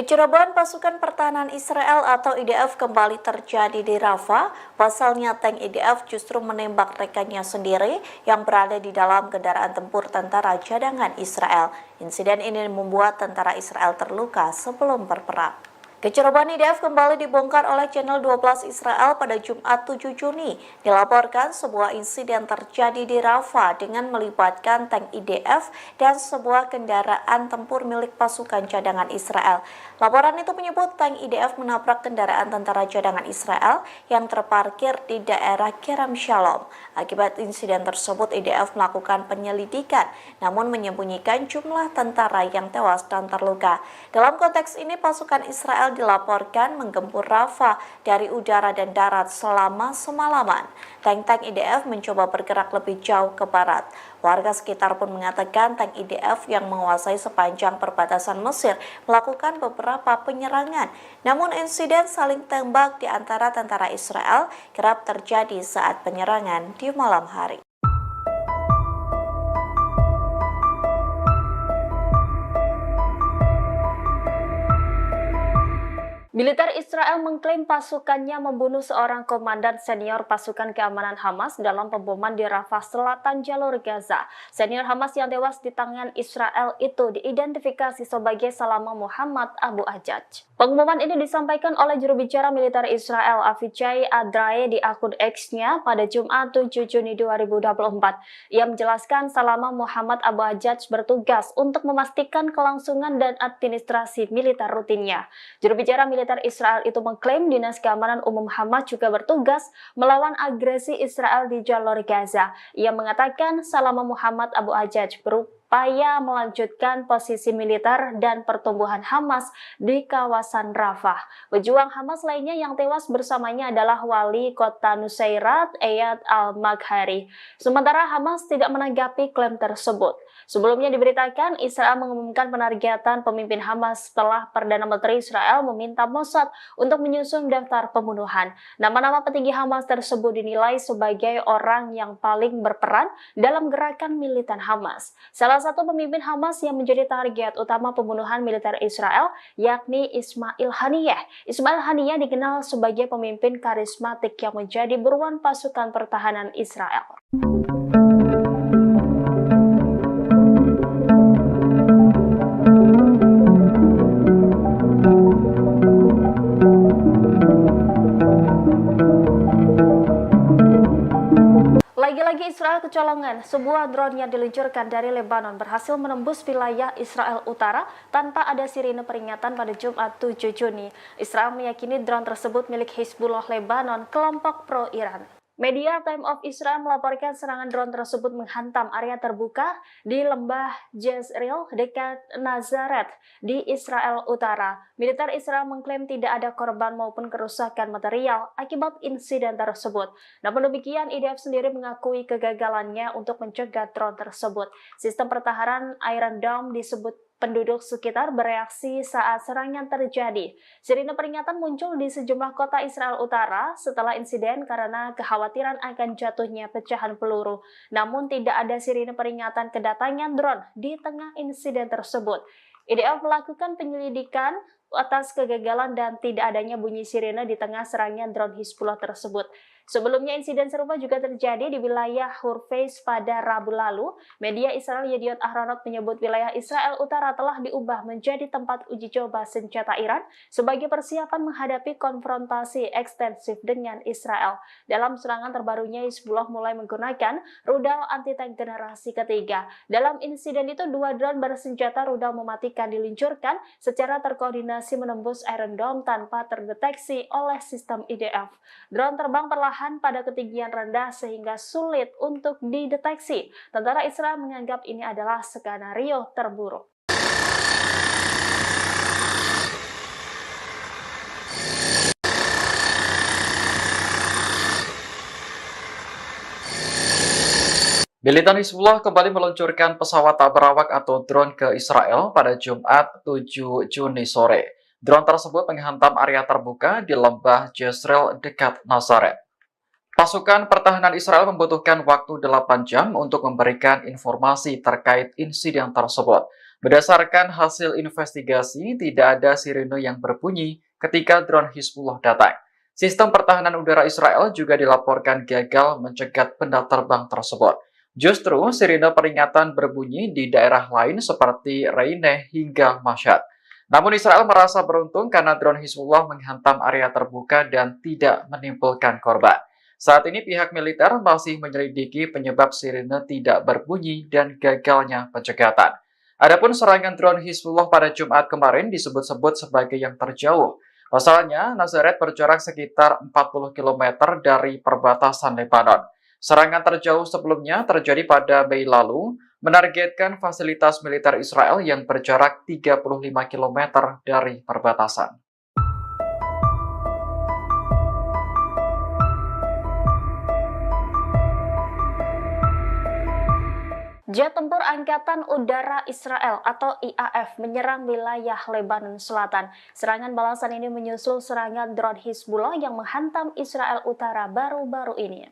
Kecerobohan pasukan pertahanan Israel atau IDF kembali terjadi di Rafah. Pasalnya tank IDF justru menembak rekannya sendiri yang berada di dalam kendaraan tempur tentara cadangan Israel. Insiden ini membuat tentara Israel terluka sebelum berperang. Kecerobohan IDF kembali dibongkar oleh Channel 12 Israel pada Jumat 7 Juni. Dilaporkan sebuah insiden terjadi di Rafah dengan melibatkan tank IDF dan sebuah kendaraan tempur milik pasukan cadangan Israel. Laporan itu menyebut tank IDF menabrak kendaraan tentara cadangan Israel yang terparkir di daerah Kerem Shalom. Akibat insiden tersebut, IDF melakukan penyelidikan, namun menyembunyikan jumlah tentara yang tewas dan terluka. Dalam konteks ini, pasukan Israel dilaporkan menggempur Rafah dari udara dan darat selama semalaman. Tank-tank IDF mencoba bergerak lebih jauh ke barat. Warga sekitar pun mengatakan tank IDF yang menguasai sepanjang perbatasan Mesir melakukan beberapa penyerangan. Namun insiden saling tembak di antara tentara Israel kerap terjadi saat penyerangan di malam hari. Militer Israel mengklaim pasukannya membunuh seorang komandan senior pasukan keamanan Hamas dalam pemboman di Rafah Selatan jalur Gaza. Senior Hamas yang tewas di tangan Israel itu diidentifikasi sebagai Salama Muhammad Abu Ajaj. Pengumuman ini disampaikan oleh juru bicara militer Israel Avichai Adrae di akun X-nya pada Jumat 7 Juni 2024. Ia menjelaskan Salama Muhammad Abu Ajaj bertugas untuk memastikan kelangsungan dan administrasi militer rutinnya. Juru bicara militer Israel itu mengklaim Dinas Keamanan Umum Hamas juga bertugas melawan agresi Israel di jalur Gaza. Ia mengatakan Salama Muhammad Abu Ajaj berupaya melanjutkan posisi militer dan pertumbuhan Hamas di kawasan Rafah. Pejuang Hamas lainnya yang tewas bersamanya adalah wali kota Nusairat, Eyad al-Maghari. Sementara Hamas tidak menanggapi klaim tersebut. Sebelumnya diberitakan Israel mengumumkan penargetan pemimpin Hamas setelah Perdana Menteri Israel meminta Mossad untuk menyusun daftar pembunuhan. Nama-nama petinggi Hamas tersebut dinilai sebagai orang yang paling berperan dalam gerakan militan Hamas. Salah satu pemimpin Hamas yang menjadi target utama pembunuhan militer Israel yakni Ismail Haniyeh. Ismail Haniyeh dikenal sebagai pemimpin karismatik yang menjadi buruan pasukan pertahanan Israel. Lagi-lagi Israel kecolongan, sebuah drone yang diluncurkan dari Lebanon berhasil menembus wilayah Israel Utara tanpa ada sirine peringatan pada Jumat 7 Juni. Israel meyakini drone tersebut milik Hizbullah Lebanon, kelompok pro-Iran. Media Time of Israel melaporkan serangan drone tersebut menghantam area terbuka di lembah Jezreel dekat Nazaret di Israel Utara. Militer Israel mengklaim tidak ada korban maupun kerusakan material akibat insiden tersebut. Namun demikian, IDF sendiri mengakui kegagalannya untuk mencegah drone tersebut. Sistem pertahanan Iron Dome disebut penduduk sekitar bereaksi saat serangan terjadi. Sirine peringatan muncul di sejumlah kota Israel Utara setelah insiden karena kekhawatiran akan jatuhnya pecahan peluru. Namun tidak ada sirine peringatan kedatangan drone di tengah insiden tersebut. IDF melakukan penyelidikan atas kegagalan dan tidak adanya bunyi sirine di tengah serangan drone Hizbullah tersebut. Sebelumnya insiden serupa juga terjadi di wilayah Hurfeis pada Rabu lalu. Media Israel Yediot Ahronot menyebut wilayah Israel Utara telah diubah menjadi tempat uji coba senjata Iran sebagai persiapan menghadapi konfrontasi ekstensif dengan Israel. Dalam serangan terbarunya, Hizbullah mulai menggunakan rudal anti-tank generasi ketiga. Dalam insiden itu, 2 drone bersenjata rudal mematikan diluncurkan secara terkoordinasi menembus Iron Dome tanpa terdeteksi oleh sistem IDF. Drone terbang perlahan pada ketinggian rendah sehingga sulit untuk dideteksi. Tentara Israel menganggap ini adalah skenario terburuk. Militan Hizbullah kembali meluncurkan pesawat tak berawak atau drone ke Israel pada Jumat 7 Juni sore. Drone tersebut menghantam area terbuka di lembah Jezreel dekat Nazaret. Pasukan pertahanan Israel membutuhkan waktu 8 jam untuk memberikan informasi terkait insiden tersebut. Berdasarkan hasil investigasi, tidak ada sirene yang berbunyi ketika drone Hizbullah datang. Sistem pertahanan udara Israel juga dilaporkan gagal mencegat benda terbang tersebut. Justru sirine peringatan berbunyi di daerah lain seperti Reineh hingga Mashhad. Namun Israel merasa beruntung karena drone Hizbullah menghantam area terbuka dan tidak menimbulkan korban. Saat ini pihak militer masih menyelidiki penyebab sirine tidak berbunyi dan gagalnya pencegatan. Adapun serangan drone Hizbullah pada Jumat kemarin disebut-sebut sebagai yang terjauh. Pasalnya, Nazaret berjarak sekitar 40 km dari perbatasan Lebanon. Serangan terjauh sebelumnya terjadi pada Mei lalu, menargetkan fasilitas militer Israel yang berjarak 35 km dari perbatasan. Jet tempur Angkatan Udara Israel atau IAF menyerang wilayah Lebanon Selatan. Serangan balasan ini menyusul serangan drone Hizbullah yang menghantam Israel Utara baru-baru ini.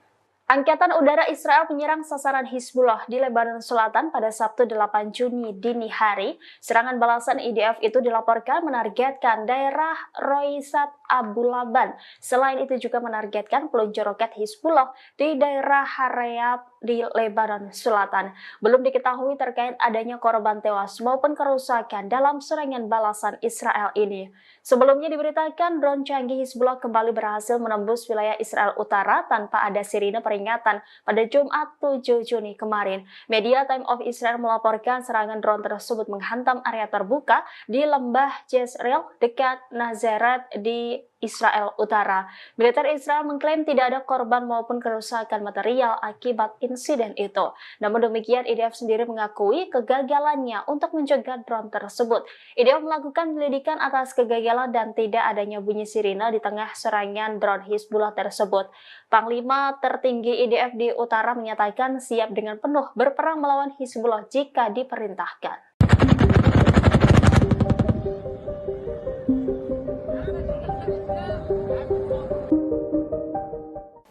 Angkatan Udara Israel menyerang sasaran Hizbullah di Lebanon Selatan pada Sabtu 8 Juni dini hari. Serangan balasan IDF itu dilaporkan menargetkan daerah Roisat Abu Laban. Selain itu juga menargetkan peluncur roket Hizbullah di daerah Harayat di Lebanon Selatan. Belum diketahui terkait adanya korban tewas maupun kerusakan dalam serangan balasan Israel ini. Sebelumnya diberitakan drone canggih Hizbullah kembali berhasil menembus wilayah Israel Utara tanpa ada sirine peringatan pada Jumat 7 Juni kemarin. Media Time of Israel melaporkan serangan drone tersebut menghantam area terbuka di lembah Jezreel dekat Nazaret di Israel Utara. Militer Israel mengklaim tidak ada korban maupun kerusakan material akibat insiden itu. Namun demikian, IDF sendiri mengakui kegagalannya untuk mencegah drone tersebut. IDF melakukan penyelidikan atas kegagalan dan tidak adanya bunyi sirine di tengah serangan drone Hizbullah tersebut. Panglima tertinggi IDF di Utara menyatakan siap dengan penuh berperang melawan Hizbullah jika diperintahkan.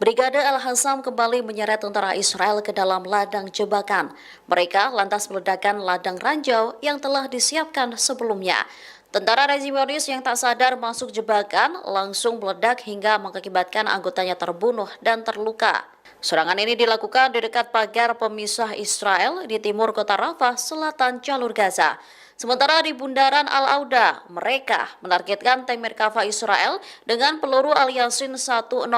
Brigade Al-Hassam kembali menyeret tentara Israel ke dalam ladang jebakan. Mereka lantas meledakkan ladang ranjau yang telah disiapkan sebelumnya. Tentara rezimonis yang tak sadar masuk jebakan langsung meledak hingga mengakibatkan anggotanya terbunuh dan terluka. Serangan ini dilakukan di dekat pagar pemisah Israel di timur kota Rafah, selatan jalur Gaza. Sementara di bundaran Al-Auda, mereka menargetkan tank Merkava Israel dengan peluru Al-Yasin 105.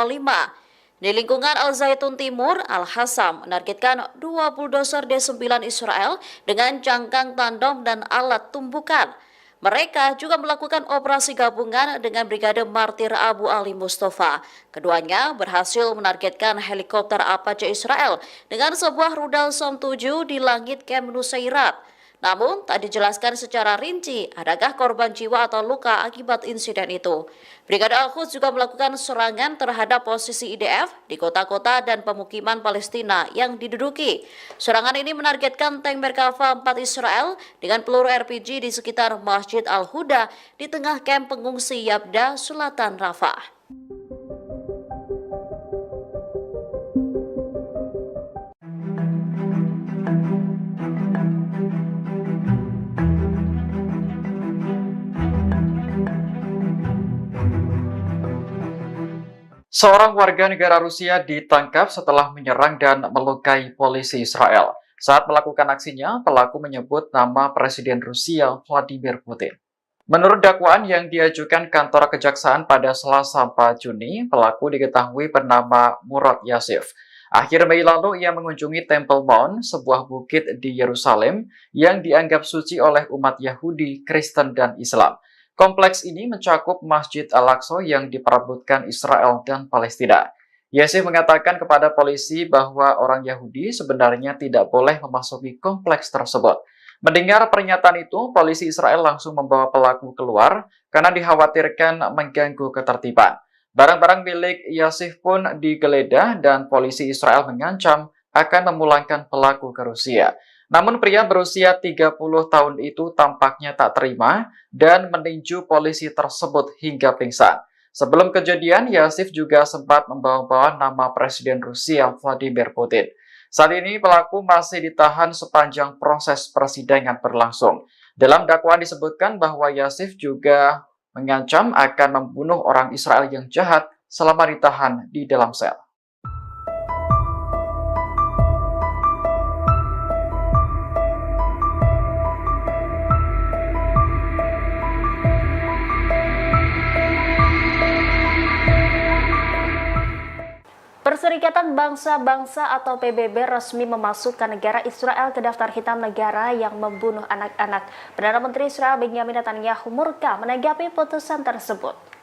Di lingkungan Al-Zaitun Timur, Al-Hassam menargetkan 2 bulldozer D9 Israel dengan cangkang tandem dan alat tumbukan. Mereka juga melakukan operasi gabungan dengan Brigade Martir Abu Ali Mustafa. Keduanya berhasil menargetkan helikopter Apache Israel dengan sebuah rudal Som 7 di langit Camp Nusairat. Namun, tak dijelaskan secara rinci adakah korban jiwa atau luka akibat insiden itu. Brigade Al-Quds juga melakukan serangan terhadap posisi IDF di kota-kota dan pemukiman Palestina yang diduduki. Serangan ini menargetkan tank Merkava 4 Israel dengan peluru RPG di sekitar Masjid Al-Huda di tengah kamp pengungsi Yabda, selatan Rafah. Seorang warga negara Rusia ditangkap setelah menyerang dan melukai polisi Israel. Saat melakukan aksinya, pelaku menyebut nama Presiden Rusia Vladimir Putin. Menurut dakwaan yang diajukan kantor kejaksaan pada Selasa 4 Juni, pelaku diketahui bernama Murad Yasif. Akhir Mei lalu ia mengunjungi Temple Mount, sebuah bukit di Yerusalem yang dianggap suci oleh umat Yahudi, Kristen, dan Islam. Kompleks ini mencakup Masjid Al-Aqsa yang diperebutkan Israel dan Palestina. Yasif mengatakan kepada polisi bahwa orang Yahudi sebenarnya tidak boleh memasuki kompleks tersebut. Mendengar pernyataan itu, polisi Israel langsung membawa pelaku keluar karena dikhawatirkan mengganggu ketertiban. Barang-barang milik Yasif pun digeledah dan polisi Israel mengancam akan memulangkan pelaku ke Rusia. Namun pria berusia 30 tahun itu tampaknya tak terima dan meninju polisi tersebut hingga pingsan. Sebelum kejadian, Yasif juga sempat membawa-bawa nama Presiden Rusia Vladimir Putin. Saat ini pelaku masih ditahan sepanjang proses persidangan berlangsung. Dalam dakwaan disebutkan bahwa Yasif juga mengancam akan membunuh orang Israel yang jahat selama ditahan di dalam sel. Perserikatan Bangsa-Bangsa atau PBB resmi memasukkan negara Israel ke daftar hitam negara yang membunuh anak-anak. Perdana Menteri Israel Benjamin Netanyahu murka menanggapi putusan tersebut.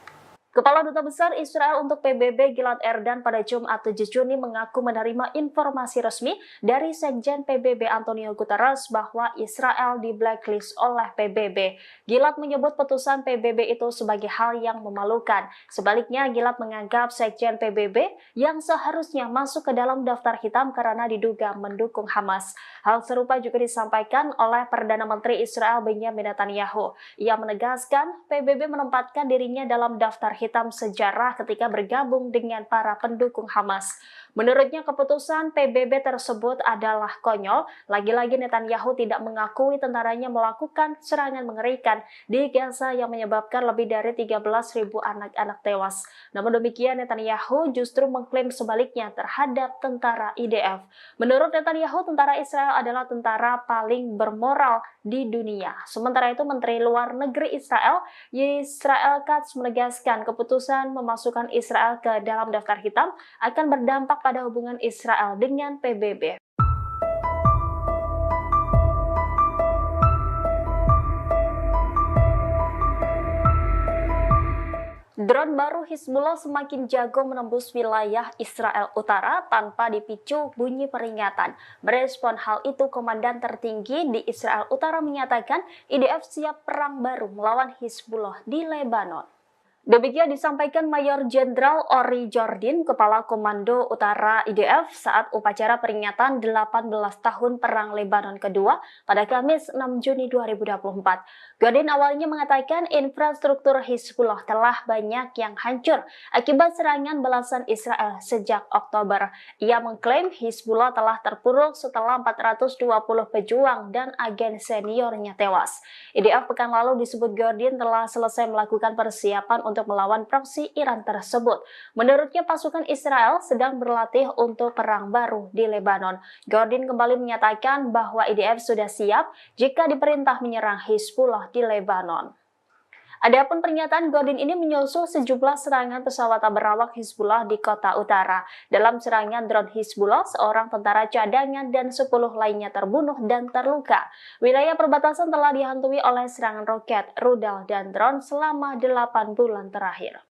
Kepala Duta Besar Israel untuk PBB Gilad Erdan pada Jumat 7 Juni mengaku menerima informasi resmi dari Sekjen PBB Antonio Guterres bahwa Israel di blacklist oleh PBB. Gilad menyebut putusan PBB itu sebagai hal yang memalukan. Sebaliknya, Gilad menganggap Sekjen PBB yang seharusnya masuk ke dalam daftar hitam karena diduga mendukung Hamas. Hal serupa juga disampaikan oleh Perdana Menteri Israel Benjamin Netanyahu. Ia menegaskan PBB menempatkan dirinya dalam daftar hitam sejarah ketika bergabung dengan para pendukung Hamas. Menurutnya keputusan PBB tersebut adalah konyol. Lagi-lagi Netanyahu tidak mengakui tentaranya melakukan serangan mengerikan di Gaza yang menyebabkan lebih dari 13.000 anak-anak tewas. Namun demikian Netanyahu justru mengklaim sebaliknya terhadap tentara IDF. Menurut Netanyahu, tentara Israel adalah tentara paling bermoral di dunia. Sementara itu Menteri Luar Negeri Israel, Yisrael Katz, menegaskan keputusan memasukkan Israel ke dalam daftar hitam akan berdampak pada hubungan Israel dengan PBB. Drone baru Hizbullah semakin jago menembus wilayah Israel Utara tanpa dipicu bunyi peringatan. Merespon hal itu, Komandan tertinggi di Israel Utara menyatakan IDF siap perang baru melawan Hizbullah di Lebanon. Demikian disampaikan Mayor Jenderal Ori Jordin, Kepala Komando Utara IDF saat upacara peringatan 18 tahun Perang Lebanon kedua pada Kamis 6 Juni 2024. Jordin awalnya mengatakan infrastruktur Hizbullah telah banyak yang hancur akibat serangan balasan Israel sejak Oktober. Ia mengklaim Hizbullah telah terpuruk setelah 420 pejuang dan agen seniornya tewas. IDF pekan lalu disebut Jordin telah selesai melakukan persiapan untuk melawan proksi Iran tersebut. Menurutnya pasukan Israel sedang berlatih untuk perang baru di Lebanon. Jordin kembali menyatakan bahwa IDF sudah siap jika diperintah menyerang Hizbullah di Lebanon. Adapun pernyataan Jordin ini menyusul sejumlah serangan pesawat berawak Hizbullah di kota utara. Dalam serangan drone Hizbullah, seorang tentara cadangan dan 10 lainnya terbunuh dan terluka. Wilayah perbatasan telah dihantui oleh serangan roket, rudal, dan drone selama 8 bulan terakhir.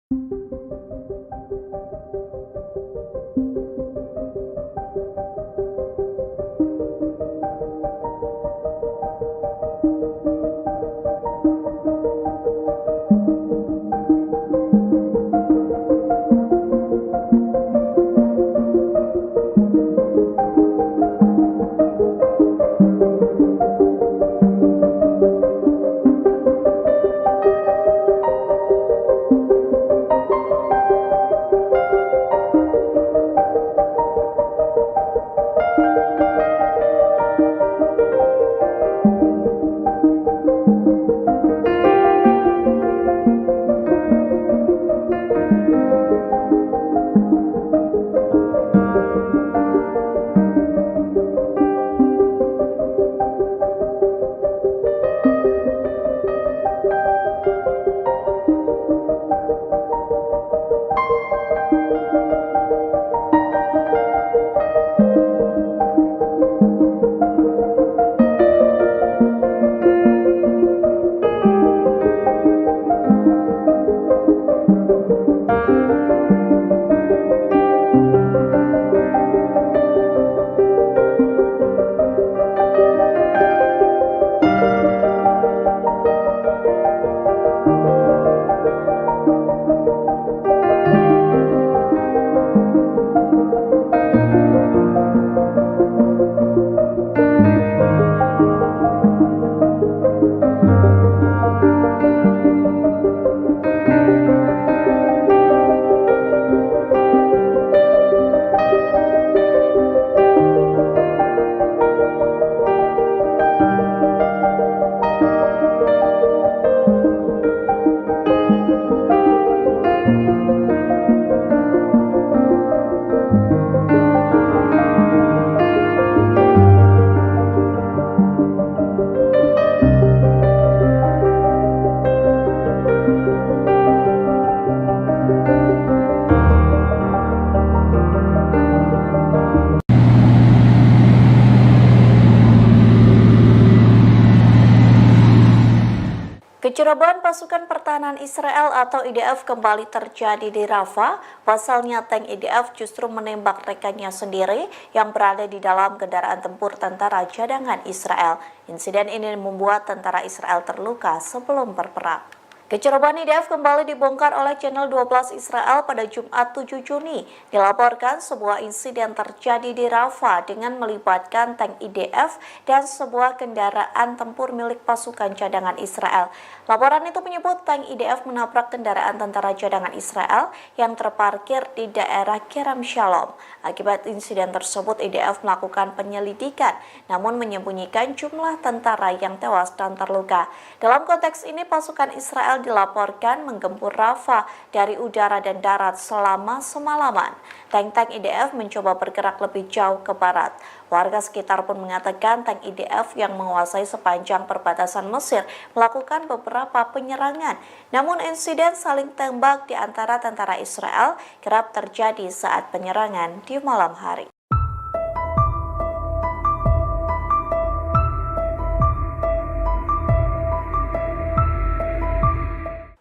Kecerobohan pasukan pertahanan Israel atau IDF kembali terjadi di Rafah. Pasalnya tank IDF justru menembak rekannya sendiri yang berada di dalam kendaraan tempur tentara cadangan Israel. Insiden ini membuat tentara Israel terluka sebelum berperang. Kecerobohan IDF kembali dibongkar oleh channel 12 Israel pada Jumat 7 Juni. Dilaporkan sebuah insiden terjadi di Rafah dengan melibatkan tank IDF dan sebuah kendaraan tempur milik pasukan cadangan Israel. Laporan itu menyebut tank IDF menabrak kendaraan tentara cadangan Israel yang terparkir di daerah Kerem Shalom. Akibat insiden tersebut, IDF melakukan penyelidikan, namun menyembunyikan jumlah tentara yang tewas dan terluka. Dalam konteks ini, pasukan Israel dilaporkan menggempur Rafah dari udara dan darat selama semalaman. Tank-tank IDF mencoba bergerak lebih jauh ke barat. Warga sekitar pun mengatakan tank IDF yang menguasai sepanjang perbatasan Mesir melakukan beberapa penyerangan. Namun insiden saling tembak di antara tentara Israel kerap terjadi saat penyerangan di malam hari.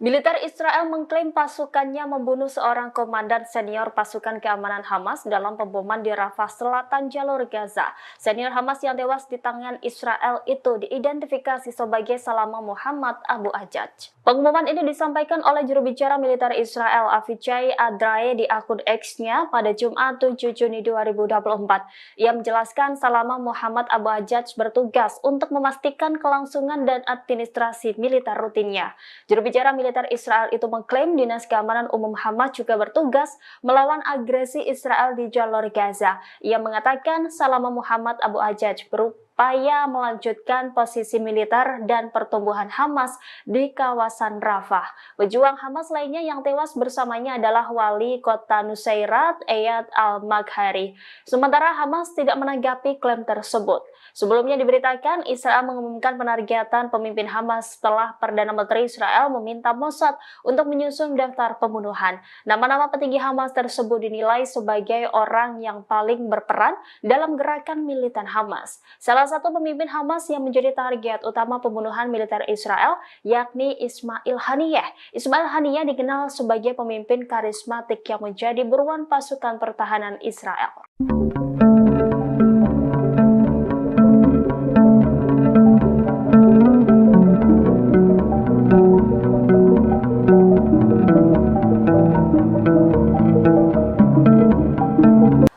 Militer Israel mengklaim pasukannya membunuh seorang komandan senior pasukan keamanan Hamas dalam pemboman di Rafah Selatan jalur Gaza. Senior Hamas yang tewas di tangan Israel itu diidentifikasi sebagai Salama Muhammad Abu Ajaj. Pengumuman ini disampaikan oleh juru bicara militer Israel Avichai Adrae di akun X-nya pada Jumat 7 Juni 2024. Ia menjelaskan Salama Muhammad Abu Ajaj bertugas untuk memastikan kelangsungan dan administrasi militer rutinnya. Juru bicara militer Israel itu mengklaim Dinas Keamanan Umum Hamas juga bertugas melawan agresi Israel di jalur Gaza. Ia mengatakan Salama Muhammad Abu Ajaj berupaya melanjutkan posisi militer dan pertumbuhan Hamas di kawasan Rafah. Pejuang Hamas lainnya yang tewas bersamanya adalah wali kota Nusairat, Eyad al-Maghari. Sementara Hamas tidak menanggapi klaim tersebut. Sebelumnya diberitakan Israel mengumumkan penargetan pemimpin Hamas setelah Perdana Menteri Israel meminta Mossad untuk menyusun daftar pembunuhan. Nama-nama petinggi Hamas tersebut dinilai sebagai orang yang paling berperan dalam gerakan militan Hamas. Salah satu pemimpin Hamas yang menjadi target utama pembunuhan militer Israel yakni Ismail Haniyeh. Ismail Haniyeh dikenal sebagai pemimpin karismatik yang menjadi buruan pasukan pertahanan Israel.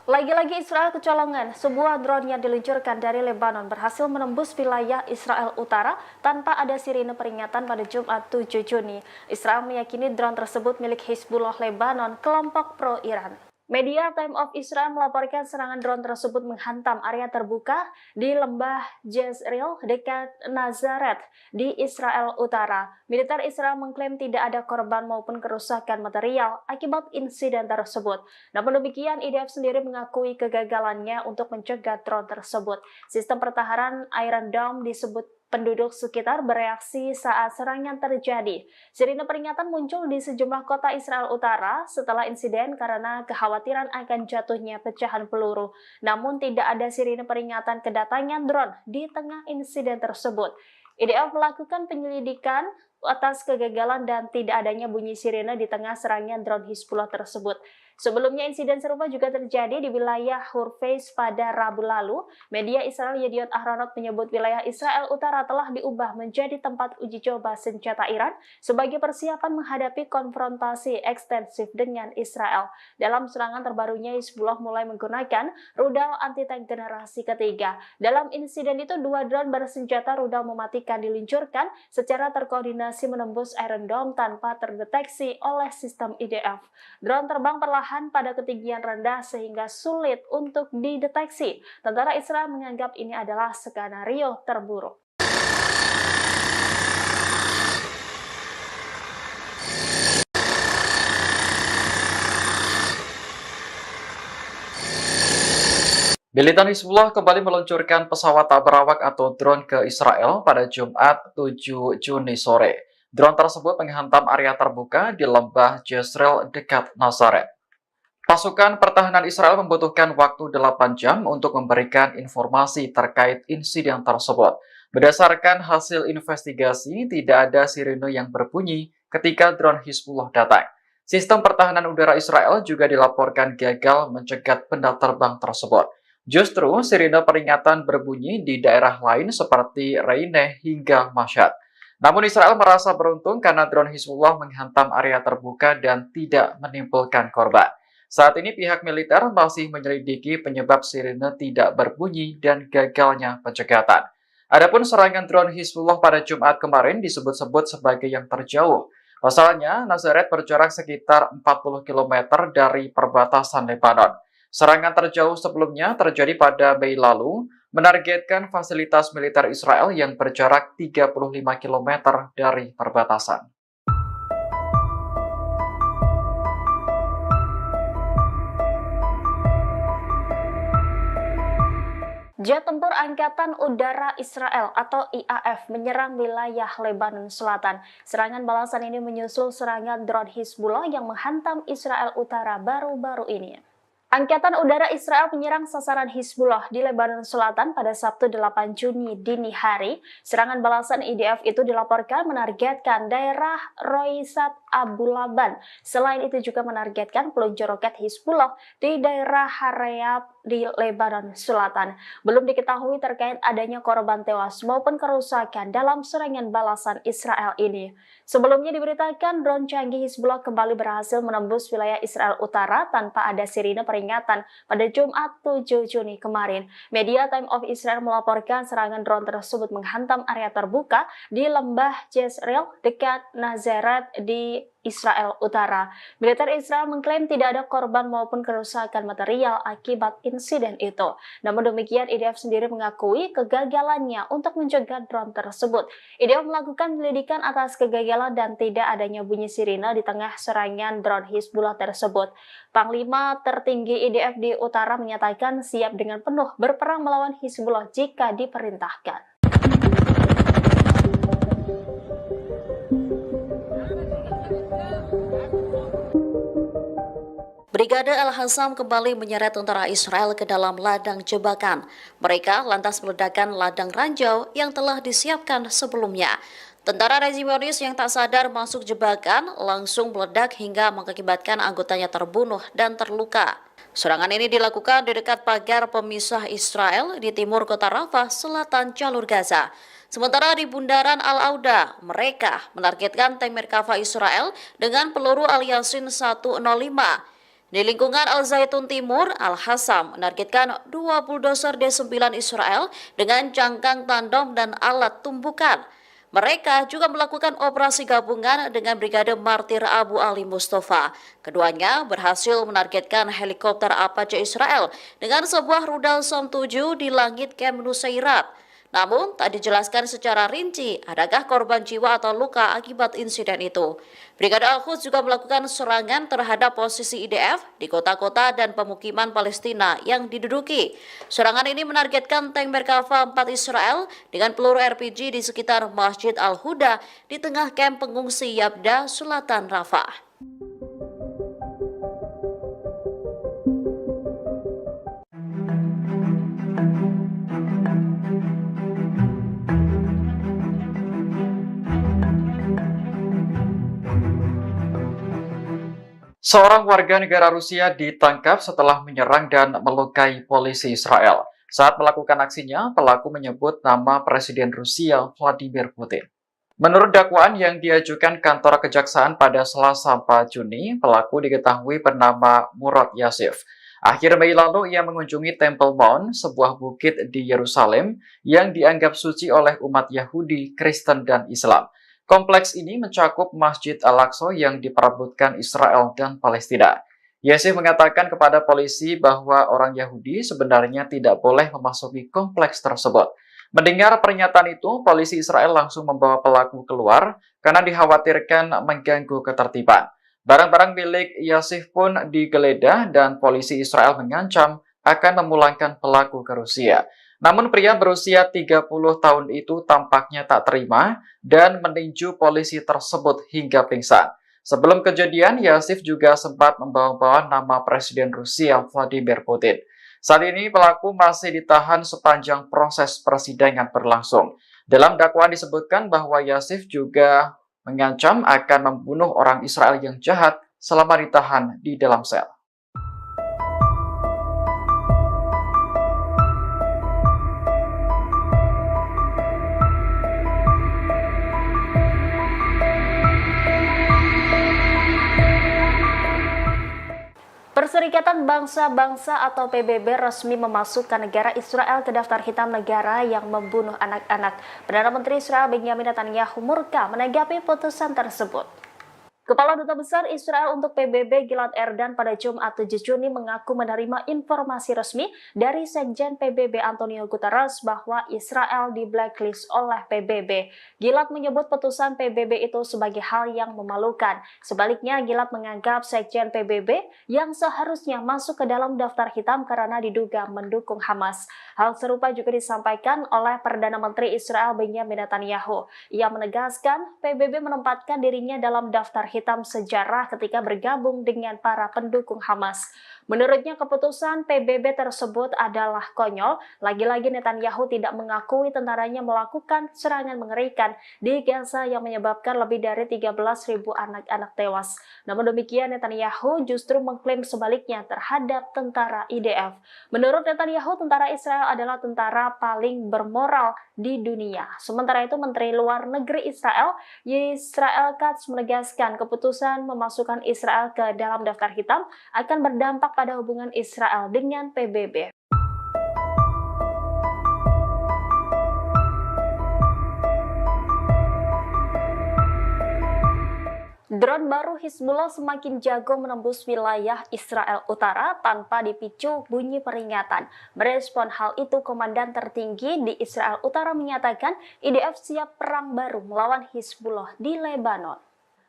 Lagi-lagi Israel kecolongan, sebuah drone yang diluncurkan dari Lebanon berhasil menembus wilayah Israel Utara tanpa ada sirine peringatan pada Jumat 7 Juni. Israel meyakini drone tersebut milik Hizbullah Lebanon, kelompok pro-Iran. Media Time of Israel melaporkan serangan drone tersebut menghantam area terbuka di lembah Jezreel dekat Nazaret di Israel Utara. Militer Israel mengklaim tidak ada korban maupun kerusakan material akibat insiden tersebut. Namun demikian, IDF sendiri mengakui kegagalannya untuk mencegah drone tersebut. Sistem pertahanan Iron Dome disebut penduduk sekitar bereaksi saat serangan terjadi. Sirine peringatan muncul di sejumlah kota Israel Utara setelah insiden karena kekhawatiran akan jatuhnya pecahan peluru. Namun tidak ada sirine peringatan kedatangan drone di tengah insiden tersebut. IDF melakukan penyelidikan atas kegagalan dan tidak adanya bunyi sirine di tengah serangan drone Hizbullah tersebut. Sebelumnya insiden serupa juga terjadi di wilayah Hurfeis pada Rabu lalu. Media Israel Yediot Ahronot menyebut wilayah Israel Utara telah diubah menjadi tempat uji coba senjata Iran sebagai persiapan menghadapi konfrontasi ekstensif dengan Israel. Dalam serangan terbarunya, Hizbullah mulai menggunakan rudal anti-tank generasi ketiga. Dalam insiden itu, 2 drone bersenjata rudal mematikan diluncurkan secara terkoordinasi menembus Iron Dome tanpa terdeteksi oleh sistem IDF. Drone terbang perlahan pada ketinggian rendah sehingga sulit untuk dideteksi. Tentara Israel menganggap ini adalah skenario terburuk. Militan Hizbullah kembali meluncurkan pesawat tak berawak atau drone ke Israel pada Jumat 7 Juni sore. Drone tersebut menghantam area terbuka di lembah Jezreel dekat Nazaret. Pasukan pertahanan Israel membutuhkan waktu 8 jam untuk memberikan informasi terkait insiden tersebut. Berdasarkan hasil investigasi, tidak ada sirene yang berbunyi ketika drone Hizbullah datang. Sistem pertahanan udara Israel juga dilaporkan gagal mencegat benda terbang tersebut. Justru sirine peringatan berbunyi di daerah lain seperti Reyne hingga Mashhad. Namun Israel merasa beruntung karena drone Hizbullah menghantam area terbuka dan tidak menimbulkan korban. Saat ini pihak militer masih menyelidiki penyebab sirine tidak berbunyi dan gagalnya pencegatan. Adapun serangan drone Hizbullah pada Jumat kemarin disebut-sebut sebagai yang terjauh. Pasalnya, Nazaret berjarak sekitar 40 km dari perbatasan Lebanon. Serangan terjauh sebelumnya terjadi pada Mei lalu, menargetkan fasilitas militer Israel yang berjarak 35 km dari perbatasan. Jet tempur Angkatan Udara Israel atau IAF menyerang wilayah Lebanon Selatan. Serangan balasan ini menyusul serangan drone Hizbullah yang menghantam Israel Utara baru-baru ini. Angkatan Udara Israel menyerang sasaran Hizbullah di Lebanon Selatan pada Sabtu 8 Juni dini hari. Serangan balasan IDF itu dilaporkan menargetkan daerah Roisat Abu Laban. Selain itu juga menargetkan peluncur roket Hizbullah di daerah Harayat di Lebanon Selatan. Belum diketahui terkait adanya korban tewas maupun kerusakan dalam serangan balasan Israel ini. Sebelumnya diberitakan drone canggih Hizbullah kembali berhasil menembus wilayah Israel Utara tanpa ada sirine peringatan pada Jumat 7 Juni kemarin. Media Time of Israel melaporkan serangan drone tersebut menghantam area terbuka di lembah Jezreel dekat Nazaret di Israel Utara. Militer Israel mengklaim tidak ada korban maupun kerusakan material akibat insiden itu. Namun demikian, IDF sendiri mengakui kegagalannya untuk mencegah drone tersebut. IDF melakukan penyelidikan atas kegagalan dan tidak adanya bunyi sirine di tengah serangan drone Hizbullah tersebut. Panglima tertinggi IDF di utara menyatakan siap dengan penuh berperang melawan Hizbullah jika diperintahkan. Brigade Al-Hassam kembali menyeret tentara Israel ke dalam ladang jebakan. Mereka lantas meledakkan ladang ranjau yang telah disiapkan sebelumnya. Tentara rezimonis yang tak sadar masuk jebakan langsung meledak hingga mengakibatkan anggotanya terbunuh dan terluka. Serangan ini dilakukan di dekat pagar pemisah Israel di timur kota Rafah, selatan jalur Gaza. Sementara di bundaran Al-Auda, mereka menargetkan tank Merkava Israel dengan peluru Al-Yasin 105. Di lingkungan Al-Zaitun Timur, Al-Hassam menargetkan 2 bulldozer D9 Israel dengan jangkang tandem dan alat tumbukan. Mereka juga melakukan operasi gabungan dengan Brigade Martir Abu Ali Mustafa. Keduanya berhasil menargetkan helikopter Apache Israel dengan sebuah rudal Som-7 di langit Camp Nusairat. Namun, tak dijelaskan secara rinci adakah korban jiwa atau luka akibat insiden itu. Brigade Al-Quds juga melakukan serangan terhadap posisi IDF di kota-kota dan pemukiman Palestina yang diduduki. Serangan ini menargetkan tank Merkava 4 Israel dengan peluru RPG di sekitar Masjid Al-Huda di tengah kamp pengungsi Yabda, selatan Rafah. Seorang warga negara Rusia ditangkap setelah menyerang dan melukai polisi Israel. Saat melakukan aksinya, pelaku menyebut nama Presiden Rusia Vladimir Putin. Menurut dakwaan yang diajukan kantor kejaksaan pada Selasa 4 Juni, pelaku diketahui bernama Murad Yasif. Akhir Mei lalu ia mengunjungi Temple Mount, sebuah bukit di Yerusalem yang dianggap suci oleh umat Yahudi, Kristen, dan Islam. Kompleks ini mencakup Masjid Al-Aqsa yang diperebutkan Israel dan Palestina. Yasif mengatakan kepada polisi bahwa orang Yahudi sebenarnya tidak boleh memasuki kompleks tersebut. Mendengar pernyataan itu, polisi Israel langsung membawa pelaku keluar karena dikhawatirkan mengganggu ketertiban. Barang-barang milik Yasif pun digeledah dan polisi Israel mengancam akan memulangkan pelaku ke Rusia. Namun pria berusia 30 tahun itu tampaknya tak terima dan meninju polisi tersebut hingga pingsan. Sebelum kejadian, Yasif juga sempat membawa-bawa nama Presiden Rusia Vladimir Putin. Saat ini pelaku masih ditahan sepanjang proses persidangan berlangsung. Dalam dakwaan disebutkan bahwa Yasif juga mengancam akan membunuh orang Israel yang jahat selama ditahan di dalam sel. Perserikatan Bangsa-Bangsa atau PBB resmi memasukkan negara Israel ke daftar hitam negara yang membunuh anak-anak. Perdana Menteri Israel Benjamin Netanyahu murka menanggapi putusan tersebut. Kepala Duta Besar Israel untuk PBB Gilad Erdan pada Jumat 7 Juni mengaku menerima informasi resmi dari Sekjen PBB Antonio Guterres bahwa Israel di blacklist oleh PBB. Gilad menyebut putusan PBB itu sebagai hal yang memalukan. Sebaliknya, Gilad menganggap Sekjen PBB yang seharusnya masuk ke dalam daftar hitam karena diduga mendukung Hamas. Hal serupa juga disampaikan oleh Perdana Menteri Israel Benjamin Netanyahu. Ia menegaskan PBB menempatkan dirinya dalam daftar hitam sejarah ketika bergabung dengan para pendukung Hamas. Menurutnya keputusan PBB tersebut adalah konyol. Lagi-lagi Netanyahu tidak mengakui tentaranya melakukan serangan mengerikan di Gaza yang menyebabkan lebih dari 13.000 anak-anak tewas. Namun demikian Netanyahu justru mengklaim sebaliknya terhadap tentara IDF. Menurut Netanyahu, tentara Israel adalah tentara paling bermoral di dunia. Sementara itu Menteri Luar Negeri Israel Katz menegaskan keputusan memasukkan Israel ke dalam daftar hitam akan berdampak pada hubungan Israel dengan PBB. Drone baru Hizbullah semakin jago menembus wilayah Israel Utara tanpa dipicu bunyi peringatan. Merespon hal itu, Komandan tertinggi di Israel Utara menyatakan IDF siap perang baru melawan Hizbullah di Lebanon.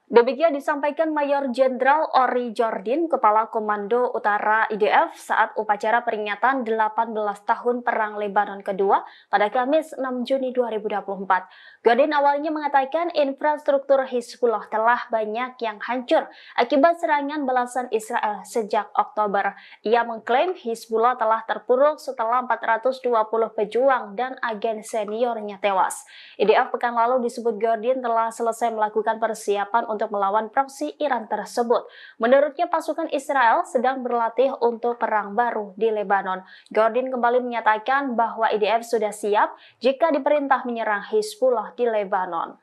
Demikian disampaikan Mayor Jenderal Ori Jordin, Kepala Komando Utara IDF saat upacara peringatan 18 tahun Perang Lebanon kedua pada Kamis 6 Juni 2024. Jordin awalnya mengatakan infrastruktur Hizbullah telah banyak yang hancur akibat serangan balasan Israel sejak Oktober. Ia mengklaim Hizbullah telah terpuruk setelah 420 pejuang dan agen seniornya tewas. IDF pekan lalu disebut Jordin telah selesai melakukan persiapan untuk melawan proksi Iran tersebut. Menurutnya pasukan Israel sedang berlatih untuk perang baru di Lebanon. Jordin kembali menyatakan bahwa IDF sudah siap jika diperintah menyerang Hizbullah di Lebanon.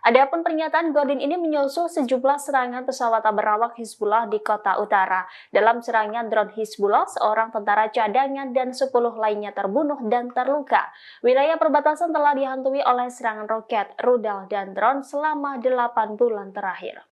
Adapun pernyataan Jordin ini menyusul sejumlah serangan pesawat berawak Hizbullah di kota utara. Dalam serangan drone Hizbullah, seorang tentara cadangan dan 10 lainnya terbunuh dan terluka. Wilayah perbatasan telah dihantui oleh serangan roket, rudal, dan drone selama 8 bulan terakhir.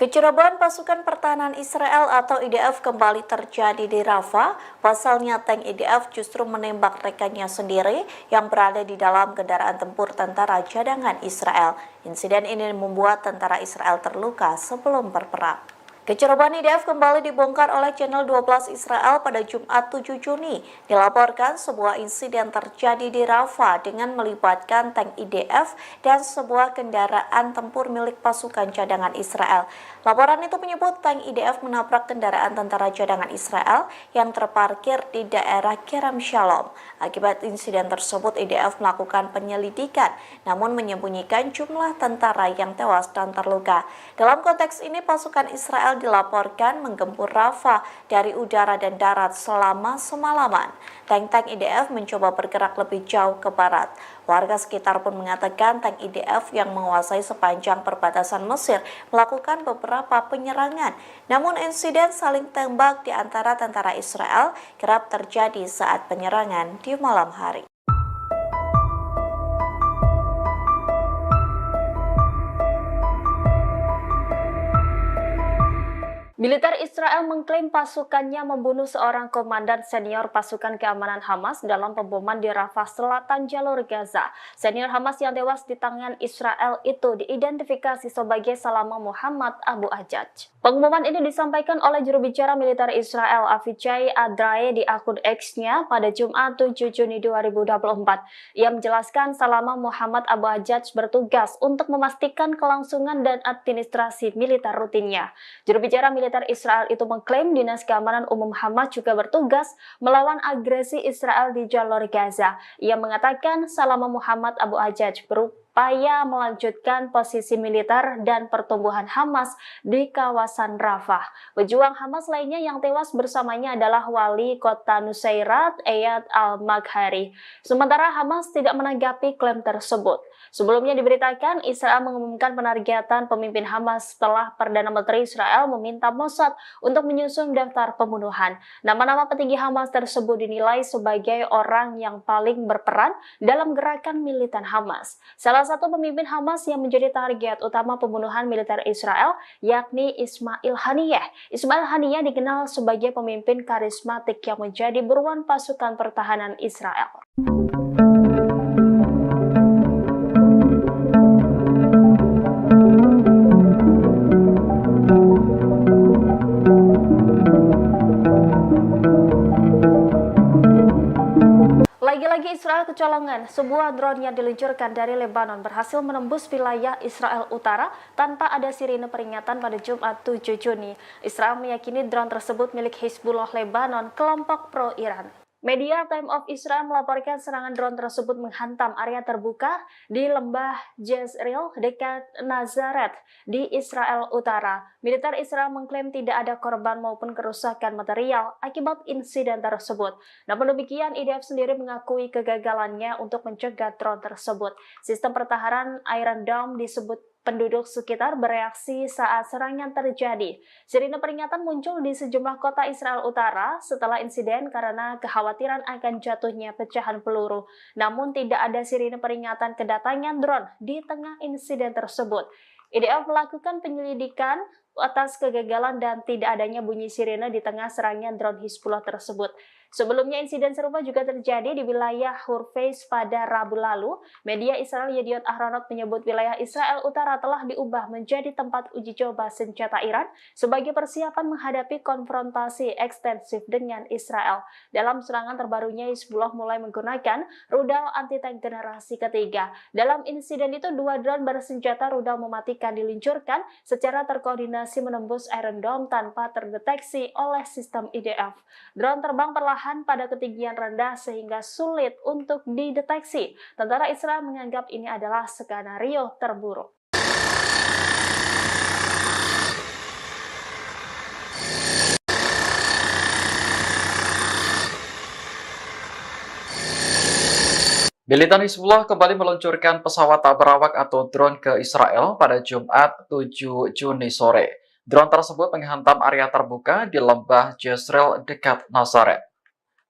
Kecerobohan pasukan pertahanan Israel atau IDF kembali terjadi di Rafah. Pasalnya tank IDF justru menembak rekannya sendiri yang berada di dalam kendaraan tempur tentara cadangan Israel. Insiden ini membuat tentara Israel terluka sebelum berperang. Kecerobohan IDF kembali dibongkar oleh channel 12 Israel pada Jumat 7 Juni. Dilaporkan sebuah insiden terjadi di Rafah dengan melibatkan tank IDF dan sebuah kendaraan tempur milik pasukan cadangan Israel. Laporan itu menyebut tank IDF menabrak kendaraan tentara cadangan Israel yang terparkir di daerah Kerem Shalom. Akibat insiden tersebut, IDF melakukan penyelidikan, namun menyembunyikan jumlah tentara yang tewas dan terluka. Dalam konteks ini, pasukan Israel dilaporkan menggempur Rafah dari udara dan darat selama semalaman. Tank-tank IDF mencoba bergerak lebih jauh ke barat. Warga sekitar pun mengatakan tank IDF yang menguasai sepanjang perbatasan Mesir melakukan beberapa penyerangan. Namun insiden saling tembak di antara tentara Israel kerap terjadi saat penyerangan di malam hari. Militer Israel mengklaim pasukannya membunuh seorang komandan senior pasukan keamanan Hamas dalam pemboman di Rafah Selatan jalur Gaza. Senior Hamas yang tewas di tangan Israel itu diidentifikasi sebagai Salama Muhammad Abu Ajaj. Pengumuman ini disampaikan oleh juru bicara militer Israel Avichai Adrae di akun X-nya pada Jumat 7 Juni 2024. Ia menjelaskan Salama Muhammad Abu Ajaj bertugas untuk memastikan kelangsungan dan administrasi militer rutinnya. Juru bicara militer Israel itu mengklaim Dinas Keamanan Umum Hamas juga bertugas melawan agresi Israel di jalur Gaza. Ia mengatakan Salama Muhammad Abu Ajaj berupaya melanjutkan posisi militer dan pertumbuhan Hamas di kawasan Rafah. Pejuang Hamas lainnya yang tewas bersamanya adalah wali kota Nusairat, Eyad al-Maghari. Sementara Hamas tidak menanggapi klaim tersebut. Sebelumnya diberitakan Israel mengumumkan penargetan pemimpin Hamas setelah Perdana Menteri Israel meminta Mossad untuk menyusun daftar pembunuhan. Nama-nama petinggi Hamas tersebut dinilai sebagai orang yang paling berperan dalam gerakan militan Hamas. Salah satu pemimpin Hamas yang menjadi target utama pembunuhan militer Israel yakni Ismail Haniyeh. Ismail Haniyeh dikenal sebagai pemimpin karismatik yang menjadi buruan pasukan pertahanan Israel. Lagi-lagi Israel kecolongan, sebuah drone yang diluncurkan dari Lebanon berhasil menembus wilayah Israel Utara tanpa ada sirine peringatan pada Jumat 7 Juni. Israel meyakini drone tersebut milik Hizbullah Lebanon, kelompok pro-Iran. Media Time of Israel melaporkan serangan drone tersebut menghantam area terbuka di lembah Jezreel dekat Nazaret di Israel Utara. Militer Israel mengklaim tidak ada korban maupun kerusakan material akibat insiden tersebut. Namun demikian, IDF sendiri mengakui kegagalannya untuk mencegah drone tersebut. Sistem pertahanan Iron Dome disebut penduduk sekitar bereaksi saat serangan terjadi. Sirine peringatan muncul di sejumlah kota Israel Utara setelah insiden karena kekhawatiran akan jatuhnya pecahan peluru. Namun tidak ada sirine peringatan kedatangan drone di tengah insiden tersebut. IDF melakukan penyelidikan atas kegagalan dan tidak adanya bunyi sirine di tengah serangan drone Hizbullah tersebut. Sebelumnya insiden serupa juga terjadi di wilayah Hurfeis pada Rabu lalu. Media Israel Yediot Ahronot menyebut wilayah Israel Utara telah diubah menjadi tempat uji coba senjata Iran sebagai persiapan menghadapi konfrontasi ekstensif dengan Israel. Dalam serangan terbarunya, Hizbullah mulai menggunakan rudal anti-tank generasi ketiga. Dalam insiden itu, 2 drone bersenjata rudal mematikan diluncurkan secara terkoordinasi menembus Iron Dome tanpa terdeteksi oleh sistem IDF. Drone terbang perlahan pada ketinggian rendah sehingga sulit untuk dideteksi. Tentara Israel menganggap ini adalah skenario terburuk. Militan Hizbullah kembali meluncurkan pesawat tak berawak atau drone ke Israel pada Jumat 7 Juni sore. Drone tersebut menghantam area terbuka di lembah Jezreel dekat Nazaret.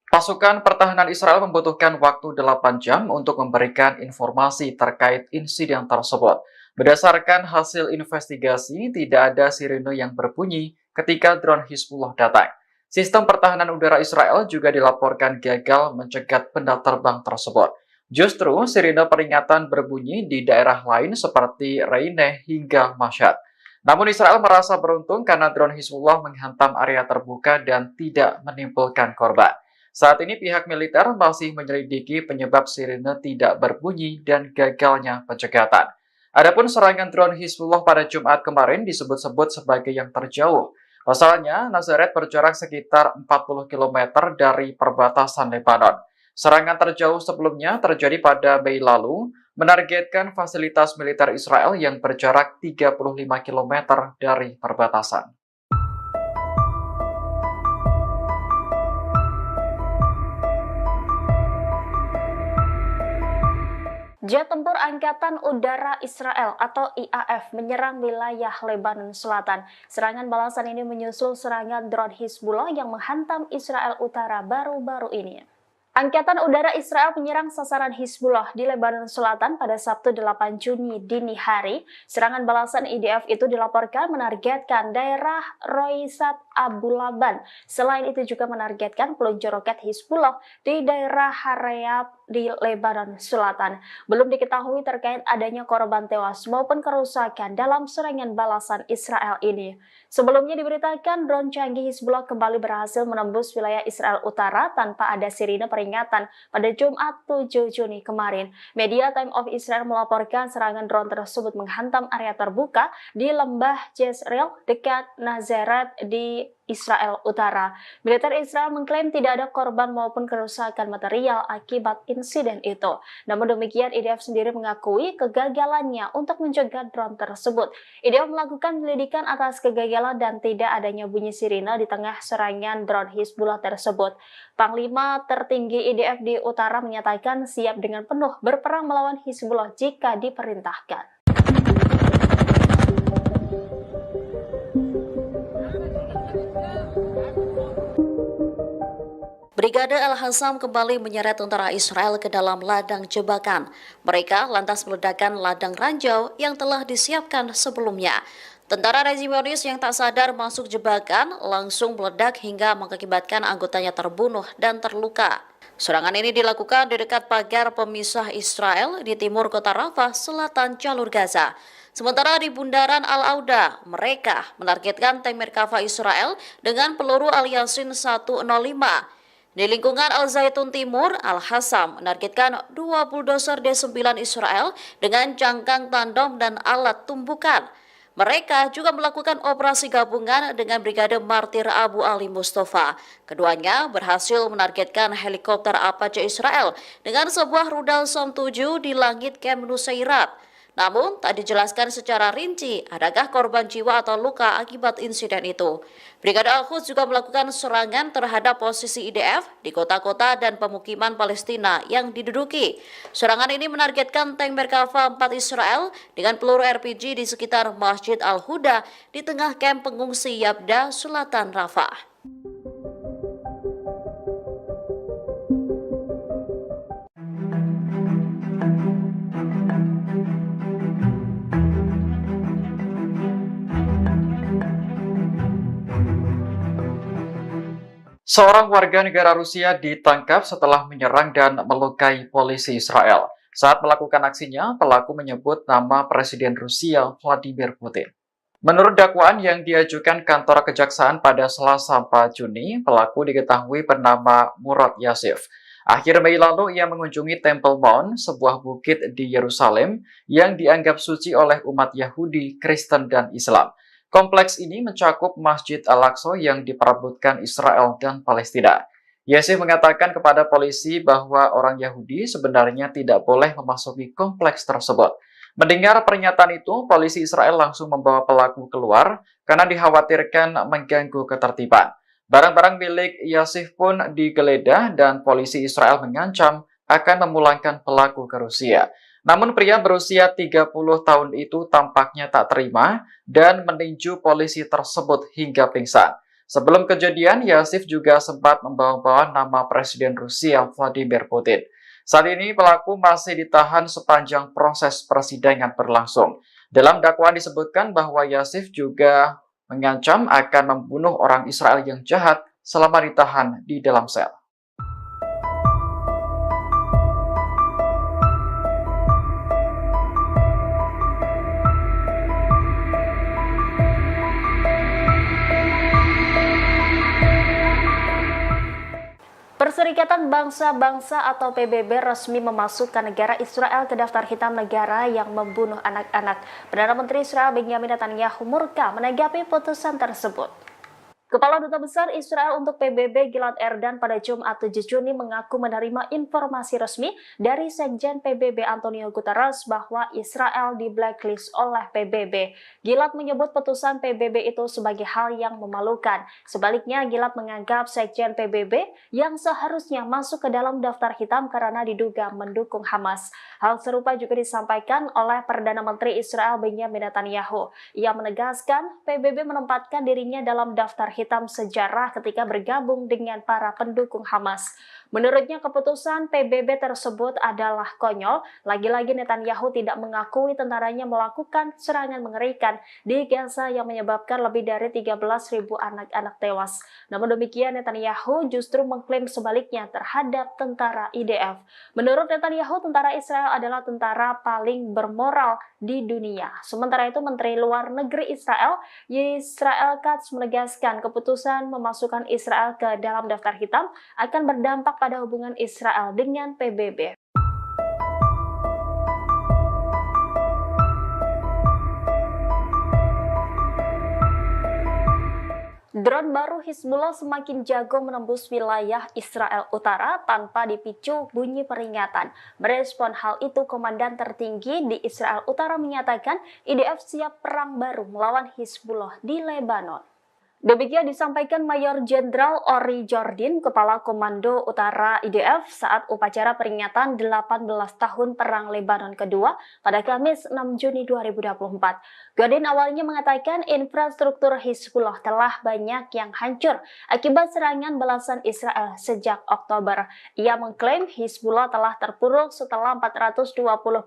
Pasukan pertahanan Israel membutuhkan waktu 8 jam untuk memberikan informasi terkait insiden tersebut. Berdasarkan hasil investigasi, tidak ada sirene yang berbunyi ketika drone Hizbullah datang. Sistem pertahanan udara Israel juga dilaporkan gagal mencegat benda terbang tersebut. Justru sirine peringatan berbunyi di daerah lain seperti Reine hingga Mashhad. Namun Israel merasa beruntung karena drone Hizbullah menghantam area terbuka dan tidak menimbulkan korban. Saat ini pihak militer masih menyelidiki penyebab sirine tidak berbunyi dan gagalnya pencegatan. Adapun serangan drone Hizbullah pada Jumat kemarin disebut-sebut sebagai yang terjauh. Pasalnya, Nazaret berjarak sekitar 40 km dari perbatasan Lebanon. Serangan terjauh sebelumnya terjadi pada Mei lalu, menargetkan fasilitas militer Israel yang berjarak 35 km dari perbatasan. Jet tempur Angkatan Udara Israel atau IAF menyerang wilayah Lebanon Selatan. Serangan balasan ini menyusul serangan drone Hizbullah yang menghantam Israel Utara baru-baru ini. Angkatan Udara Israel menyerang sasaran Hizbullah di Lebanon Selatan pada Sabtu 8 Juni dini hari. Serangan balasan IDF itu dilaporkan menargetkan daerah Roisat Abu Laban. Selain itu juga menargetkan peluncur roket Hizbullah di daerah Harayat di Lebanon Selatan. Belum diketahui terkait adanya korban tewas maupun kerusakan dalam serangan balasan Israel ini. Sebelumnya diberitakan drone canggih Hizbullah kembali berhasil menembus wilayah Israel Utara tanpa ada sirine peringatan pada Jumat 7 Juni kemarin. Media Time of Israel melaporkan serangan drone tersebut menghantam area terbuka di lembah Jezreel dekat Nazaret di Israel Utara. Militer Israel mengklaim tidak ada korban maupun kerusakan material akibat insiden itu. Namun demikian, IDF sendiri mengakui kegagalannya untuk mencegah drone tersebut. IDF melakukan penyelidikan atas kegagalan dan tidak adanya bunyi sirine di tengah serangan drone Hizbullah tersebut. Panglima tertinggi IDF di utara menyatakan siap dengan penuh berperang melawan Hizbullah jika diperintahkan. Brigade Al-Hassam kembali menyeret tentara Israel ke dalam ladang jebakan. Mereka lantas meledakkan ladang ranjau yang telah disiapkan sebelumnya. Tentara rezim Zionis yang tak sadar masuk jebakan langsung meledak hingga mengakibatkan anggotanya terbunuh dan terluka. Serangan ini dilakukan di dekat pagar pemisah Israel di timur kota Rafah, selatan jalur Gaza. Sementara di bundaran Al-Auda, mereka menargetkan tank Merkava Israel dengan peluru Al-Yasin 105. Di lingkungan Al-Zaitun Timur, Al-Hassam menargetkan 2 bulldozer D9 Israel dengan jangkang tandem dan alat tumbukan. Mereka juga melakukan operasi gabungan dengan Brigade Martir Abu Ali Mustafa. Keduanya berhasil menargetkan helikopter Apache Israel dengan sebuah rudal Som 7 di langit Camp Nusairat. Namun, tak dijelaskan secara rinci adakah korban jiwa atau luka akibat insiden itu. Brigade Al-Quds juga melakukan serangan terhadap posisi IDF di kota-kota dan pemukiman Palestina yang diduduki. Serangan ini menargetkan tank Merkava 4 Israel dengan peluru RPG di sekitar Masjid Al-Huda di tengah kamp pengungsi Yabda, selatan Rafah. Seorang warga negara Rusia ditangkap setelah menyerang dan melukai polisi Israel. Saat melakukan aksinya, pelaku menyebut nama Presiden Rusia Vladimir Putin. Menurut dakwaan yang diajukan kantor kejaksaan pada Selasa 4 Juni, pelaku diketahui bernama Murad Yasif. Akhir Mei lalu ia mengunjungi Temple Mount, sebuah bukit di Yerusalem yang dianggap suci oleh umat Yahudi, Kristen, dan Islam. Kompleks ini mencakup Masjid Al-Aqsa yang diperebutkan Israel dan Palestina. Yasif mengatakan kepada polisi bahwa orang Yahudi sebenarnya tidak boleh memasuki kompleks tersebut. Mendengar pernyataan itu, polisi Israel langsung membawa pelaku keluar karena dikhawatirkan mengganggu ketertiban. Barang-barang milik Yasif pun digeledah dan polisi Israel mengancam akan memulangkan pelaku ke Rusia. Namun pria berusia 30 tahun itu tampaknya tak terima dan meninju polisi tersebut hingga pingsan. Sebelum kejadian, Yasif juga sempat membawa-bawa nama Presiden Rusia Vladimir Putin. Saat ini pelaku masih ditahan sepanjang proses persidangan berlangsung. Dalam dakwaan disebutkan bahwa Yasif juga mengancam akan membunuh orang Israel yang jahat selama ditahan di dalam sel. Perserikatan Bangsa-Bangsa atau PBB resmi memasukkan negara Israel ke daftar hitam negara yang membunuh anak-anak. Perdana Menteri Israel Benjamin Netanyahu murka menanggapi putusan tersebut. Kepala Duta Besar Israel untuk PBB Gilad Erdan pada Jumat 7 Juni mengaku menerima informasi resmi dari Sekjen PBB Antonio Guterres bahwa Israel di blacklist oleh PBB. Gilad menyebut putusan PBB itu sebagai hal yang memalukan. Sebaliknya, Gilad menganggap Sekjen PBB yang seharusnya masuk ke dalam daftar hitam karena diduga mendukung Hamas. Hal serupa juga disampaikan oleh Perdana Menteri Israel Benjamin Netanyahu. Ia menegaskan PBB menempatkan dirinya dalam daftar hitam sejarah ketika bergabung dengan para pendukung Hamas. Menurutnya keputusan PBB tersebut adalah konyol. Lagi-lagi Netanyahu tidak mengakui tentaranya melakukan serangan mengerikan di Gaza yang menyebabkan lebih dari 13.000 anak-anak tewas. Namun demikian Netanyahu justru mengklaim sebaliknya terhadap tentara IDF. Menurut Netanyahu, tentara Israel adalah tentara paling bermoral di dunia. Sementara itu Menteri Luar Negeri Israel Katz menegaskan keputusan memasukkan Israel ke dalam daftar hitam akan berdampak pada hubungan Israel dengan PBB. Drone baru Hizbullah semakin jago menembus wilayah Israel Utara tanpa dipicu bunyi peringatan. Merespon hal itu, Komandan tertinggi di Israel Utara menyatakan IDF siap perang baru melawan Hizbullah di Lebanon. Demikian disampaikan Mayor Jenderal Ori Jordin, Kepala Komando Utara IDF saat upacara peringatan 18 tahun Perang Lebanon kedua pada Kamis 6 Juni 2024. Jordin awalnya mengatakan infrastruktur Hizbullah telah banyak yang hancur akibat serangan balasan Israel sejak Oktober. Ia mengklaim Hizbullah telah terpuruk setelah 420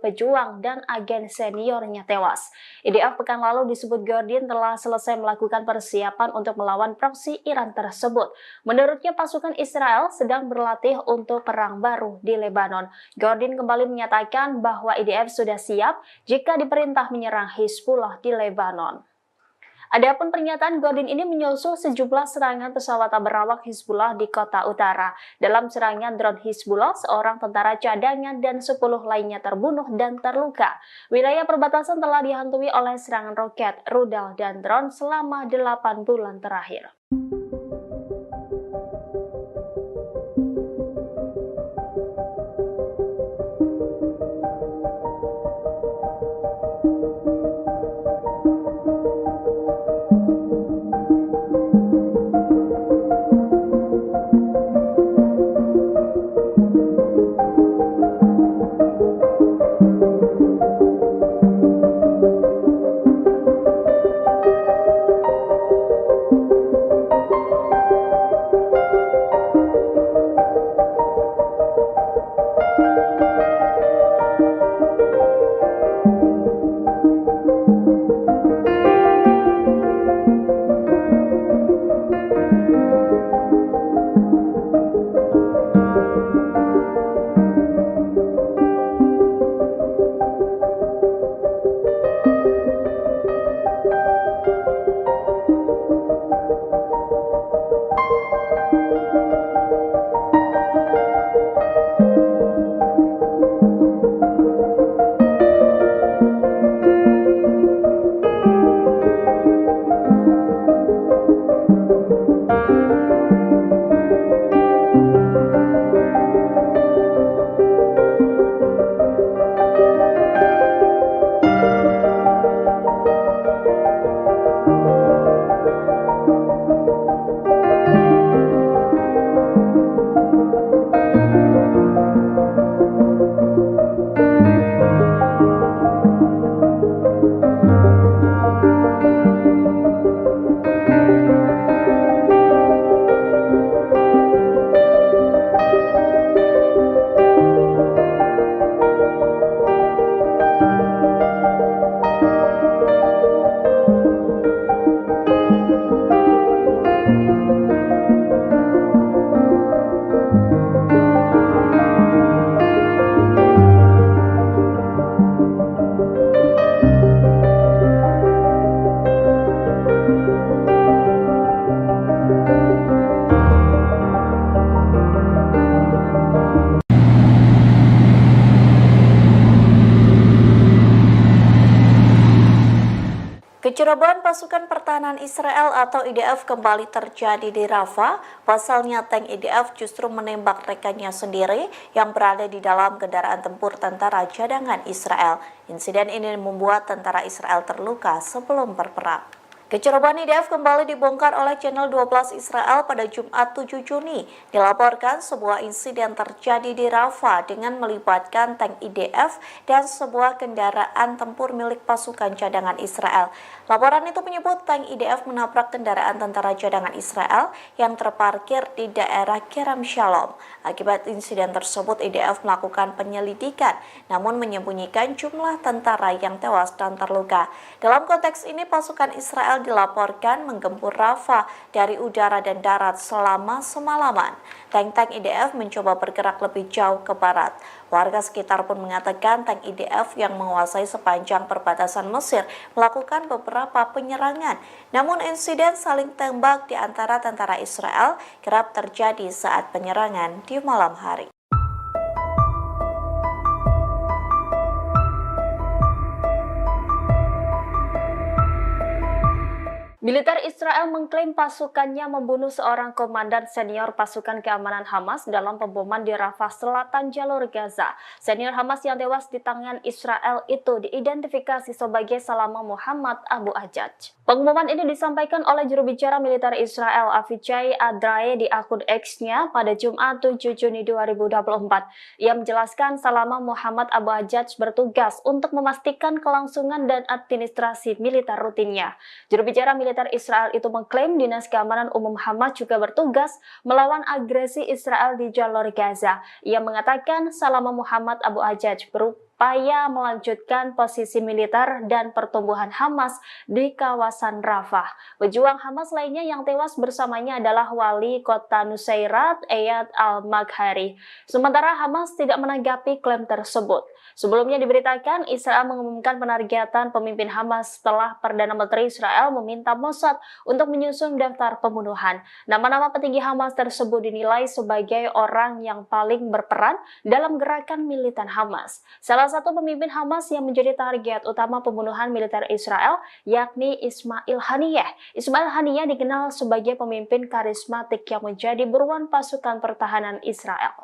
pejuang dan agen seniornya tewas. IDF pekan lalu disebut Jordin telah selesai melakukan persiapan untuk melawan proksi Iran tersebut. Menurutnya pasukan Israel sedang berlatih untuk perang baru di Lebanon. Jordin kembali menyatakan bahwa IDF sudah siap jika diperintah menyerang Hizbullah di Lebanon. Adapun pernyataan Jordin ini menyusul sejumlah serangan pesawat berawak Hizbullah di kota utara. Dalam serangan drone Hizbullah, seorang tentara cadangan dan 10 lainnya terbunuh dan terluka. Wilayah perbatasan telah dihantui oleh serangan roket, rudal, dan drone selama 8 bulan terakhir. Kecerobohan pasukan pertahanan Israel atau IDF kembali terjadi di Rafah. Pasalnya tank IDF justru menembak rekannya sendiri yang berada di dalam kendaraan tempur tentara cadangan Israel. Insiden ini membuat tentara Israel terluka sebelum berperang. Kecerobohan IDF kembali dibongkar oleh channel 12 Israel pada Jumat 7 Juni. Dilaporkan sebuah insiden terjadi di Rafah dengan melibatkan tank IDF dan sebuah kendaraan tempur milik pasukan cadangan Israel. Laporan itu menyebut tank IDF menabrak kendaraan tentara cadangan Israel yang terparkir di daerah Kerem Shalom. Akibat insiden tersebut, IDF melakukan penyelidikan, namun menyembunyikan jumlah tentara yang tewas dan terluka. Dalam konteks ini, pasukan Israel dilaporkan menggempur Rafah dari udara dan darat selama semalaman. Tank-tank IDF mencoba bergerak lebih jauh ke barat. Warga sekitar pun mengatakan tank IDF yang menguasai sepanjang perbatasan Mesir melakukan beberapa penyerangan. Namun insiden saling tembak di antara tentara Israel kerap terjadi saat penyerangan di malam hari. Militer Israel mengklaim pasukannya membunuh seorang komandan senior pasukan keamanan Hamas dalam pemboman di Rafah Selatan jalur Gaza. Senior Hamas yang tewas di tangan Israel itu diidentifikasi sebagai Salama Muhammad Abu Ajaj. Pengumuman ini disampaikan oleh juru bicara militer Israel Avichai Adrae di akun X-nya pada Jumat 7 Juni 2024. Ia menjelaskan Salama Muhammad Abu Ajaj bertugas untuk memastikan kelangsungan dan administrasi militer rutinnya. Juru bicara militer Israel itu mengklaim Dinas Keamanan Umum Hamas juga bertugas melawan agresi Israel di jalur Gaza. Ia mengatakan Salama Muhammad Abu Ajaj berupaya melanjutkan posisi militer dan pertumbuhan Hamas di kawasan Rafah. Pejuang Hamas lainnya yang tewas bersamanya adalah wali kota Nusairat, Eyad al-Maghari. Sementara Hamas tidak menanggapi klaim tersebut. Sebelumnya diberitakan Israel mengumumkan penargetan pemimpin Hamas setelah Perdana Menteri Israel meminta Mossad untuk menyusun daftar pembunuhan. Nama-nama petinggi Hamas tersebut dinilai sebagai orang yang paling berperan dalam gerakan militan Hamas. Salah satu pemimpin Hamas yang menjadi target utama pembunuhan militer Israel yakni Ismail Haniyeh. Ismail Haniyeh dikenal sebagai pemimpin karismatik yang menjadi buruan pasukan pertahanan Israel.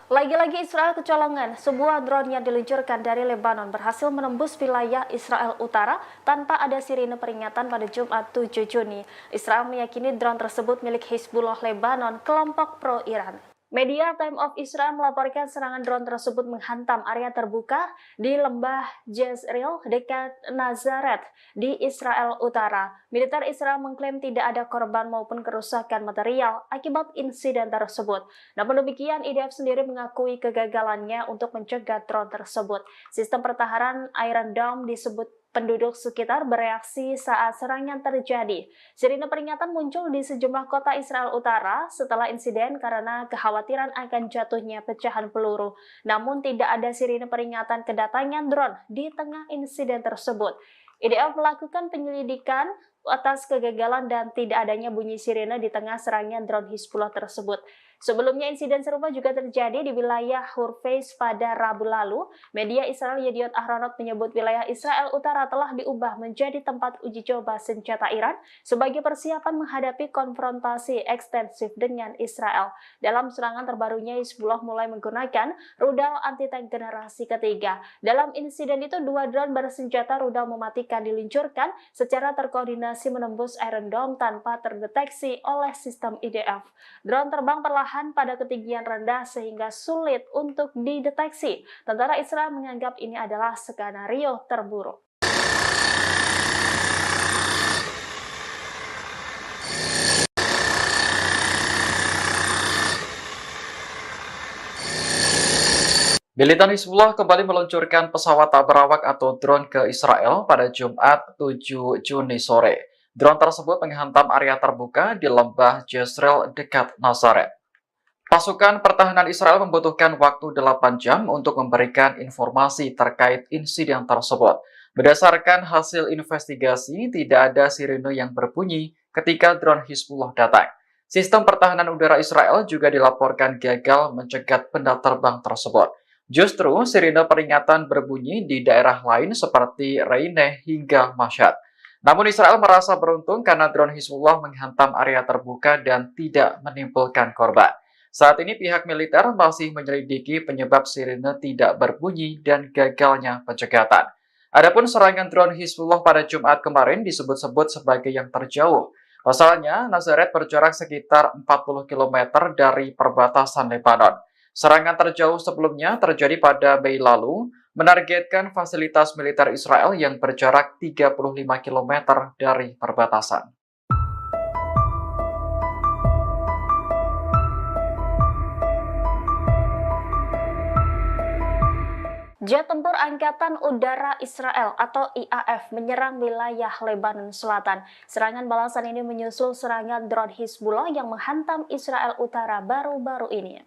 Lagi-lagi Israel kecolongan, sebuah drone yang diluncurkan dari Lebanon berhasil menembus wilayah Israel Utara tanpa ada sirine peringatan pada Jumat 7 Juni. Israel meyakini drone tersebut milik Hizbullah Lebanon, kelompok pro-Iran. Media Time of Israel melaporkan serangan drone tersebut menghantam area terbuka di lembah Jezreel dekat Nazaret di Israel Utara. Militer Israel mengklaim tidak ada korban maupun kerusakan material akibat insiden tersebut. Namun demikian, IDF sendiri mengakui kegagalannya untuk mencegah drone tersebut. Sistem pertahanan Iron Dome disebut penduduk sekitar bereaksi saat serangan terjadi. Sirine peringatan muncul di sejumlah kota Israel Utara setelah insiden karena kekhawatiran akan jatuhnya pecahan peluru. Namun tidak ada sirine peringatan kedatangan drone di tengah insiden tersebut. IDF melakukan penyelidikan atas kegagalan dan tidak adanya bunyi sirine di tengah serangan drone Hizbullah tersebut. Sebelumnya insiden serupa juga terjadi di wilayah Hurfeiz pada Rabu lalu. Media Israel Yediot Ahronot menyebut wilayah Israel Utara telah diubah menjadi tempat uji coba senjata Iran sebagai persiapan menghadapi konfrontasi ekstensif dengan Israel. Dalam serangan terbarunya, Hizbullah mulai menggunakan rudal anti-tank generasi ketiga. Dalam insiden itu, 2 drone bersenjata rudal mematikan diluncurkan secara terkoordinasi menembus Iron Dome tanpa terdeteksi oleh sistem IDF. Drone terbang perlahan pada ketinggian rendah sehingga sulit untuk dideteksi. Tentara Israel menganggap ini adalah skenario terburuk. Militan Hizbullah kembali meluncurkan pesawat tak berawak atau drone ke Israel pada Jumat 7 Juni sore. Drone tersebut menghantam area terbuka di lembah Jezreel dekat Nazaret. Pasukan pertahanan Israel membutuhkan waktu 8 jam untuk memberikan informasi terkait insiden tersebut. Berdasarkan hasil investigasi, tidak ada sirene yang berbunyi ketika drone Hizbullah datang. Sistem pertahanan udara Israel juga dilaporkan gagal mencegat benda terbang tersebut. Justru sirine peringatan berbunyi di daerah lain seperti Reine hingga Mashhad. Namun Israel merasa beruntung karena drone Hizbullah menghantam area terbuka dan tidak menimbulkan korban. Saat ini pihak militer masih menyelidiki penyebab sirine tidak berbunyi dan gagalnya pencegatan. Adapun serangan drone Hizbullah pada Jumat kemarin disebut-sebut sebagai yang terjauh. Pasalnya, Nazaret berjarak sekitar 40 km dari perbatasan Lebanon. Serangan terjauh sebelumnya terjadi pada Mei lalu, menargetkan fasilitas militer Israel yang berjarak 35 km dari perbatasan. Jet tempur Angkatan Udara Israel atau IAF menyerang wilayah Lebanon Selatan. Serangan balasan ini menyusul serangan drone Hizbullah yang menghantam Israel Utara baru-baru ini.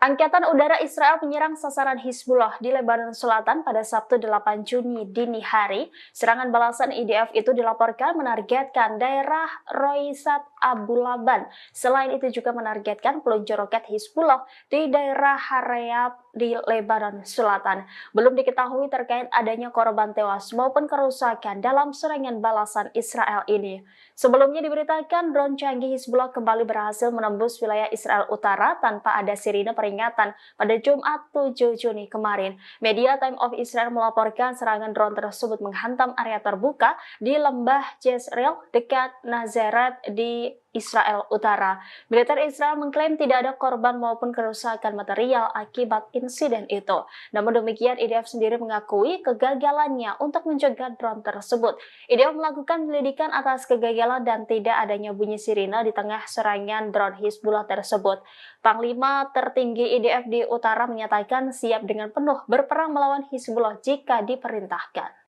Angkatan Udara Israel menyerang sasaran Hizbullah di Lebanon Selatan pada Sabtu 8 Juni dini hari. Serangan balasan IDF itu dilaporkan menargetkan daerah Roisat Abu Laban. Selain itu juga menargetkan peluncur roket Hizbullah di daerah Harayab di Lebanon Selatan. Belum diketahui terkait adanya korban tewas maupun kerusakan dalam serangan balasan Israel ini. Sebelumnya diberitakan drone canggih Hizbullah kembali berhasil menembus wilayah Israel Utara tanpa ada sirine peringatan pada Jumat 7 Juni kemarin. Media Time of Israel melaporkan serangan drone tersebut menghantam area terbuka di lembah Jezreel dekat Nazaret di Israel Utara. Militer Israel mengklaim tidak ada korban maupun kerusakan material akibat insiden itu. Namun demikian, IDF sendiri mengakui kegagalannya untuk mencegah drone tersebut. IDF melakukan penyelidikan atas kegagalan dan tidak adanya bunyi sirine di tengah serangan drone Hizbullah tersebut. Panglima tertinggi IDF di Utara menyatakan siap dengan penuh berperang melawan Hizbullah jika diperintahkan.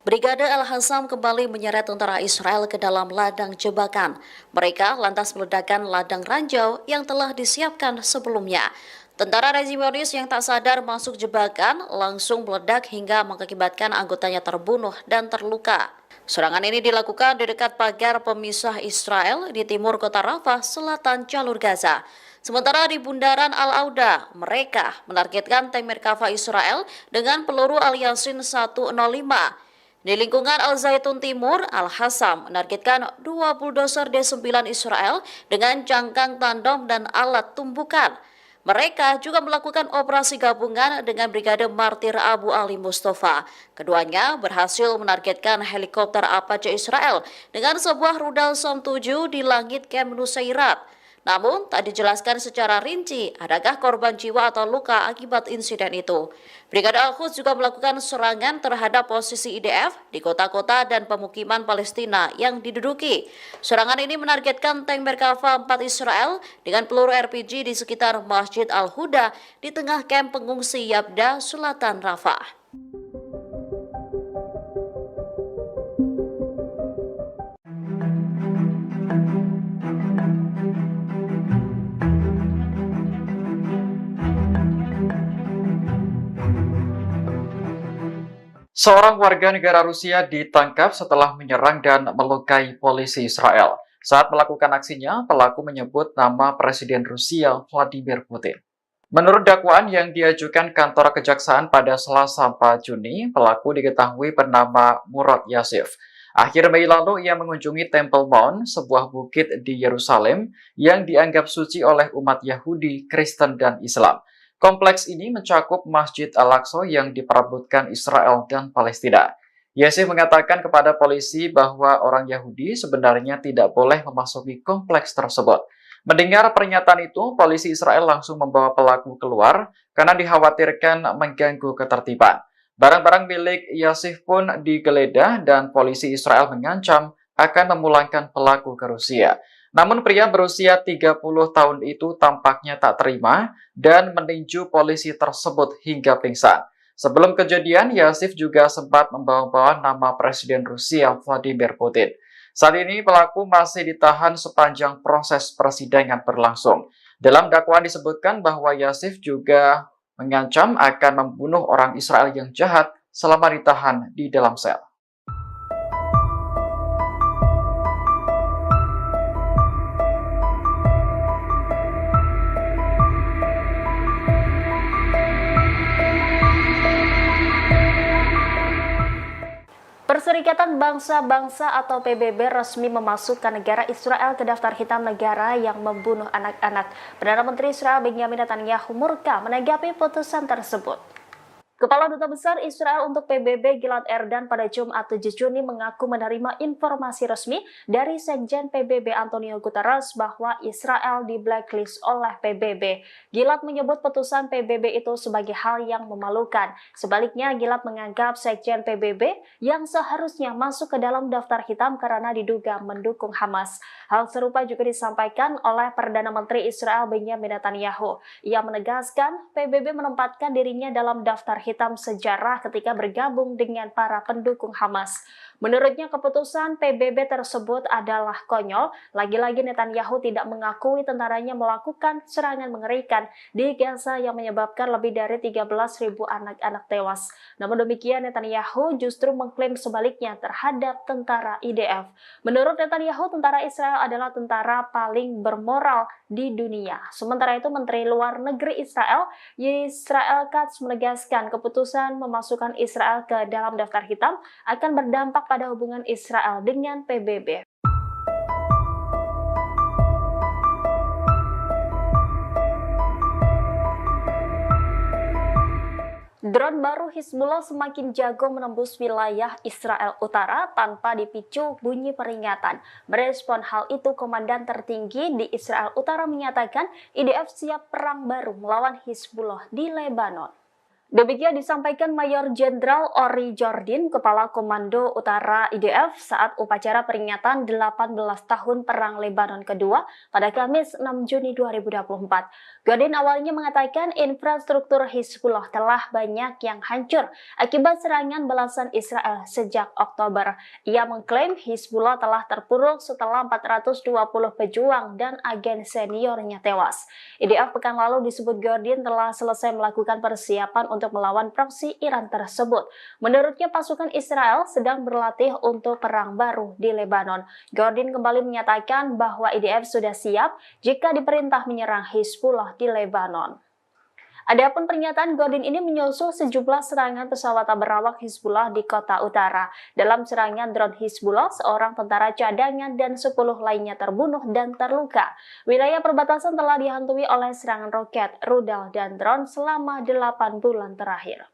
Brigade Al-Hassam kembali menyeret tentara Israel ke dalam ladang jebakan. Mereka lantas meledakkan ladang ranjau yang telah disiapkan sebelumnya. Tentara rezimonis yang tak sadar masuk jebakan langsung meledak hingga mengakibatkan anggotanya terbunuh dan terluka. Serangan ini dilakukan di dekat pagar pemisah Israel di timur kota Rafah, selatan jalur Gaza. Sementara di bundaran Al-Auda, mereka menargetkan tank Merkava Israel dengan peluru Al-Yasin 105. Di lingkungan Al-Zaitun Timur, Al-Hassam menargetkan 2 bulldozer D9 Israel dengan cangkang tandem dan alat tumbukan. Mereka juga melakukan operasi gabungan dengan Brigade Martir Abu Ali Mustafa. Keduanya berhasil menargetkan helikopter Apache Israel dengan sebuah rudal Som 7 di langit Camp Nusairat. Namun, tak dijelaskan secara rinci adakah korban jiwa atau luka akibat insiden itu. Brigade Al-Quds juga melakukan serangan terhadap posisi IDF di kota-kota dan pemukiman Palestina yang diduduki. Serangan ini menargetkan tank Merkava 4 Israel dengan peluru RPG di sekitar Masjid Al-Huda di tengah kamp pengungsi Yabda, selatan Rafah. Seorang warga negara Rusia ditangkap setelah menyerang dan melukai polisi Israel. Saat melakukan aksinya, pelaku menyebut nama Presiden Rusia Vladimir Putin. Menurut dakwaan yang diajukan kantor kejaksaan pada Selasa 4 Juni, pelaku diketahui bernama Murad Yasif. Akhir Mei lalu ia mengunjungi Temple Mount, sebuah bukit di Yerusalem yang dianggap suci oleh umat Yahudi, Kristen, dan Islam. Kompleks ini mencakup Masjid Al-Aqsa yang diperebutkan Israel dan Palestina. Yasif mengatakan kepada polisi bahwa orang Yahudi sebenarnya tidak boleh memasuki kompleks tersebut. Mendengar pernyataan itu, polisi Israel langsung membawa pelaku keluar karena dikhawatirkan mengganggu ketertiban. Barang-barang milik Yasif pun digeledah dan polisi Israel mengancam akan memulangkan pelaku ke Rusia. Namun pria berusia 30 tahun itu tampaknya tak terima dan meninju polisi tersebut hingga pingsan. Sebelum kejadian, Yasif juga sempat membawa-bawa nama Presiden Rusia Vladimir Putin. Saat ini pelaku masih ditahan sepanjang proses persidangan berlangsung. Dalam dakwaan disebutkan bahwa Yasif juga mengancam akan membunuh orang Israel yang jahat selama ditahan di dalam sel. Perserikatan Bangsa-Bangsa atau PBB resmi memasukkan negara Israel ke daftar hitam negara yang membunuh anak-anak. Perdana Menteri Israel Benjamin Netanyahu murka menanggapi putusan tersebut. Kepala Duta Besar Israel untuk PBB Gilad Erdan pada Jumat 7 Juni mengaku menerima informasi resmi dari Sekjen PBB Antonio Guterres bahwa Israel di blacklist oleh PBB. Gilad menyebut putusan PBB itu sebagai hal yang memalukan. Sebaliknya, Gilad menganggap Sekjen PBB yang seharusnya masuk ke dalam daftar hitam karena diduga mendukung Hamas. Hal serupa juga disampaikan oleh Perdana Menteri Israel Benjamin Netanyahu. Ia menegaskan PBB menempatkan dirinya dalam daftar hitam sejarah ketika bergabung dengan para pendukung Hamas. Menurutnya keputusan PBB tersebut adalah konyol. Lagi-lagi Netanyahu tidak mengakui tentaranya melakukan serangan mengerikan di Gaza yang menyebabkan lebih dari 13.000 anak-anak tewas. Namun demikian Netanyahu justru mengklaim sebaliknya terhadap tentara IDF. Menurut Netanyahu, tentara Israel adalah tentara paling bermoral di dunia. Sementara itu Menteri Luar Negeri Israel Katz menegaskan keputusan memasukkan Israel ke dalam daftar hitam akan berdampak pada hubungan Israel dengan PBB. Drone baru Hizbullah semakin jago menembus wilayah Israel Utara tanpa dipicu bunyi peringatan. Merespon hal itu, Komandan tertinggi di Israel Utara menyatakan IDF siap perang baru melawan Hizbullah di Lebanon. Demikian disampaikan Mayor Jenderal Ori Jordin, Kepala Komando Utara IDF saat upacara peringatan 18 tahun Perang Lebanon kedua pada Kamis 6 Juni 2024. Jordin awalnya mengatakan infrastruktur Hizbullah telah banyak yang hancur akibat serangan balasan Israel sejak Oktober. Ia mengklaim Hizbullah telah terpuruk setelah 420 pejuang dan agen seniornya tewas. IDF pekan lalu disebut Jordin telah selesai melakukan persiapan untuk melawan proksi Iran tersebut. Menurutnya pasukan Israel sedang berlatih untuk perang baru di Lebanon. Jordin kembali menyatakan bahwa IDF sudah siap jika diperintah menyerang Hizbullah di Lebanon. Adapun pernyataan Jordin ini menyusul sejumlah serangan pesawat tak berawak Hizbullah di kota utara. Dalam serangan drone Hizbullah, seorang tentara cadangan dan 10 lainnya terbunuh dan terluka. Wilayah perbatasan telah dihantui oleh serangan roket, rudal, dan drone selama 8 bulan terakhir.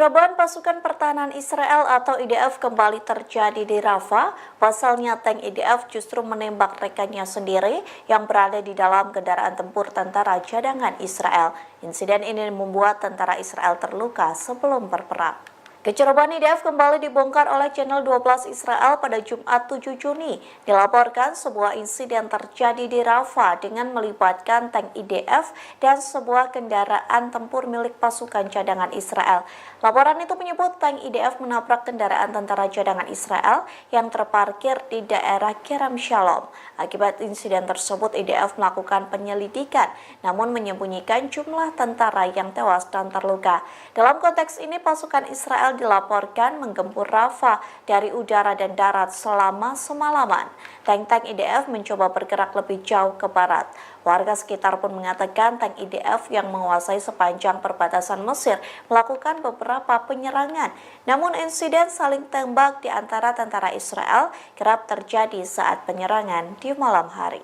Kecerobohan pasukan pertahanan Israel atau IDF kembali terjadi di Rafah. Pasalnya tank IDF justru menembak rekannya sendiri yang berada di dalam kendaraan tempur tentara cadangan Israel. Insiden ini membuat tentara Israel terluka sebelum berperang. Kecerobohan IDF kembali dibongkar oleh Channel 12 Israel pada Jumat 7 Juni. Dilaporkan sebuah insiden terjadi di Rafah dengan melibatkan tank IDF dan sebuah kendaraan tempur milik pasukan cadangan Israel. Laporan itu menyebut tank IDF menabrak kendaraan tentara cadangan Israel yang terparkir di daerah Kerem Shalom. Akibat insiden tersebut, IDF melakukan penyelidikan, namun menyembunyikan jumlah tentara yang tewas dan terluka. Dalam konteks ini, pasukan Israel dilaporkan menggempur Rafah dari udara dan darat selama semalaman. Tank-tank IDF mencoba bergerak lebih jauh ke barat. Warga sekitar pun mengatakan tank IDF yang menguasai sepanjang perbatasan Mesir melakukan beberapa penyerangan. Namun insiden saling tembak di antara tentara Israel kerap terjadi saat penyerangan di malam hari.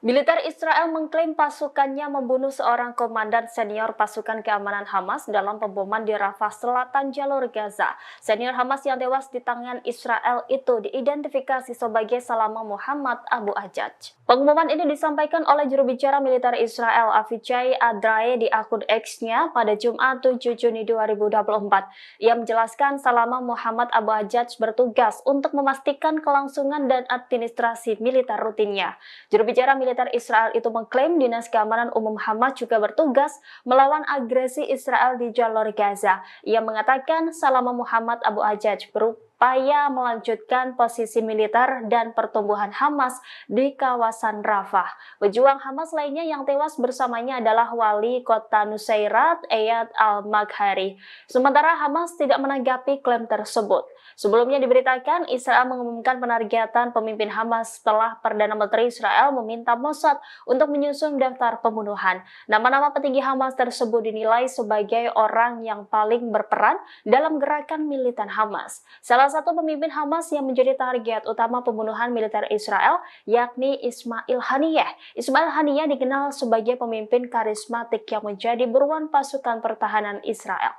Militer Israel mengklaim pasukannya membunuh seorang komandan senior pasukan keamanan Hamas dalam pemboman di Rafah Selatan jalur Gaza. Senior Hamas yang tewas di tangan Israel itu diidentifikasi sebagai Salama Muhammad Abu Ajaj. Pengumuman ini disampaikan oleh juru bicara militer Israel Avichai Adrae di akun X-nya pada Jumat 7 Juni 2024. Ia menjelaskan Salama Muhammad Abu Ajaj bertugas untuk memastikan kelangsungan dan administrasi militer rutinnya. Juru bicara militer Israel itu mengklaim Dinas Keamanan Umum Hamas juga bertugas melawan agresi Israel di jalur Gaza. Ia mengatakan Salama Muhammad Abu Ajaj berupaya melanjutkan posisi militer dan pertumbuhan Hamas di kawasan Rafah. Pejuang Hamas lainnya yang tewas bersamanya adalah wali kota Nusairat, Eyad al-Maghari. Sementara Hamas tidak menanggapi klaim tersebut. Sebelumnya diberitakan Israel mengumumkan penargetan pemimpin Hamas setelah Perdana Menteri Israel meminta Mossad untuk menyusun daftar pembunuhan. Nama-nama petinggi Hamas tersebut dinilai sebagai orang yang paling berperan dalam gerakan militan Hamas. Salah satu pemimpin Hamas yang menjadi target utama pembunuhan militer Israel yakni Ismail Haniyeh. Ismail Haniyeh dikenal sebagai pemimpin karismatik yang menjadi buruan pasukan pertahanan Israel.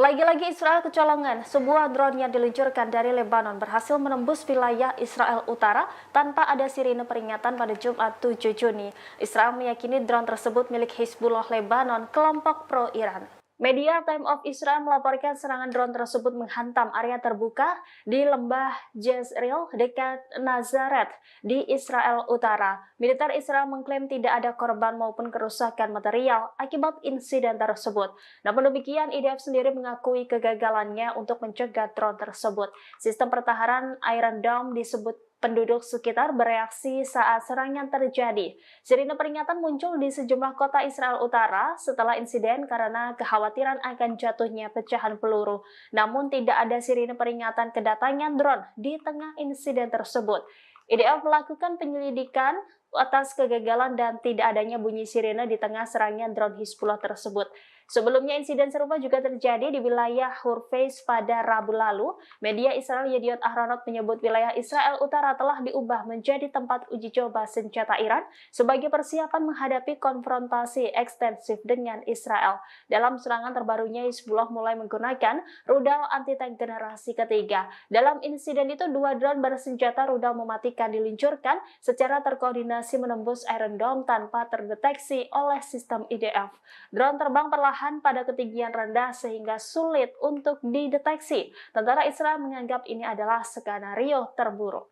Lagi-lagi Israel kecolongan, sebuah drone yang diluncurkan dari Lebanon berhasil menembus wilayah Israel Utara tanpa ada sirine peringatan pada Jumat 7 Juni. Israel meyakini drone tersebut milik Hizbullah Lebanon, kelompok pro-Iran. Media Time of Israel melaporkan serangan drone tersebut menghantam area terbuka di lembah Jezreel dekat Nazaret di Israel Utara. Militer Israel mengklaim tidak ada korban maupun kerusakan material akibat insiden tersebut. Namun demikian, IDF sendiri mengakui kegagalannya untuk mencegah drone tersebut. Sistem pertahanan Iron Dome disebut penduduk sekitar bereaksi saat serangan terjadi. Sirine peringatan muncul di sejumlah kota Israel Utara setelah insiden karena kekhawatiran akan jatuhnya pecahan peluru. Namun tidak ada sirine peringatan kedatangan drone di tengah insiden tersebut. IDF melakukan penyelidikan atas kegagalan dan tidak adanya bunyi sirine di tengah serangan drone Hizbullah tersebut. Sebelumnya insiden serupa juga terjadi di wilayah Hurfeiz pada Rabu lalu. Media Israel Yediot Ahronot menyebut wilayah Israel Utara telah diubah menjadi tempat uji coba senjata Iran sebagai persiapan menghadapi konfrontasi ekstensif dengan Israel. Dalam serangan terbarunya, Hizbullah mulai menggunakan rudal anti-tank generasi ketiga. Dalam insiden itu, 2 drone bersenjata rudal mematikan diluncurkan secara terkoordinasi menembus Iron Dome tanpa terdeteksi oleh sistem IDF. Drone terbang perlahan pada ketinggian rendah sehingga sulit untuk dideteksi. Tentara Israel menganggap ini adalah skenario terburuk.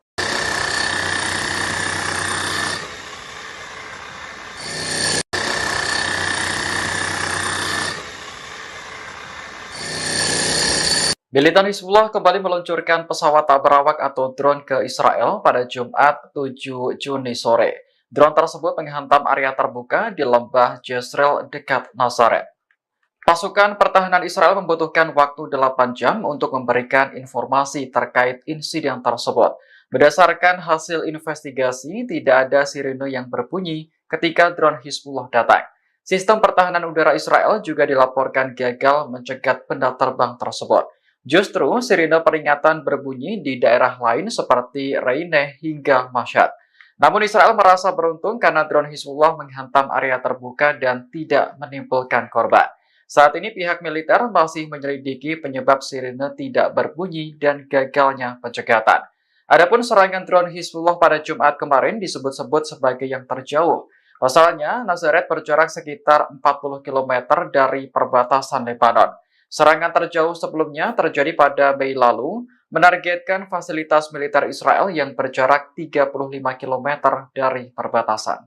Militan Hizbullah kembali meluncurkan pesawat tak berawak atau drone ke Israel pada Jumat 7 Juni sore. Drone tersebut menghantam area terbuka di lembah Jezreel dekat Nazaret. Pasukan pertahanan Israel membutuhkan waktu 8 jam untuk memberikan informasi terkait insiden tersebut. Berdasarkan hasil investigasi, tidak ada sirene yang berbunyi ketika drone Hizbullah datang. Sistem pertahanan udara Israel juga dilaporkan gagal mencegat benda terbang tersebut. Justru sirine peringatan berbunyi di daerah lain seperti Reine hingga Mashhad. Namun Israel merasa beruntung karena drone Hizbullah menghantam area terbuka dan tidak menimbulkan korban. Saat ini pihak militer masih menyelidiki penyebab sirine tidak berbunyi dan gagalnya pencegatan. Adapun serangan drone Hizbullah pada Jumat kemarin disebut-sebut sebagai yang terjauh. Pasalnya, Nazaret berjarak sekitar 40 km dari perbatasan Lebanon. Serangan terjauh sebelumnya terjadi pada Mei lalu, menargetkan fasilitas militer Israel yang berjarak 35 km dari perbatasan.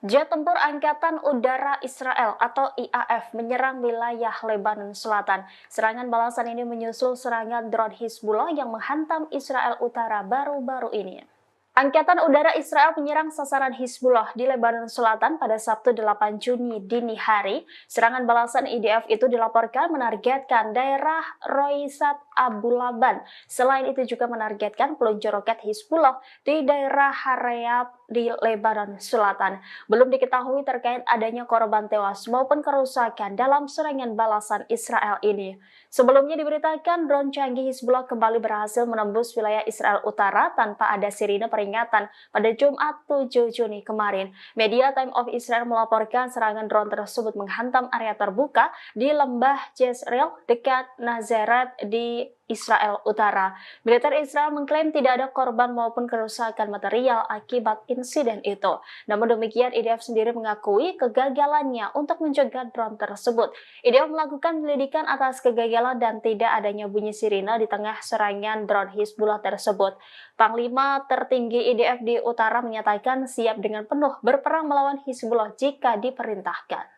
Jet tempur Angkatan Udara Israel atau IAF menyerang wilayah Lebanon Selatan. Serangan balasan ini menyusul serangan drone Hizbullah yang menghantam Israel Utara baru-baru ini. Angkatan Udara Israel menyerang sasaran Hizbullah di Lebanon Selatan pada Sabtu 8 Juni dini hari. Serangan balasan IDF itu dilaporkan menargetkan daerah Roisat Abu Laban. Selain itu juga menargetkan peluncur roket Hizbullah di daerah Harayab di Lebanon Selatan. Belum diketahui terkait adanya korban tewas maupun kerusakan dalam serangan balasan Israel ini. Sebelumnya diberitakan drone canggih Hizbullah kembali berhasil menembus wilayah Israel Utara tanpa ada sirine peringatan pada Jumat 7 Juni kemarin. Media Time of Israel melaporkan serangan drone tersebut menghantam area terbuka di lembah Jezreel dekat Nazaret di Israel Utara. Militer Israel mengklaim tidak ada korban maupun kerusakan material akibat insiden itu. Namun demikian, IDF sendiri mengakui kegagalannya untuk mencegah drone tersebut. IDF melakukan penyelidikan atas kegagalan dan tidak adanya bunyi sirine di tengah serangan drone Hizbullah tersebut. Panglima tertinggi IDF di Utara menyatakan siap dengan penuh berperang melawan Hizbullah jika diperintahkan.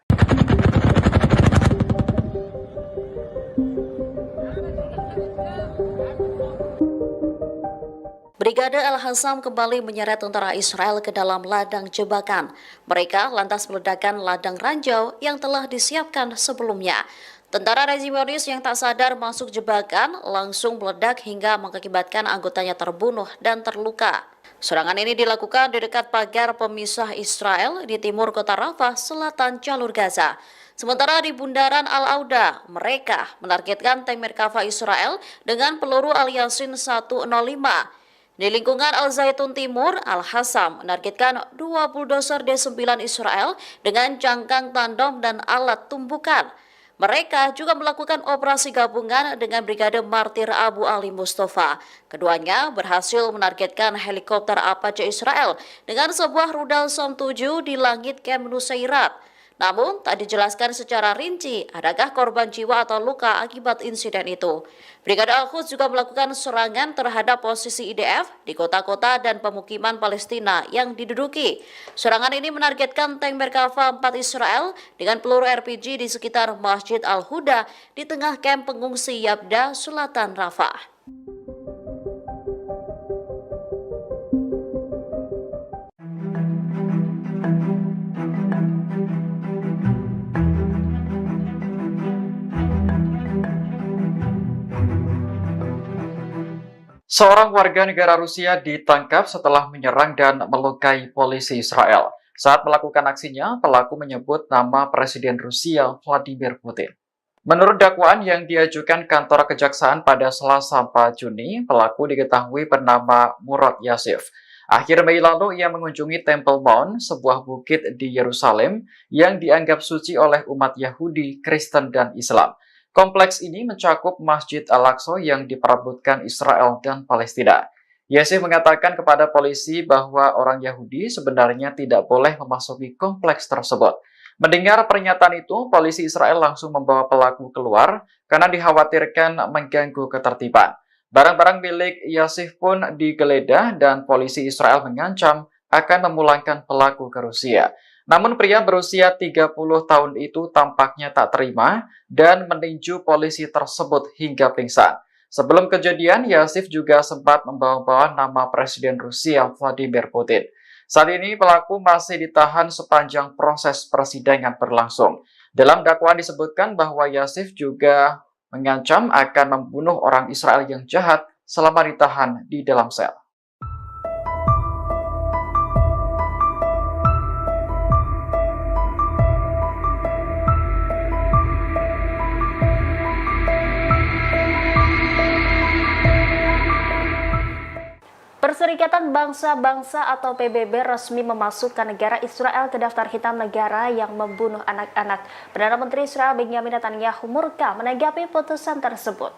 Brigade Al-Hassam kembali menyeret tentara Israel ke dalam ladang jebakan. Mereka lantas meledakkan ladang ranjau yang telah disiapkan sebelumnya. Tentara rezimonis yang tak sadar masuk jebakan langsung meledak hingga mengakibatkan anggotanya terbunuh dan terluka. Serangan ini dilakukan di dekat pagar pemisah Israel di timur kota Rafah, selatan jalur Gaza. Sementara di bundaran Al-Auda, mereka menargetkan tank Merkava Israel dengan peluru Al-Yasin 105. Di lingkungan Al-Zaitun Timur, Al-Hassam menargetkan 2 bulldozer D9 Israel dengan cangkang tandem dan alat tumbukan. Mereka juga melakukan operasi gabungan dengan Brigade Martir Abu Ali Mustafa. Keduanya berhasil menargetkan helikopter Apache Israel dengan sebuah rudal Som 7 di langit Camp Nusairat. Namun, tak dijelaskan secara rinci adakah korban jiwa atau luka akibat insiden itu. Brigade Al-Quds juga melakukan serangan terhadap posisi IDF di kota-kota dan pemukiman Palestina yang diduduki. Serangan ini menargetkan tank Merkava 4 Israel dengan peluru RPG di sekitar Masjid Al-Huda di tengah kamp pengungsi Yabda, selatan Rafah. Seorang warga negara Rusia ditangkap setelah menyerang dan melukai polisi Israel. Saat melakukan aksinya, pelaku menyebut nama Presiden Rusia Vladimir Putin. Menurut dakwaan yang diajukan kantor kejaksaan pada Selasa 4 Juni, pelaku diketahui bernama Murad Yasif. Akhir Mei lalu ia mengunjungi Temple Mount, sebuah bukit di Yerusalem yang dianggap suci oleh umat Yahudi, Kristen, dan Islam. Kompleks ini mencakup Masjid Al-Aqsa yang diperebutkan Israel dan Palestina. Yasif mengatakan kepada polisi bahwa orang Yahudi sebenarnya tidak boleh memasuki kompleks tersebut. Mendengar pernyataan itu, polisi Israel langsung membawa pelaku keluar karena dikhawatirkan mengganggu ketertiban. Barang-barang milik Yasif pun digeledah dan polisi Israel mengancam akan memulangkan pelaku ke Rusia. Namun pria berusia 30 tahun itu tampaknya tak terima dan meninju polisi tersebut hingga pingsan. Sebelum kejadian, Yasif juga sempat membawa-bawa nama Presiden Rusia Vladimir Putin. Saat ini pelaku masih ditahan sepanjang proses persidangan berlangsung. Dalam dakwaan disebutkan bahwa Yasif juga mengancam akan membunuh orang Israel yang jahat selama ditahan di dalam sel. Perserikatan Bangsa-Bangsa atau PBB resmi memasukkan negara Israel ke daftar hitam negara yang membunuh anak-anak. Perdana Menteri Israel Benjamin Netanyahu murka menanggapi putusan tersebut.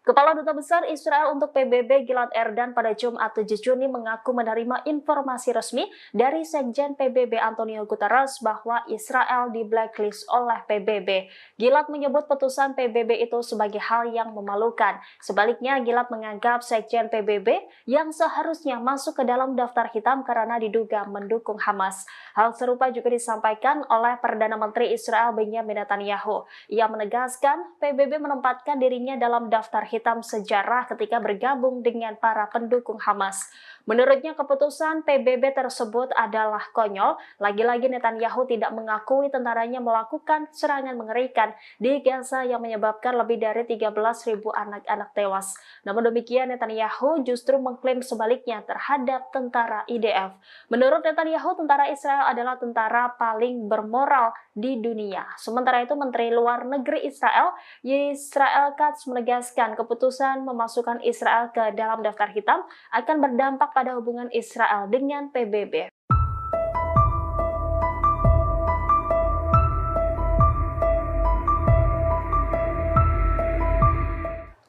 Kepala Duta Besar Israel untuk PBB Gilad Erdan pada Jumat 7 Juni mengaku menerima informasi resmi dari Sekjen PBB Antonio Guterres bahwa Israel di blacklist oleh PBB. Gilad menyebut putusan PBB itu sebagai hal yang memalukan. Sebaliknya, Gilad menganggap Sekjen PBB yang seharusnya masuk ke dalam daftar hitam karena diduga mendukung Hamas. Hal serupa juga disampaikan oleh Perdana Menteri Israel Benjamin Netanyahu. Ia menegaskan PBB menempatkan dirinya dalam daftar hitam sejarah ketika bergabung dengan para pendukung Hamas. Menurutnya keputusan PBB tersebut adalah konyol. Lagi-lagi Netanyahu tidak mengakui tentaranya melakukan serangan mengerikan di Gaza yang menyebabkan lebih dari 13.000 anak-anak tewas. Namun demikian Netanyahu justru mengklaim sebaliknya terhadap tentara IDF. Menurut Netanyahu, tentara Israel adalah tentara paling bermoral di dunia. Sementara itu Menteri Luar Negeri Israel Israel Katz menegaskan keputusan memasukkan Israel ke dalam daftar hitam akan berdampak pada hubungan Israel dengan PBB.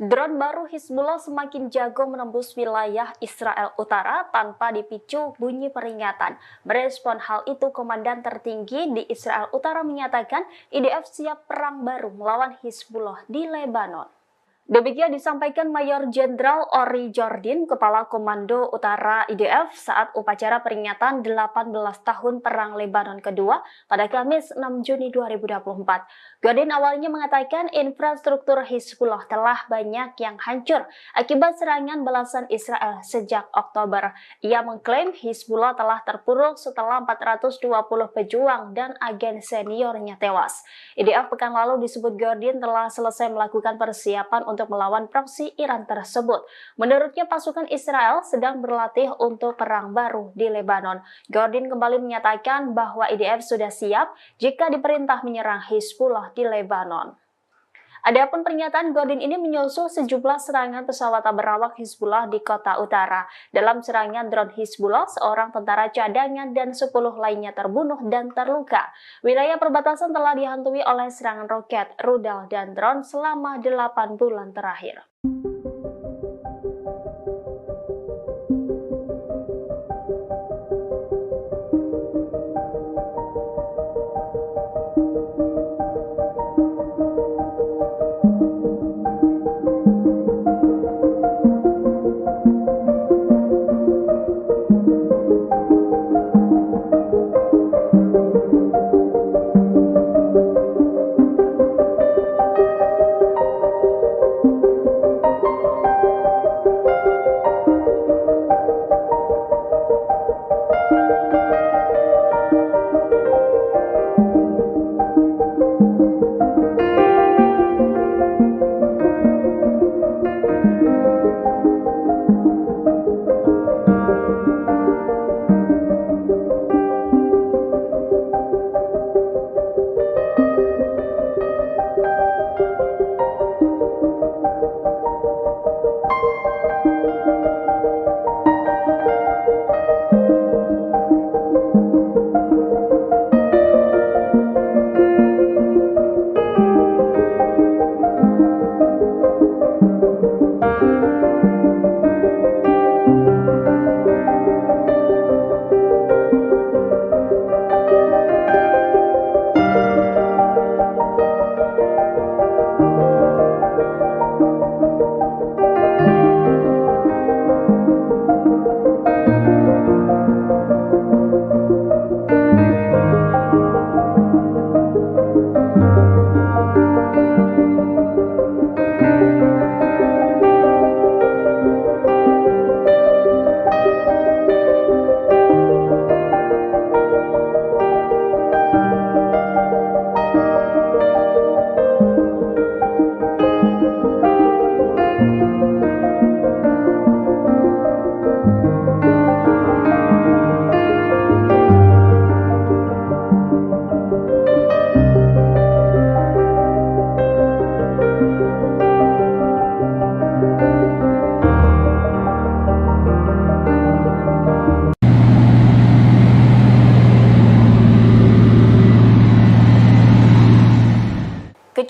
Drone baru Hizbullah semakin jago menembus wilayah Israel Utara tanpa dipicu bunyi peringatan. Merespon hal itu, Komandan tertinggi di Israel Utara menyatakan IDF siap perang baru melawan Hizbullah di Lebanon. Demikian disampaikan Mayor Jenderal Ori Jordin, Kepala Komando Utara IDF saat upacara peringatan 18 tahun Perang Lebanon kedua pada Kamis 6 Juni 2024. Jordin awalnya mengatakan infrastruktur Hizbullah telah banyak yang hancur akibat serangan balasan Israel sejak Oktober. Ia mengklaim Hizbullah telah terpuruk setelah 420 pejuang dan agen seniornya tewas. IDF pekan lalu disebut Jordin telah selesai melakukan persiapan untuk melawan proksi Iran tersebut. Menurutnya pasukan Israel sedang berlatih untuk perang baru di Lebanon. Jordin kembali menyatakan bahwa IDF sudah siap jika diperintah menyerang Hizbullah di Lebanon. Adapun pernyataan Jordin ini menyusul sejumlah serangan pesawat tak berawak Hizbullah di kota utara. Dalam serangan drone Hizbullah, seorang tentara cadangan dan 10 lainnya terbunuh dan terluka. Wilayah perbatasan telah dihantui oleh serangan roket, rudal, dan drone selama 8 bulan terakhir.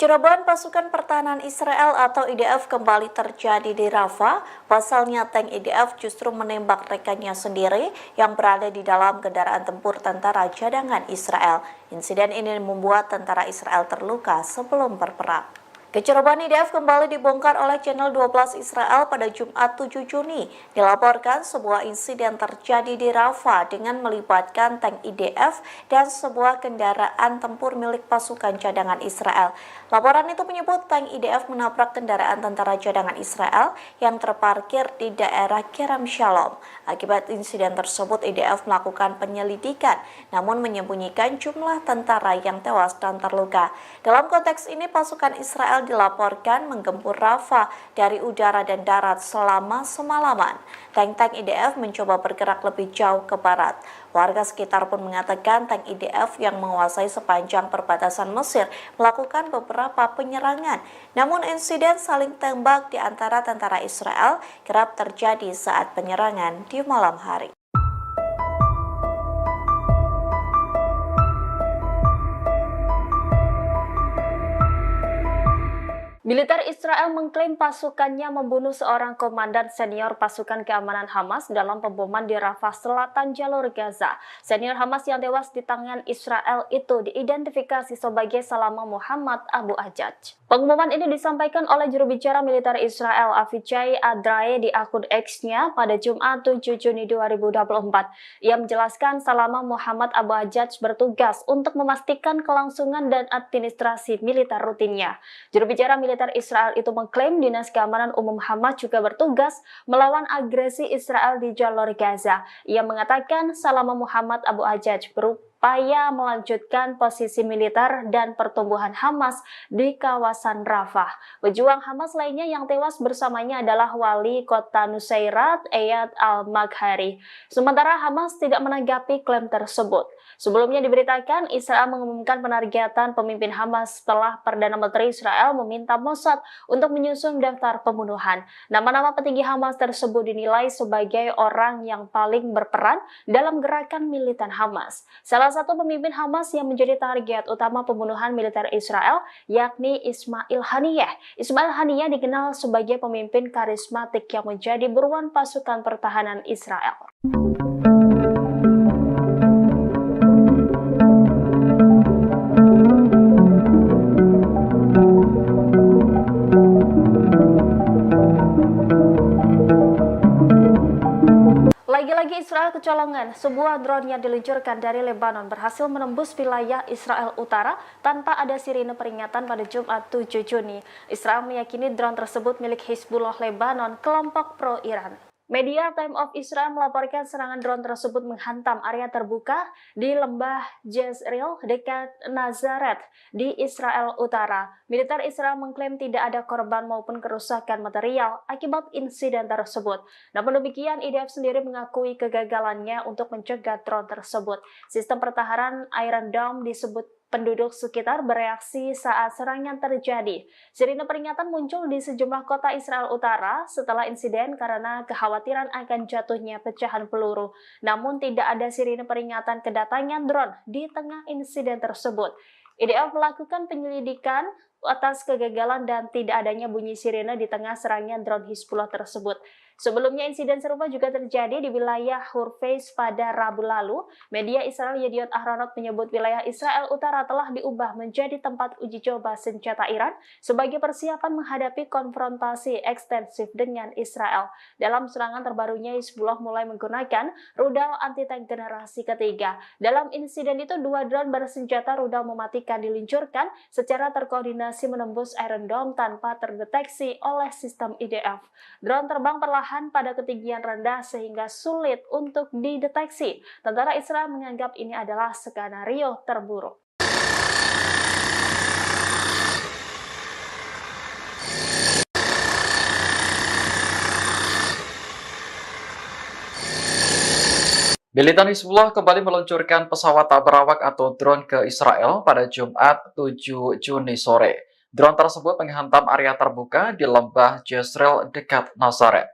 Kecerobohan pasukan pertahanan Israel atau IDF kembali terjadi di Rafah. Pasalnya tank IDF justru menembak rekannya sendiri yang berada di dalam kendaraan tempur tentara cadangan Israel. Insiden ini membuat tentara Israel terluka sebelum berperang. Kecerobohan IDF kembali dibongkar oleh Channel 12 Israel pada Jumat 7 Juni. Dilaporkan sebuah insiden terjadi di Rafah dengan melibatkan tank IDF dan sebuah kendaraan tempur milik pasukan cadangan Israel. Laporan itu menyebut tank IDF menabrak kendaraan tentara cadangan Israel yang terparkir di daerah Kerem Shalom. Akibat insiden tersebut, IDF melakukan penyelidikan, namun menyembunyikan jumlah tentara yang tewas dan terluka. Dalam konteks ini, pasukan Israel dilaporkan menggempur Rafah dari udara dan darat selama semalaman. Tank-tank IDF mencoba bergerak lebih jauh ke barat. Warga sekitar pun mengatakan tank IDF yang menguasai sepanjang perbatasan Mesir melakukan beberapa penyerangan. Namun insiden saling tembak di antara tentara Israel kerap terjadi saat penyerangan di malam hari. Militer Israel mengklaim pasukannya membunuh seorang komandan senior pasukan keamanan Hamas dalam pemboman di Rafah Selatan jalur Gaza. Senior Hamas yang tewas di tangan Israel itu diidentifikasi sebagai Salama Muhammad Abu Ajaj. Pengumuman ini disampaikan oleh juru bicara militer Israel Avichai Adrae di akun X-nya pada Jumat 7 Juni 2024. Ia menjelaskan Salama Muhammad Abu Ajaj bertugas untuk memastikan kelangsungan dan administrasi militer rutinnya. Juru bicara militer Israel itu mengklaim Dinas Keamanan Umum Hamas juga bertugas melawan agresi Israel di jalur Gaza. Ia mengatakan Salama Muhammad Abu Ajaj berupaya melanjutkan posisi militer dan pertumbuhan Hamas di kawasan Rafah. Pejuang Hamas lainnya yang tewas bersamanya adalah wali kota Nusairat, Eyad al-Maghari. Sementara Hamas tidak menanggapi klaim tersebut. Sebelumnya diberitakan Israel mengumumkan penargetan pemimpin Hamas setelah Perdana Menteri Israel meminta Mossad untuk menyusun daftar pembunuhan. Nama-nama petinggi Hamas tersebut dinilai sebagai orang yang paling berperan dalam gerakan militan Hamas. Salah satu pemimpin Hamas yang menjadi target utama pembunuhan militer Israel yakni Ismail Haniyeh. Ismail Haniyeh dikenal sebagai pemimpin karismatik yang menjadi buruan pasukan pertahanan Israel. Lagi-lagi Israel kecolongan, sebuah drone yang diluncurkan dari Lebanon berhasil menembus wilayah Israel Utara tanpa ada sirine peringatan pada Jumat 7 Juni. Israel meyakini drone tersebut milik Hizbullah Lebanon, kelompok pro-Iran. Media Time of Israel melaporkan serangan drone tersebut menghantam area terbuka di lembah Jezreel dekat Nazaret di Israel Utara. Militer Israel mengklaim tidak ada korban maupun kerusakan material akibat insiden tersebut. Namun demikian, IDF sendiri mengakui kegagalannya untuk mencegah drone tersebut. Sistem pertahanan Iron Dome disebut penduduk sekitar bereaksi saat serangan terjadi. Sirine peringatan muncul di sejumlah kota Israel Utara setelah insiden karena kekhawatiran akan jatuhnya pecahan peluru. Namun tidak ada sirine peringatan kedatangan drone di tengah insiden tersebut. IDF melakukan penyelidikan atas kegagalan dan tidak adanya bunyi sirine di tengah serangan drone Hizbullah tersebut. Sebelumnya insiden serupa juga terjadi di wilayah Hurfeiz pada Rabu lalu. Media Israel Yediot Ahronot menyebut wilayah Israel Utara telah diubah menjadi tempat uji coba senjata Iran sebagai persiapan menghadapi konfrontasi ekstensif dengan Israel. Dalam serangan terbarunya, Hizbullah mulai menggunakan rudal anti-tank generasi ketiga. Dalam insiden itu, 2 drone bersenjata rudal mematikan diluncurkan secara terkoordinasi menembus Iron Dome tanpa terdeteksi oleh sistem IDF. Drone terbang perlahan pada ketinggian rendah sehingga sulit untuk dideteksi. Tentara Israel menganggap ini adalah skenario terburuk. Militan Hizbullah kembali meluncurkan pesawat tak berawak atau drone ke Israel pada Jumat 7 Juni sore. Drone tersebut menghantam area terbuka di lembah Jezreel dekat Nazaret.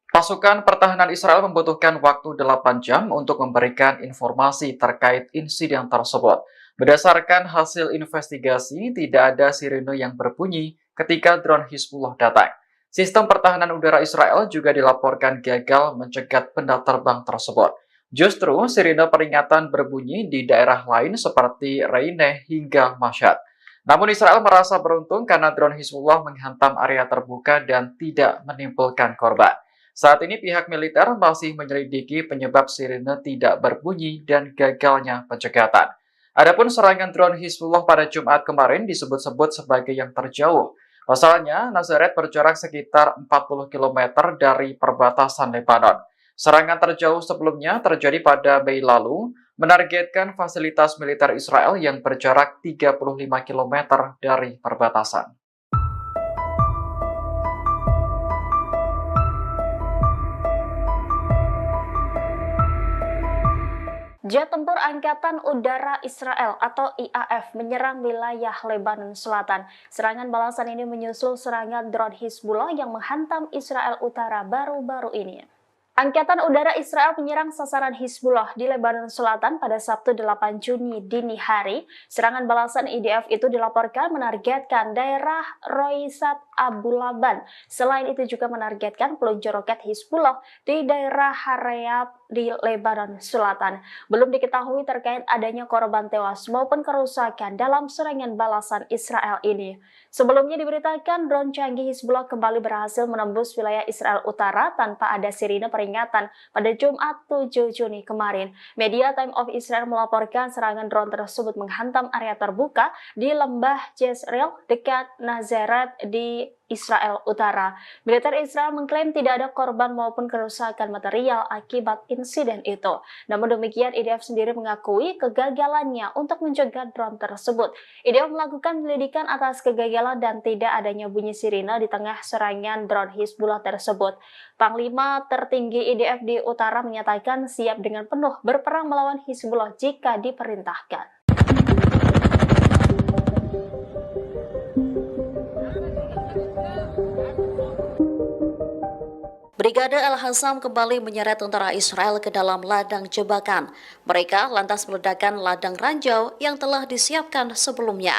Pasukan pertahanan Israel membutuhkan waktu 8 jam untuk memberikan informasi terkait insiden tersebut. Berdasarkan hasil investigasi, tidak ada sirene yang berbunyi ketika drone Hizbullah datang. Sistem pertahanan udara Israel juga dilaporkan gagal mencegat benda terbang tersebut. Justru sirine peringatan berbunyi di daerah lain seperti Reyne hingga Mashhad. Namun Israel merasa beruntung karena drone Hizbullah menghantam area terbuka dan tidak menimbulkan korban. Saat ini pihak militer masih menyelidiki penyebab sirine tidak berbunyi dan gagalnya pencegatan. Adapun serangan drone Hizbullah pada Jumat kemarin disebut-sebut sebagai yang terjauh. Pasalnya, Nazaret berjarak sekitar 40 km dari perbatasan Lebanon. Serangan terjauh sebelumnya terjadi pada Mei lalu, menargetkan fasilitas militer Israel yang berjarak 35 km dari perbatasan. Jet tempur Angkatan Udara Israel atau IAF menyerang wilayah Lebanon Selatan. Serangan balasan ini menyusul serangan drone Hizbullah yang menghantam Israel Utara baru-baru ini. Angkatan Udara Israel menyerang sasaran Hizbullah di Lebanon Selatan pada Sabtu 8 Juni dini hari. Serangan balasan IDF itu dilaporkan menargetkan daerah Roisat Abu Laban. Selain itu juga menargetkan peluncur roket Hizbullah di daerah Harayat di Lebanon Selatan. Belum diketahui terkait adanya korban tewas maupun kerusakan dalam serangan balasan Israel ini. Sebelumnya diberitakan drone canggih Hizbullah kembali berhasil menembus wilayah Israel Utara tanpa ada sirine peringatan pada Jumat 7 Juni kemarin. Media Time of Israel melaporkan serangan drone tersebut menghantam area terbuka di lembah Jezreel dekat Nazaret di Israel Utara. Militer Israel mengklaim tidak ada korban maupun kerusakan material akibat insiden itu. Namun demikian, IDF sendiri mengakui kegagalannya untuk mencegah drone tersebut. IDF melakukan penyelidikan atas kegagalan dan tidak adanya bunyi sirine di tengah serangan drone Hizbullah tersebut. Panglima tertinggi IDF di utara menyatakan siap dengan penuh berperang melawan Hizbullah jika diperintahkan. Brigade Al-Hassam kembali menyeret tentara Israel ke dalam ladang jebakan. Mereka lantas meledakkan ladang ranjau yang telah disiapkan sebelumnya.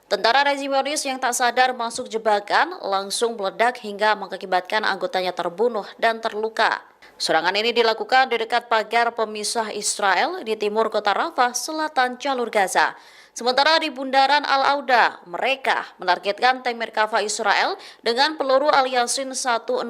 Tentara rezimionis yang tak sadar masuk jebakan langsung meledak hingga mengakibatkan anggotanya terbunuh dan terluka. Serangan ini dilakukan di dekat pagar pemisah Israel di timur kota Rafah, selatan jalur Gaza. Sementara di bundaran Al-Auda, mereka menargetkan tank Merkava Israel dengan peluru Al-Yasin 105.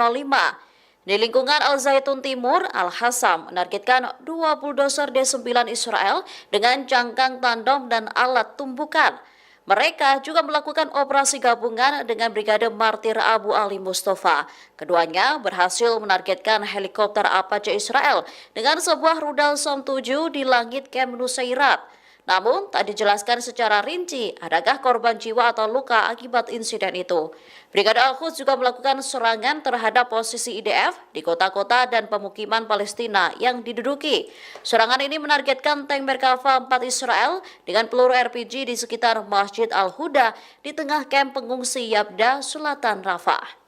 Di lingkungan Al-Zaitun Timur, Al-Hassam menargetkan 2 bulldozer D9 Israel dengan cangkang tandem dan alat tumbukan. Mereka juga melakukan operasi gabungan dengan Brigade Martir Abu Ali Mustafa. Keduanya berhasil menargetkan helikopter Apache Israel dengan sebuah rudal Som 7 di langit Camp Nusairat. Namun, tak dijelaskan secara rinci adakah korban jiwa atau luka akibat insiden itu. Brigade Al-Quds juga melakukan serangan terhadap posisi IDF di kota-kota dan pemukiman Palestina yang diduduki. Serangan ini menargetkan tank Merkava 4 Israel dengan peluru RPG di sekitar Masjid Al-Huda di tengah kamp pengungsi Yabda, selatan Rafah.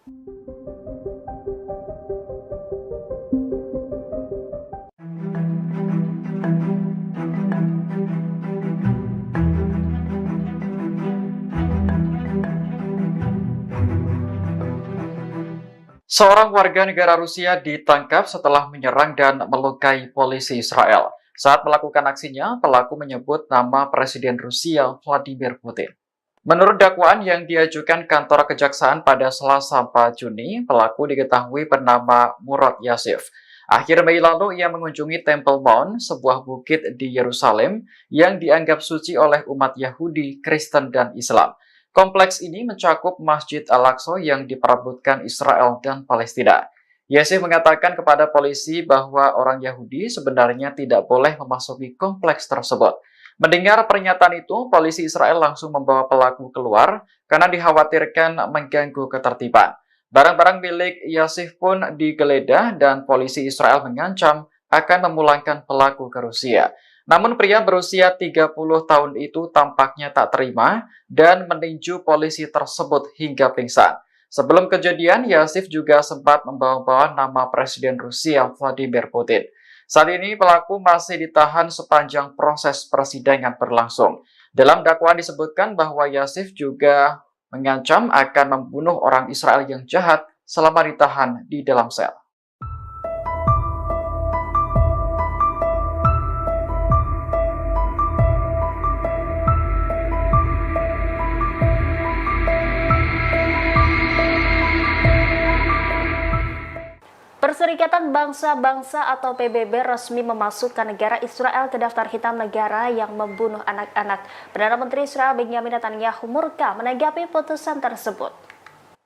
Seorang warga negara Rusia ditangkap setelah menyerang dan melukai polisi Israel. Saat melakukan aksinya, pelaku menyebut nama Presiden Rusia Vladimir Putin. Menurut dakwaan yang diajukan kantor kejaksaan pada Selasa 4 Juni, pelaku diketahui bernama Murad Yasif. Akhir Mei lalu ia mengunjungi Temple Mount, sebuah bukit di Yerusalem yang dianggap suci oleh umat Yahudi, Kristen, dan Islam. Kompleks ini mencakup Masjid Al-Aqsa yang diperebutkan Israel dan Palestina. Yasif mengatakan kepada polisi bahwa orang Yahudi sebenarnya tidak boleh memasuki kompleks tersebut. Mendengar pernyataan itu, polisi Israel langsung membawa pelaku keluar karena dikhawatirkan mengganggu ketertiban. Barang-barang milik Yasif pun digeledah dan polisi Israel mengancam akan memulangkan pelaku ke Rusia. Namun pria berusia 30 tahun itu tampaknya tak terima dan meninju polisi tersebut hingga pingsan. Sebelum kejadian, Yasif juga sempat membawa-bawa nama Presiden Rusia Vladimir Putin. Saat ini pelaku masih ditahan sepanjang proses persidangan berlangsung. Dalam dakwaan disebutkan bahwa Yasif juga mengancam akan membunuh orang Israel yang jahat selama ditahan di dalam sel. Perserikatan Bangsa-Bangsa atau PBB resmi memasukkan negara Israel ke daftar hitam negara yang membunuh anak-anak. Perdana Menteri Israel Benjamin Netanyahu murka menanggapi putusan tersebut.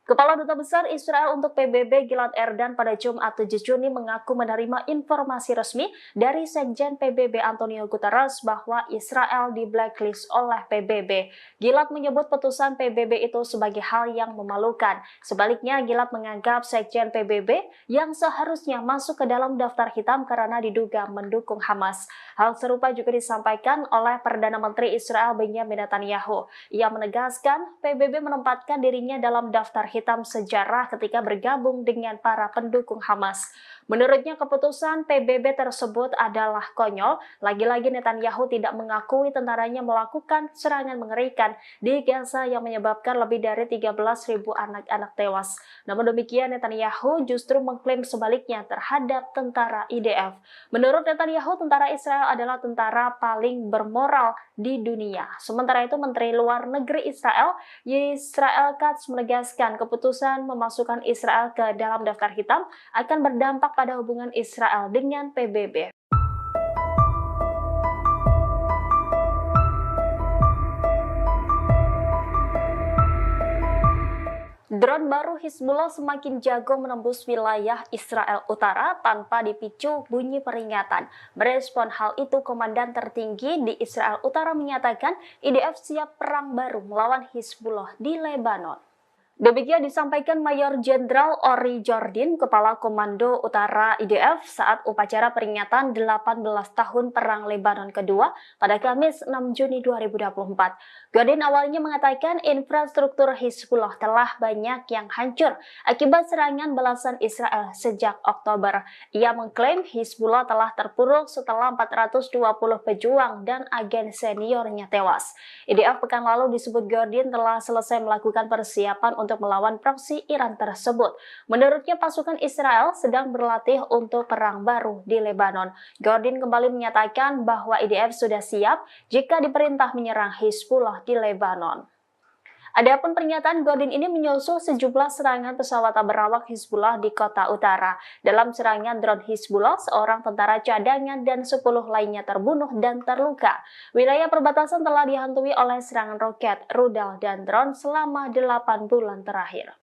Kepala Duta Besar Israel untuk PBB Gilad Erdan pada Jumat 7 Juni mengaku menerima informasi resmi dari Sekjen PBB Antonio Guterres bahwa Israel di blacklist oleh PBB. Gilad menyebut putusan PBB itu sebagai hal yang memalukan. Sebaliknya, Gilad menganggap Sekjen PBB yang seharusnya masuk ke dalam daftar hitam karena diduga mendukung Hamas. Hal serupa juga disampaikan oleh Perdana Menteri Israel Benjamin Netanyahu. Ia menegaskan PBB menempatkan dirinya dalam daftar hitam sejarah ketika bergabung dengan para pendukung Hamas. Menurutnya keputusan PBB tersebut adalah konyol. Lagi-lagi Netanyahu tidak mengakui tentaranya melakukan serangan mengerikan di Gaza yang menyebabkan lebih dari 13.000 anak-anak tewas. Namun demikian Netanyahu justru mengklaim sebaliknya terhadap tentara IDF. Menurut Netanyahu, tentara Israel adalah tentara paling bermoral di dunia. Sementara itu Menteri Luar Negeri Israel Israel Katz menegaskan keputusan memasukkan Israel ke dalam daftar hitam akan berdampak pada hubungan Israel dengan PBB. Drone baru Hizbullah semakin jago menembus wilayah Israel Utara tanpa dipicu bunyi peringatan. Merespon hal itu, Komandan tertinggi di Israel Utara menyatakan IDF siap perang baru melawan Hizbullah di Lebanon. Demikian disampaikan Mayor Jenderal Ori Jordin, Kepala Komando Utara IDF saat upacara peringatan 18 tahun Perang Lebanon kedua pada Kamis 6 Juni 2024. Jordin awalnya mengatakan infrastruktur Hizbullah telah banyak yang hancur akibat serangan balasan Israel sejak Oktober. Ia mengklaim Hizbullah telah terpuruk setelah 420 pejuang dan agen seniornya tewas. IDF pekan lalu disebut Jordin telah selesai melakukan persiapan untuk melawan proksi Iran tersebut. Menurutnya pasukan Israel sedang berlatih untuk perang baru di Lebanon. Jordin kembali menyatakan bahwa IDF sudah siap jika diperintah menyerang Hizbullah di Lebanon. Adapun pernyataan Jordin ini menyusul sejumlah serangan pesawat berawak Hizbullah di kota utara. Dalam serangan drone Hizbullah, seorang tentara cadangan dan 10 lainnya terbunuh dan terluka. Wilayah perbatasan telah dihantui oleh serangan roket, rudal, dan drone selama 8 bulan terakhir.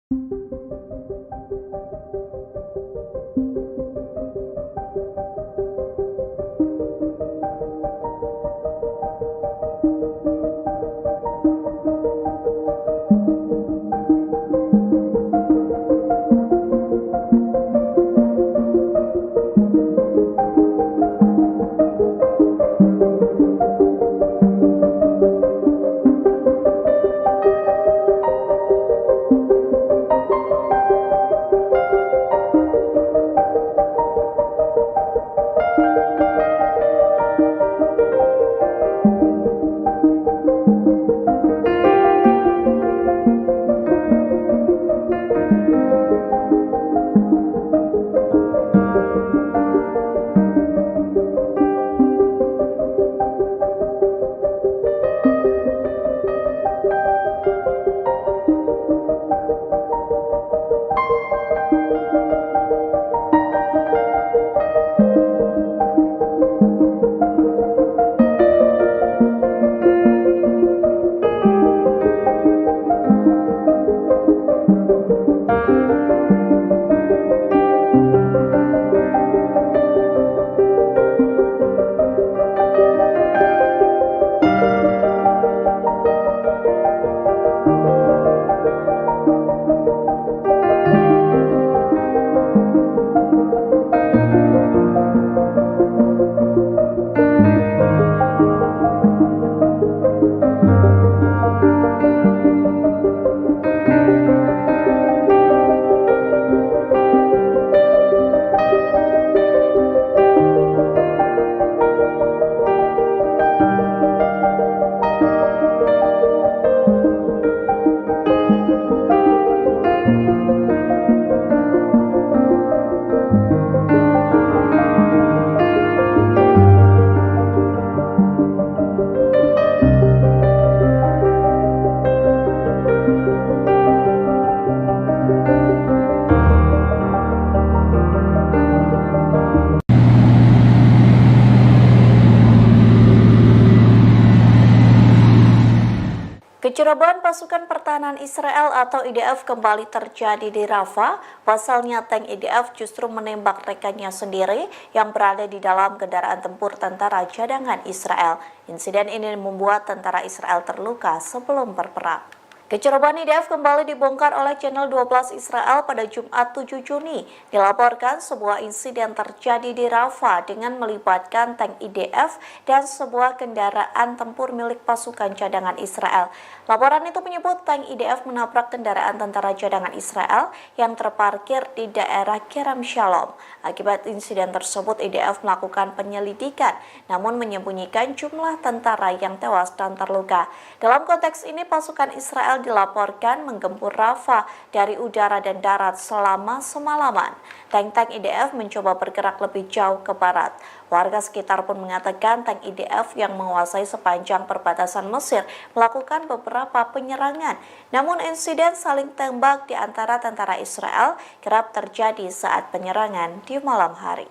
Kecerobohan pasukan pertahanan Israel atau IDF kembali terjadi di Rafah. Pasalnya tank IDF justru menembak rekannya sendiri yang berada di dalam kendaraan tempur tentara cadangan Israel. Insiden ini membuat tentara Israel terluka sebelum berperang. Kecerobohan IDF kembali dibongkar oleh Channel 12 Israel pada Jumat 7 Juni. Dilaporkan sebuah insiden terjadi di Rafah dengan melibatkan tank IDF dan sebuah kendaraan tempur milik pasukan cadangan Israel. Laporan itu menyebut tank IDF menabrak kendaraan tentara cadangan Israel yang terparkir di daerah Kerem Shalom. Akibat insiden tersebut, IDF melakukan penyelidikan, namun menyembunyikan jumlah tentara yang tewas dan terluka. Dalam konteks ini, pasukan Israel dilaporkan menggempur Rafah dari udara dan darat selama semalaman. Tank-tank IDF mencoba bergerak lebih jauh ke barat. Warga sekitar pun mengatakan tank IDF yang menguasai sepanjang perbatasan Mesir melakukan beberapa penyerangan. Namun insiden saling tembak di antara tentara Israel kerap terjadi saat penyerangan di malam hari.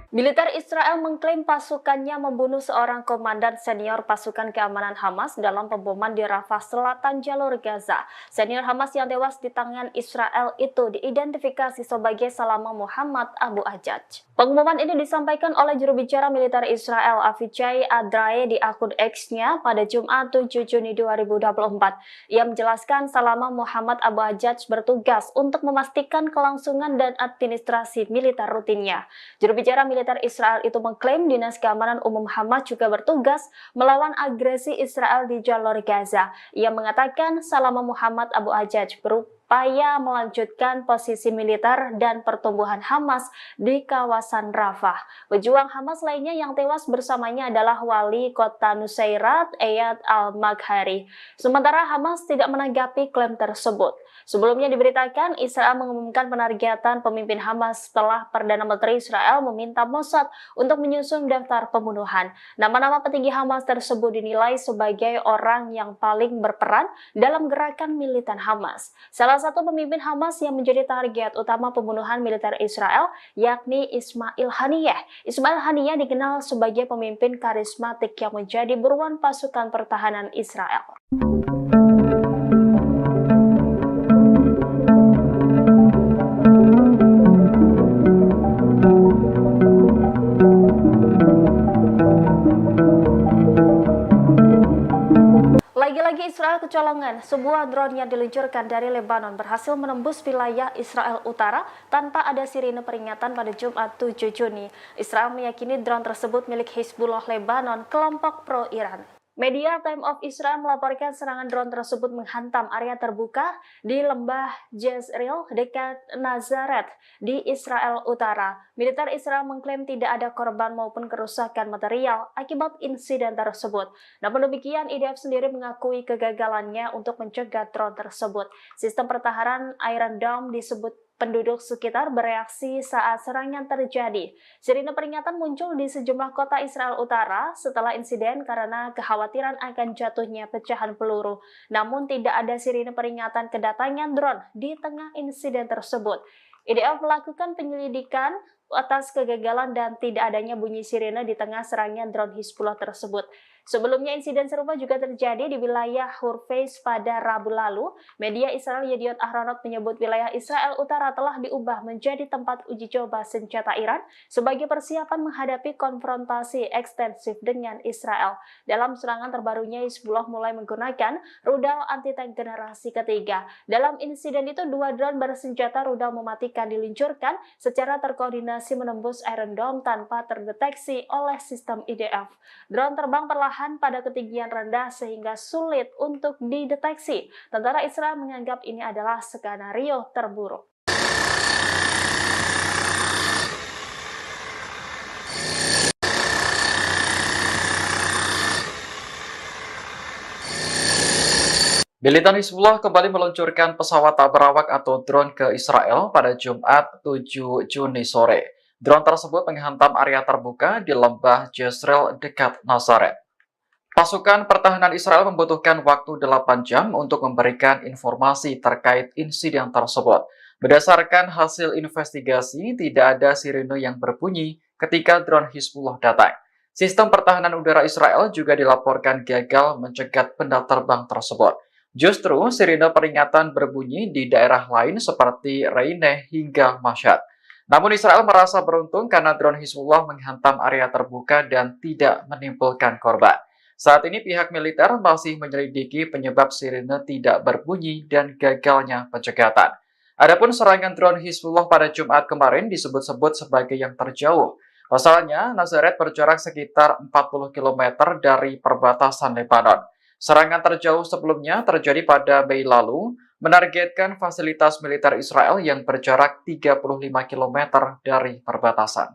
Militer Israel mengklaim pasukannya membunuh seorang komandan senior pasukan keamanan Hamas dalam pemboman di Rafah Selatan jalur Gaza. Senior Hamas yang tewas di tangan Israel itu diidentifikasi sebagai Salama Muhammad Abu Ajaj. Pengumuman ini disampaikan oleh juru bicara militer Israel Avichai Adrae di akun X-nya pada Jumat 7 Juni 2024. Ia menjelaskan Salama Muhammad Abu Ajaj bertugas untuk memastikan kelangsungan dan administrasi militer rutinnya. Juru bicara militer Israel itu mengklaim Dinas Keamanan Umum Hamas juga bertugas melawan agresi Israel di jalur Gaza. Ia mengatakan Salama Muhammad Abu Ajaj berupaya melanjutkan posisi militer dan pertumbuhan Hamas di kawasan Rafah. Pejuang Hamas lainnya yang tewas bersamanya adalah wali kota Nusairat, Eyad al-Maghari. Sementara Hamas tidak menanggapi klaim tersebut. Sebelumnya diberitakan Israel mengumumkan penargetan pemimpin Hamas setelah Perdana Menteri Israel meminta Mossad untuk menyusun daftar pembunuhan. Nama-nama petinggi Hamas tersebut dinilai sebagai orang yang paling berperan dalam gerakan militan Hamas. Salah satu pemimpin Hamas yang menjadi target utama pembunuhan militer Israel yakni Ismail Haniyeh. Ismail Haniyeh dikenal sebagai pemimpin karismatik yang menjadi buruan pasukan pertahanan Israel. Lagi-lagi Israel kecolongan, sebuah drone yang diluncurkan dari Lebanon berhasil menembus wilayah Israel Utara tanpa ada sirine peringatan pada Jumat 7 Juni. Israel meyakini drone tersebut milik Hizbullah Lebanon, kelompok pro-Iran. Media Time of Israel melaporkan serangan drone tersebut menghantam area terbuka di lembah Jezreel dekat Nazaret di Israel Utara. Militer Israel mengklaim tidak ada korban maupun kerusakan material akibat insiden tersebut. Namun demikian, IDF sendiri mengakui kegagalannya untuk mencegah drone tersebut. Sistem pertahanan Iron Dome disebut penduduk sekitar bereaksi saat serangan terjadi. Sirine peringatan muncul di sejumlah kota Israel Utara setelah insiden karena kekhawatiran akan jatuhnya pecahan peluru. Namun tidak ada sirine peringatan kedatangan drone di tengah insiden tersebut. IDF melakukan penyelidikan atas kegagalan dan tidak adanya bunyi sirine di tengah serangan drone Hizbullah tersebut. Sebelumnya insiden serupa juga terjadi di wilayah Hurfeis pada Rabu lalu. Media Israel Yediot Ahronot menyebut wilayah Israel Utara telah diubah menjadi tempat uji coba senjata Iran sebagai persiapan menghadapi konfrontasi ekstensif dengan Israel. Dalam serangan terbarunya, Hizbullah mulai menggunakan rudal anti-tank generasi ketiga. Dalam insiden itu, 2 drone bersenjata rudal mematikan diluncurkan secara terkoordinasi menembus Iron Dome tanpa terdeteksi oleh sistem IDF. Drone terbang perlahan pada ketinggian rendah sehingga sulit untuk dideteksi. Tentara Israel menganggap ini adalah skenario terburuk. Militan Hizbullah kembali meluncurkan pesawat tak berawak atau drone ke Israel pada Jumat 7 Juni sore. Drone tersebut menghantam area terbuka di lembah Jezreel dekat Nazaret. Pasukan pertahanan Israel membutuhkan waktu 8 jam untuk memberikan informasi terkait insiden tersebut. Berdasarkan hasil investigasi, tidak ada sirene yang berbunyi ketika drone Hizbullah datang. Sistem pertahanan udara Israel juga dilaporkan gagal mencegat benda terbang tersebut. Justru sirene peringatan berbunyi di daerah lain seperti Reine hingga Mashhad. Namun Israel merasa beruntung karena drone Hizbullah menghantam area terbuka dan tidak menimbulkan korban. Saat ini pihak militer masih menyelidiki penyebab sirene tidak berbunyi dan gagalnya pencegatan. Adapun serangan drone Hizbullah pada Jumat kemarin disebut-sebut sebagai yang terjauh. Pasalnya, Nazaret berjarak sekitar 40 km dari perbatasan Lebanon. Serangan terjauh sebelumnya terjadi pada Mei lalu, menargetkan fasilitas militer Israel yang berjarak 35 km dari perbatasan.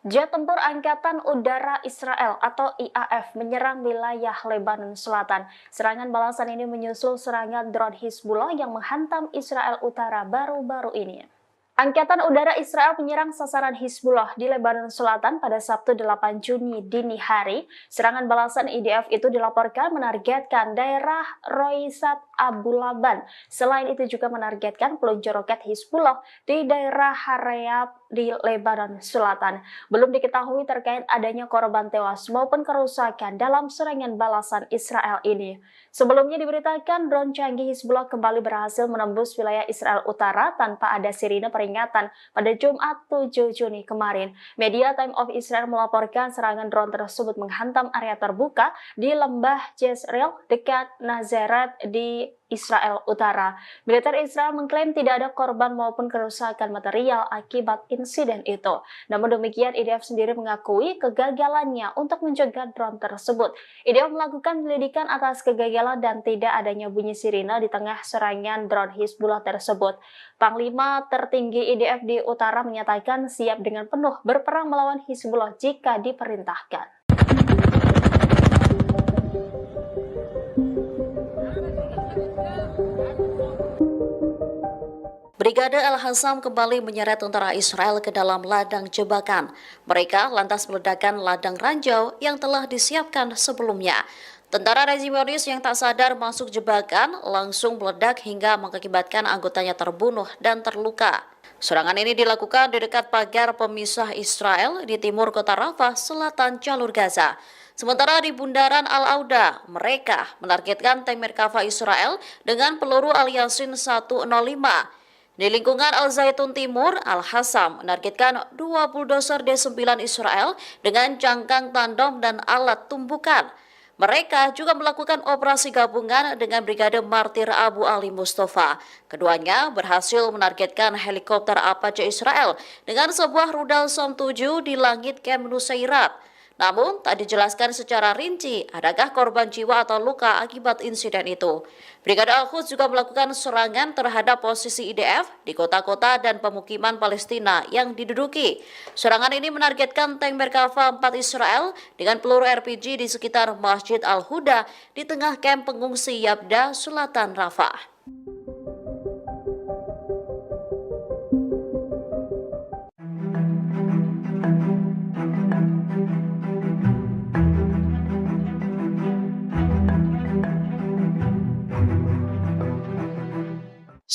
Jet tempur Angkatan Udara Israel atau IAF menyerang wilayah Lebanon Selatan. Serangan balasan ini menyusul serangan drone Hizbullah yang menghantam Israel Utara baru-baru ini. Angkatan Udara Israel menyerang sasaran Hizbullah di Lebanon Selatan pada Sabtu 8 Juni dini hari. Serangan balasan IDF itu dilaporkan menargetkan daerah Roisat Abu Laban. Selain itu juga menargetkan peluncur roket Hizbullah di daerah Harayab di Lebanon Selatan. Belum diketahui terkait adanya korban tewas maupun kerusakan dalam serangan balasan Israel ini. Sebelumnya diberitakan drone canggih Hizbullah kembali berhasil menembus wilayah Israel Utara tanpa ada sirine peringatan pada Jumat 7 Juni kemarin. Media Time of Israel melaporkan serangan drone tersebut menghantam area terbuka di lembah Jezreel dekat Nazaret di Israel Utara. Militer Israel mengklaim tidak ada korban maupun kerusakan material akibat insiden itu. Namun demikian, IDF sendiri mengakui kegagalannya untuk mencegah drone tersebut. IDF melakukan penyelidikan atas kegagalan dan tidak adanya bunyi sirine di tengah serangan drone Hizbullah tersebut. Panglima tertinggi IDF di Utara menyatakan siap dengan penuh berperang melawan Hizbullah jika diperintahkan. Brigade Al-Hassam kembali menyeret tentara Israel ke dalam ladang jebakan. Mereka lantas meledakkan ladang ranjau yang telah disiapkan sebelumnya. Tentara rezimionis yang tak sadar masuk jebakan langsung meledak hingga mengakibatkan anggotanya terbunuh dan terluka. Serangan ini dilakukan di dekat pagar pemisah Israel di timur kota Rafah, selatan jalur Gaza. Sementara di bundaran Al-Auda, mereka menargetkan tank Merkava Israel dengan peluru Al-Yasin 105. Di lingkungan Al-Zaitun Timur, Al-Hassam menargetkan 2 bulldozer D9 Israel dengan cangkang tandem dan alat tumbukan. Mereka juga melakukan operasi gabungan dengan Brigade Martir Abu Ali Mustafa. Keduanya berhasil menargetkan helikopter Apache Israel dengan sebuah rudal Som 7 di langit Camp Nusairat. Namun, tak dijelaskan secara rinci adakah korban jiwa atau luka akibat insiden itu. Brigade Al-Quds juga melakukan serangan terhadap posisi IDF di kota-kota dan pemukiman Palestina yang diduduki. Serangan ini menargetkan tank Merkava 4 Israel dengan peluru RPG di sekitar Masjid Al-Huda di tengah kamp pengungsi Yabda, selatan Rafah.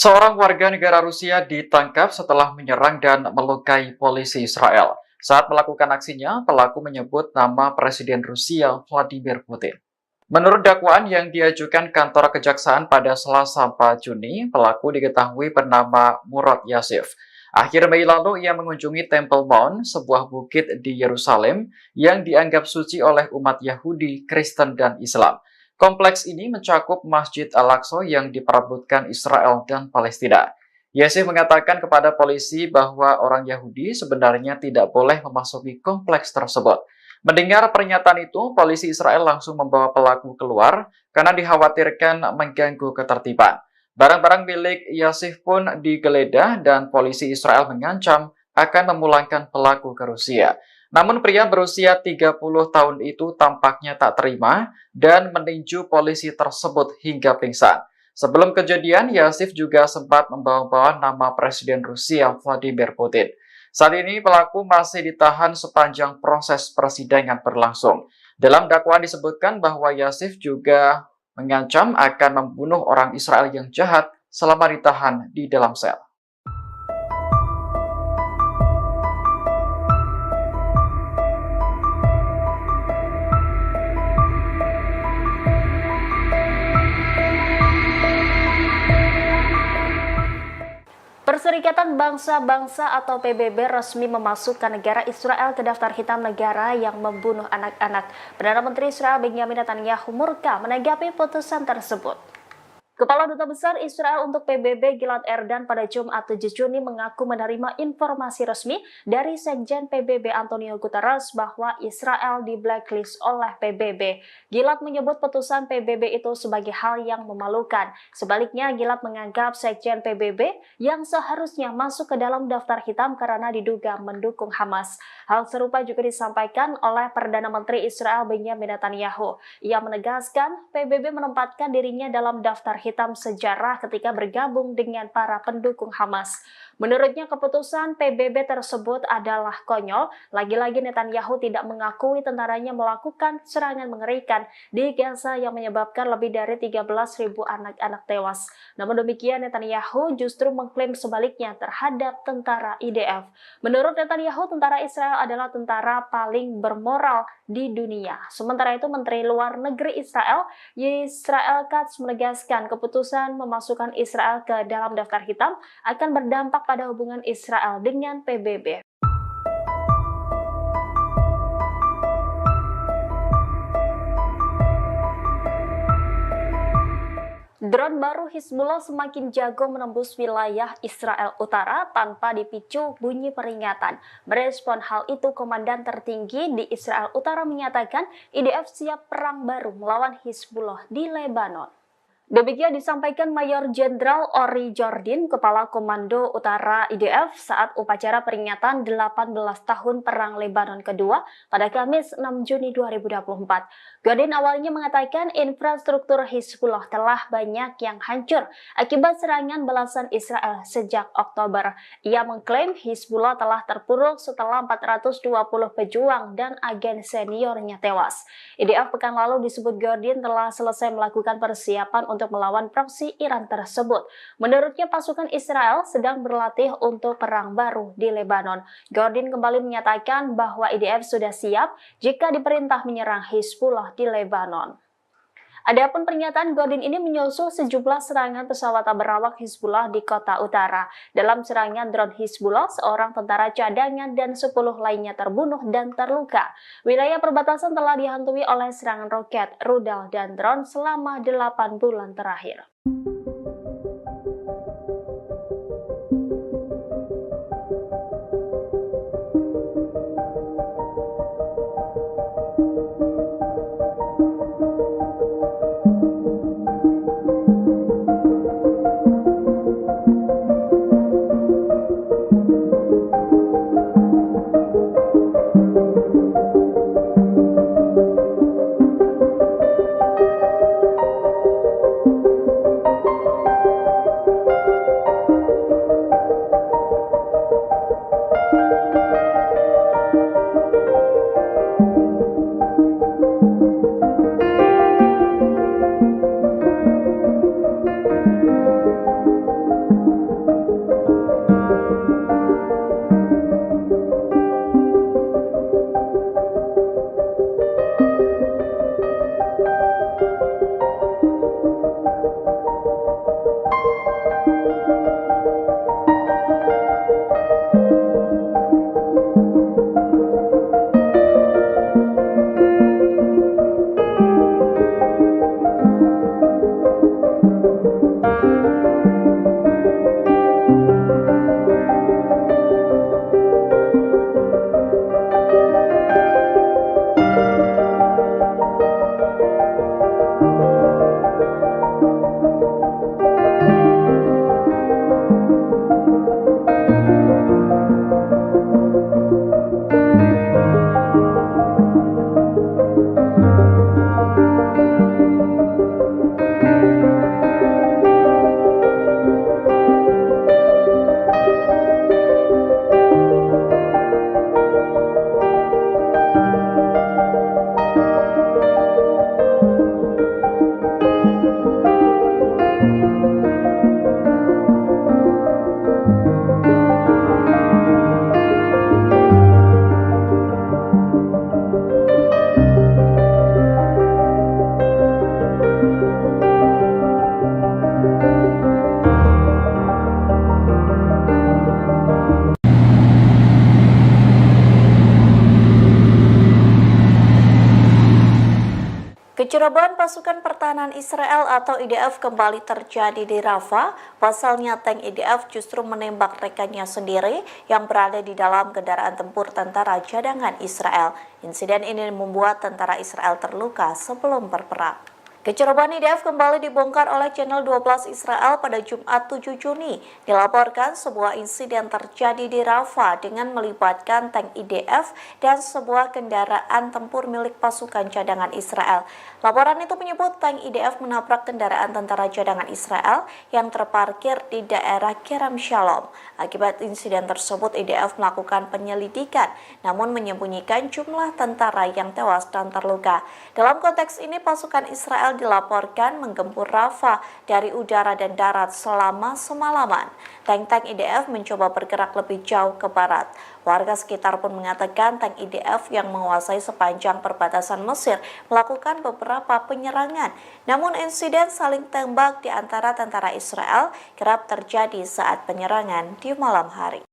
Seorang warga negara Rusia ditangkap setelah menyerang dan melukai polisi Israel. Saat melakukan aksinya, pelaku menyebut nama Presiden Rusia Vladimir Putin. Menurut dakwaan yang diajukan kantor kejaksaan pada Selasa 4 Juni, pelaku diketahui bernama Murad Yasif. Akhir Mei lalu ia mengunjungi Temple Mount, sebuah bukit di Yerusalem yang dianggap suci oleh umat Yahudi, Kristen, dan Islam. Kompleks ini mencakup Masjid Al-Aqsa yang diperebutkan Israel dan Palestina. Yasif mengatakan kepada polisi bahwa orang Yahudi sebenarnya tidak boleh memasuki kompleks tersebut. Mendengar pernyataan itu, polisi Israel langsung membawa pelaku keluar karena dikhawatirkan mengganggu ketertiban. Barang-barang milik Yasif pun digeledah dan polisi Israel mengancam akan memulangkan pelaku ke Rusia. Namun pria berusia 30 tahun itu tampaknya tak terima dan meninju polisi tersebut hingga pingsan. Sebelum kejadian, Yasif juga sempat membawa-bawa nama Presiden Rusia Vladimir Putin. Saat ini pelaku masih ditahan sepanjang proses persidangan berlangsung. Dalam dakwaan disebutkan bahwa Yasif juga mengancam akan membunuh orang Israel yang jahat selama ditahan di dalam sel. Perserikatan Bangsa-Bangsa atau PBB resmi memasukkan negara Israel ke daftar hitam negara yang membunuh anak-anak. Perdana Menteri Israel Benjamin Netanyahu murka menanggapi putusan tersebut. Kepala Duta Besar Israel untuk PBB Gilad Erdan pada Jumat 7 Juni mengaku menerima informasi resmi dari Sekjen PBB Antonio Guterres bahwa Israel di blacklist oleh PBB. Gilad menyebut putusan PBB itu sebagai hal yang memalukan. Sebaliknya, Gilad menganggap Sekjen PBB yang seharusnya masuk ke dalam daftar hitam karena diduga mendukung Hamas. Hal serupa juga disampaikan oleh Perdana Menteri Israel Benjamin Netanyahu. Ia menegaskan PBB menempatkan dirinya dalam daftar hitam sejarah ketika bergabung dengan para pendukung Hamas. Menurutnya keputusan PBB tersebut adalah konyol. Lagi-lagi Netanyahu tidak mengakui tentaranya melakukan serangan mengerikan di Gaza yang menyebabkan lebih dari 13.000 anak-anak tewas. Namun demikian Netanyahu justru mengklaim sebaliknya terhadap tentara IDF. Menurut Netanyahu, tentara Israel adalah tentara paling bermoral di dunia. Sementara itu Menteri Luar Negeri Israel Katz menegaskan keputusan memasukkan Israel ke dalam daftar hitam akan berdampak pada hubungan Israel dengan PBB. Drone baru Hizbullah semakin jago menembus wilayah Israel Utara tanpa dipicu bunyi peringatan. Merespon hal itu, Komandan tertinggi di Israel Utara menyatakan IDF siap perang baru melawan Hizbullah di Lebanon. Demikian disampaikan Mayor Jenderal Ori Jordin, Kepala Komando Utara IDF saat upacara peringatan 18 tahun Perang Lebanon kedua pada Kamis 6 Juni 2024. Jordin awalnya mengatakan infrastruktur Hizbullah telah banyak yang hancur akibat serangan balasan Israel sejak Oktober. Ia mengklaim Hizbullah telah terpuruk setelah 420 pejuang dan agen seniornya tewas. IDF pekan lalu disebut Jordin telah selesai melakukan persiapan untuk melawan proksi Iran tersebut. Menurutnya pasukan Israel sedang berlatih untuk perang baru di Lebanon. Jordin kembali menyatakan bahwa IDF sudah siap jika diperintah menyerang Hizbullah di Lebanon. Adapun pernyataan Jordin ini menyusul sejumlah serangan pesawat berawak Hizbullah di kota utara. Dalam serangan drone Hizbullah, seorang tentara cadangan dan 10 lainnya terbunuh dan terluka. Wilayah perbatasan telah dihantui oleh serangan roket, rudal, dan drone selama 8 bulan terakhir. Kecerobohan pasukan pertahanan Israel atau IDF kembali terjadi di Rafah. Pasalnya tank IDF justru menembak rekannya sendiri yang berada di dalam kendaraan tempur tentara cadangan Israel. Insiden ini membuat tentara Israel terluka sebelum berperang. Kecerobohan IDF kembali dibongkar oleh Channel 12 Israel pada Jumat 7 Juni. Dilaporkan sebuah insiden terjadi di Rafah dengan melibatkan tank IDF dan sebuah kendaraan tempur milik pasukan cadangan Israel. Laporan itu menyebut tank IDF menabrak kendaraan tentara cadangan Israel yang terparkir di daerah Kerem Shalom. Akibat insiden tersebut, IDF melakukan penyelidikan, namun menyembunyikan jumlah tentara yang tewas dan terluka. Dalam konteks ini, pasukan Israel dilaporkan menggempur Rafah dari udara dan darat selama semalaman. Tank-tank IDF mencoba bergerak lebih jauh ke barat. Warga sekitar pun mengatakan tank IDF yang menguasai sepanjang perbatasan Mesir melakukan beberapa penyerangan. Namun insiden saling tembak di antara tentara Israel kerap terjadi saat penyerangan di malam hari.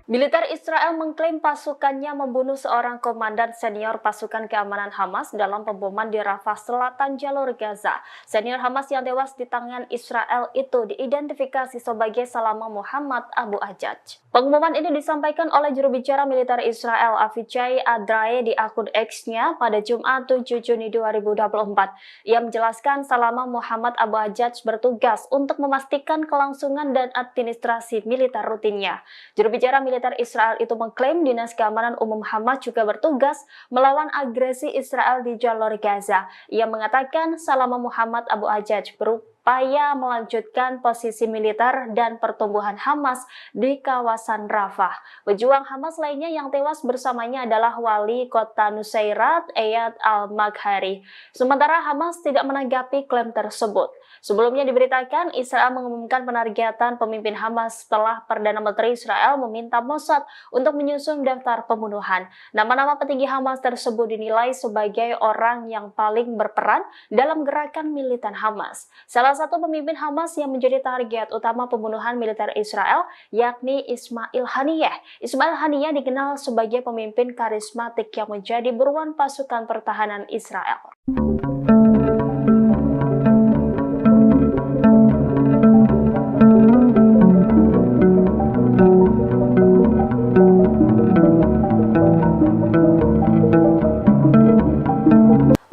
Militer Israel mengklaim pasukannya membunuh seorang komandan senior pasukan keamanan Hamas dalam pemboman di Rafah Selatan jalur Gaza. Senior Hamas yang tewas di tangan Israel itu diidentifikasi sebagai Salama Muhammad Abu Ajaj. Pengumuman ini disampaikan oleh juru bicara militer Israel Avichai Adrae di akun X-nya pada Jumat 7 Juni 2024. Ia menjelaskan Salama Muhammad Abu Ajaj bertugas untuk memastikan kelangsungan dan administrasi militer rutinnya. Juru bicara militer Israel itu mengklaim Dinas Keamanan Umum Hamas juga bertugas melawan agresi Israel di jalur Gaza. Ia mengatakan Salama Muhammad Abu Ajaj berupaya melanjutkan posisi militer dan pertumbuhan Hamas di kawasan Rafah. Pejuang Hamas lainnya yang tewas bersamanya adalah wali kota Nusairat, Eyad al-Maghari. Sementara Hamas tidak menanggapi klaim tersebut. Sebelumnya diberitakan Israel mengumumkan penargetan pemimpin Hamas setelah Perdana Menteri Israel meminta Mossad untuk menyusun daftar pembunuhan. Nama-nama petinggi Hamas tersebut dinilai sebagai orang yang paling berperan dalam gerakan militan Hamas. Salah satu pemimpin Hamas yang menjadi target utama pembunuhan militer Israel yakni Ismail Haniyeh. Ismail Haniyeh dikenal sebagai pemimpin karismatik yang menjadi buruan pasukan pertahanan Israel.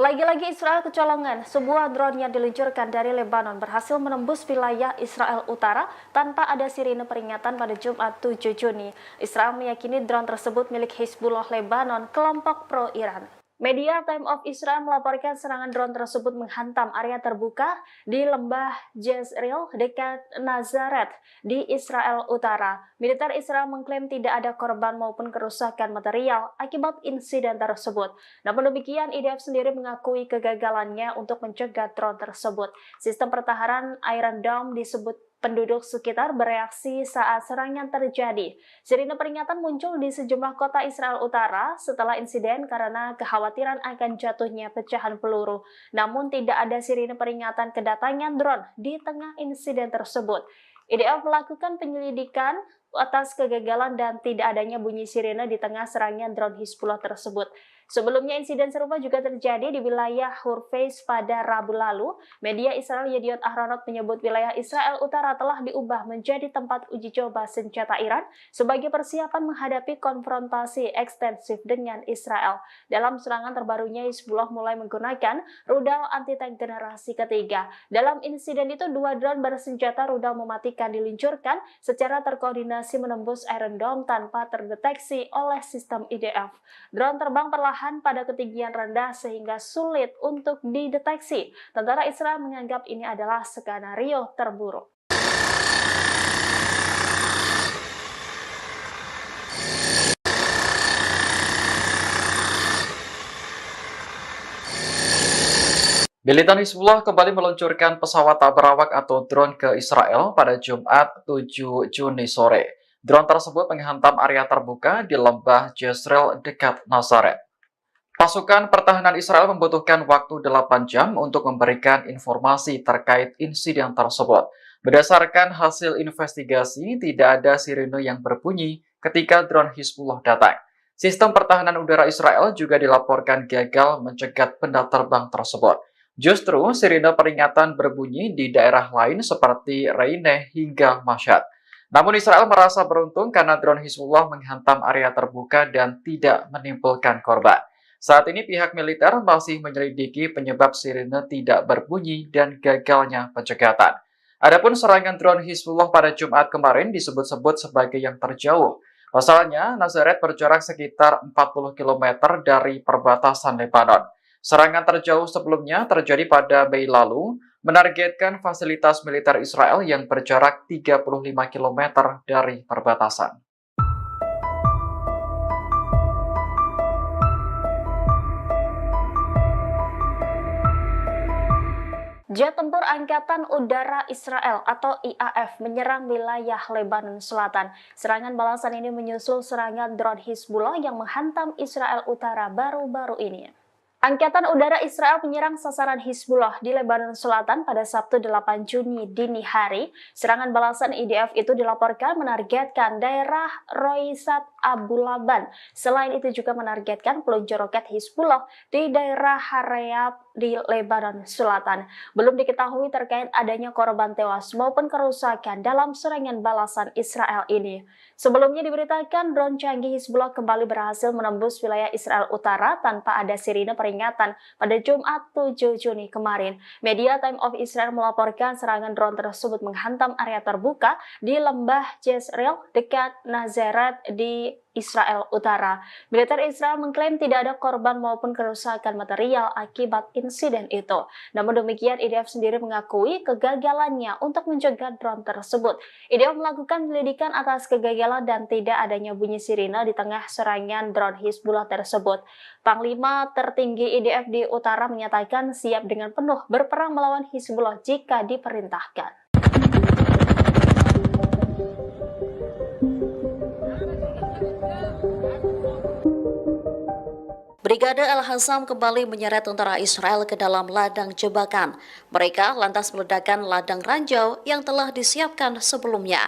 Lagi-lagi Israel kecolongan, sebuah drone yang diluncurkan dari Lebanon berhasil menembus wilayah Israel Utara tanpa ada sirine peringatan pada Jumat 7 Juni. Israel meyakini drone tersebut milik Hizbullah Lebanon, kelompok pro-Iran. Media Time of Israel melaporkan serangan drone tersebut menghantam area terbuka di lembah Jezreel dekat Nazaret di Israel Utara. Militer Israel mengklaim tidak ada korban maupun kerusakan material akibat insiden tersebut. Namun demikian, IDF sendiri mengakui kegagalannya untuk mencegah drone tersebut. Sistem pertahanan Iron Dome disebut penduduk sekitar bereaksi saat serangan terjadi. Sirine peringatan muncul di sejumlah kota Israel Utara setelah insiden karena kekhawatiran akan jatuhnya pecahan peluru. Namun tidak ada sirine peringatan kedatangan drone di tengah insiden tersebut. IDF melakukan penyelidikan atas kegagalan dan tidak adanya bunyi sirine di tengah serangan drone Hizbullah tersebut. Sebelumnya insiden serupa juga terjadi di wilayah Hurfeis pada Rabu lalu. Media Israel Yediot Ahronot menyebut wilayah Israel Utara telah diubah menjadi tempat uji coba senjata Iran sebagai persiapan menghadapi konfrontasi ekstensif dengan Israel. Dalam serangan terbarunya, Hizbullah mulai menggunakan rudal anti-tank generasi ketiga. Dalam insiden itu, 2 drone bersenjata rudal mematikan diluncurkan secara terkoordinasi menembus Iron Dome tanpa terdeteksi oleh sistem IDF. Drone terbang perlahan pada ketinggian rendah sehingga sulit untuk dideteksi. Tentara Israel menganggap ini adalah skenario terburuk. Militan Hizbullah kembali meluncurkan pesawat tak berawak atau drone ke Israel pada Jumat 7 Juni sore. Drone tersebut menghantam area terbuka di lembah Jezreel dekat Nazaret. Pasukan pertahanan Israel membutuhkan waktu 8 jam untuk memberikan informasi terkait insiden tersebut. Berdasarkan hasil investigasi, tidak ada sirene yang berbunyi ketika drone Hizbullah datang. Sistem pertahanan udara Israel juga dilaporkan gagal mencegat benda terbang tersebut. Justru sirine peringatan berbunyi di daerah lain seperti Reineh hingga Mashhad. Namun Israel merasa beruntung karena drone Hizbullah menghantam area terbuka dan tidak menimbulkan korban. Saat ini pihak militer masih menyelidiki penyebab sirine tidak berbunyi dan gagalnya pencegatan. Adapun serangan drone Hizbullah pada Jumat kemarin disebut-sebut sebagai yang terjauh. Pasalnya, Nazaret berjarak sekitar 40 km dari perbatasan Lebanon. Serangan terjauh sebelumnya terjadi pada Mei lalu, menargetkan fasilitas militer Israel yang berjarak 35 km dari perbatasan. Jet tempur Angkatan Udara Israel atau IAF menyerang wilayah Lebanon Selatan. Serangan balasan ini menyusul serangan drone Hizbullah yang menghantam Israel Utara baru-baru ini. Angkatan Udara Israel menyerang sasaran Hizbullah di Lebanon Selatan pada Sabtu 8 Juni dini hari. Serangan balasan IDF itu dilaporkan menargetkan daerah Roisat Abu Laban. Selain itu juga menargetkan peluncur roket Hizbullah di daerah Harayab di Lebanon Selatan. Belum diketahui terkait adanya korban tewas maupun kerusakan dalam serangan balasan Israel ini. Sebelumnya diberitakan drone canggih Hizbullah kembali berhasil menembus wilayah Israel Utara tanpa ada sirine peringatan pada Jumat 7 Juni kemarin. Media Time of Israel melaporkan serangan drone tersebut menghantam area terbuka di lembah Jezreel dekat Nazaret di Israel Utara. Militer Israel mengklaim tidak ada korban maupun kerusakan material akibat insiden itu. Namun demikian, IDF sendiri mengakui kegagalannya untuk mencegah drone tersebut. IDF melakukan penyelidikan atas kegagalan dan tidak adanya bunyi sirine di tengah serangan drone Hizbullah tersebut. Panglima tertinggi IDF di utara menyatakan siap dengan penuh berperang melawan Hizbullah jika diperintahkan. Brigade Al-Hassam kembali menyeret tentara Israel ke dalam ladang jebakan. Mereka lantas meledakkan ladang ranjau yang telah disiapkan sebelumnya.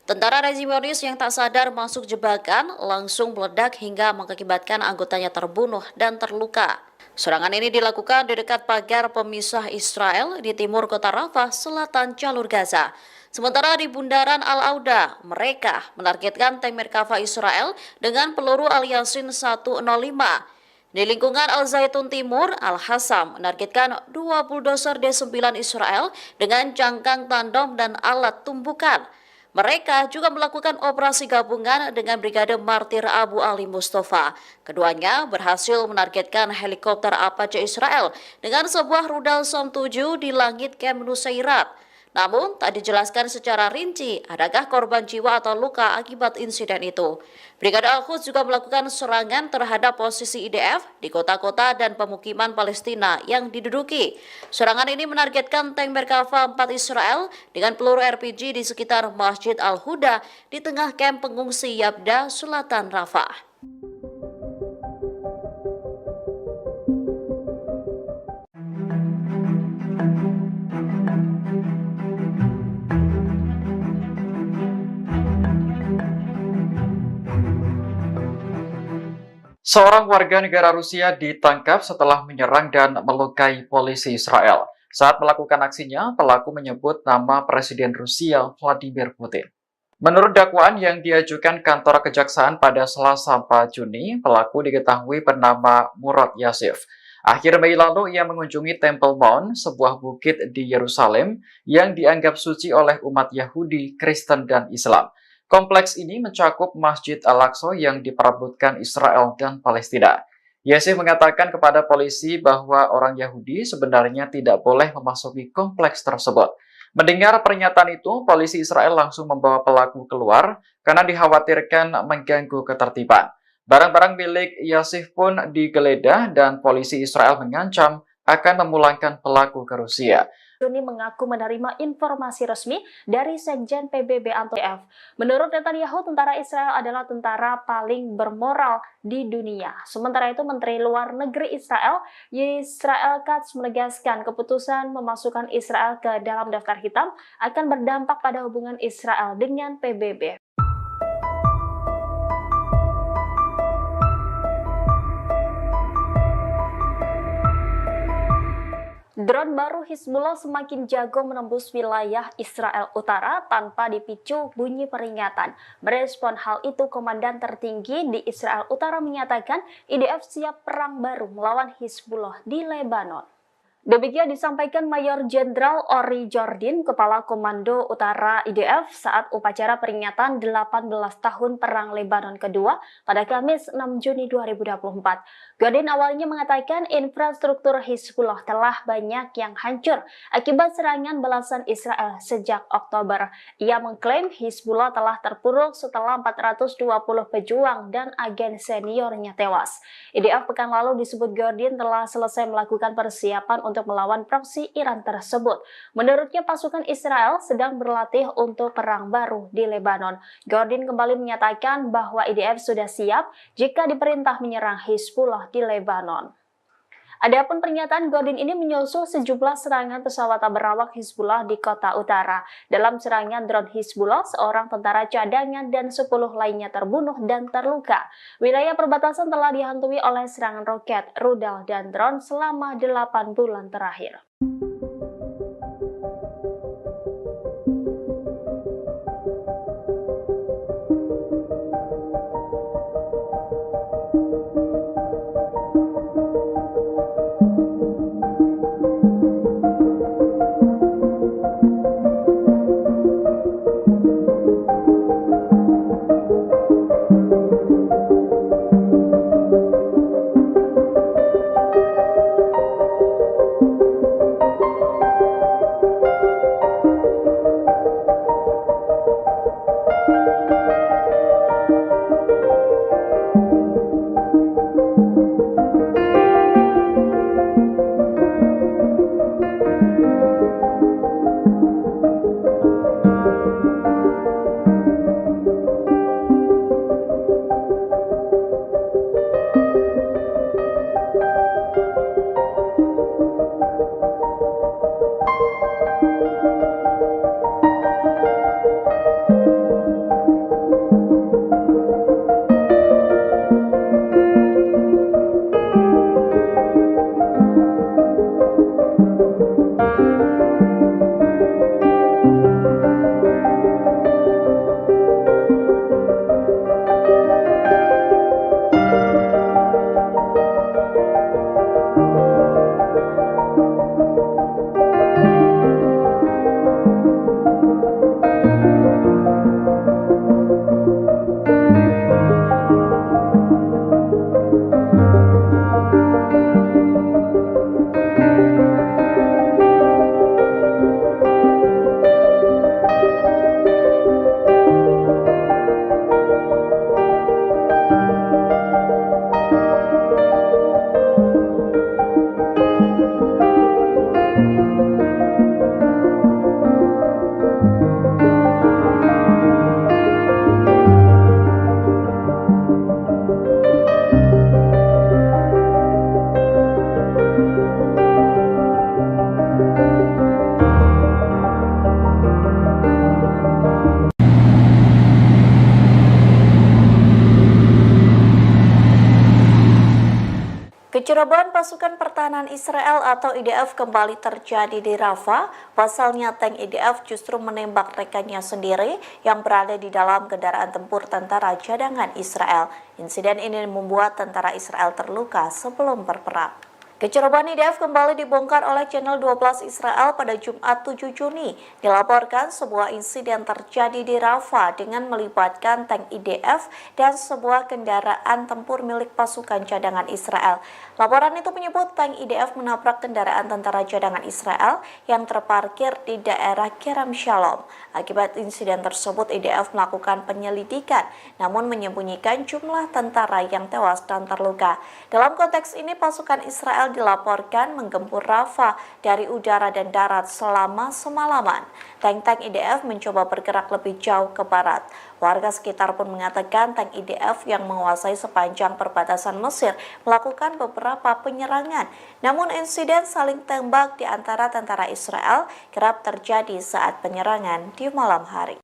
Tentara rezimionis yang tak sadar masuk jebakan langsung meledak hingga mengakibatkan anggotanya terbunuh dan terluka. Serangan ini dilakukan di dekat pagar pemisah Israel di timur kota Rafah, selatan jalur Gaza. Sementara di bundaran Al-Auda, mereka menargetkan tank Merkava Israel dengan peluru Al-Yasin 105. Di lingkungan Al-Zaitun Timur, Al-Hassam menargetkan 2 bulldozer D9 Israel dengan cangkang tandem dan alat tumbukan. Mereka juga melakukan operasi gabungan dengan Brigade Martir Abu Ali Mustafa. Keduanya berhasil menargetkan helikopter Apache Israel dengan sebuah rudal Som 7 di langit Camp Nusairat. Namun, tak dijelaskan secara rinci adakah korban jiwa atau luka akibat insiden itu. Brigade Al-Quds juga melakukan serangan terhadap posisi IDF di kota-kota dan pemukiman Palestina yang diduduki. Serangan ini menargetkan tank Merkava 4 Israel dengan peluru RPG di sekitar Masjid Al-Huda di tengah kamp pengungsi Yabda, selatan Rafah. Seorang warga negara Rusia ditangkap setelah menyerang dan melukai polisi Israel. Saat melakukan aksinya, pelaku menyebut nama Presiden Rusia Vladimir Putin. Menurut dakwaan yang diajukan kantor kejaksaan pada Selasa 4 Juni, pelaku diketahui bernama Murad Yasif. Akhir Mei lalu ia mengunjungi Temple Mount, sebuah bukit di Yerusalem yang dianggap suci oleh umat Yahudi, Kristen, dan Islam. Kompleks ini mencakup Masjid Al-Aqsa yang diperebutkan Israel dan Palestina. Yasif mengatakan kepada polisi bahwa orang Yahudi sebenarnya tidak boleh memasuki kompleks tersebut. Mendengar pernyataan itu, polisi Israel langsung membawa pelaku keluar karena dikhawatirkan mengganggu ketertiban. Barang-barang milik Yasif pun digeledah dan polisi Israel mengancam akan memulangkan pelaku ke Rusia. Juni mengaku menerima informasi resmi dari Sekjen PBB Antf. Menurut Netanyahu, tentara Israel adalah tentara paling bermoral di dunia. Sementara itu, Menteri Luar Negeri Israel, Yisrael Katz, menegaskan keputusan memasukkan Israel ke dalam daftar hitam akan berdampak pada hubungan Israel dengan PBB. Drone baru Hizbullah semakin jago menembus wilayah Israel Utara tanpa dipicu bunyi peringatan. Merespon hal itu, komandan tertinggi di Israel Utara menyatakan IDF siap perang baru melawan Hizbullah di Lebanon. Demikian disampaikan Mayor Jenderal Ori Jordin, Kepala Komando Utara IDF saat upacara peringatan 18 tahun Perang Lebanon kedua pada Kamis 6 Juni 2024. Jordin awalnya mengatakan infrastruktur Hizbullah telah banyak yang hancur akibat serangan balasan Israel sejak Oktober. Ia mengklaim Hizbullah telah terpuruk setelah 420 pejuang dan agen seniornya tewas. IDF pekan lalu disebut Jordin telah selesai melakukan persiapan untuk melawan proksi Iran tersebut. Menurutnya, pasukan Israel sedang berlatih untuk perang baru di Lebanon. Jordin kembali menyatakan bahwa IDF sudah siap jika diperintah menyerang Hizbullah di Lebanon. Adapun pernyataan Jordin ini menyusul sejumlah serangan pesawat tak berawak Hizbullah di kota utara. Dalam serangan drone Hizbullah, seorang tentara cadangan dan 10 lainnya terbunuh dan terluka. Wilayah perbatasan telah dihantui oleh serangan roket, rudal, dan drone selama 8 bulan terakhir. Kecerobohan pasukan pertahanan Israel atau IDF kembali terjadi di Rafah. Pasalnya tank IDF justru menembak rekannya sendiri yang berada di dalam kendaraan tempur tentara cadangan Israel. Insiden ini membuat tentara Israel terluka sebelum berperang. Kecerobohan IDF kembali dibongkar oleh channel 12 Israel pada Jumat 7 Juni. Dilaporkan sebuah insiden terjadi di Rafah dengan melibatkan tank IDF dan sebuah kendaraan tempur milik pasukan cadangan Israel. Laporan itu menyebut tank IDF menabrak kendaraan tentara cadangan Israel yang terparkir di daerah Kerem Shalom. Akibat insiden tersebut, IDF melakukan penyelidikan, namun menyembunyikan jumlah tentara yang tewas dan terluka. Dalam konteks ini, pasukan Israel Israel dilaporkan menggempur Rafah dari udara dan darat selama semalaman. Tank-tank IDF mencoba bergerak lebih jauh ke barat. Warga sekitar pun mengatakan tank IDF yang menguasai sepanjang perbatasan Mesir melakukan beberapa penyerangan. Namun insiden saling tembak di antara tentara Israel kerap terjadi saat penyerangan di malam hari.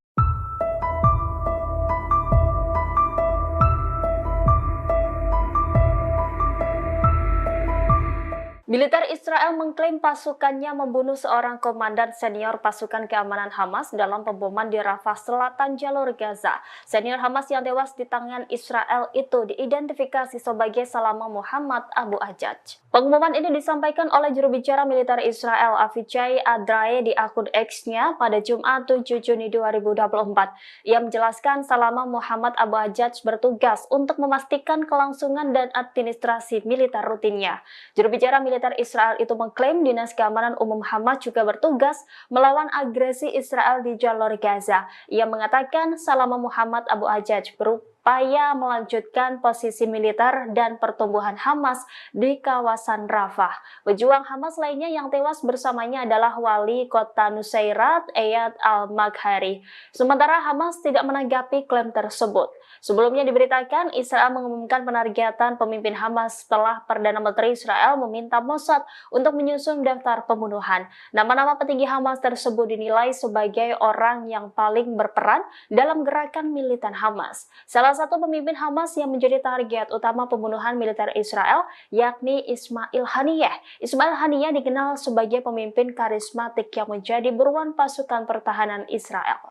Militer Israel mengklaim pasukannya membunuh seorang komandan senior pasukan keamanan Hamas dalam pemboman di Rafah Selatan jalur Gaza. Senior Hamas yang tewas di tangan Israel itu diidentifikasi sebagai Salama Muhammad Abu Ajaj. Pengumuman ini disampaikan oleh juru bicara militer Israel Avichai Adrae di akun X-nya pada Jumat 7 Juni 2024. Ia menjelaskan Salama Muhammad Abu Ajaj bertugas untuk memastikan kelangsungan dan administrasi militer rutinnya. Juru bicara militer Israel itu mengklaim Dinas Keamanan Umum Hamas juga bertugas melawan agresi Israel di jalur Gaza. Ia mengatakan Salama Muhammad Abu Ajaj berupaya melanjutkan posisi militer dan pertumbuhan Hamas di kawasan Rafah. Pejuang Hamas lainnya yang tewas bersamanya adalah wali kota Nusairat, Eyad al-Maghari. Sementara Hamas tidak menanggapi klaim tersebut. Sebelumnya diberitakan Israel mengumumkan penargetan pemimpin Hamas setelah Perdana Menteri Israel meminta Mossad untuk menyusun daftar pembunuhan. Nama-nama petinggi Hamas tersebut dinilai sebagai orang yang paling berperan dalam gerakan militan Hamas. Salah satu pemimpin Hamas yang menjadi target utama pembunuhan militer Israel yakni Ismail Haniyeh. Ismail Haniyeh dikenal sebagai pemimpin karismatik yang menjadi buruan pasukan pertahanan Israel.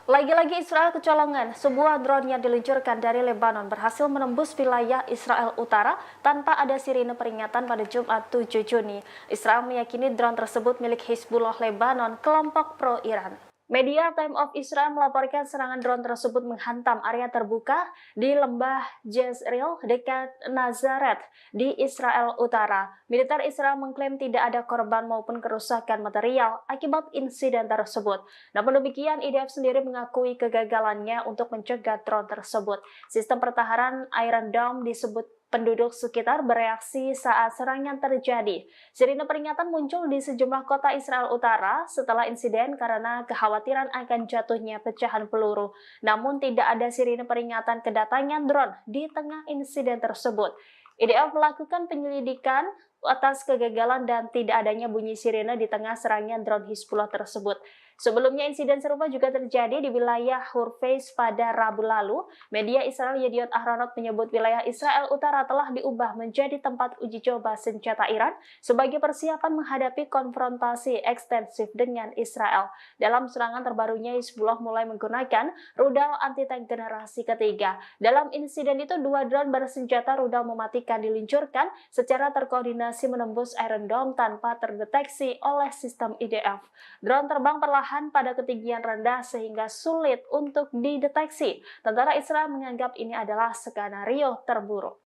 Lagi-lagi Israel kecolongan, sebuah drone yang diluncurkan dari Lebanon berhasil menembus wilayah Israel Utara tanpa ada sirine peringatan pada Jumat 7 Juni. Israel meyakini drone tersebut milik Hizbullah Lebanon, kelompok pro-Iran. Media Time of Israel melaporkan serangan drone tersebut menghantam area terbuka di lembah Jezreel dekat Nazaret di Israel Utara. Militer Israel mengklaim tidak ada korban maupun kerusakan material akibat insiden tersebut. Namun demikian, IDF sendiri mengakui kegagalannya untuk mencegah drone tersebut. Sistem pertahanan Iron Dome disebut penduduk sekitar bereaksi saat serangan terjadi. Sirine peringatan muncul di sejumlah kota Israel Utara setelah insiden karena kekhawatiran akan jatuhnya pecahan peluru. Namun tidak ada sirine peringatan kedatangan drone di tengah insiden tersebut. IDF melakukan penyelidikan atas kegagalan dan tidak adanya bunyi sirine di tengah serangan drone Hizbullah tersebut. Sebelumnya insiden serupa juga terjadi di wilayah Hurfeis pada Rabu lalu. Media Israel Yediot Ahronot menyebut wilayah Israel Utara telah diubah menjadi tempat uji coba senjata Iran sebagai persiapan menghadapi konfrontasi ekstensif dengan Israel. Dalam serangan terbarunya, Hizbullah mulai menggunakan rudal anti-tank generasi ketiga. Dalam insiden itu, 2 drone bersenjata rudal mematikan diluncurkan secara terkoordinasi menembus Iron Dome tanpa terdeteksi oleh sistem IDF. Drone terbang perlahan pada ketinggian rendah sehingga sulit untuk dideteksi. Tentara Israel menganggap ini adalah skenario terburuk.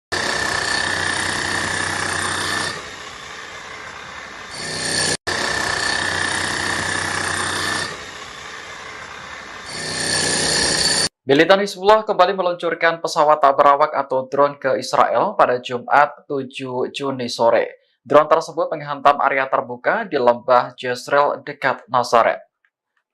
Militan Hizbullah kembali meluncurkan pesawat tak berawak atau drone ke Israel pada Jumat 7 Juni sore. Drone tersebut menghantam area terbuka di lembah Jezreel dekat Nazaret.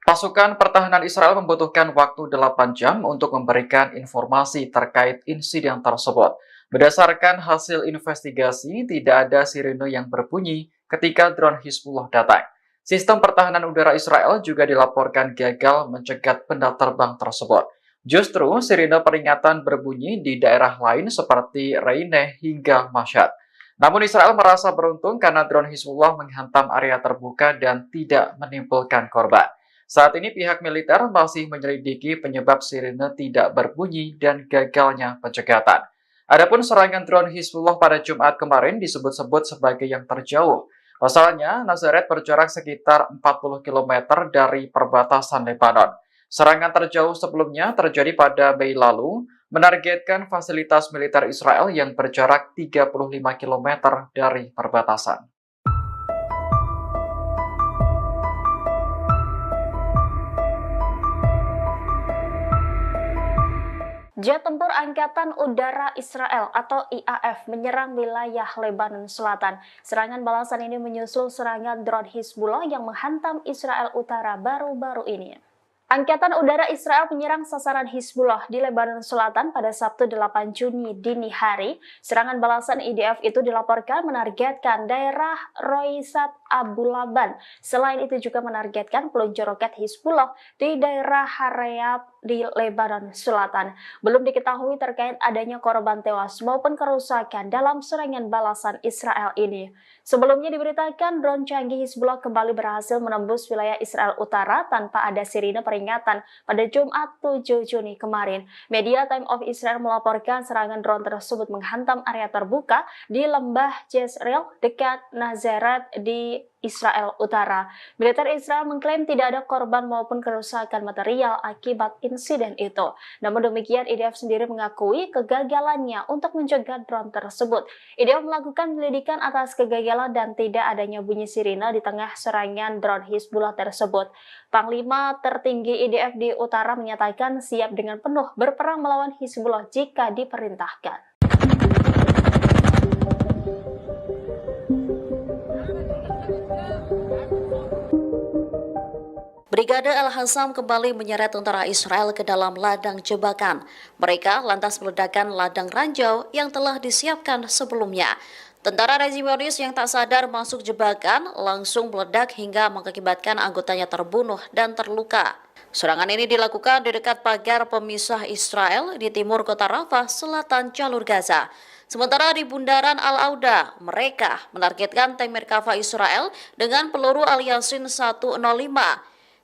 Pasukan pertahanan Israel membutuhkan waktu 8 jam untuk memberikan informasi terkait insiden tersebut. Berdasarkan hasil investigasi, tidak ada sirine yang berbunyi ketika drone Hizbullah datang. Sistem pertahanan udara Israel juga dilaporkan gagal mencegat benda terbang tersebut. Justru sirine peringatan berbunyi di daerah lain seperti Reineh hingga Mashhad. Namun Israel merasa beruntung karena drone Hizbullah menghantam area terbuka dan tidak menimbulkan korban. Saat ini pihak militer masih menyelidiki penyebab sirine tidak berbunyi dan gagalnya pencegatan. Adapun serangan drone Hizbullah pada Jumat kemarin disebut-sebut sebagai yang terjauh. Pasalnya, Nazaret berjarak sekitar 40 km dari perbatasan Lebanon. Serangan terjauh sebelumnya terjadi pada Mei lalu, menargetkan fasilitas militer Israel yang berjarak 35 km dari perbatasan. Jet tempur Angkatan Udara Israel atau IAF menyerang wilayah Lebanon Selatan. Serangan balasan ini menyusul serangan drone Hizbullah yang menghantam Israel Utara baru-baru ini. Angkatan Udara Israel menyerang sasaran Hizbullah di Lebanon Selatan pada Sabtu 8 Juni dini hari. Serangan balasan IDF itu dilaporkan menargetkan daerah Roisat Abu Laban. Selain itu juga menargetkan peluncur roket Hizbullah di daerah Harayat di Lebanon Selatan. Belum diketahui terkait adanya korban tewas maupun kerusakan dalam serangan balasan Israel ini. Sebelumnya diberitakan drone canggih Hizbullah kembali berhasil menembus wilayah Israel Utara tanpa ada sirine peringatan pada Jumat 7 Juni kemarin. Media Time of Israel melaporkan serangan drone tersebut menghantam area terbuka di lembah Jezreel dekat Nazaret di Israel Utara. Militer Israel mengklaim tidak ada korban maupun kerusakan material akibat insiden itu. Namun demikian, IDF sendiri mengakui kegagalannya untuk mencegah drone tersebut. IDF melakukan penyelidikan atas kegagalan dan tidak adanya bunyi sirine di tengah serangan drone Hizbullah tersebut. Panglima tertinggi IDF di utara menyatakan siap dengan penuh berperang melawan Hizbullah jika diperintahkan. Brigade Al-Hassam kembali menyeret tentara Israel ke dalam ladang jebakan. Mereka lantas meledakkan ladang ranjau yang telah disiapkan sebelumnya. Tentara rezimonis yang tak sadar masuk jebakan langsung meledak hingga mengakibatkan anggotanya terbunuh dan terluka. Serangan ini dilakukan di dekat pagar pemisah Israel di timur kota Rafah, selatan jalur Gaza. Sementara di bundaran Al-Auda, mereka menargetkan tank Merkava Israel dengan peluru Al-Yasin 105.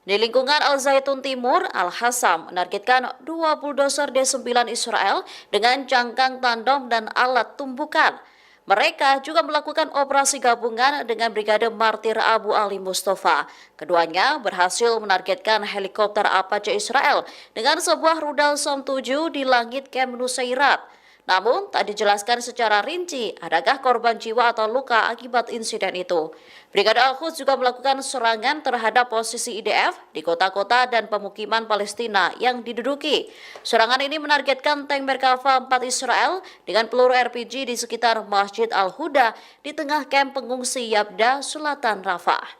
Di lingkungan Al-Zaitun Timur, Al-Hassam menargetkan 2 bulldozer D9 Israel dengan jangkang tandem dan alat tumbukan. Mereka juga melakukan operasi gabungan dengan Brigade Martir Abu Ali Mustafa. Keduanya berhasil menargetkan helikopter Apache Israel dengan sebuah rudal Som-7 di langit Camp Nusairat. Namun, tak dijelaskan secara rinci adakah korban jiwa atau luka akibat insiden itu. Brigade Al-Quds juga melakukan serangan terhadap posisi IDF di kota-kota dan pemukiman Palestina yang diduduki. Serangan ini menargetkan tank Merkava 4 Israel dengan peluru RPG di sekitar Masjid Al-Huda di tengah kamp pengungsi Yabda, selatan Rafah.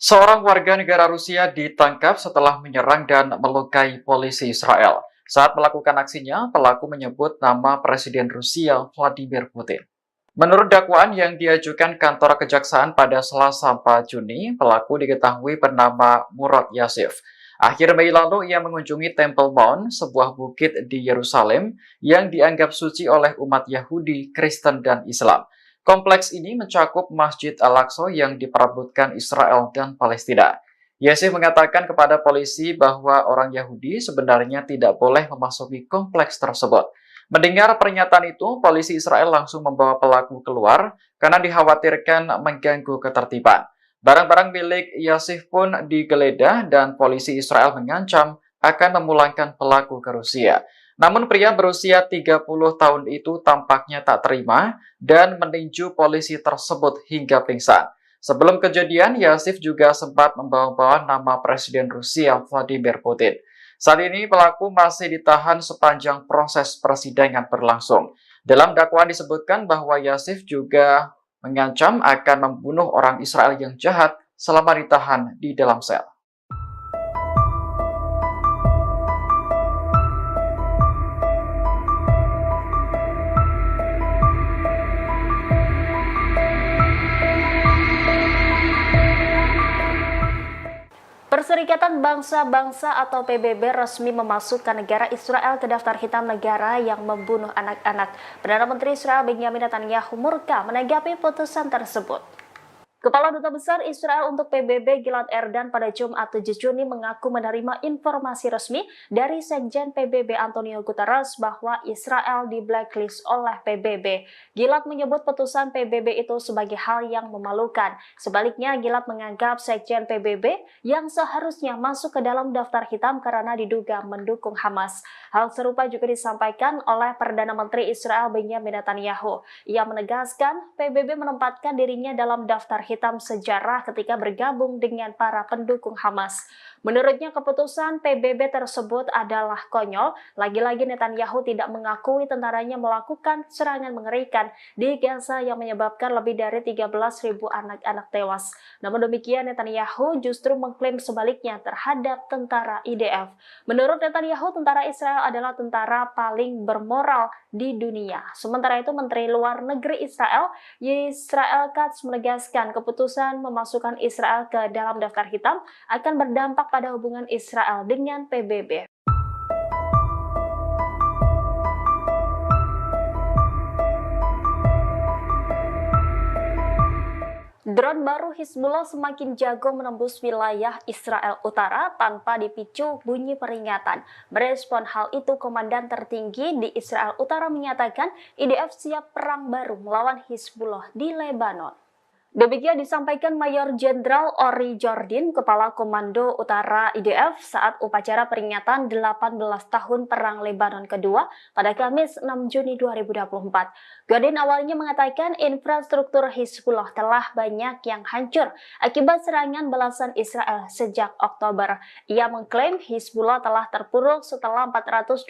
Seorang warga negara Rusia ditangkap setelah menyerang dan melukai polisi Israel. Saat melakukan aksinya, pelaku menyebut nama Presiden Rusia Vladimir Putin. Menurut dakwaan yang diajukan kantor kejaksaan pada Selasa 4 Juni, pelaku diketahui bernama Murad Yasif. Akhir Mei lalu ia mengunjungi Temple Mount, sebuah bukit di Yerusalem yang dianggap suci oleh umat Yahudi, Kristen, dan Islam. Kompleks ini mencakup Masjid Al-Aqsa yang diperebutkan Israel dan Palestina. Yasif mengatakan kepada polisi bahwa orang Yahudi sebenarnya tidak boleh memasuki kompleks tersebut. Mendengar pernyataan itu, polisi Israel langsung membawa pelaku keluar karena dikhawatirkan mengganggu ketertiban. Barang-barang milik Yasif pun digeledah dan polisi Israel mengancam akan memulangkan pelaku ke Rusia. Namun pria berusia 30 tahun itu tampaknya tak terima dan meninju polisi tersebut hingga pingsan. Sebelum kejadian, Yasif juga sempat membawa-bawa nama Presiden Rusia Vladimir Putin. Saat ini pelaku masih ditahan sepanjang proses persidangan berlangsung. Dalam dakwaan disebutkan bahwa Yasif juga mengancam akan membunuh orang Israel yang jahat selama ditahan di dalam sel. Perserikatan Bangsa-Bangsa atau PBB resmi memasukkan negara Israel ke daftar hitam negara yang membunuh anak-anak. Perdana Menteri Israel Benjamin Netanyahu murka menanggapi putusan tersebut. Kepala Duta Besar Israel untuk PBB Gilad Erdan pada Jumat 7 Juni mengaku menerima informasi resmi dari Sekjen PBB Antonio Guterres bahwa Israel di blacklist oleh PBB. Gilad menyebut putusan PBB itu sebagai hal yang memalukan. Sebaliknya, Gilad menganggap Sekjen PBB yang seharusnya masuk ke dalam daftar hitam karena diduga mendukung Hamas. Hal serupa juga disampaikan oleh Perdana Menteri Israel Benjamin Netanyahu. Ia menegaskan PBB menempatkan dirinya dalam daftar hitam sejarah ketika bergabung dengan para pendukung Hamas. Menurutnya keputusan PBB tersebut adalah konyol. Lagi-lagi Netanyahu tidak mengakui tentaranya melakukan serangan mengerikan di Gaza yang menyebabkan lebih dari 13.000 anak-anak tewas. Namun demikian Netanyahu justru mengklaim sebaliknya terhadap tentara IDF. Menurut Netanyahu, tentara Israel adalah tentara paling bermoral di dunia. Sementara itu Menteri Luar Negeri Israel Katz menegaskan keputusan memasukkan Israel ke dalam daftar hitam akan berdampak pada hubungan Israel dengan PBB. Drone baru Hizbullah semakin jago menembus wilayah Israel Utara tanpa dipicu bunyi peringatan. Merespon hal itu, Komandan tertinggi di Israel Utara menyatakan IDF siap perang baru melawan Hizbullah di Lebanon. Demikian disampaikan Mayor Jenderal Ori Jordin, Kepala Komando Utara IDF saat upacara peringatan 18 tahun Perang Lebanon kedua pada Kamis 6 Juni 2024. Jordin awalnya mengatakan infrastruktur Hizbullah telah banyak yang hancur akibat serangan balasan Israel sejak Oktober. Ia mengklaim Hizbullah telah terpuruk setelah 420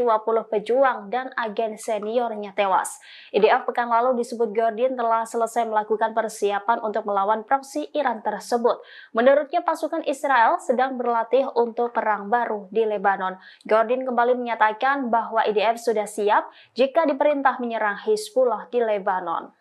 pejuang dan agen seniornya tewas. IDF pekan lalu disebut Jordin telah selesai melakukan persiapan untuk melawan proksi Iran tersebut. Menurutnya pasukan Israel sedang berlatih untuk perang baru di Lebanon. Jordin kembali menyatakan bahwa IDF sudah siap jika diperintah menyerang Hizbullah di Lebanon.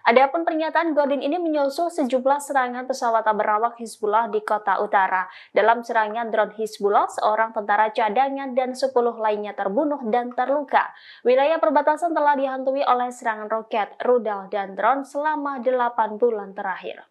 Adapun pernyataan Jordin ini menyusul sejumlah serangan pesawat berawak Hizbullah di kota utara. Dalam serangan drone Hizbullah, seorang tentara cadangan dan 10 lainnya terbunuh dan terluka. Wilayah perbatasan telah dihantui oleh serangan roket, rudal, dan drone selama 8 bulan terakhir.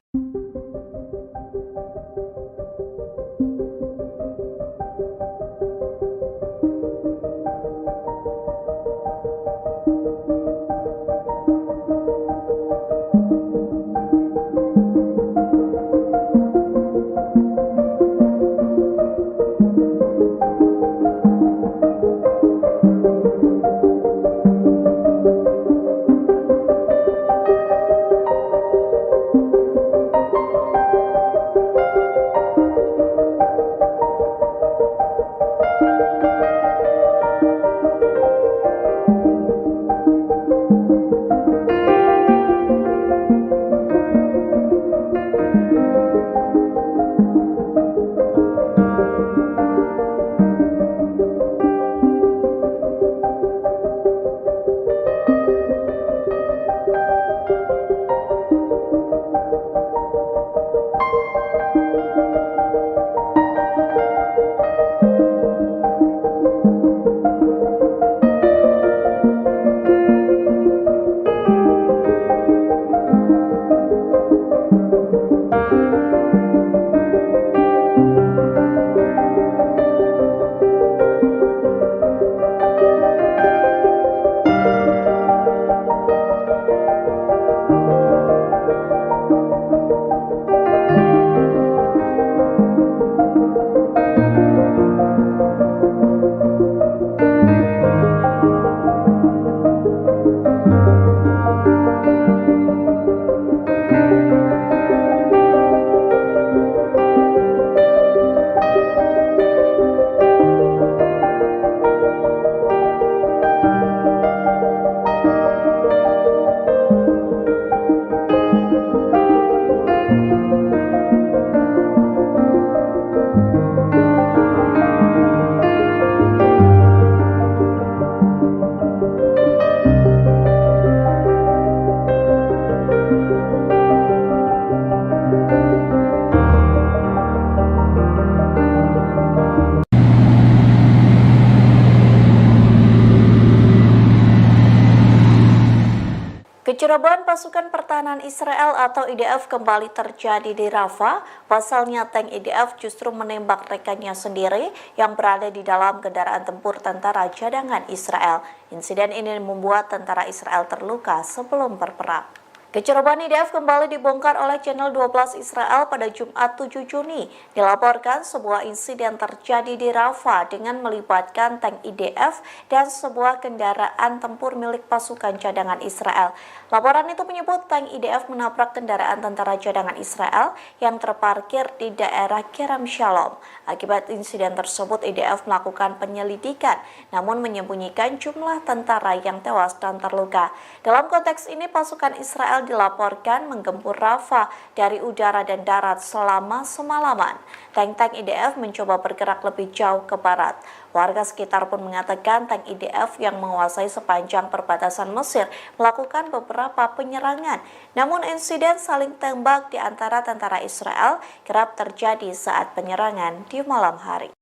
Kecerobohan pasukan pertahanan Israel atau IDF kembali terjadi di Rafah. Pasalnya tank IDF justru menembak rekannya sendiri yang berada di dalam kendaraan tempur tentara cadangan Israel. Insiden ini membuat tentara Israel terluka sebelum berperang. Kecerobohan IDF kembali dibongkar oleh channel 12 Israel pada Jumat 7 Juni. Dilaporkan sebuah insiden terjadi di Rafah dengan melibatkan tank IDF dan sebuah kendaraan tempur milik pasukan cadangan Israel. Laporan itu menyebut tank IDF menabrak kendaraan tentara cadangan Israel yang terparkir di daerah Kerem Shalom. Akibat insiden tersebut, IDF melakukan penyelidikan, namun menyembunyikan jumlah tentara yang tewas dan terluka. Dalam konteks ini, pasukan Israel dilaporkan menggempur Rafah dari udara dan darat selama semalaman. Tank-tank IDF mencoba bergerak lebih jauh ke barat. Warga sekitar pun mengatakan tank IDF yang menguasai sepanjang perbatasan Mesir melakukan beberapa penyerangan. Namun insiden saling tembak di antara tentara Israel kerap terjadi saat penyerangan di malam hari.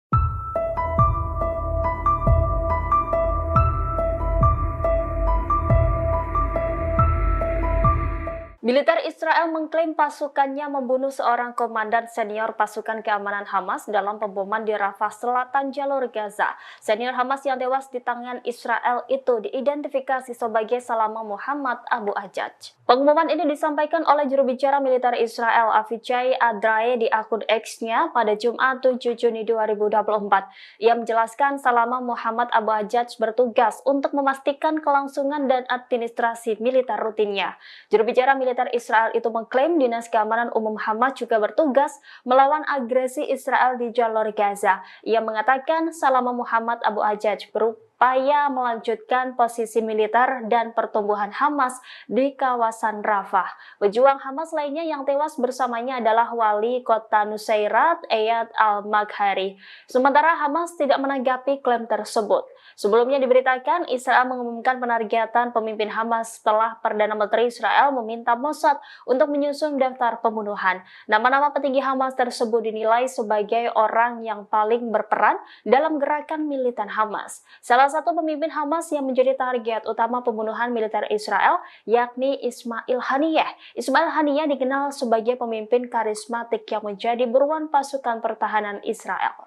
Militer Israel mengklaim pasukannya membunuh seorang komandan senior pasukan keamanan Hamas dalam pemboman di Rafah Selatan jalur Gaza. Senior Hamas yang tewas di tangan Israel itu diidentifikasi sebagai Salama Muhammad Abu Ajaj. Pengumuman ini disampaikan oleh juru bicara militer Israel Avichai Adrae di akun X-nya pada Jumat 7 Juni 2024. Ia menjelaskan Salama Muhammad Abu Ajaj bertugas untuk memastikan kelangsungan dan administrasi militer rutinnya. Juru bicara militer Israel itu mengklaim Dinas Keamanan Umum Hamas juga bertugas melawan agresi Israel di jalur Gaza. Ia mengatakan Salama Muhammad Abu Ajaj berupaya melanjutkan posisi militer dan pertumbuhan Hamas di kawasan Rafah. Pejuang Hamas lainnya yang tewas bersamanya adalah wali kota Nusairat, Eyad al-Maghari. Sementara Hamas tidak menanggapi klaim tersebut. Sebelumnya diberitakan Israel mengumumkan penargetan pemimpin Hamas setelah Perdana Menteri Israel meminta Mossad untuk menyusun daftar pembunuhan. Nama-nama petinggi Hamas tersebut dinilai sebagai orang yang paling berperan dalam gerakan militan Hamas. Salah satu pemimpin Hamas yang menjadi target utama pembunuhan militer Israel yakni Ismail Haniyeh. Ismail Haniyeh dikenal sebagai pemimpin karismatik yang menjadi buruan pasukan pertahanan Israel.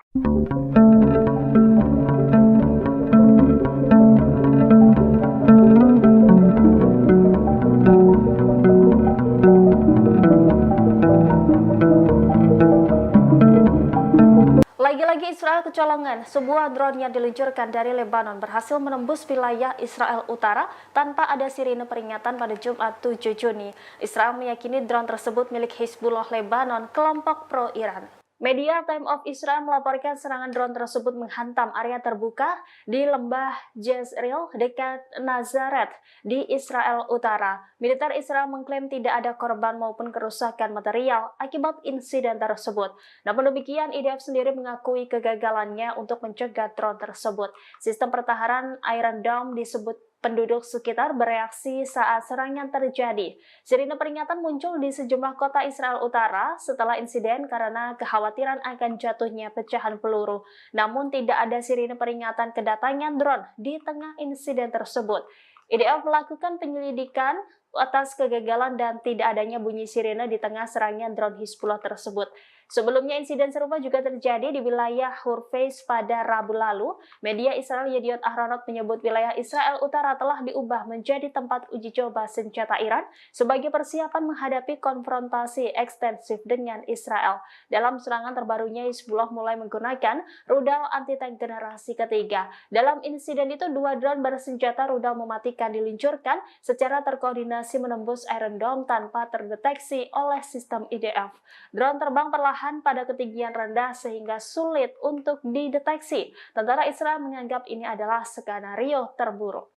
Lagi-lagi Israel kecolongan, sebuah drone yang diluncurkan dari Lebanon berhasil menembus wilayah Israel Utara tanpa ada sirine peringatan pada Jumat 7 Juni. Israel meyakini drone tersebut milik Hizbullah Lebanon, kelompok pro-Iran. Media Time of Israel melaporkan serangan drone tersebut menghantam area terbuka di lembah Jezreel dekat Nazaret di Israel Utara. Militer Israel mengklaim tidak ada korban maupun kerusakan material akibat insiden tersebut. Namun demikian, IDF sendiri mengakui kegagalannya untuk mencegah drone tersebut. Sistem pertahanan Iron Dome disebut penduduk sekitar bereaksi saat serangan terjadi. Sirine peringatan muncul di sejumlah kota Israel Utara setelah insiden karena kekhawatiran akan jatuhnya pecahan peluru. Namun tidak ada sirine peringatan kedatangan drone di tengah insiden tersebut. IDF melakukan penyelidikan atas kegagalan dan tidak adanya bunyi sirine di tengah serangan drone Hizbullah tersebut. Sebelumnya insiden serupa juga terjadi di wilayah Hurfeis pada Rabu lalu. Media Israel Yediot Ahronot menyebut wilayah Israel Utara telah diubah menjadi tempat uji coba senjata Iran sebagai persiapan menghadapi konfrontasi ekstensif dengan Israel. Dalam serangan terbarunya, Hizbullah mulai menggunakan rudal anti-tank generasi ketiga. Dalam insiden itu, 2 drone bersenjata rudal mematikan diluncurkan secara terkoordinasi menembus Iron Dome tanpa terdeteksi oleh sistem IDF. Drone terbang perlahan pada ketinggian rendah sehingga sulit untuk dideteksi. Tentara Israel menganggap ini adalah skenario terburuk.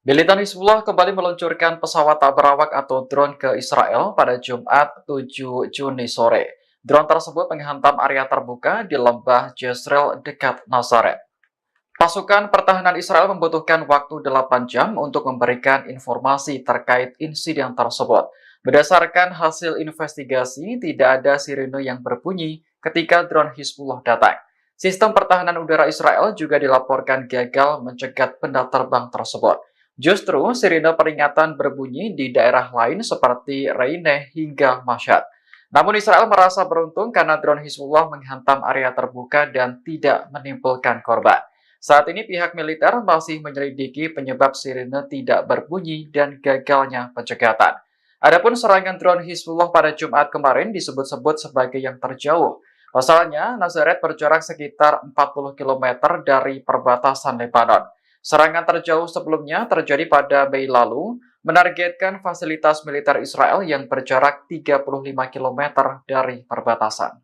Militan Hizbullah kembali meluncurkan pesawat tak berawak atau drone ke Israel pada Jumat 7 Juni sore. Drone tersebut menghantam area terbuka di lembah Jezreel dekat Nazaret. Pasukan pertahanan Israel membutuhkan waktu 8 jam untuk memberikan informasi terkait insiden tersebut. Berdasarkan hasil investigasi, tidak ada sirene yang berbunyi ketika drone Hizbullah datang. Sistem pertahanan udara Israel juga dilaporkan gagal mencegat benda terbang tersebut. Justru sirine peringatan berbunyi di daerah lain seperti Reineh hingga Mashhad. Namun Israel merasa beruntung karena drone Hizbullah menghantam area terbuka dan tidak menimbulkan korban. Saat ini pihak militer masih menyelidiki penyebab sirine tidak berbunyi dan gagalnya pencegatan. Adapun serangan drone Hizbullah pada Jumat kemarin disebut-sebut sebagai yang terjauh. Pasalnya, Nazaret berjarak sekitar 40 km dari perbatasan Lebanon. Serangan terjauh sebelumnya terjadi pada Mei lalu, menargetkan fasilitas militer Israel yang berjarak 35 km dari perbatasan.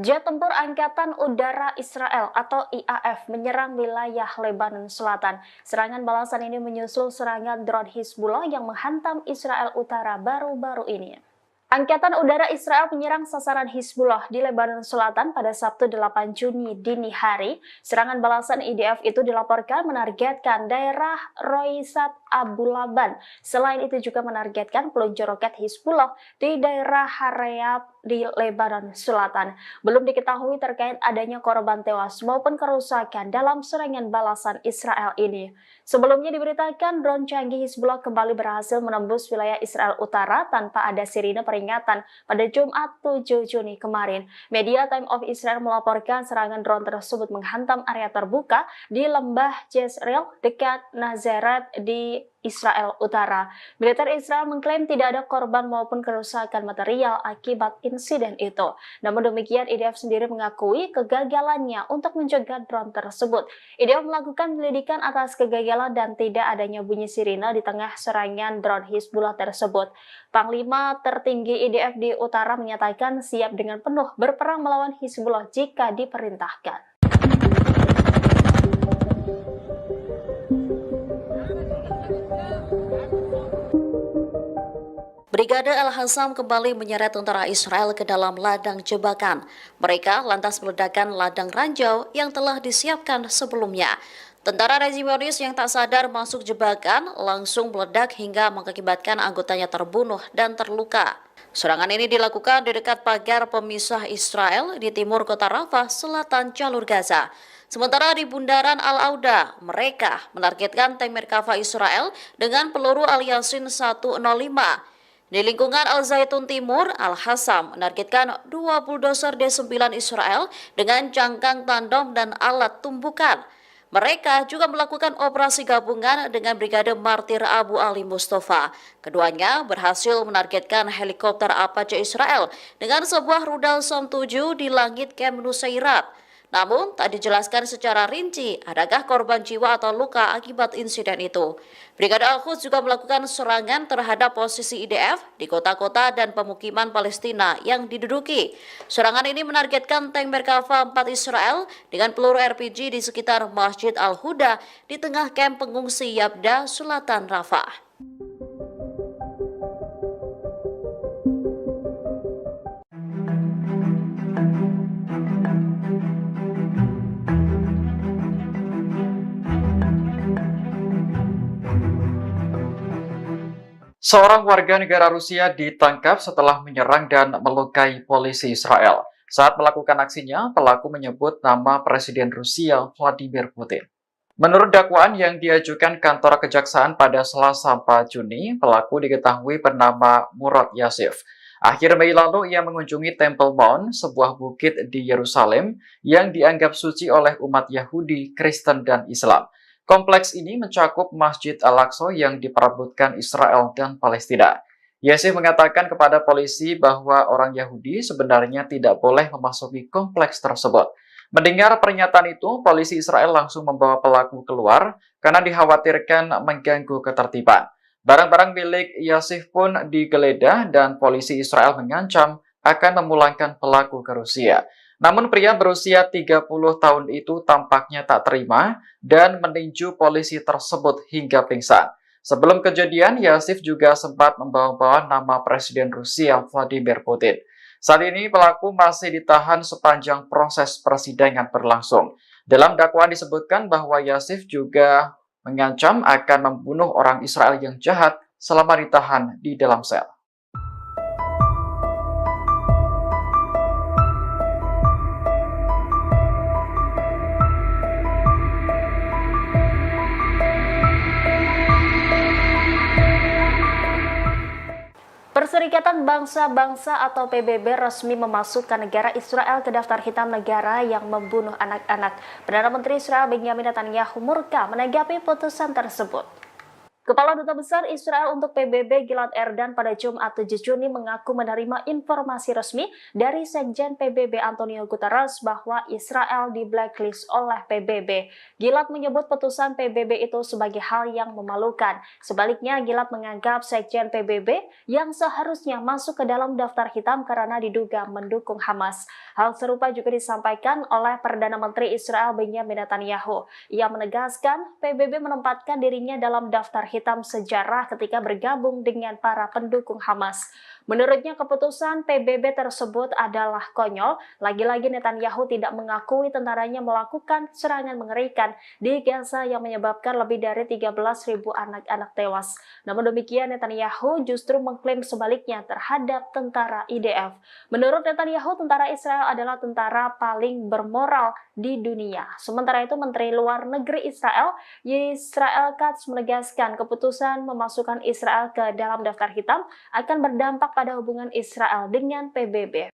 Jet tempur Angkatan Udara Israel atau IAF menyerang wilayah Lebanon Selatan. Serangan balasan ini menyusul serangan drone Hizbullah yang menghantam Israel Utara baru-baru ini. Angkatan Udara Israel menyerang sasaran Hizbullah di Lebanon Selatan pada Sabtu 8 Juni dini hari. Serangan balasan IDF itu dilaporkan menargetkan daerah Roisat Abu Laban. Selain itu juga menargetkan peluncur roket Hizbullah di daerah Harayat di Lebanon Selatan. Belum diketahui terkait adanya korban tewas maupun kerusakan dalam serangan balasan Israel ini. Sebelumnya diberitakan drone canggih Hizbullah kembali berhasil menembus wilayah Israel Utara tanpa ada sirine peringatan pada Jumat 7 Juni kemarin. Media Time of Israel melaporkan serangan drone tersebut menghantam area terbuka di lembah Jezreel dekat Nazaret di Israel Utara. Militer Israel mengklaim tidak ada korban maupun kerusakan material akibat insiden itu. Namun demikian, IDF sendiri mengakui kegagalannya untuk mencegah drone tersebut. IDF melakukan penyelidikan atas kegagalan dan tidak adanya bunyi sirine di tengah serangan drone Hizbullah tersebut. Panglima tertinggi IDF di Utara menyatakan siap dengan penuh berperang melawan Hizbullah jika diperintahkan. Brigade Al-Hassam kembali menyeret tentara Israel ke dalam ladang jebakan. Mereka lantas meledakkan ladang ranjau yang telah disiapkan sebelumnya. Tentara rezimonis yang tak sadar masuk jebakan langsung meledak hingga mengakibatkan anggotanya terbunuh dan terluka. Serangan ini dilakukan di dekat pagar pemisah Israel di timur kota Rafah, selatan jalur Gaza. Sementara di bundaran Al-Auda, mereka menargetkan tank Merkava Israel dengan peluru Al-Yasin 105. Di lingkungan Al-Zaitun Timur, Al-Hassam menargetkan 2 bulldozer D9 Israel dengan jangkang tandem dan alat tumbukan. Mereka juga melakukan operasi gabungan dengan Brigade Martir Abu Ali Mustafa. Keduanya berhasil menargetkan helikopter Apache Israel dengan sebuah rudal Som 7 di langit Camp Nusairat. Namun, tak dijelaskan secara rinci adakah korban jiwa atau luka akibat insiden itu. Brigade Al-Quds juga melakukan serangan terhadap posisi IDF di kota-kota dan pemukiman Palestina yang diduduki. Serangan ini menargetkan tank Merkava 4 Israel dengan peluru RPG di sekitar Masjid Al-Huda di tengah kamp pengungsi Yabda, selatan Rafah. Seorang warga negara Rusia ditangkap setelah menyerang dan melukai polisi Israel. Saat melakukan aksinya, pelaku menyebut nama Presiden Rusia Vladimir Putin. Menurut dakwaan yang diajukan kantor kejaksaan pada Selasa 4 Juni, pelaku diketahui bernama Murad Yasif. Akhir Mei lalu ia mengunjungi Temple Mount, sebuah bukit di Yerusalem yang dianggap suci oleh umat Yahudi, Kristen, dan Islam. Kompleks ini mencakup Masjid Al-Aqsa yang diperebutkan Israel dan Palestina. Yasif mengatakan kepada polisi bahwa orang Yahudi sebenarnya tidak boleh memasuki kompleks tersebut. Mendengar pernyataan itu, polisi Israel langsung membawa pelaku keluar karena dikhawatirkan mengganggu ketertiban. Barang-barang milik Yasif pun digeledah dan polisi Israel mengancam akan memulangkan pelaku ke Rusia. Namun pria berusia 30 tahun itu tampaknya tak terima dan meninju polisi tersebut hingga pingsan. Sebelum kejadian, Yasif juga sempat membawa-bawa nama Presiden Rusia Vladimir Putin. Saat ini pelaku masih ditahan sepanjang proses persidangan berlangsung. Dalam dakwaan disebutkan bahwa Yasif juga mengancam akan membunuh orang Israel yang jahat selama ditahan di dalam sel. Perserikatan Bangsa-Bangsa atau PBB resmi memasukkan negara Israel ke daftar hitam negara yang membunuh anak-anak. Perdana Menteri Israel Benjamin Netanyahu murka menanggapi putusan tersebut. Kepala Duta Besar Israel untuk PBB Gilad Erdan pada Jumat 7 Juni mengaku menerima informasi resmi dari Sekjen PBB Antonio Guterres bahwa Israel di blacklist oleh PBB. Gilad menyebut putusan PBB itu sebagai hal yang memalukan. Sebaliknya, Gilad menganggap Sekjen PBB yang seharusnya masuk ke dalam daftar hitam karena diduga mendukung Hamas. Hal serupa juga disampaikan oleh Perdana Menteri Israel Benjamin Netanyahu. Ia menegaskan PBB menempatkan dirinya dalam daftar hitam sejarah ketika bergabung dengan para pendukung Hamas. Menurutnya keputusan PBB tersebut adalah konyol. Lagi-lagi Netanyahu tidak mengakui tentaranya melakukan serangan mengerikan di Gaza yang menyebabkan lebih dari 13.000 anak-anak tewas. Namun demikian Netanyahu justru mengklaim sebaliknya terhadap tentara IDF. Menurut Netanyahu, tentara Israel adalah tentara paling bermoral di dunia. Sementara itu Menteri Luar Negeri Israel Katz menegaskan keputusan memasukkan Israel ke dalam daftar hitam akan berdampak pada hubungan Israel dengan PBB.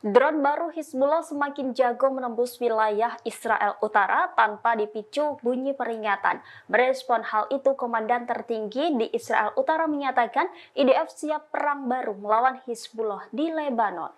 Drone baru Hizbullah semakin jago menembus wilayah Israel Utara tanpa dipicu bunyi peringatan. Merespon hal itu, Komandan tertinggi di Israel Utara menyatakan IDF siap perang baru melawan Hizbullah di Lebanon.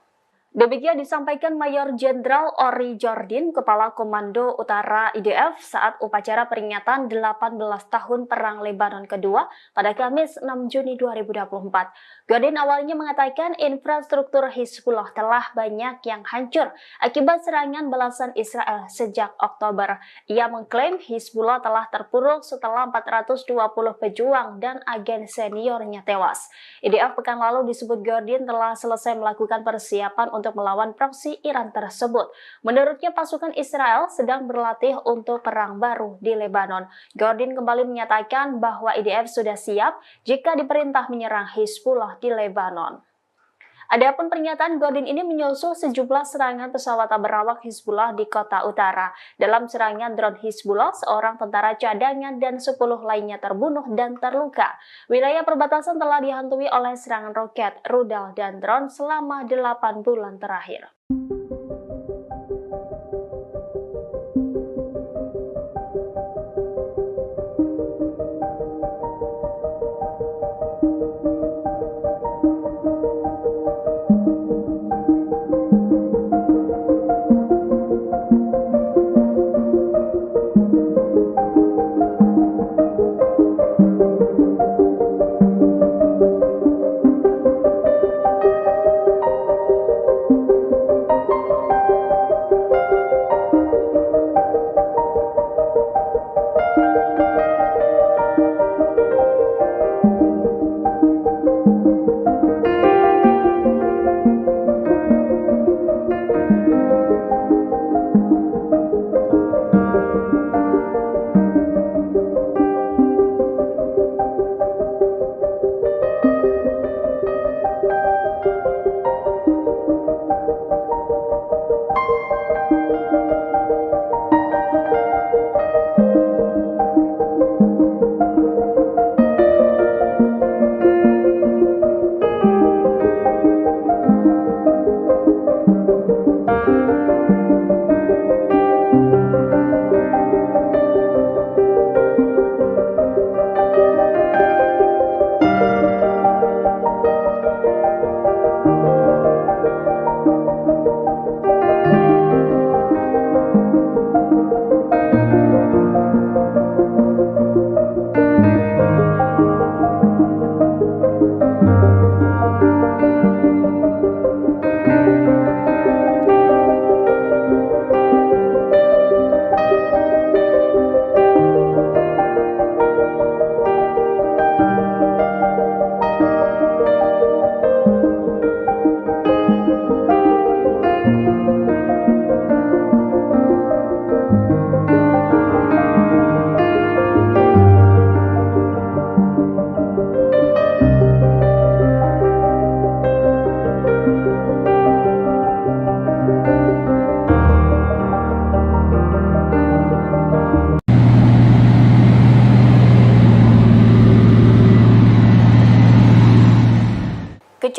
Demikian disampaikan Mayor Jenderal Ori Jordin, Kepala Komando Utara IDF saat upacara peringatan 18 tahun Perang Lebanon kedua pada Kamis 6 Juni 2024. Jordin awalnya mengatakan infrastruktur Hizbullah telah banyak yang hancur akibat serangan balasan Israel sejak Oktober. Ia mengklaim Hizbullah telah terpuruk setelah 420 pejuang dan agen seniornya tewas. IDF pekan lalu disebut Jordin telah selesai melakukan persiapan untuk melawan proksi Iran tersebut. Menurutnya pasukan Israel sedang berlatih untuk perang baru di Lebanon. Jordin kembali menyatakan bahwa IDF sudah siap jika diperintah menyerang Hizbullah di Lebanon. Adapun pernyataan Jordin ini menyusul sejumlah serangan pesawat berawak Hizbullah di kota utara. Dalam serangan drone Hizbullah, seorang tentara cadangan dan 10 lainnya terbunuh dan terluka. Wilayah perbatasan telah dihantui oleh serangan roket, rudal, dan drone selama 8 bulan terakhir.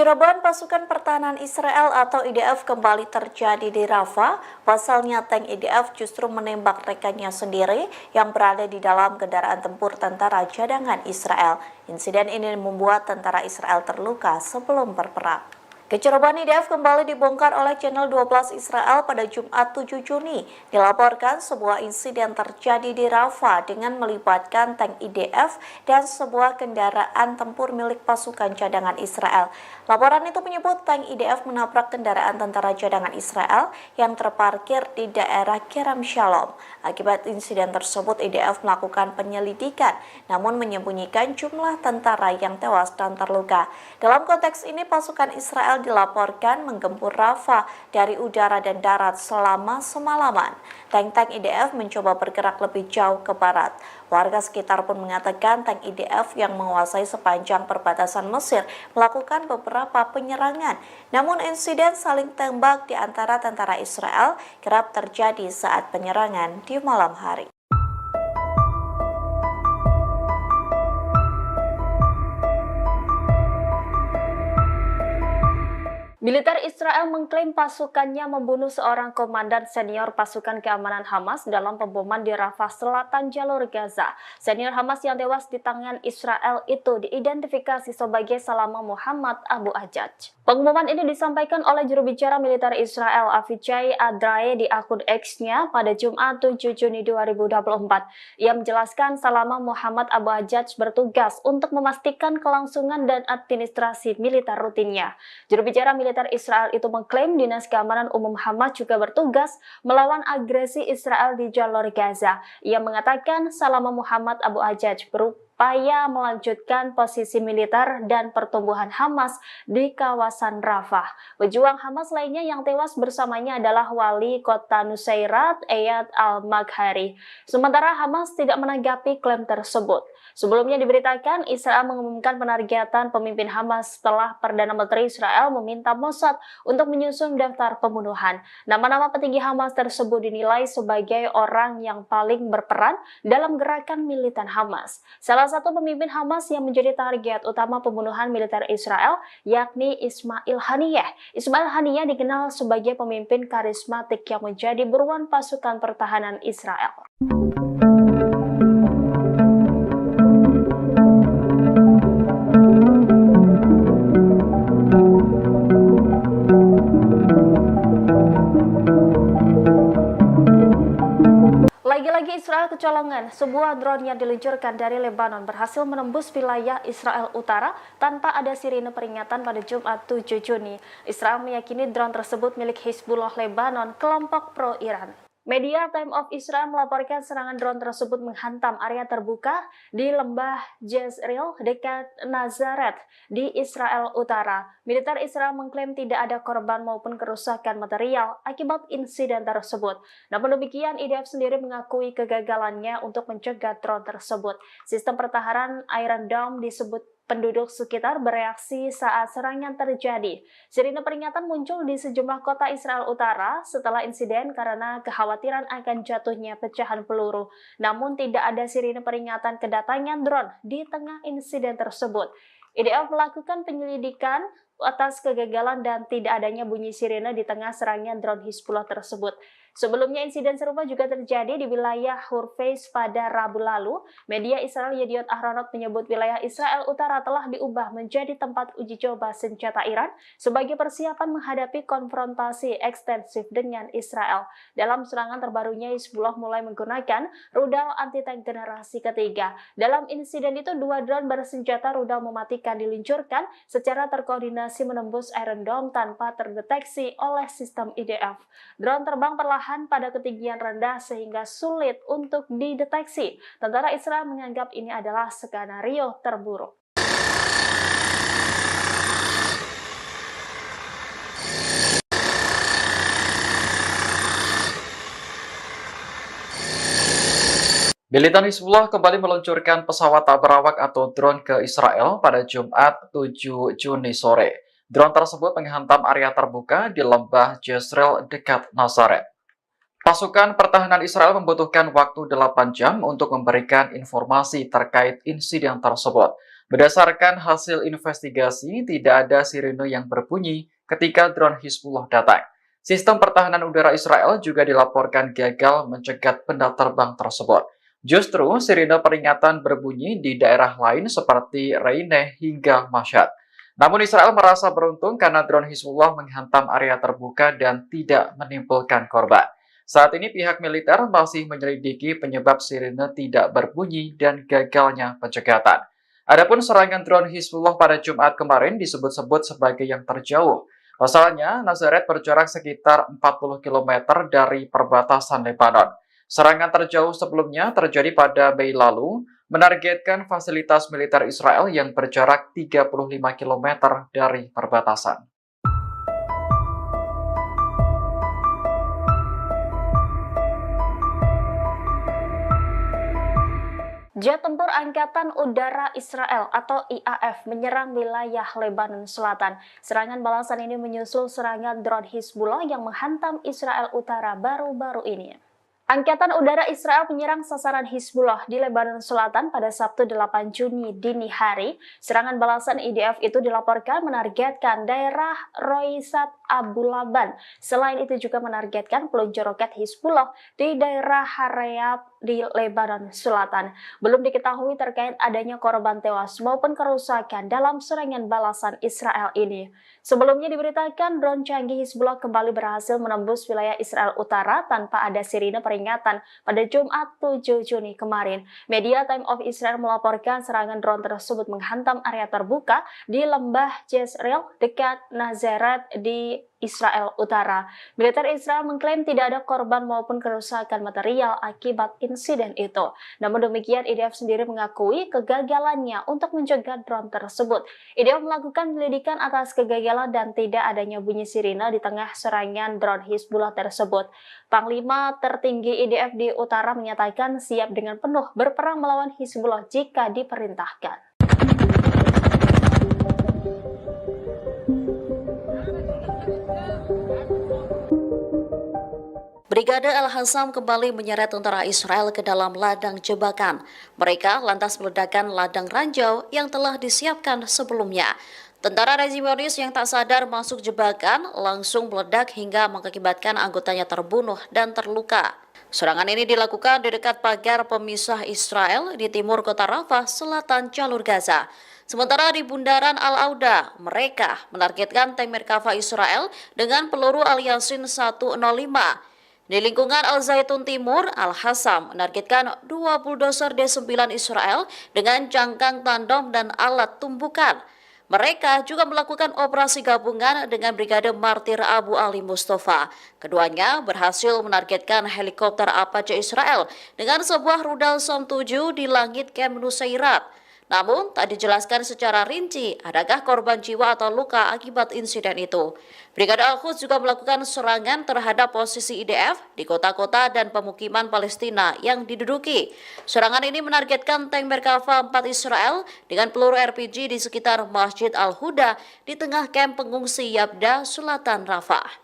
Kecerobohan pasukan pertahanan Israel atau IDF kembali terjadi di Rafah. Pasalnya tank IDF justru menembak rekannya sendiri yang berada di dalam kendaraan tempur tentara cadangan Israel. Insiden ini membuat tentara Israel terluka sebelum berperang. Kecerobohan IDF kembali dibongkar oleh channel 12 Israel pada Jumat 7 Juni. Dilaporkan sebuah insiden terjadi di Rafah dengan melibatkan tank IDF dan sebuah kendaraan tempur milik pasukan cadangan Israel. Laporan itu menyebut tank IDF menabrak kendaraan tentara cadangan Israel yang terparkir di daerah Kerem Shalom. Akibat insiden tersebut, IDF melakukan penyelidikan, namun menyembunyikan jumlah tentara yang tewas dan terluka. Dalam konteks ini, pasukan Israel dilaporkan menggempur Rafah dari udara dan darat selama semalaman. Tank-tank IDF mencoba bergerak lebih jauh ke barat. Warga sekitar pun mengatakan tank IDF yang menguasai sepanjang perbatasan Mesir melakukan beberapa penyerangan. Namun insiden saling tembak di antara tentara Israel kerap terjadi saat penyerangan di malam hari. Militer Israel mengklaim pasukannya membunuh seorang komandan senior pasukan keamanan Hamas dalam pemboman di Rafah Selatan jalur Gaza. Senior Hamas yang tewas di tangan Israel itu diidentifikasi sebagai Salama Muhammad Abu Ajaj. Pengumuman ini disampaikan oleh juru bicara militer Israel Avichai Adrae di akun X-nya pada Jumat 7 Juni 2024. Ia menjelaskan Salama Muhammad Abu Ajaj bertugas untuk memastikan kelangsungan dan administrasi militer rutinnya. Juru bicara militer Israel itu mengklaim Dinas Keamanan Umum Hamas juga bertugas melawan agresi Israel di jalur Gaza. Ia mengatakan Salama Muhammad Abu Ajaj berupaya melanjutkan posisi militer dan pertumbuhan Hamas di kawasan Rafah. Pejuang Hamas lainnya yang tewas bersamanya adalah wali kota Nusairat, Eyad al-Maghari. Sementara Hamas tidak menanggapi klaim tersebut. Sebelumnya diberitakan Israel mengumumkan penargetan pemimpin Hamas setelah Perdana Menteri Israel meminta Mossad untuk menyusun daftar pembunuhan. Nama-nama petinggi Hamas tersebut dinilai sebagai orang yang paling berperan dalam gerakan militan Hamas. Salah satu pemimpin Hamas yang menjadi target utama pembunuhan militer Israel yakni Ismail Haniyeh. Ismail Haniyeh dikenal sebagai pemimpin karismatik yang menjadi buruan pasukan pertahanan Israel. Lagi-lagi Israel kecolongan, sebuah drone yang diluncurkan dari Lebanon berhasil menembus wilayah Israel Utara tanpa ada sirine peringatan pada Jumat 7 Juni. Israel meyakini drone tersebut milik Hizbullah Lebanon, kelompok pro-Iran. Media Time of Israel melaporkan serangan drone tersebut menghantam area terbuka di lembah Jezreel dekat Nazaret di Israel Utara. Militer Israel mengklaim tidak ada korban maupun kerusakan material akibat insiden tersebut. Namun demikian, IDF sendiri mengakui kegagalannya untuk mencegah drone tersebut. Sistem pertahanan Iron Dome disebut penduduk sekitar bereaksi saat serangan terjadi. Sirine peringatan muncul di sejumlah kota Israel Utara setelah insiden karena kekhawatiran akan jatuhnya pecahan peluru. Namun tidak ada sirine peringatan kedatangan drone di tengah insiden tersebut. IDF melakukan penyelidikan atas kegagalan dan tidak adanya bunyi sirine di tengah serangan drone Hizbullah tersebut. Sebelumnya insiden serupa juga terjadi di wilayah Hurfeis pada Rabu lalu. Media Israel Yediot Ahronot menyebut wilayah Israel Utara telah diubah menjadi tempat uji coba senjata Iran sebagai persiapan menghadapi konfrontasi ekstensif dengan Israel. Dalam serangan terbarunya, Hizbullah mulai menggunakan rudal anti-tank generasi ketiga. Dalam insiden itu, 2 drone bersenjata rudal mematikan diluncurkan secara terkoordinasi menembus Iron Dome tanpa terdeteksi oleh sistem IDF. Drone terbang perlahan pada ketinggian rendah sehingga sulit untuk dideteksi. Tentara Israel menganggap ini adalah skenario terburuk. Militan Hizbullah kembali meluncurkan pesawat tak berawak atau drone ke Israel pada Jumat 7 Juni sore. Drone tersebut menghantam area terbuka di lembah Jezreel dekat Nazaret. Pasukan pertahanan Israel membutuhkan waktu 8 jam untuk memberikan informasi terkait insiden tersebut. Berdasarkan hasil investigasi, tidak ada sirene yang berbunyi ketika drone Hizbullah datang. Sistem pertahanan udara Israel juga dilaporkan gagal mencegat benda terbang tersebut. Justru sirine peringatan berbunyi di daerah lain seperti Reine hingga Mashhad. Namun Israel merasa beruntung karena drone Hizbullah menghantam area terbuka dan tidak menimbulkan korban. Saat ini pihak militer masih menyelidiki penyebab sirine tidak berbunyi dan gagalnya pencegatan. Adapun serangan drone Hizbullah pada Jumat kemarin disebut-sebut sebagai yang terjauh. Pasalnya, Nazaret berjarak sekitar 40 km dari perbatasan Lebanon. Serangan terjauh sebelumnya terjadi pada Mei lalu, menargetkan fasilitas militer Israel yang berjarak 35 km dari perbatasan. Jet tempur Angkatan Udara Israel atau IAF menyerang wilayah Lebanon Selatan. Serangan balasan ini menyusul serangan drone Hizbullah yang menghantam Israel Utara baru-baru ini. Angkatan Udara Israel menyerang sasaran Hizbullah di Lebanon Selatan pada Sabtu 8 Juni dini hari. Serangan balasan IDF itu dilaporkan menargetkan daerah Roisat Abu Laban. Selain itu juga menargetkan peluncur roket Hizbullah di daerah Harayat di Lebanon Selatan. Belum diketahui terkait adanya korban tewas maupun kerusakan dalam serangan balasan Israel ini. Sebelumnya diberitakan drone canggih Hizbullah kembali berhasil menembus wilayah Israel Utara tanpa ada sirine peringatan pada Jumat 7 Juni kemarin. Media Time of Israel melaporkan serangan drone tersebut menghantam area terbuka di lembah Jezreel dekat Nazaret di Israel Utara. Militer Israel mengklaim tidak ada korban maupun kerusakan material akibat insiden itu. Namun demikian, IDF sendiri mengakui kegagalannya untuk mencegah drone tersebut. IDF melakukan penyelidikan atas kegagalan dan tidak adanya bunyi sirine di tengah serangan drone Hizbullah tersebut. Panglima tertinggi IDF di utara menyatakan siap dengan penuh berperang melawan Hizbullah jika diperintahkan. Brigade Al-Hassam kembali menyeret tentara Israel ke dalam ladang jebakan. Mereka lantas meledakkan ladang ranjau yang telah disiapkan sebelumnya. Tentara rezimonis yang tak sadar masuk jebakan langsung meledak hingga mengakibatkan anggotanya terbunuh dan terluka. Serangan ini dilakukan di dekat pagar pemisah Israel di timur kota Rafah, selatan jalur Gaza. Sementara di bundaran Al-Auda, mereka menargetkan tank Merkava Israel dengan peluru Al-Yasin 105. Di lingkungan Al-Zaitun Timur, Al-Hassam menargetkan 2 bulldozer D9 Israel dengan jangkang tandem dan alat tumbukan. Mereka juga melakukan operasi gabungan dengan Brigade Martir Abu Ali Mustafa. Keduanya berhasil menargetkan helikopter Apache Israel dengan sebuah rudal Som-7 di langit Camp Nusairat. Namun, tak dijelaskan secara rinci adakah korban jiwa atau luka akibat insiden itu. Brigade Al-Quds juga melakukan serangan terhadap posisi IDF di kota-kota dan pemukiman Palestina yang diduduki. Serangan ini menargetkan tank Merkava 4 Israel dengan peluru RPG di sekitar Masjid Al-Huda di tengah kamp pengungsi Yabda, selatan Rafah.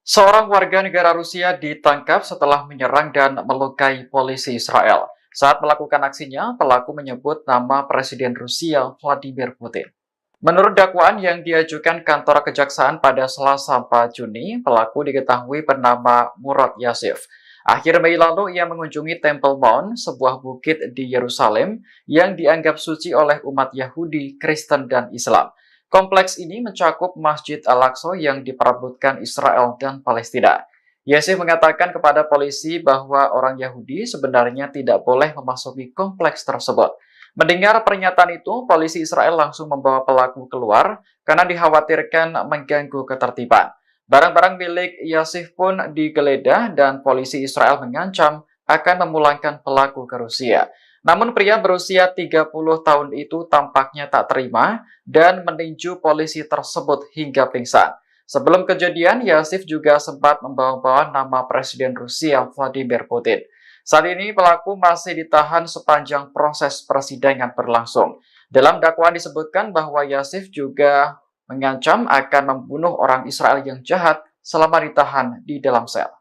Seorang warga negara Rusia ditangkap setelah menyerang dan melukai polisi Israel. Saat melakukan aksinya, pelaku menyebut nama Presiden Rusia Vladimir Putin. Menurut dakwaan yang diajukan kantor kejaksaan pada Selasa 4 Juni, pelaku diketahui bernama Murad Yasif. Akhir Mei lalu ia mengunjungi Temple Mount, sebuah bukit di Yerusalem yang dianggap suci oleh umat Yahudi, Kristen, dan Islam. Kompleks ini mencakup Masjid Al-Aqsa yang diperebutkan Israel dan Palestina. Yasif mengatakan kepada polisi bahwa orang Yahudi sebenarnya tidak boleh memasuki kompleks tersebut. Mendengar pernyataan itu, polisi Israel langsung membawa pelaku keluar karena dikhawatirkan mengganggu ketertiban. Barang-barang milik Yasif pun digeledah dan polisi Israel mengancam akan memulangkan pelaku ke Rusia. Namun pria berusia 30 tahun itu tampaknya tak terima dan meninju polisi tersebut hingga pingsan. Sebelum kejadian, Yasif juga sempat membawa-bawa nama Presiden Rusia Vladimir Putin. Saat ini pelaku masih ditahan sepanjang proses persidangan berlangsung. Dalam dakwaan disebutkan bahwa Yasif juga mengancam akan membunuh orang Israel yang jahat selama ditahan di dalam sel.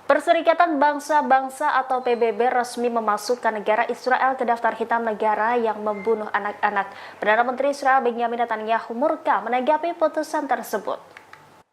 Perserikatan Bangsa-Bangsa atau PBB resmi memasukkan negara Israel ke daftar hitam negara yang membunuh anak-anak. Perdana Menteri Israel Benjamin Netanyahu murka menanggapi putusan tersebut.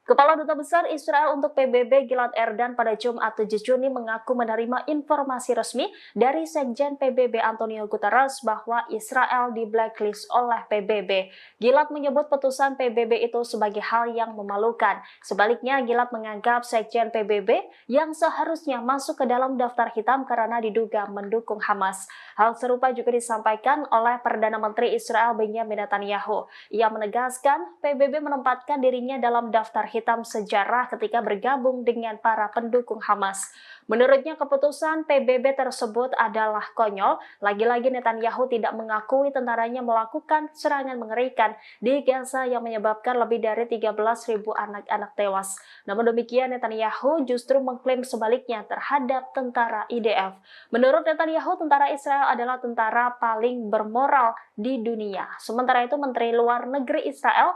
Kepala Duta Besar Israel untuk PBB Gilad Erdan pada Jumat 7 Juni mengaku menerima informasi resmi dari Sekjen PBB Antonio Guterres bahwa Israel di blacklist oleh PBB. Gilad menyebut putusan PBB itu sebagai hal yang memalukan. Sebaliknya, Gilad menganggap Sekjen PBB yang seharusnya masuk ke dalam daftar hitam karena diduga mendukung Hamas. Hal serupa juga disampaikan oleh Perdana Menteri Israel Benjamin Netanyahu. Ia menegaskan PBB menempatkan dirinya dalam daftar hitam sejarah ketika bergabung dengan para pendukung Hamas. Menurutnya keputusan PBB tersebut adalah konyol. Lagi-lagi Netanyahu tidak mengakui tentaranya melakukan serangan mengerikan di Gaza yang menyebabkan lebih dari 13.000 anak-anak tewas. Namun demikian Netanyahu justru mengklaim sebaliknya terhadap tentara IDF. Menurut Netanyahu, tentara Israel adalah tentara paling bermoral di dunia. Sementara itu Menteri Luar Negeri Israel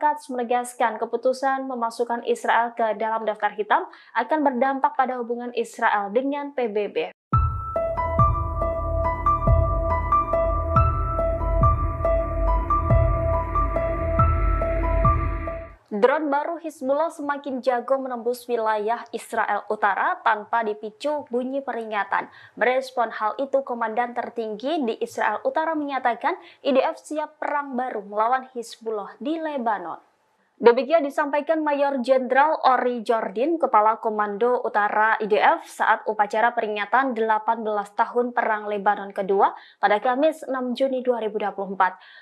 Katz menegaskan keputusan memasukkan Israel ke dalam daftar hitam akan berdampak pada hubungan Israel dengan PBB. Drone baru Hizbullah semakin jago menembus wilayah Israel Utara tanpa dipicu bunyi peringatan. Merespon hal itu, Komandan tertinggi di Israel Utara menyatakan IDF siap perang baru melawan Hizbullah di Lebanon. Demikian disampaikan Mayor Jenderal Ori Jordin, Kepala Komando Utara IDF saat upacara peringatan 18 tahun Perang Lebanon kedua pada Kamis 6 Juni 2024.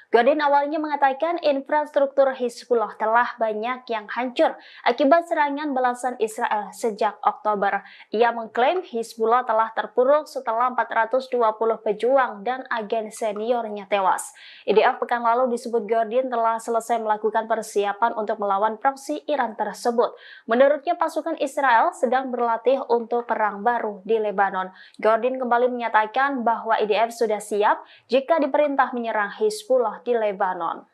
Jordin awalnya mengatakan infrastruktur Hizbullah telah banyak yang hancur akibat serangan balasan Israel sejak Oktober. Ia mengklaim Hizbullah telah terpuruk setelah 420 pejuang dan agen seniornya tewas. IDF pekan lalu disebut Jordin telah selesai melakukan persiapan untuk melawan proksi Iran tersebut. Menurutnya pasukan Israel sedang berlatih untuk perang baru di Lebanon. Jordin kembali menyatakan bahwa IDF sudah siap jika diperintah menyerang Hizbullah di Lebanon.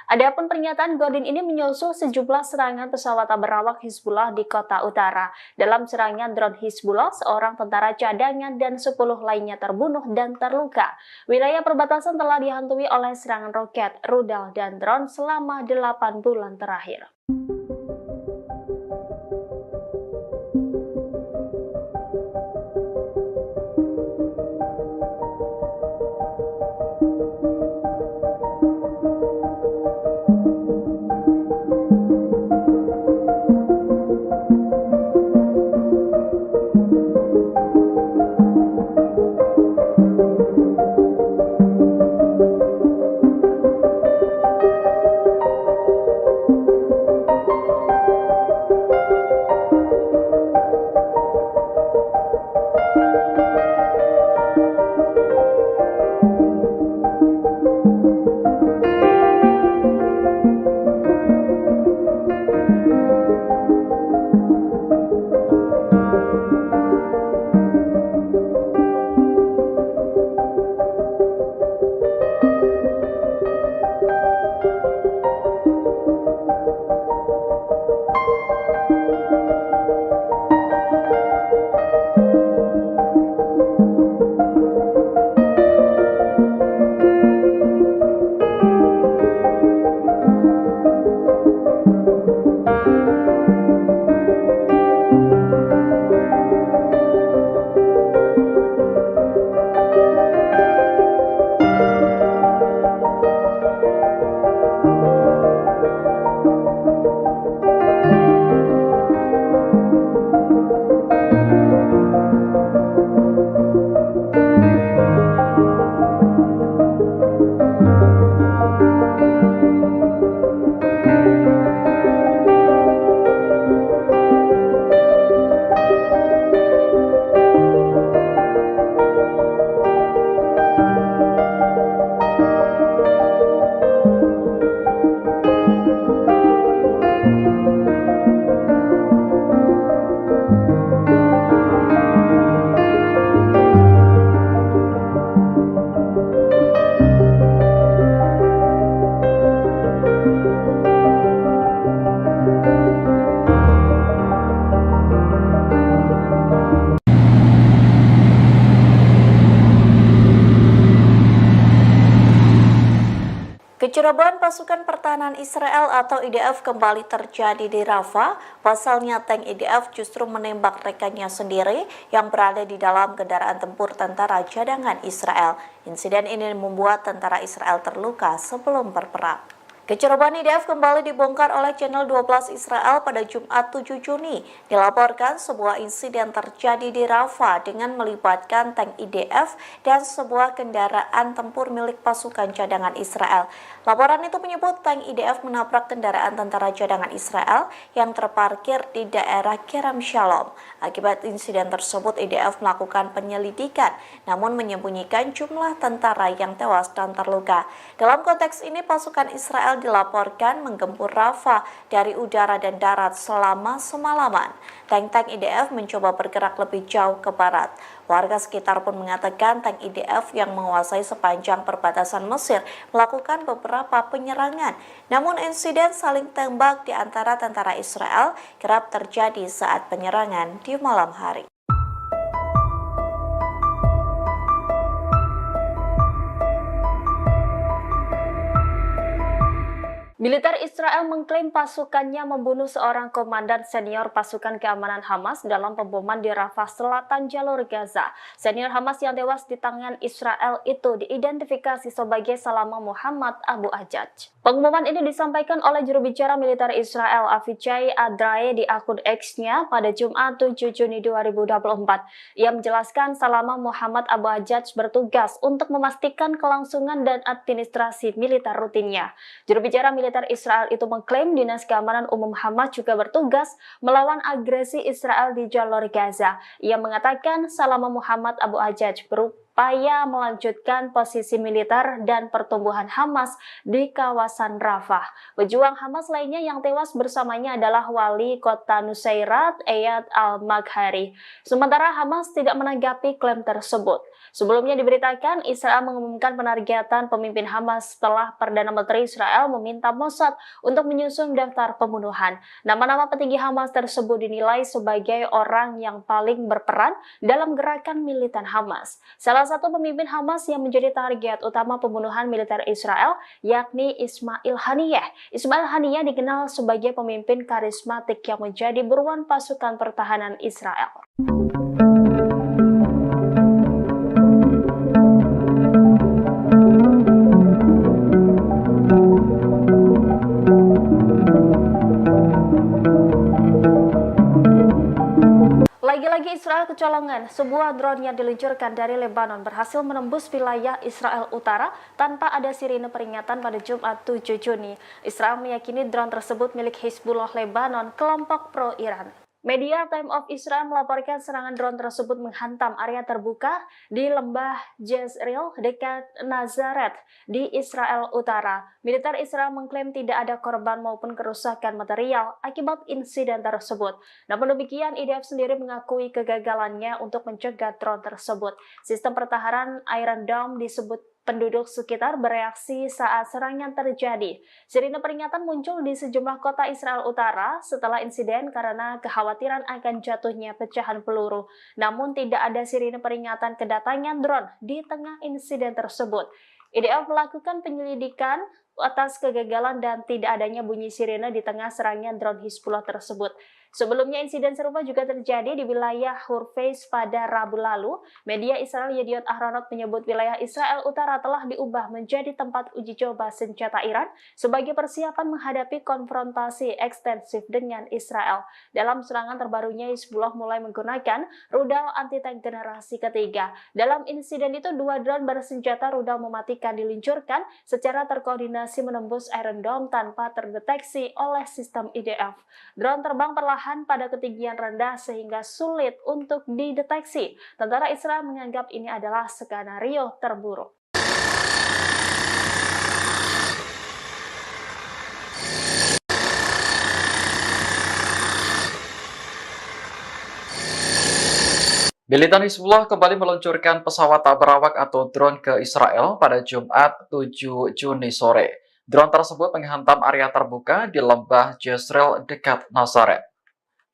Adapun pernyataan Jordin ini menyusul sejumlah serangan pesawat berawak Hizbullah di kota utara. Dalam serangan drone Hizbullah, seorang tentara cadangan dan 10 lainnya terbunuh dan terluka. Wilayah perbatasan telah dihantui oleh serangan roket, rudal, dan drone selama 8 bulan terakhir. Kecerobohan pasukan pertahanan Israel atau IDF kembali terjadi di Rafah. Pasalnya tank IDF justru menembak rekannya sendiri yang berada di dalam kendaraan tempur tentara cadangan Israel. Insiden ini membuat tentara Israel terluka sebelum berperang. Kecerobohan IDF kembali dibongkar oleh channel 12 Israel pada Jumat 7 Juni. Dilaporkan sebuah insiden terjadi di Rafah dengan melibatkan tank IDF dan sebuah kendaraan tempur milik pasukan cadangan Israel. Laporan itu menyebut tank IDF menabrak kendaraan tentara cadangan Israel yang terparkir di daerah Kerem Shalom. Akibat insiden tersebut, IDF melakukan penyelidikan, namun menyembunyikan jumlah tentara yang tewas dan terluka. Dalam konteks ini, pasukan Israel dilaporkan menggempur Rafah dari udara dan darat selama semalaman. Tank-tank IDF mencoba bergerak lebih jauh ke barat. Warga sekitar pun mengatakan tank IDF yang menguasai sepanjang perbatasan Mesir melakukan beberapa penyerangan. Namun insiden saling tembak di antara tentara Israel kerap terjadi saat penyerangan di malam hari. Militer Israel mengklaim pasukannya membunuh seorang komandan senior pasukan keamanan Hamas dalam pemboman di Rafah Selatan jalur Gaza. Senior Hamas yang tewas di tangan Israel itu diidentifikasi sebagai Salama Muhammad Abu Ajaj. Pengumuman ini disampaikan oleh juru bicara militer Israel Avichai Adrae di akun X-nya pada Jumat 7 Juni 2024. Ia menjelaskan Salama Muhammad Abu Ajaj bertugas untuk memastikan kelangsungan dan administrasi militer rutinnya. Juru bicara militer Israel itu mengklaim Dinas Keamanan Umum Hamas juga bertugas melawan agresi Israel di jalur Gaza. Ia mengatakan Salama Muhammad Abu Ajaj berupaya melanjutkan posisi militer dan pertumbuhan Hamas di kawasan Rafah. Pejuang Hamas lainnya yang tewas bersamanya adalah wali kota Nusairat, Eyad al-Maghari. Sementara Hamas tidak menanggapi klaim tersebut. Sebelumnya diberitakan Israel mengumumkan penargetan pemimpin Hamas setelah Perdana Menteri Israel meminta Mossad untuk menyusun daftar pembunuhan. Nama-nama petinggi Hamas tersebut dinilai sebagai orang yang paling berperan dalam gerakan militan Hamas. Salah satu pemimpin Hamas yang menjadi target utama pembunuhan militer Israel yakni Ismail Haniyeh. Ismail Haniyeh dikenal sebagai pemimpin karismatik yang menjadi buruan pasukan pertahanan Israel. Lagi-lagi Israel kecolongan, sebuah drone yang diluncurkan dari Lebanon berhasil menembus wilayah Israel Utara tanpa ada sirine peringatan pada Jumat 7 Juni. Israel meyakini drone tersebut milik Hizbullah Lebanon, kelompok pro-Iran. Media Time of Israel melaporkan serangan drone tersebut menghantam area terbuka di lembah Jezreel dekat Nazaret di Israel Utara. Militer Israel mengklaim tidak ada korban maupun kerusakan material akibat insiden tersebut. Namun demikian, IDF sendiri mengakui kegagalannya untuk mencegah drone tersebut. Sistem pertahanan Iron Dome disebut penduduk sekitar bereaksi saat serangan terjadi. Sirine peringatan muncul di sejumlah kota Israel Utara setelah insiden karena kekhawatiran akan jatuhnya pecahan peluru. Namun tidak ada sirine peringatan kedatangan drone di tengah insiden tersebut. IDF melakukan penyelidikan atas kegagalan dan tidak adanya bunyi sirine di tengah serangan drone Hizbullah tersebut. Sebelumnya insiden serupa juga terjadi di wilayah Hurfeis pada Rabu lalu. Media Israel Yediot Ahronot menyebut wilayah Israel Utara telah diubah menjadi tempat uji coba senjata Iran sebagai persiapan menghadapi konfrontasi ekstensif dengan Israel. Dalam serangan terbarunya, Hizbullah mulai menggunakan rudal anti-tank generasi ketiga. Dalam insiden itu, 2 drone bersenjata rudal mematikan diluncurkan secara terkoordinasi menembus Iron Dome tanpa terdeteksi oleh sistem IDF. Drone terbang perlahan pada ketinggian rendah sehingga sulit untuk dideteksi. Tentara Israel menganggap ini adalah skenario terburuk. Militan Hizbullah kembali meluncurkan pesawat tak berawak atau drone ke Israel pada Jumat 7 Juni sore. Drone tersebut menghantam area terbuka di lembah Jezreel dekat Nazaret.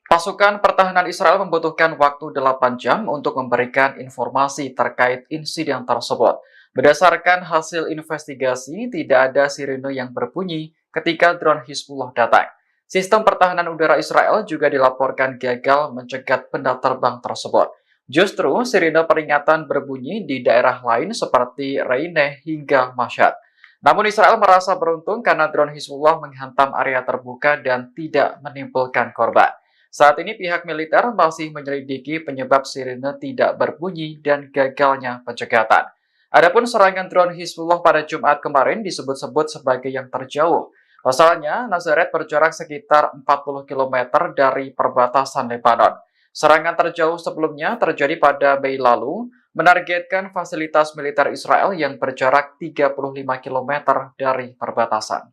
Pasukan pertahanan Israel membutuhkan waktu 8 jam untuk memberikan informasi terkait insiden tersebut. Berdasarkan hasil investigasi, tidak ada sirene yang berbunyi ketika drone Hizbullah datang. Sistem pertahanan udara Israel juga dilaporkan gagal mencegat benda terbang tersebut. Justru sirine peringatan berbunyi di daerah lain seperti Reine hingga Mashhad. Namun Israel merasa beruntung karena drone Hizbullah menghantam area terbuka dan tidak menimbulkan korban. Saat ini pihak militer masih menyelidiki penyebab sirine tidak berbunyi dan gagalnya pencegatan. Adapun serangan drone Hizbullah pada Jumat kemarin disebut-sebut sebagai yang terjauh. Pasalnya, Nazaret berjarak sekitar 40 km dari perbatasan Lebanon. Serangan terjauh sebelumnya terjadi pada Mei lalu, menargetkan fasilitas militer Israel yang berjarak 35 km dari perbatasan.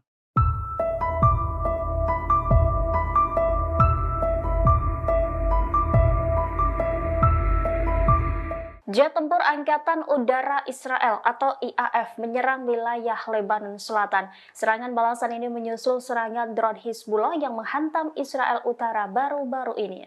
Jet tempur Angkatan Udara Israel atau IAF menyerang wilayah Lebanon Selatan. Serangan balasan ini menyusul serangan drone Hizbullah yang menghantam Israel Utara baru-baru ini.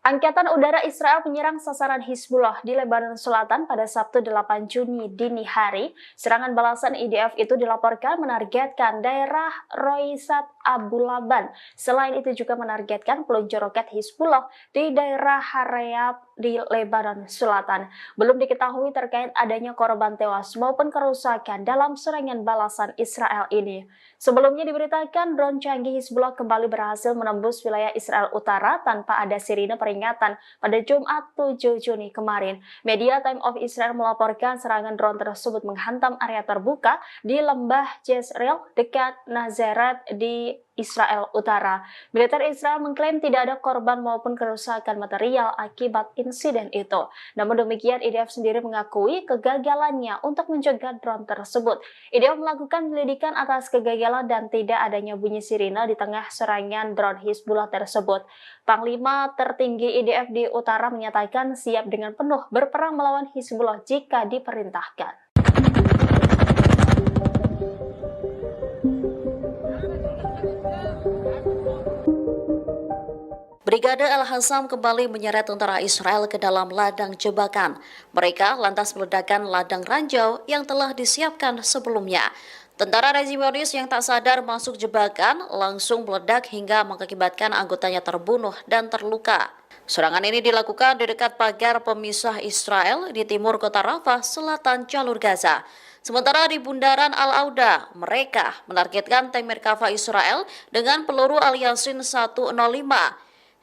Angkatan Udara Israel menyerang sasaran Hizbullah di Lebanon Selatan pada Sabtu 8 Juni dini hari. Serangan balasan IDF itu dilaporkan menargetkan daerah Roisat Abu Laban. Selain itu juga menargetkan peluncur roket Hizbullah di daerah Harayab di Lebanon Selatan. Belum diketahui terkait adanya korban tewas maupun kerusakan dalam serangan balasan Israel ini. Sebelumnya diberitakan drone canggih Hizbullah kembali berhasil menembus wilayah Israel Utara tanpa ada sirine peringatan pada Jumat 7 Juni kemarin. Media Time of Israel melaporkan serangan drone tersebut menghantam area terbuka di lembah Jezreel dekat Nazaret di Israel Utara. Militer Israel mengklaim tidak ada korban maupun kerusakan material akibat insiden itu. Namun demikian, IDF sendiri mengakui kegagalannya untuk mencegah drone tersebut. IDF melakukan penyelidikan atas kegagalan dan tidak adanya bunyi sirine di tengah serangan drone Hizbullah tersebut. Panglima tertinggi IDF di utara menyatakan siap dengan penuh berperang melawan Hizbullah jika diperintahkan. Brigade Al-Hassam kembali menyeret tentara Israel ke dalam ladang jebakan. Mereka lantas meledakkan ladang ranjau yang telah disiapkan sebelumnya. Tentara rezim Zionis yang tak sadar masuk jebakan langsung meledak hingga mengakibatkan anggotanya terbunuh dan terluka. Serangan ini dilakukan di dekat pagar pemisah Israel di timur kota Rafah, selatan jalur Gaza. Sementara di bundaran Al-Auda, mereka menargetkan tank Merkava Israel dengan peluru Al-Yasin 105.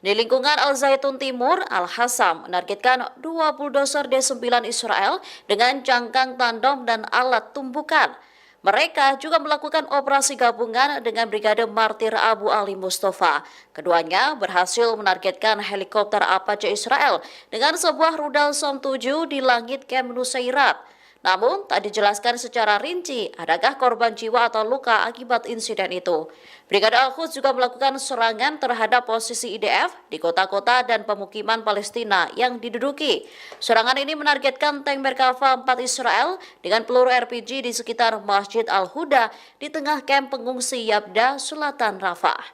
Di lingkungan Al-Zaitun Timur, Al-Hassam menargetkan 2 bulldozer D9 Israel dengan jangkang tandem dan alat tumbukan. Mereka juga melakukan operasi gabungan dengan Brigade Martir Abu Ali Mustafa. Keduanya berhasil menargetkan helikopter Apache Israel dengan sebuah rudal Som 7 di langit Camp Nusairat. Namun, tak dijelaskan secara rinci adakah korban jiwa atau luka akibat insiden itu. Brigade Al-Quds juga melakukan serangan terhadap posisi IDF di kota-kota dan pemukiman Palestina yang diduduki. Serangan ini menargetkan tank Merkava 4 Israel dengan peluru RPG di sekitar Masjid Al-Huda di tengah kamp pengungsi Yabda, selatan Rafah.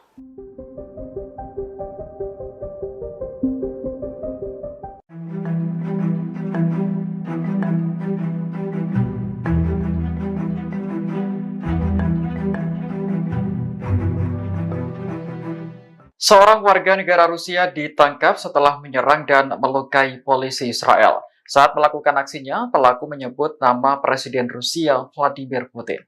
Seorang warga negara Rusia ditangkap setelah menyerang dan melukai polisi Israel. Saat melakukan aksinya, pelaku menyebut nama Presiden Rusia Vladimir Putin.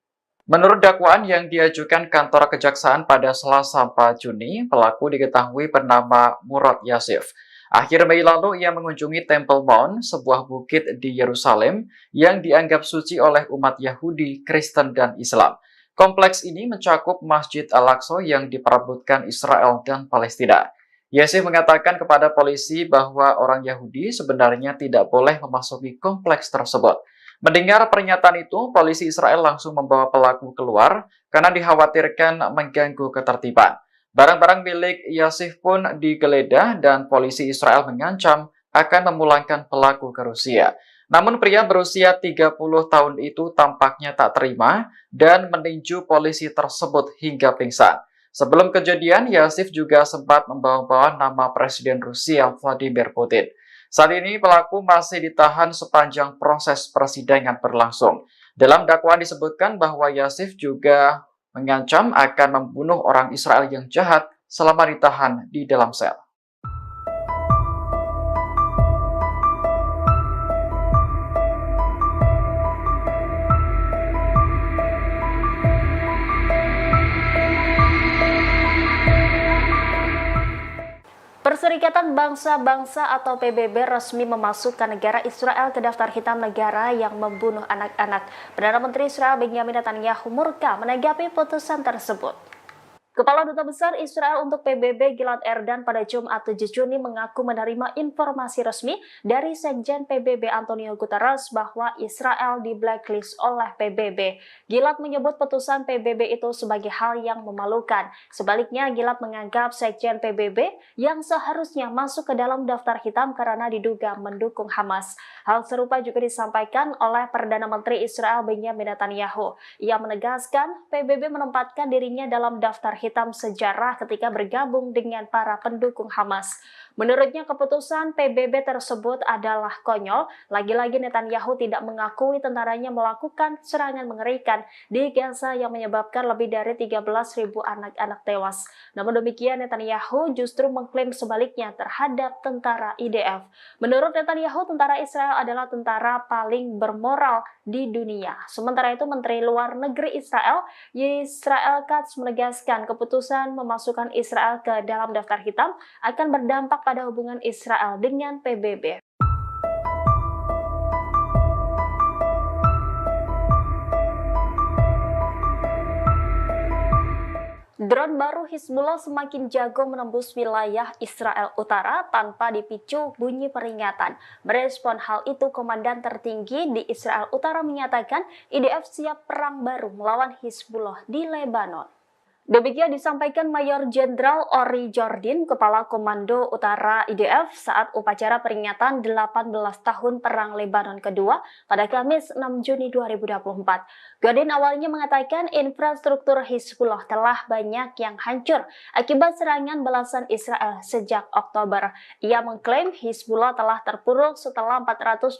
Menurut dakwaan yang diajukan kantor kejaksaan pada Selasa 4 Juni, pelaku diketahui bernama Murad Yasif. Akhir Mei lalu ia mengunjungi Temple Mount, sebuah bukit di Yerusalem yang dianggap suci oleh umat Yahudi, Kristen, dan Islam. Kompleks ini mencakup Masjid Al-Aqsa yang diperebutkan Israel dan Palestina. Yasif mengatakan kepada polisi bahwa orang Yahudi sebenarnya tidak boleh memasuki kompleks tersebut. Mendengar pernyataan itu, polisi Israel langsung membawa pelaku keluar karena dikhawatirkan mengganggu ketertiban. Barang-barang milik Yasif pun digeledah dan polisi Israel mengancam akan memulangkan pelaku ke Rusia. Namun pria berusia 30 tahun itu tampaknya tak terima dan meninju polisi tersebut hingga pingsan. Sebelum kejadian, Yasif juga sempat membawa-bawa nama Presiden Rusia Vladimir Putin. Saat ini pelaku masih ditahan sepanjang proses persidangan berlangsung. Dalam dakwaan disebutkan bahwa Yasif juga mengancam akan membunuh orang Israel yang jahat selama ditahan di dalam sel. Perserikatan Bangsa-Bangsa atau PBB resmi memasukkan negara Israel ke daftar hitam negara yang membunuh anak-anak. Perdana Menteri Israel Benjamin Netanyahu murka menanggapi putusan tersebut. Kepala Duta Besar Israel untuk PBB Gilad Erdan pada Jumat 7 Juni mengaku menerima informasi resmi dari Sekjen PBB Antonio Guterres bahwa Israel di blacklist oleh PBB. Gilad menyebut putusan PBB itu sebagai hal yang memalukan. Sebaliknya, Gilad menganggap Sekjen PBB yang seharusnya masuk ke dalam daftar hitam karena diduga mendukung Hamas. Hal serupa juga disampaikan oleh Perdana Menteri Israel Benjamin Netanyahu. Ia menegaskan PBB menempatkan dirinya dalam daftar hitam sejarah ketika bergabung dengan para pendukung Hamas. Menurutnya keputusan PBB tersebut adalah konyol. Lagi-lagi Netanyahu tidak mengakui tentaranya melakukan serangan mengerikan di Gaza yang menyebabkan lebih dari 13.000 anak-anak tewas. Namun demikian Netanyahu justru mengklaim sebaliknya terhadap tentara IDF. Menurut Netanyahu, tentara Israel adalah tentara paling bermoral di dunia. Sementara itu Menteri Luar Negeri Israel Katz menegaskan keputusan memasukkan Israel ke dalam daftar hitam akan berdampak pada hubungan Israel dengan PBB. Drone baru Hizbullah semakin jago menembus wilayah Israel Utara tanpa dipicu bunyi peringatan. Merespon hal itu, Komandan tertinggi di Israel Utara menyatakan IDF siap perang baru melawan Hizbullah di Lebanon. Demikian disampaikan Mayor Jenderal Ori Jordin, Kepala Komando Utara IDF saat upacara peringatan 18 tahun Perang Lebanon kedua pada Kamis 6 Juni 2024. Jordin awalnya mengatakan infrastruktur Hizbullah telah banyak yang hancur akibat serangan balasan Israel sejak Oktober. Ia mengklaim Hizbullah telah terpuruk setelah 420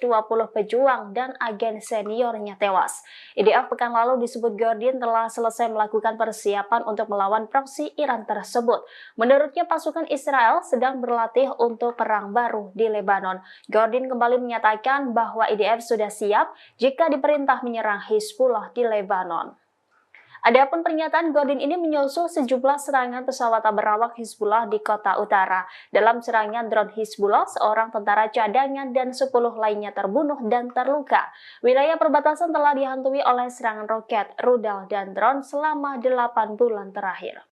pejuang dan agen seniornya tewas. IDF pekan lalu disebut Jordin telah selesai melakukan persiapan untuk melawan proksi Iran tersebut. Menurutnya pasukan Israel sedang berlatih untuk perang baru di Lebanon. Jordin kembali menyatakan bahwa IDF sudah siap jika diperintah menyerang Hizbullah di Lebanon. Adapun pernyataan Jordin ini menyusul sejumlah serangan pesawat berawak Hizbullah di kota utara. Dalam serangan drone Hizbullah, seorang tentara cadangan dan 10 lainnya terbunuh dan terluka. Wilayah perbatasan telah dihantui oleh serangan roket, rudal, dan drone selama 8 bulan terakhir.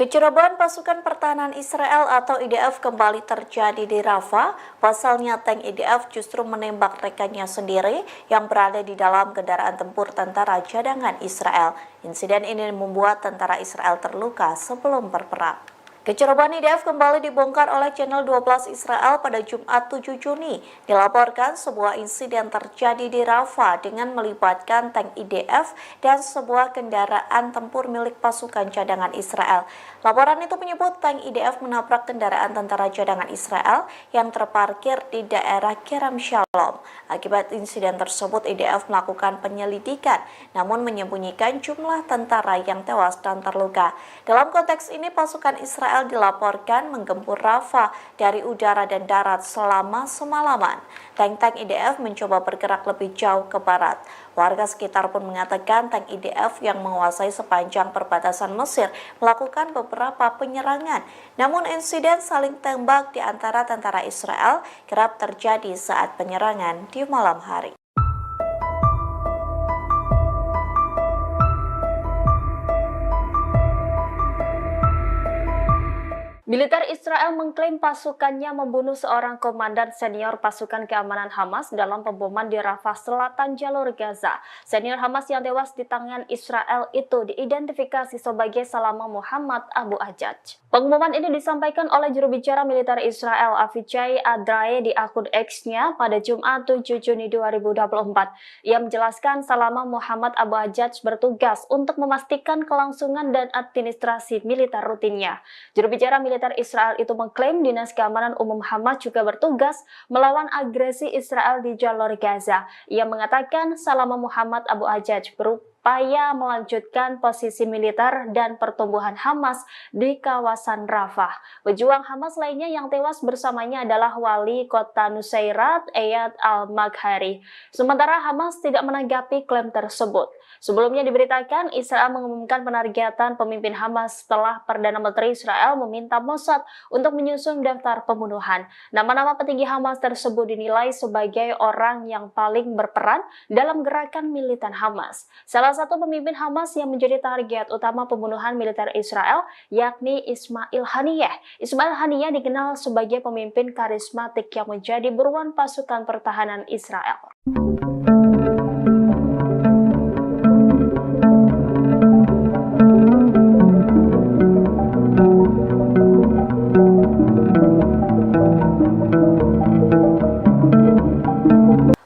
Kecerobohan pasukan pertahanan Israel atau IDF kembali terjadi di Rafah. Pasalnya tank IDF justru menembak rekannya sendiri yang berada di dalam kendaraan tempur tentara cadangan Israel. Insiden ini membuat tentara Israel terluka sebelum berperang. Kecerobohan IDF kembali dibongkar oleh channel 12 Israel pada Jumat 7 Juni. Dilaporkan sebuah insiden terjadi di Rafah dengan melibatkan tank IDF dan sebuah kendaraan tempur milik pasukan cadangan Israel. Laporan itu menyebut tank IDF menabrak kendaraan tentara cadangan Israel yang terparkir di daerah Kerem Shalom. Akibat insiden tersebut, IDF melakukan penyelidikan, namun menyembunyikan jumlah tentara yang tewas dan terluka. Dalam konteks ini, pasukan Israel dilaporkan menggempur Rafah dari udara dan darat selama semalaman. Tank-tank IDF mencoba bergerak lebih jauh ke barat. Warga sekitar pun mengatakan tank IDF yang menguasai sepanjang perbatasan Mesir melakukan beberapa penyerangan. Namun insiden saling tembak di antara tentara Israel kerap terjadi saat penyerangan di malam hari. Militer Israel mengklaim pasukannya membunuh seorang komandan senior pasukan keamanan Hamas dalam pemboman di Rafah Selatan jalur Gaza. Senior Hamas yang tewas di tangan Israel itu diidentifikasi sebagai Salama Muhammad Abu Ajaj. Pengumuman ini disampaikan oleh juru bicara militer Israel Avichai Adrae di akun X-nya pada Jumat 7 Juni 2024. Ia menjelaskan Salama Muhammad Abu Ajaj bertugas untuk memastikan kelangsungan dan administrasi militer rutinnya. Juru bicara militer Israel itu mengklaim Dinas Keamanan Umum Hamas juga bertugas melawan agresi Israel di jalur Gaza. Ia mengatakan Salama Muhammad Abu Ajaj berupaya melanjutkan posisi militer dan pertumbuhan Hamas di kawasan Rafah. Pejuang Hamas lainnya yang tewas bersamanya adalah wali kota Nusairat, Eyad al-Maghari. Sementara Hamas tidak menanggapi klaim tersebut. Sebelumnya diberitakan Israel mengumumkan penargetan pemimpin Hamas setelah Perdana Menteri Israel meminta Mossad untuk menyusun daftar pembunuhan. Nama-nama petinggi Hamas tersebut dinilai sebagai orang yang paling berperan dalam gerakan militan Hamas. Salah satu pemimpin Hamas yang menjadi target utama pembunuhan militer Israel yakni Ismail Haniyeh. Ismail Haniyeh dikenal sebagai pemimpin karismatik yang menjadi buruan pasukan pertahanan Israel.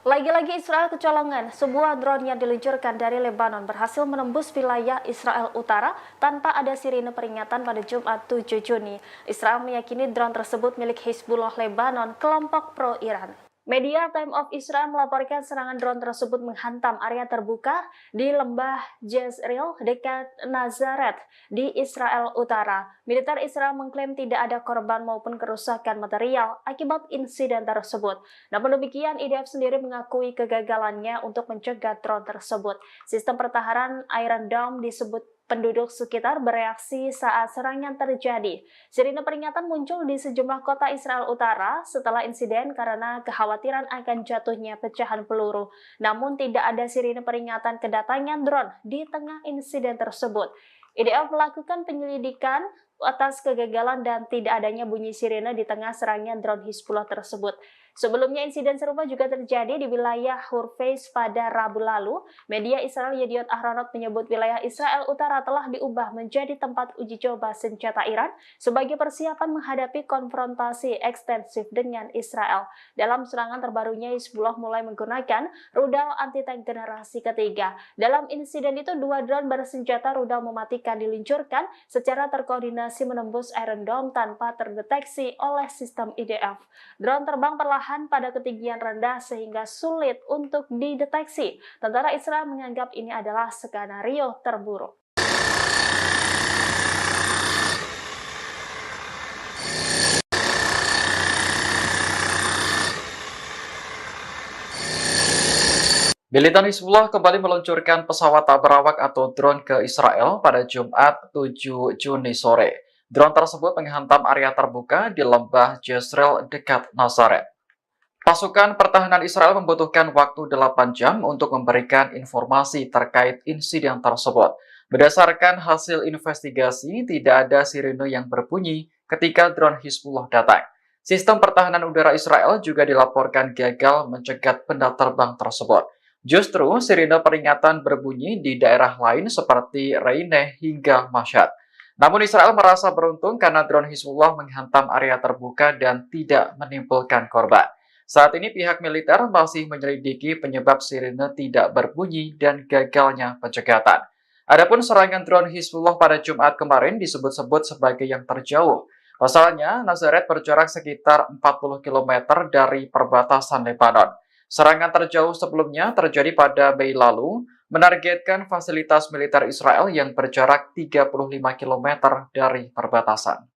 Lagi-lagi Israel kecolongan, sebuah drone yang diluncurkan dari Lebanon berhasil menembus wilayah Israel Utara tanpa ada sirine peringatan pada Jumat 7 Juni. Israel meyakini drone tersebut milik Hizbullah Lebanon, kelompok pro-Iran. Media Time of Israel melaporkan serangan drone tersebut menghantam area terbuka di lembah Jezreel dekat Nazaret di Israel Utara. Militer Israel mengklaim tidak ada korban maupun kerusakan material akibat insiden tersebut. Namun demikian, IDF sendiri mengakui kegagalannya untuk mencegah drone tersebut. Sistem pertahanan Iron Dome disebut penduduk sekitar bereaksi saat serangan terjadi. Sirine peringatan muncul di sejumlah kota Israel Utara setelah insiden karena kekhawatiran akan jatuhnya pecahan peluru. Namun tidak ada sirine peringatan kedatangan drone di tengah insiden tersebut. IDF melakukan penyelidikan atas kegagalan dan tidak adanya bunyi sirine di tengah serangan drone Hizbullah tersebut. Sebelumnya insiden serupa juga terjadi di wilayah Hurfeiz pada Rabu lalu. Media Israel Yediot Ahronot menyebut wilayah Israel Utara telah diubah menjadi tempat uji coba senjata Iran sebagai persiapan menghadapi konfrontasi ekstensif dengan Israel. Dalam serangan terbarunya, Hizbullah mulai menggunakan rudal anti-tank generasi ketiga. Dalam insiden itu, 2 drone bersenjata rudal mematikan diluncurkan secara terkoordinasi menembus Iron Dome tanpa terdeteksi oleh sistem IDF. Drone terbang perlahan pada ketinggian rendah sehingga sulit untuk dideteksi. Tentara Israel menganggap ini adalah skenario terburuk. Militan Hizbullah kembali meluncurkan pesawat tak berawak atau drone ke Israel pada Jumat 7 Juni sore. Drone tersebut menghantam area terbuka di lembah Jezreel dekat Nazaret. Pasukan pertahanan Israel membutuhkan waktu 8 jam untuk memberikan informasi terkait insiden tersebut. Berdasarkan hasil investigasi, tidak ada sirene yang berbunyi ketika drone Hizbullah datang. Sistem pertahanan udara Israel juga dilaporkan gagal mencegat benda terbang tersebut. Justru sirine peringatan berbunyi di daerah lain seperti Reine hingga Mashhad. Namun Israel merasa beruntung karena drone Hizbullah menghantam area terbuka dan tidak menimbulkan korban. Saat ini pihak militer masih menyelidiki penyebab sirine tidak berbunyi dan gagalnya pencegatan. Adapun serangan drone Hizbullah pada Jumat kemarin disebut-sebut sebagai yang terjauh. Pasalnya, Nazaret berjarak sekitar 40 km dari perbatasan Lebanon. Serangan terjauh sebelumnya terjadi pada Mei lalu, menargetkan fasilitas militer Israel yang berjarak 35 km dari perbatasan.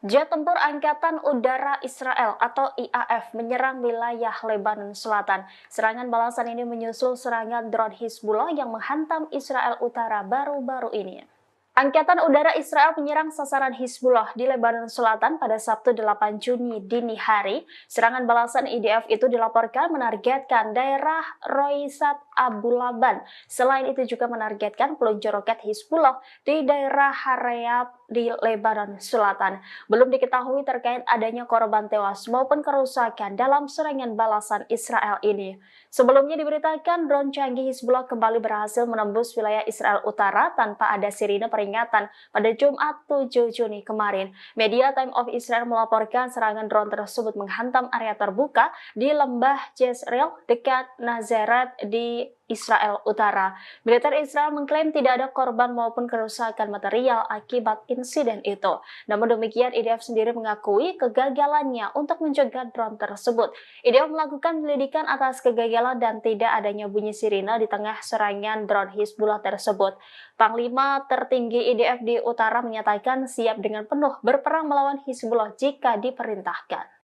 Jet tempur Angkatan Udara Israel atau IAF menyerang wilayah Lebanon Selatan. Serangan balasan ini menyusul serangan drone Hizbullah yang menghantam Israel Utara baru-baru ini. Angkatan Udara Israel menyerang sasaran Hizbullah di Lebanon Selatan pada Sabtu 8 Juni dini hari. Serangan balasan IDF itu dilaporkan menargetkan daerah Roisat Abu Laban. Selain itu juga menargetkan peluncur roket Hizbullah di daerah Harayab di Lebanon Selatan. Belum diketahui terkait adanya korban tewas maupun kerusakan dalam serangan balasan Israel ini. Sebelumnya diberitakan drone canggih Hizbullah kembali berhasil menembus wilayah Israel Utara tanpa ada sirine peringatan pada Jumat 7 Juni kemarin. Media Time of Israel melaporkan serangan drone tersebut menghantam area terbuka di lembah Jezreel dekat Nazaret di Israel Utara. Militer Israel mengklaim tidak ada korban maupun kerusakan material akibat insiden itu. Namun demikian, IDF sendiri mengakui kegagalannya untuk mencegah drone tersebut. IDF melakukan penyelidikan atas kegagalan dan tidak adanya bunyi sirine di tengah serangan drone Hizbullah tersebut. Panglima tertinggi IDF di Utara menyatakan siap dengan penuh berperang melawan Hizbullah jika diperintahkan.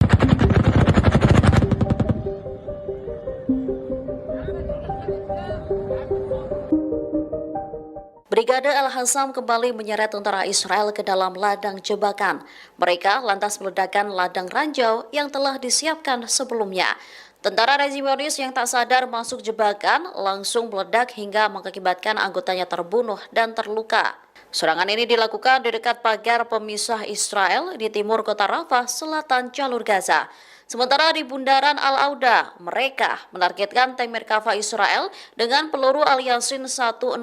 Brigade Al-Hassam kembali menyeret tentara Israel ke dalam ladang jebakan. Mereka lantas meledakkan ladang ranjau yang telah disiapkan sebelumnya. Tentara rezimonis yang tak sadar masuk jebakan langsung meledak hingga mengakibatkan anggotanya terbunuh dan terluka. Serangan ini dilakukan di dekat pagar pemisah Israel di timur kota Rafah, selatan jalur Gaza. Sementara di bundaran Al-Auda, mereka menargetkan tank Merkava Israel dengan peluru Al-Yasin 105.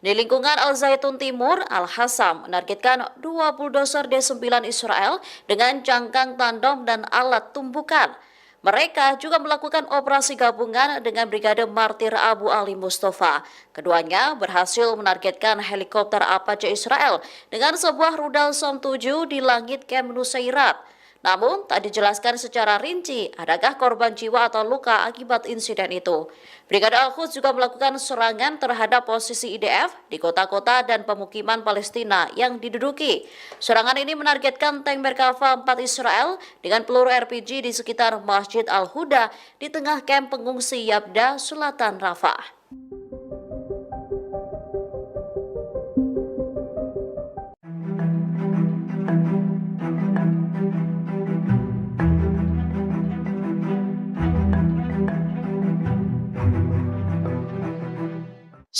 Di lingkungan Al-Zaitun Timur, Al-Hassam menargetkan 2 bulldozer D9 Israel dengan cangkang tandem dan alat tumbukan. Mereka juga melakukan operasi gabungan dengan Brigade Martir Abu Ali Mustafa. Keduanya berhasil menargetkan helikopter Apache Israel dengan sebuah rudal Som 7 di langit Camp Nusairat. Namun, tak dijelaskan secara rinci adakah korban jiwa atau luka akibat insiden itu. Brigade Al-Quds juga melakukan serangan terhadap posisi IDF di kota-kota dan pemukiman Palestina yang diduduki. Serangan ini menargetkan tank Merkava 4 Israel dengan peluru RPG di sekitar Masjid Al-Huda di tengah kamp pengungsi Yabda, selatan Rafah.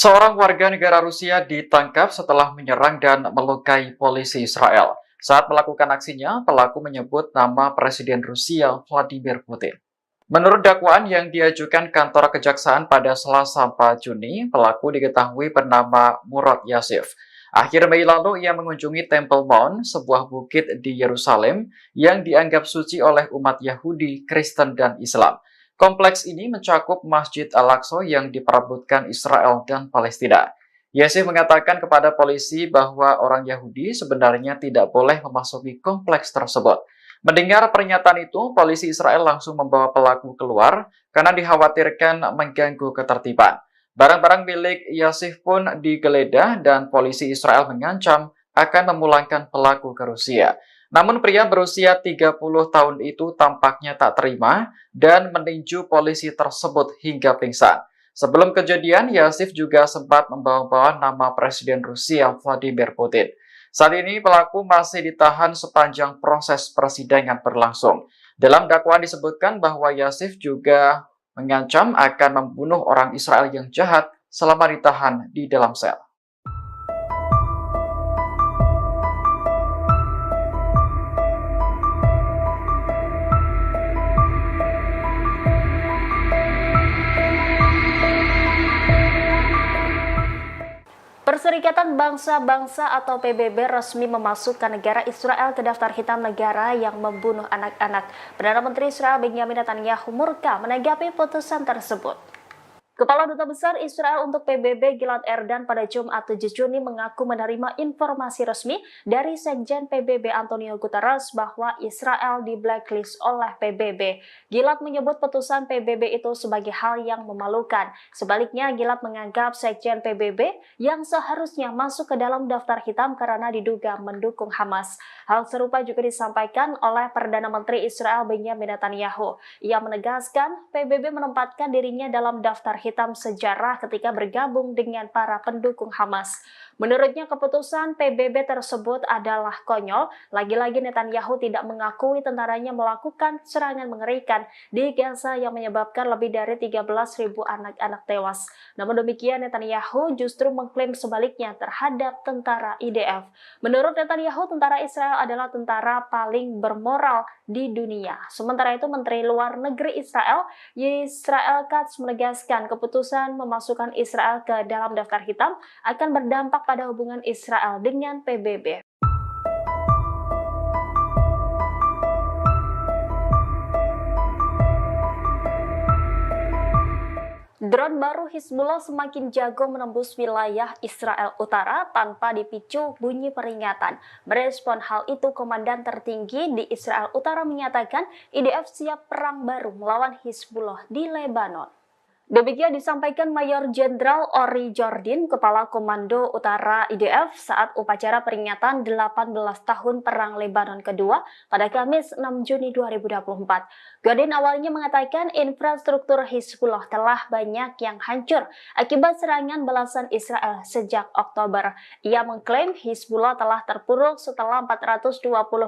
Seorang warga negara Rusia ditangkap setelah menyerang dan melukai polisi Israel. Saat melakukan aksinya, pelaku menyebut nama Presiden Rusia Vladimir Putin. Menurut dakwaan yang diajukan kantor kejaksaan pada Selasa 4 Juni, pelaku diketahui bernama Murad Yasif. Akhir Mei lalu ia mengunjungi Temple Mount, sebuah bukit di Yerusalem yang dianggap suci oleh umat Yahudi, Kristen, dan Islam. Kompleks ini mencakup Masjid Al-Aqsa yang diperebutkan Israel dan Palestina. Yasif mengatakan kepada polisi bahwa orang Yahudi sebenarnya tidak boleh memasuki kompleks tersebut. Mendengar pernyataan itu, polisi Israel langsung membawa pelaku keluar karena dikhawatirkan mengganggu ketertiban. Barang-barang milik Yasif pun digeledah dan polisi Israel mengancam akan memulangkan pelaku ke Rusia. Namun pria berusia 30 tahun itu tampaknya tak terima dan meninju polisi tersebut hingga pingsan. Sebelum kejadian, Yasif juga sempat membawa-bawa nama Presiden Rusia Vladimir Putin. Saat ini pelaku masih ditahan sepanjang proses persidangan berlangsung. Dalam dakwaan disebutkan bahwa Yasif juga mengancam akan membunuh orang Israel yang jahat selama ditahan di dalam sel. Perserikatan Bangsa-Bangsa atau PBB resmi memasukkan negara Israel ke daftar hitam negara yang membunuh anak-anak. Perdana Menteri Israel Benjamin Netanyahu murka menanggapi putusan tersebut. Kepala Duta Besar Israel untuk PBB Gilad Erdan pada Jumat 7 Juni mengaku menerima informasi resmi dari Sekjen PBB Antonio Guterres bahwa Israel di blacklist oleh PBB. Gilad menyebut putusan PBB itu sebagai hal yang memalukan. Sebaliknya, Gilad menganggap Sekjen PBB yang seharusnya masuk ke dalam daftar hitam karena diduga mendukung Hamas. Hal serupa juga disampaikan oleh Perdana Menteri Israel Benjamin Netanyahu. Ia menegaskan PBB menempatkan dirinya dalam daftar hitam sejarah ketika bergabung dengan para pendukung Hamas. Menurutnya keputusan PBB tersebut adalah konyol. Lagi-lagi Netanyahu tidak mengakui tentaranya melakukan serangan mengerikan di Gaza yang menyebabkan lebih dari 13.000 anak-anak tewas. Namun demikian Netanyahu justru mengklaim sebaliknya terhadap tentara IDF. Menurut Netanyahu, tentara Israel adalah tentara paling bermoral di dunia. Sementara itu Menteri Luar Negeri Israel Katz menegaskan keputusan memasukkan Israel ke dalam daftar hitam akan berdampak pada hubungan Israel dengan PBB. Drone baru Hizbullah semakin jago menembus wilayah Israel Utara tanpa dipicu bunyi peringatan. Merespon hal itu, Komandan tertinggi di Israel Utara menyatakan IDF siap perang baru melawan Hizbullah di Lebanon. Demikian disampaikan Mayor Jenderal Ori Jordin, Kepala Komando Utara IDF saat upacara peringatan 18 tahun Perang Lebanon kedua pada Kamis 6 Juni 2024. Jordin awalnya mengatakan infrastruktur Hizbullah telah banyak yang hancur akibat serangan balasan Israel sejak Oktober. Ia mengklaim Hizbullah telah terpuruk setelah 420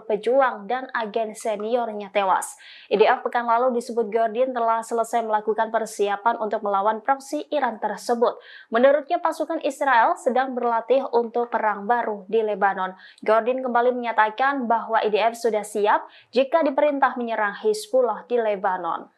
pejuang dan agen seniornya tewas. IDF pekan lalu disebut Jordin telah selesai melakukan persiapan untuk melawan proksi Iran tersebut. Menurutnya pasukan Israel sedang berlatih untuk perang baru di Lebanon. Jordin kembali menyatakan bahwa IDF sudah siap jika diperintah menyerang Hizbullah di Lebanon.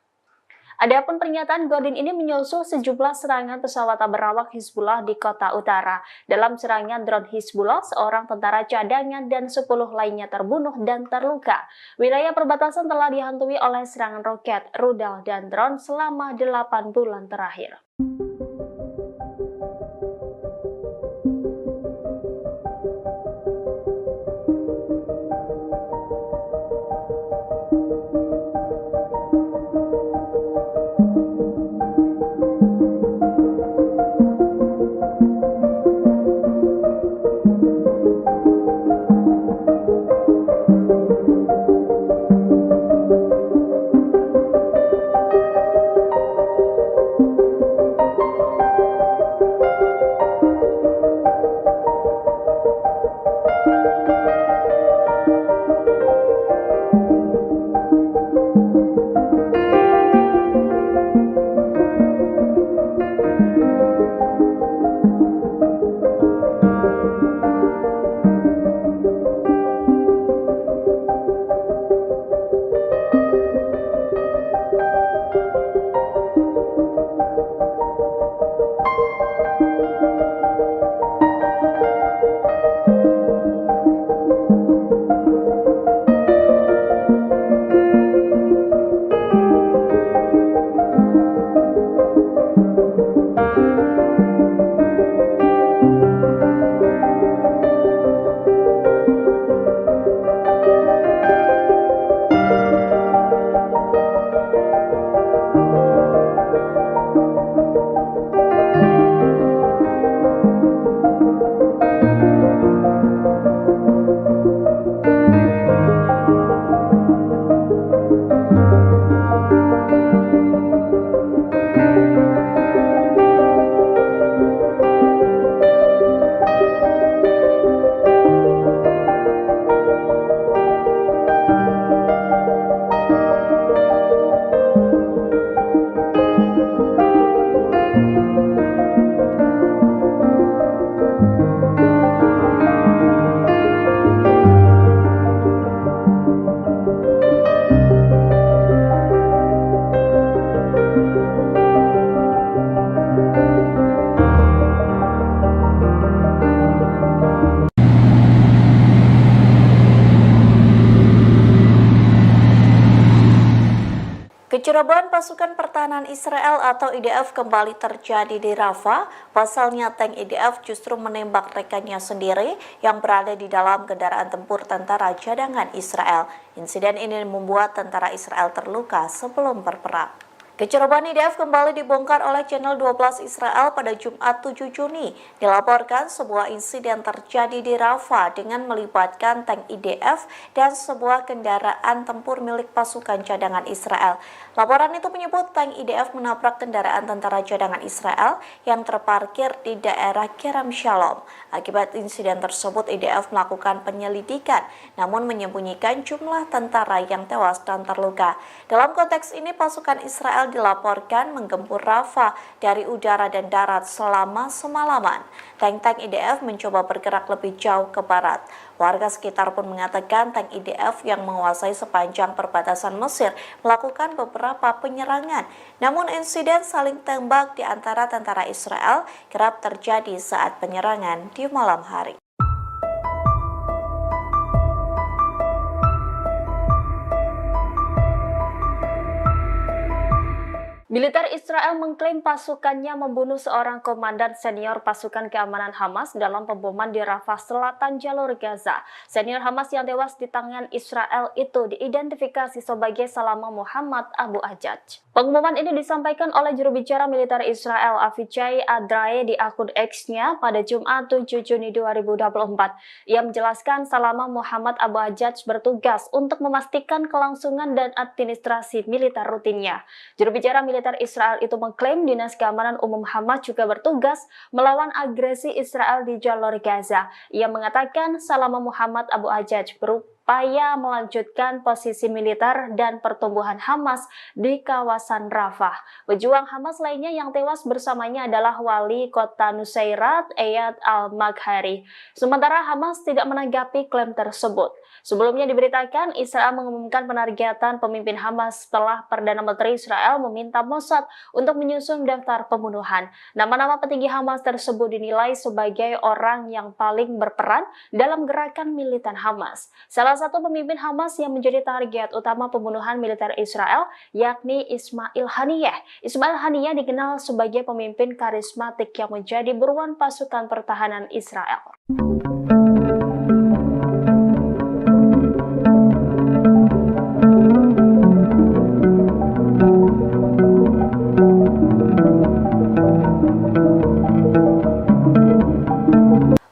Adapun pernyataan Jordin ini menyusul sejumlah serangan pesawat berawak Hizbullah di kota utara. Dalam serangan drone Hizbullah, seorang tentara cadangan dan 10 lainnya terbunuh dan terluka. Wilayah perbatasan telah dihantui oleh serangan roket, rudal, dan drone selama 8 bulan terakhir. Kecerobohan pasukan pertahanan Israel atau IDF kembali terjadi di Rafah. Pasalnya tank IDF justru menembak rekannya sendiri yang berada di dalam kendaraan tempur tentara cadangan Israel. Insiden ini membuat tentara Israel terluka sebelum berperang. Kecerobohan IDF kembali dibongkar oleh Channel 12 Israel pada Jumat 7 Juni. Dilaporkan sebuah insiden terjadi di Rafah dengan melibatkan tank IDF dan sebuah kendaraan tempur milik pasukan cadangan Israel. Laporan itu menyebut tank IDF menabrak kendaraan tentara cadangan Israel yang terparkir di daerah Kerem Shalom. Akibat insiden tersebut, IDF melakukan penyelidikan, namun menyembunyikan jumlah tentara yang tewas dan terluka. Dalam konteks ini, pasukan Israel dilaporkan menggempur Rafah dari udara dan darat selama semalaman. Tank-tank IDF mencoba bergerak lebih jauh ke barat. Warga sekitar pun mengatakan tank IDF yang menguasai sepanjang perbatasan Mesir melakukan beberapa penyerangan. Namun insiden saling tembak di antara tentara Israel kerap terjadi saat penyerangan di malam hari. Militer Israel mengklaim pasukannya membunuh seorang komandan senior pasukan keamanan Hamas dalam pemboman di Rafah Selatan jalur Gaza. Senior Hamas yang tewas di tangan Israel itu diidentifikasi sebagai Salama Muhammad Abu Ajaj. Pengumuman ini disampaikan oleh juru bicara militer Israel Avichai Adrae di akun X-nya pada Jumat 7 Juni 2024. Ia menjelaskan Salama Muhammad Abu Ajaj bertugas untuk memastikan kelangsungan dan administrasi militer rutinnya. Juru bicara militer Israel itu mengklaim Dinas Keamanan Umum Hamas juga bertugas melawan agresi Israel di jalur Gaza. Ia mengatakan Salama Muhammad Abu Ajaj berupaya melanjutkan posisi militer dan pertumbuhan Hamas di kawasan Rafah. Pejuang Hamas lainnya yang tewas bersamanya adalah wali kota Nusairat, Eyad al-Maghari. Sementara Hamas tidak menanggapi klaim tersebut. Sebelumnya diberitakan Israel mengumumkan penargetan pemimpin Hamas setelah Perdana Menteri Israel meminta Mossad untuk menyusun daftar pembunuhan. Nama-nama petinggi Hamas tersebut dinilai sebagai orang yang paling berperan dalam gerakan militan Hamas. Salah satu pemimpin Hamas yang menjadi target utama pembunuhan militer Israel yakni Ismail Haniyeh. Ismail Haniyeh dikenal sebagai pemimpin karismatik yang menjadi buruan pasukan pertahanan Israel.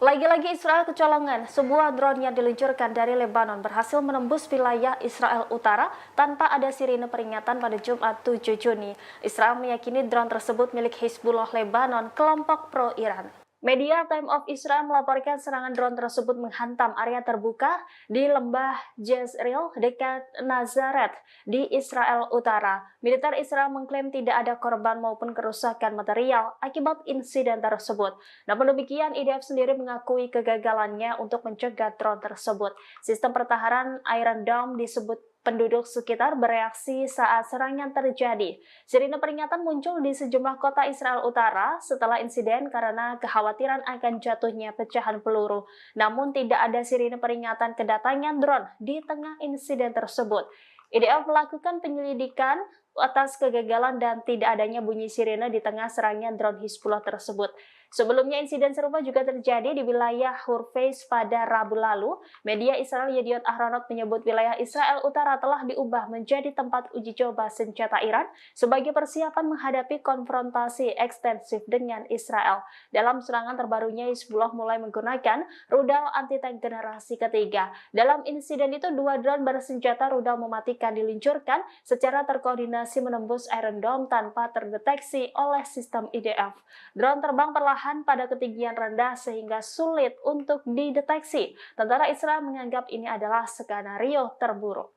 Lagi-lagi Israel kecolongan, sebuah drone yang diluncurkan dari Lebanon berhasil menembus wilayah Israel Utara tanpa ada sirine peringatan pada Jumat 7 Juni. Israel meyakini drone tersebut milik Hizbullah Lebanon, kelompok pro-Iran. Media Time of Israel melaporkan serangan drone tersebut menghantam area terbuka di lembah Jezreel dekat Nazaret di Israel Utara. Militer Israel mengklaim tidak ada korban maupun kerusakan material akibat insiden tersebut. Namun demikian, IDF sendiri mengakui kegagalannya untuk mencegah drone tersebut. Sistem pertahanan Iron Dome disebut penduduk sekitar bereaksi saat serangan terjadi. Sirine peringatan muncul di sejumlah kota Israel Utara setelah insiden karena kekhawatiran akan jatuhnya pecahan peluru. Namun tidak ada sirine peringatan kedatangan drone di tengah insiden tersebut. IDF melakukan penyelidikan atas kegagalan dan tidak adanya bunyi sirine di tengah serangan drone Hizbullah tersebut. Sebelumnya insiden serupa juga terjadi di wilayah Hurfeiz pada Rabu lalu. Media Israel Yediot Ahronot menyebut wilayah Israel Utara telah diubah menjadi tempat uji coba senjata Iran sebagai persiapan menghadapi konfrontasi ekstensif dengan Israel. Dalam serangan terbarunya, Hizbullah mulai menggunakan rudal anti-tank generasi ketiga. Dalam insiden itu, 2 drone bersenjata rudal mematikan diluncurkan secara terkoordinasi menembus Iron Dome tanpa terdeteksi oleh sistem IDF. Drone terbang perlahan pada ketinggian rendah sehingga sulit untuk dideteksi. Tentara Israel menganggap ini adalah skenario terburuk.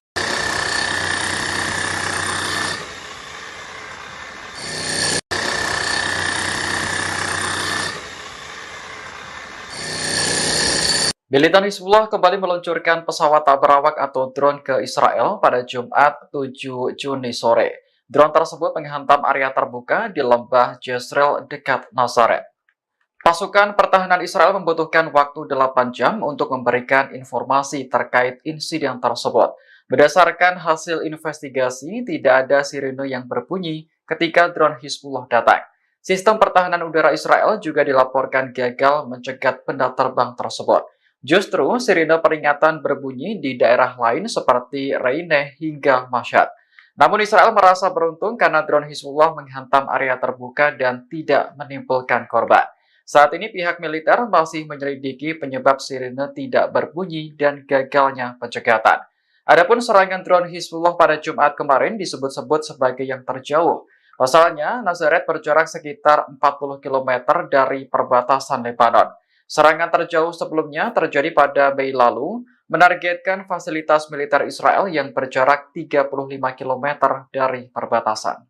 Militan Hizbullah kembali meluncurkan pesawat tak berawak atau drone ke Israel pada Jumat 7 Juni sore. Drone tersebut menghantam area terbuka di lembah Jezreel dekat Nazaret. Pasukan pertahanan Israel membutuhkan waktu 8 jam untuk memberikan informasi terkait insiden tersebut. Berdasarkan hasil investigasi, tidak ada sirene yang berbunyi ketika drone Hizbullah datang. Sistem pertahanan udara Israel juga dilaporkan gagal mencegat benda terbang tersebut. Justru sirine peringatan berbunyi di daerah lain seperti Reine hingga Mashhad. Namun Israel merasa beruntung karena drone Hizbullah menghantam area terbuka dan tidak menimbulkan korban. Saat ini pihak militer masih menyelidiki penyebab sirine tidak berbunyi dan gagalnya pencegatan. Adapun serangan drone Hizbullah pada Jumat kemarin disebut-sebut sebagai yang terjauh. Pasalnya, Nazaret berjarak sekitar 40 km dari perbatasan Lebanon. Serangan terjauh sebelumnya terjadi pada Mei lalu, menargetkan fasilitas militer Israel yang berjarak 35 km dari perbatasan.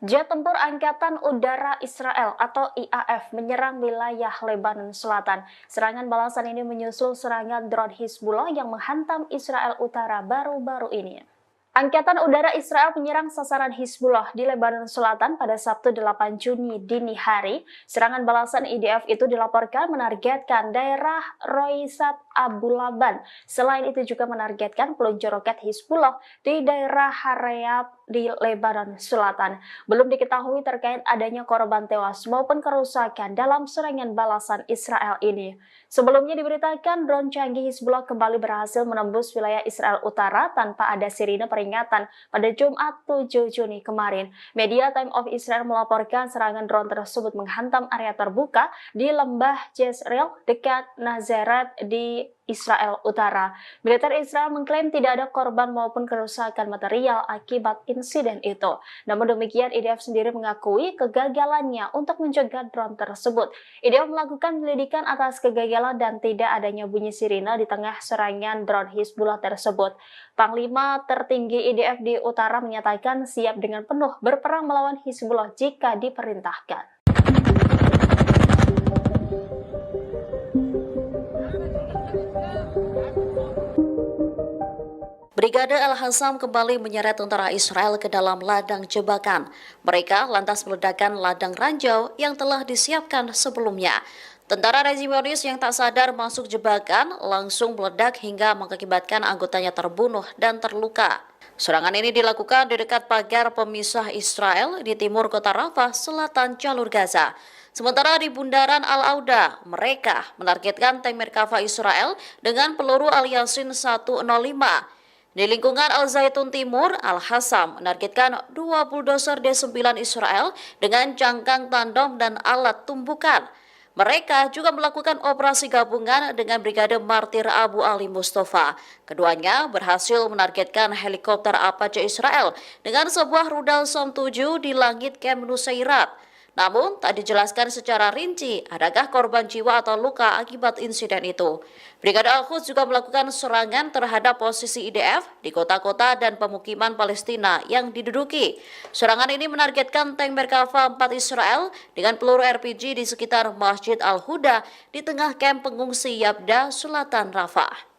Jet tempur Angkatan Udara Israel atau IAF menyerang wilayah Lebanon Selatan. Serangan balasan ini menyusul serangan drone Hizbullah yang menghantam Israel Utara baru-baru ini. Angkatan Udara Israel menyerang sasaran Hizbullah di Lebanon Selatan pada Sabtu 8 Juni dini hari. Serangan balasan IDF itu dilaporkan menargetkan daerah Roisat Abu Laban. Selain itu juga menargetkan peluncur roket Hizbullah di daerah Harayab di Lebanon Selatan. Belum diketahui terkait adanya korban tewas maupun kerusakan dalam serangan balasan Israel ini. Sebelumnya diberitakan drone canggih Hizbullah kembali berhasil menembus wilayah Israel Utara tanpa ada sirine peringatan pada Jumat 7 Juni kemarin. Media Time of Israel melaporkan serangan drone tersebut menghantam area terbuka di lembah Jezreel dekat Nazaret di Israel Utara. Militer Israel mengklaim tidak ada korban maupun kerusakan material akibat insiden itu. Namun demikian, IDF sendiri mengakui kegagalannya untuk mencegah drone tersebut. IDF melakukan penyelidikan atas kegagalan dan tidak adanya bunyi sirine di tengah serangan drone Hizbullah tersebut. Panglima tertinggi IDF di Utara menyatakan siap dengan penuh berperang melawan Hizbullah jika diperintahkan. Brigade Al-Hassam kembali menyeret tentara Israel ke dalam ladang jebakan. Mereka lantas meledakkan ladang ranjau yang telah disiapkan sebelumnya. Tentara rezimonis yang tak sadar masuk jebakan langsung meledak hingga mengakibatkan anggotanya terbunuh dan terluka. Serangan ini dilakukan di dekat pagar pemisah Israel di timur kota Rafah, selatan jalur Gaza. Sementara di bundaran Al-Auda, mereka menargetkan tank Merkava Israel dengan peluru Al-Yasin 105. Di lingkungan Al-Zaitun Timur, Al-Hassam menargetkan 2 bulldozer D9 Israel dengan cangkang tandem dan alat tumbukan. Mereka juga melakukan operasi gabungan dengan Brigade Martir Abu Ali Mustafa. Keduanya berhasil menargetkan helikopter Apache Israel dengan sebuah rudal Som 7 di langit Camp Nusairat. Namun, tak dijelaskan secara rinci adakah korban jiwa atau luka akibat insiden itu. Brigade Al-Quds juga melakukan serangan terhadap posisi IDF di kota-kota dan pemukiman Palestina yang diduduki. Serangan ini menargetkan tank Merkava 4 Israel dengan peluru RPG di sekitar Masjid Al-Huda di tengah kamp pengungsi Yabda, selatan Rafah.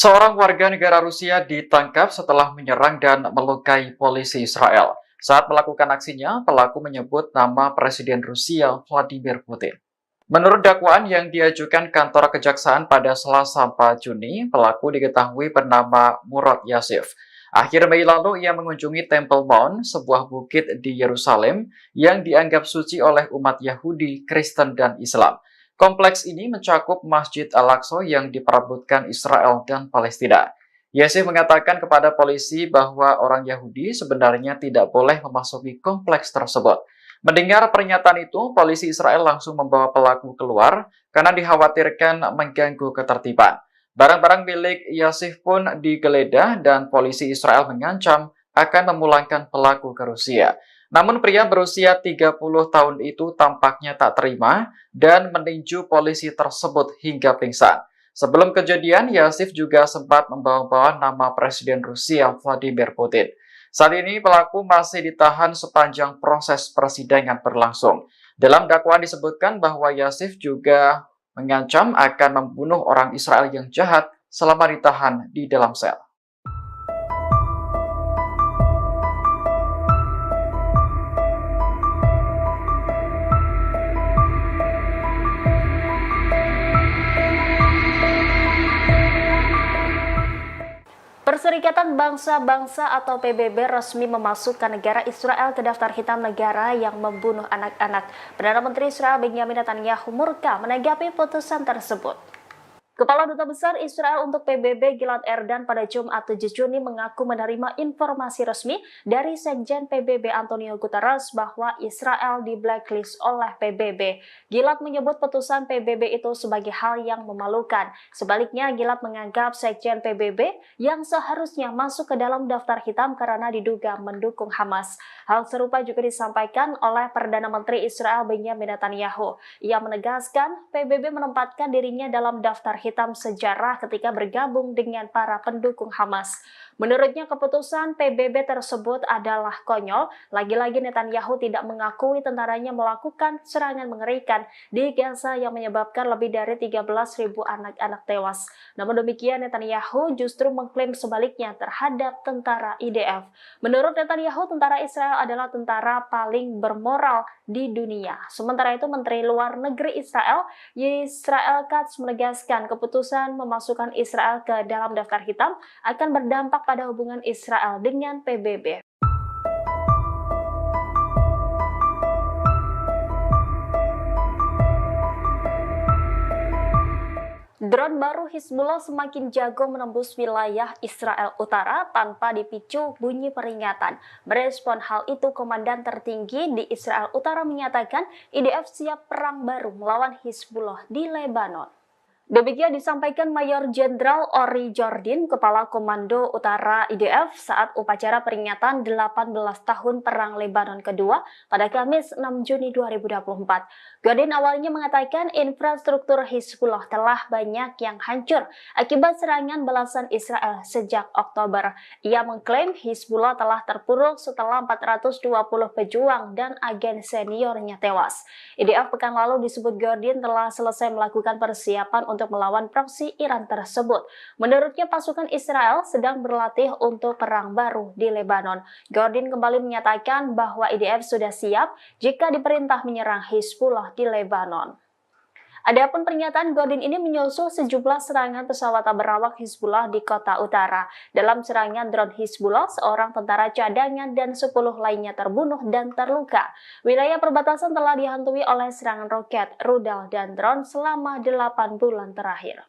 Seorang warga negara Rusia ditangkap setelah menyerang dan melukai polisi Israel. Saat melakukan aksinya, pelaku menyebut nama Presiden Rusia Vladimir Putin. Menurut dakwaan yang diajukan kantor kejaksaan pada Selasa 4 Juni, pelaku diketahui bernama Murad Yasif. Akhir Mei lalu ia mengunjungi Temple Mount, sebuah bukit di Yerusalem yang dianggap suci oleh umat Yahudi, Kristen, dan Islam. Kompleks ini mencakup Masjid Al-Aqsa yang diperebutkan Israel dan Palestina. Yasif mengatakan kepada polisi bahwa orang Yahudi sebenarnya tidak boleh memasuki kompleks tersebut. Mendengar pernyataan itu, polisi Israel langsung membawa pelaku keluar karena dikhawatirkan mengganggu ketertiban. Barang-barang milik Yasif pun digeledah dan polisi Israel mengancam akan memulangkan pelaku ke Rusia. Namun pria berusia 30 tahun itu tampaknya tak terima dan meninju polisi tersebut hingga pingsan. Sebelum kejadian, Yasif juga sempat membawa-bawa nama Presiden Rusia Vladimir Putin. Saat ini pelaku masih ditahan sepanjang proses persidangan berlangsung. Dalam dakwaan disebutkan bahwa Yasif juga mengancam akan membunuh orang Israel yang jahat selama ditahan di dalam sel. Perserikatan Bangsa-Bangsa atau PBB resmi memasukkan negara Israel ke daftar hitam negara yang membunuh anak-anak. Perdana Menteri Israel Benjamin Netanyahu murka menanggapi putusan tersebut. Kepala Duta Besar Israel untuk PBB Gilad Erdan pada Jumat 7 Juni mengaku menerima informasi resmi dari Sekjen PBB Antonio Guterres bahwa Israel di blacklist oleh PBB. Gilad menyebut putusan PBB itu sebagai hal yang memalukan. Sebaliknya, Gilad menganggap Sekjen PBB yang seharusnya masuk ke dalam daftar hitam karena diduga mendukung Hamas. Hal serupa juga disampaikan oleh Perdana Menteri Israel Benjamin Netanyahu. Ia menegaskan PBB menempatkan dirinya dalam daftar hitam sejarah ketika bergabung dengan para pendukung Hamas. Menurutnya keputusan PBB tersebut adalah konyol. Lagi-lagi Netanyahu tidak mengakui tentaranya melakukan serangan mengerikan di Gaza yang menyebabkan lebih dari 13.000 anak-anak tewas. Namun demikian Netanyahu justru mengklaim sebaliknya terhadap tentara IDF. Menurut Netanyahu, tentara Israel adalah tentara paling bermoral di dunia. Sementara itu Menteri Luar Negeri Israel Katz menegaskan keputusan memasukkan Israel ke dalam daftar hitam akan berdampak pada hubungan Israel dengan PBB. Drone baru Hizbullah semakin jago menembus wilayah Israel Utara tanpa dipicu bunyi peringatan. Merespon hal itu, Komandan tertinggi di Israel Utara menyatakan IDF siap perang baru melawan Hizbullah di Lebanon. Demikian disampaikan Mayor Jenderal Ori Jordin, Kepala Komando Utara IDF saat upacara peringatan 18 tahun Perang Lebanon kedua pada Kamis 6 Juni 2024. Jordin awalnya mengatakan infrastruktur Hizbullah telah banyak yang hancur akibat serangan balasan Israel sejak Oktober. Ia mengklaim Hizbullah telah terpuruk setelah 420 pejuang dan agen seniornya tewas. IDF pekan lalu disebut Jordin telah selesai melakukan persiapan untuk melawan proksi Iran tersebut. Menurutnya pasukan Israel sedang berlatih untuk perang baru di Lebanon. Jordin kembali menyatakan bahwa IDF sudah siap jika diperintah menyerang Hizbullah di Lebanon. Adapun pernyataan Jordin ini menyusul sejumlah serangan pesawat berawak Hizbullah di kota utara. Dalam serangan drone Hizbullah, seorang tentara cadangan dan 10 lainnya terbunuh dan terluka. Wilayah perbatasan telah dihantui oleh serangan roket, rudal, dan drone selama 8 bulan terakhir.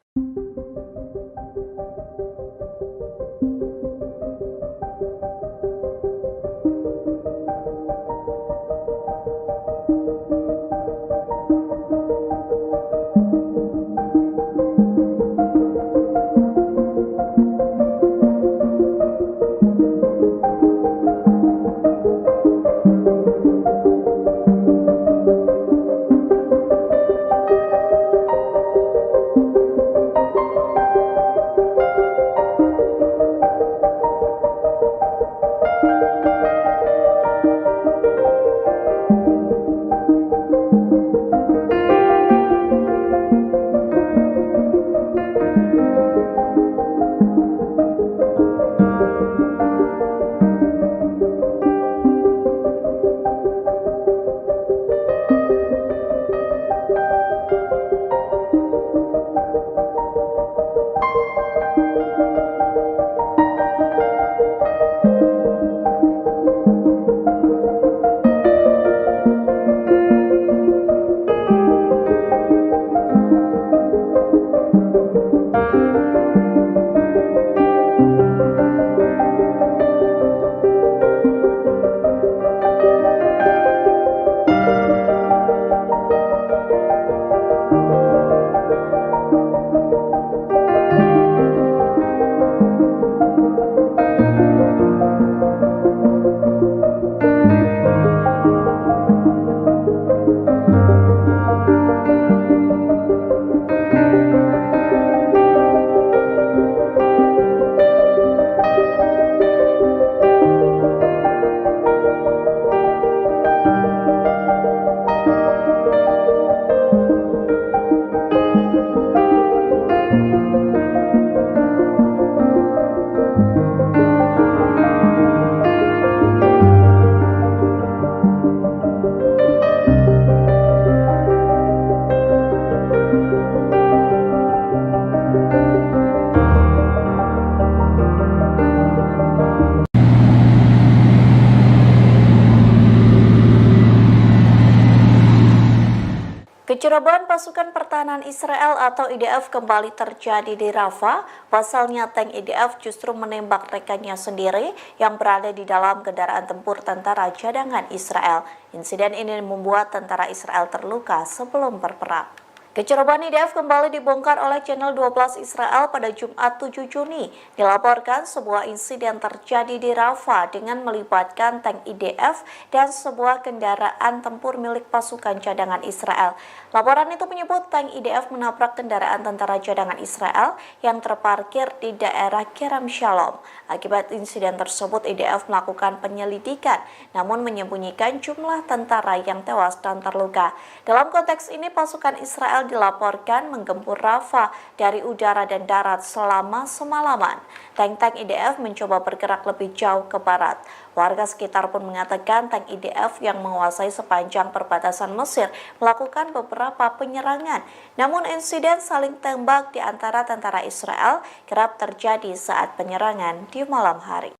Kecerobohan pasukan pertahanan Israel atau IDF kembali terjadi di Rafah. Pasalnya tank IDF justru menembak rekannya sendiri yang berada di dalam kendaraan tempur tentara cadangan Israel. Insiden ini membuat tentara Israel terluka sebelum berperang. Kecerobohan IDF kembali dibongkar oleh Channel 12 Israel pada Jumat 7 Juni. Dilaporkan sebuah insiden terjadi di Rafah dengan melibatkan tank IDF dan sebuah kendaraan tempur milik pasukan cadangan Israel. Laporan itu menyebut tank IDF menabrak kendaraan tentara cadangan Israel yang terparkir di daerah Kerem Shalom. Akibat insiden tersebut, IDF melakukan penyelidikan, namun menyembunyikan jumlah tentara yang tewas dan terluka. Dalam konteks ini, pasukan Israel dilaporkan menggempur Rafah dari udara dan darat selama semalaman. Tank-tank IDF mencoba bergerak lebih jauh ke barat. Warga sekitar pun mengatakan tank IDF yang menguasai sepanjang perbatasan Mesir melakukan beberapa penyerangan. Namun insiden saling tembak di antara tentara Israel kerap terjadi saat penyerangan di malam hari.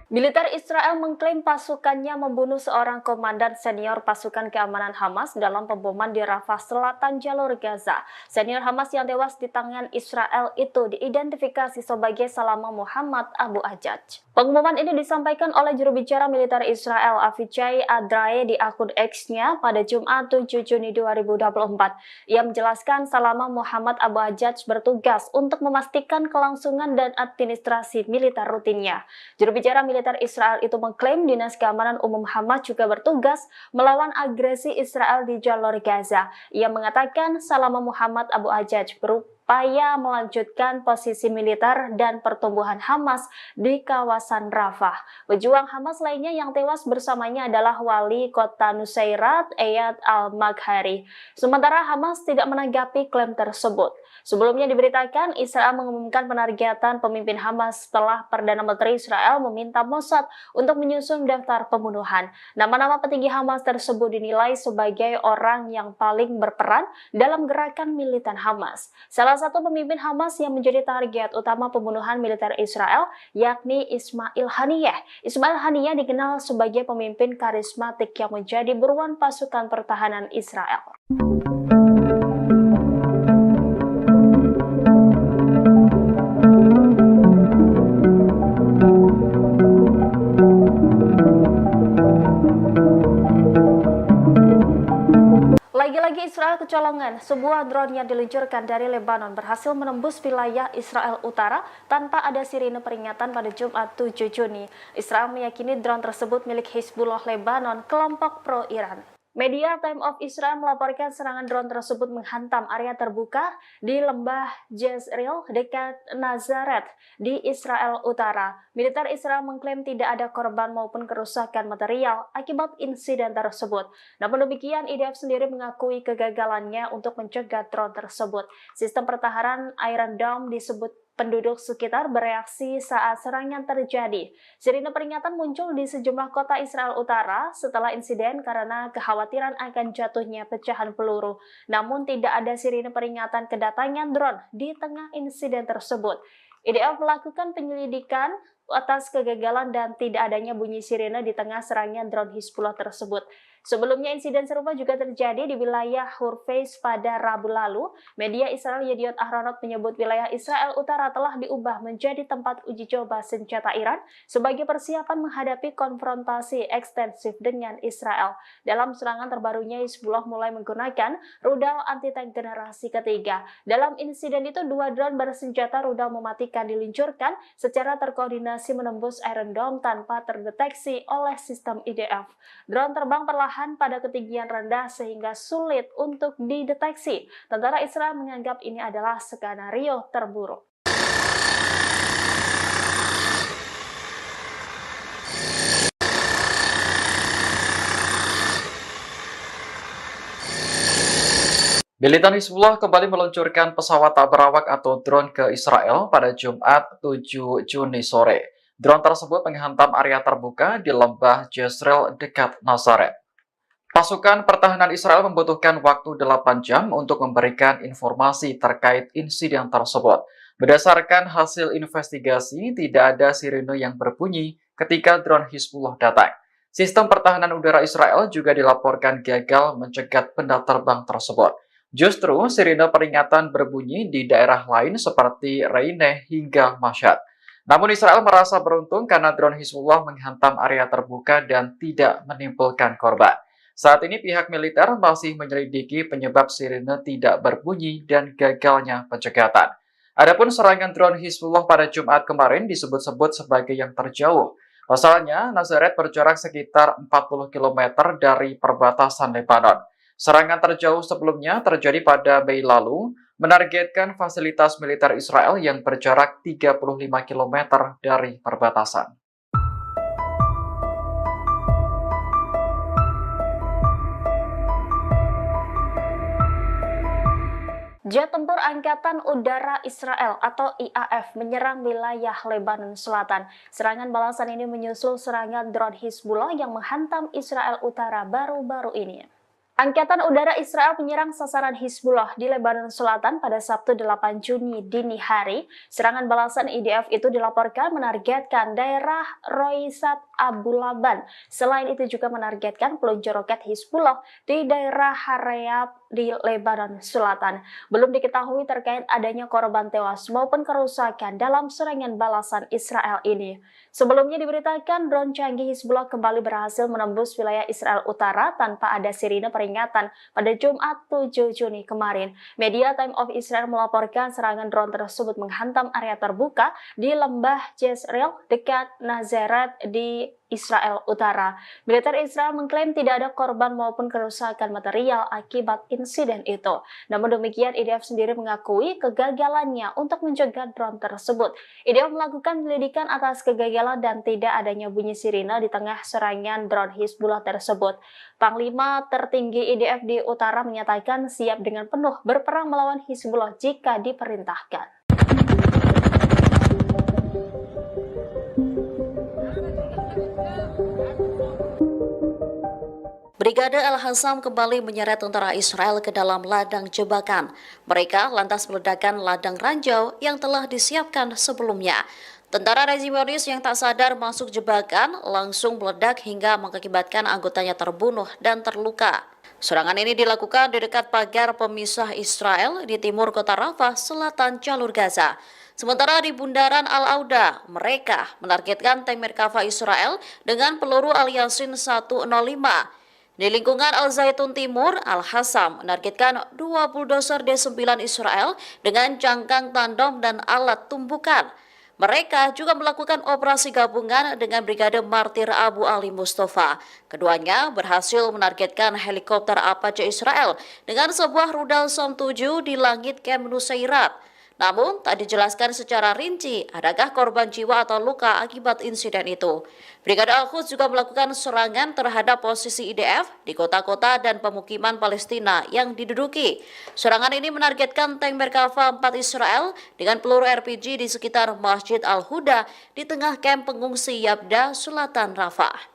Militer Israel mengklaim pasukannya membunuh seorang komandan senior pasukan keamanan Hamas dalam pemboman di Rafah Selatan jalur Gaza. Senior Hamas yang tewas di tangan Israel itu diidentifikasi sebagai Salama Muhammad Abu Ajaj. Pengumuman ini disampaikan oleh juru bicara militer Israel Avichai Adrae di akun X-nya pada Jumat 7 Juni 2024. Ia menjelaskan Salama Muhammad Abu Ajaj bertugas untuk memastikan kelangsungan dan administrasi militer rutinnya. Juru bicara militer Israel itu mengklaim Dinas Keamanan Umum Hamas juga bertugas melawan agresi Israel di jalur Gaza. Ia mengatakan Salama Muhammad Abu Ajaj berupaya melanjutkan posisi militer dan pertumbuhan Hamas di kawasan Rafah. Pejuang Hamas lainnya yang tewas bersamanya adalah wali kota Nusairat, Eyad al-Maghari. Sementara Hamas tidak menanggapi klaim tersebut. Sebelumnya diberitakan Israel mengumumkan penargetan pemimpin Hamas setelah Perdana Menteri Israel meminta Mossad untuk menyusun daftar pembunuhan. Nama-nama petinggi Hamas tersebut dinilai sebagai orang yang paling berperan dalam gerakan militan Hamas. Salah satu pemimpin Hamas yang menjadi target utama pembunuhan militer Israel yakni Ismail Haniyeh. Ismail Haniyeh dikenal sebagai pemimpin karismatik yang menjadi buruan pasukan pertahanan Israel. Lagi-lagi Israel kecolongan, sebuah drone yang diluncurkan dari Lebanon berhasil menembus wilayah Israel Utara tanpa ada sirine peringatan pada Jumat 7 Juni. Israel meyakini drone tersebut milik Hizbullah Lebanon, kelompok pro-Iran. Media Time of Israel melaporkan serangan drone tersebut menghantam area terbuka di lembah Jezreel dekat Nazaret di Israel Utara. Militer Israel mengklaim tidak ada korban maupun kerusakan material akibat insiden tersebut. Namun demikian, IDF sendiri mengakui kegagalannya untuk mencegah drone tersebut. Sistem pertahanan Iron Dome disebut penduduk sekitar bereaksi saat serangan terjadi. Sirine peringatan muncul di sejumlah kota Israel Utara setelah insiden karena kekhawatiran akan jatuhnya pecahan peluru. Namun tidak ada sirine peringatan kedatangan drone di tengah insiden tersebut. IDF melakukan penyelidikan atas kegagalan dan tidak adanya bunyi sirine di tengah serangan drone Hizbullah tersebut. Sebelumnya insiden serupa juga terjadi di wilayah Hurfeiz pada Rabu lalu. Media Israel Yediot Ahronot menyebut wilayah Israel Utara telah diubah menjadi tempat uji coba senjata Iran sebagai persiapan menghadapi konfrontasi ekstensif dengan Israel. Dalam serangan terbarunya, Hizbullah mulai menggunakan rudal anti-tank generasi ketiga. Dalam insiden itu, 2 drone bersenjata rudal mematikan diluncurkan secara terkoordinasi menembus Iron Dome tanpa terdeteksi oleh sistem IDF. Drone terbang perlahan pada ketinggian rendah sehingga sulit untuk dideteksi. Tentara Israel menganggap ini adalah skenario terburuk. Militan Hizbullah kembali meluncurkan pesawat tak berawak atau drone ke Israel pada Jumat 7 Juni sore. Drone tersebut menghantam area terbuka di lembah Jezreel dekat Nazaret. Pasukan pertahanan Israel membutuhkan waktu 8 jam untuk memberikan informasi terkait insiden tersebut. Berdasarkan hasil investigasi, tidak ada sirene yang berbunyi ketika drone Hizbullah datang. Sistem pertahanan udara Israel juga dilaporkan gagal mencegat benda terbang tersebut. Justru sirine peringatan berbunyi di daerah lain seperti Reine hingga Mashhad. Namun Israel merasa beruntung karena drone Hizbullah menghantam area terbuka dan tidak menimbulkan korban. Saat ini pihak militer masih menyelidiki penyebab sirine tidak berbunyi dan gagalnya pencegatan. Adapun serangan drone Hizbullah pada Jumat kemarin disebut-sebut sebagai yang terjauh. Pasalnya, Nazaret berjarak sekitar 40 km dari perbatasan Lebanon. Serangan terjauh sebelumnya terjadi pada Mei lalu, menargetkan fasilitas militer Israel yang berjarak 35 km dari perbatasan. Jet tempur Angkatan Udara Israel atau IAF menyerang wilayah Lebanon Selatan. Serangan balasan ini menyusul serangan drone Hizbullah yang menghantam Israel Utara baru-baru ini. Angkatan Udara Israel menyerang sasaran Hizbullah di Lebanon Selatan pada Sabtu 8 Juni dini hari. Serangan balasan IDF itu dilaporkan menargetkan daerah Roisat Abu Laban. Selain itu juga menargetkan peluncur roket Hizbullah di daerah Harayab di Lebanon Selatan. Belum diketahui terkait adanya korban tewas maupun kerusakan dalam serangan balasan Israel ini. Sebelumnya diberitakan drone canggih Hizbullah kembali berhasil menembus wilayah Israel Utara tanpa ada sirine peringatan pada Jumat 7 Juni kemarin. Media Time of Israel melaporkan serangan drone tersebut menghantam area terbuka di lembah Jezreel dekat Nazaret di Israel Utara. Militer Israel mengklaim tidak ada korban maupun kerusakan material akibat insiden itu. Namun demikian, IDF sendiri mengakui kegagalannya untuk mencegah drone tersebut. IDF melakukan penyelidikan atas kegagalan dan tidak adanya bunyi sirine di tengah serangan drone Hizbullah tersebut. Panglima tertinggi IDF di utara menyatakan siap dengan penuh berperang melawan Hizbullah jika diperintahkan. Brigade Al-Hassam kembali menyeret tentara Israel ke dalam ladang jebakan. Mereka lantas meledakkan ladang ranjau yang telah disiapkan sebelumnya. Tentara rezimonis yang tak sadar masuk jebakan langsung meledak hingga mengakibatkan anggotanya terbunuh dan terluka. Serangan ini dilakukan di dekat pagar pemisah Israel di timur kota Rafah, selatan jalur Gaza. Sementara di bundaran Al-Auda, mereka menargetkan tank Merkava Israel dengan peluru Al-Yasin 105. Di lingkungan Al-Zaitun Timur, Al-Hassam menargetkan 2 bulldozer D9 Israel dengan cangkang tandem dan alat tumbukan. Mereka juga melakukan operasi gabungan dengan Brigade Martir Abu Ali Mustafa. Keduanya berhasil menargetkan helikopter Apache Israel dengan sebuah rudal Som 7 di langit Camp Nusairat. Namun, tak dijelaskan secara rinci adakah korban jiwa atau luka akibat insiden itu. Brigade Al-Quds juga melakukan serangan terhadap posisi IDF di kota-kota dan pemukiman Palestina yang diduduki. Serangan ini menargetkan tank Merkava 4 Israel dengan peluru RPG di sekitar Masjid Al-Huda di tengah kamp pengungsi Yabda, selatan Rafah.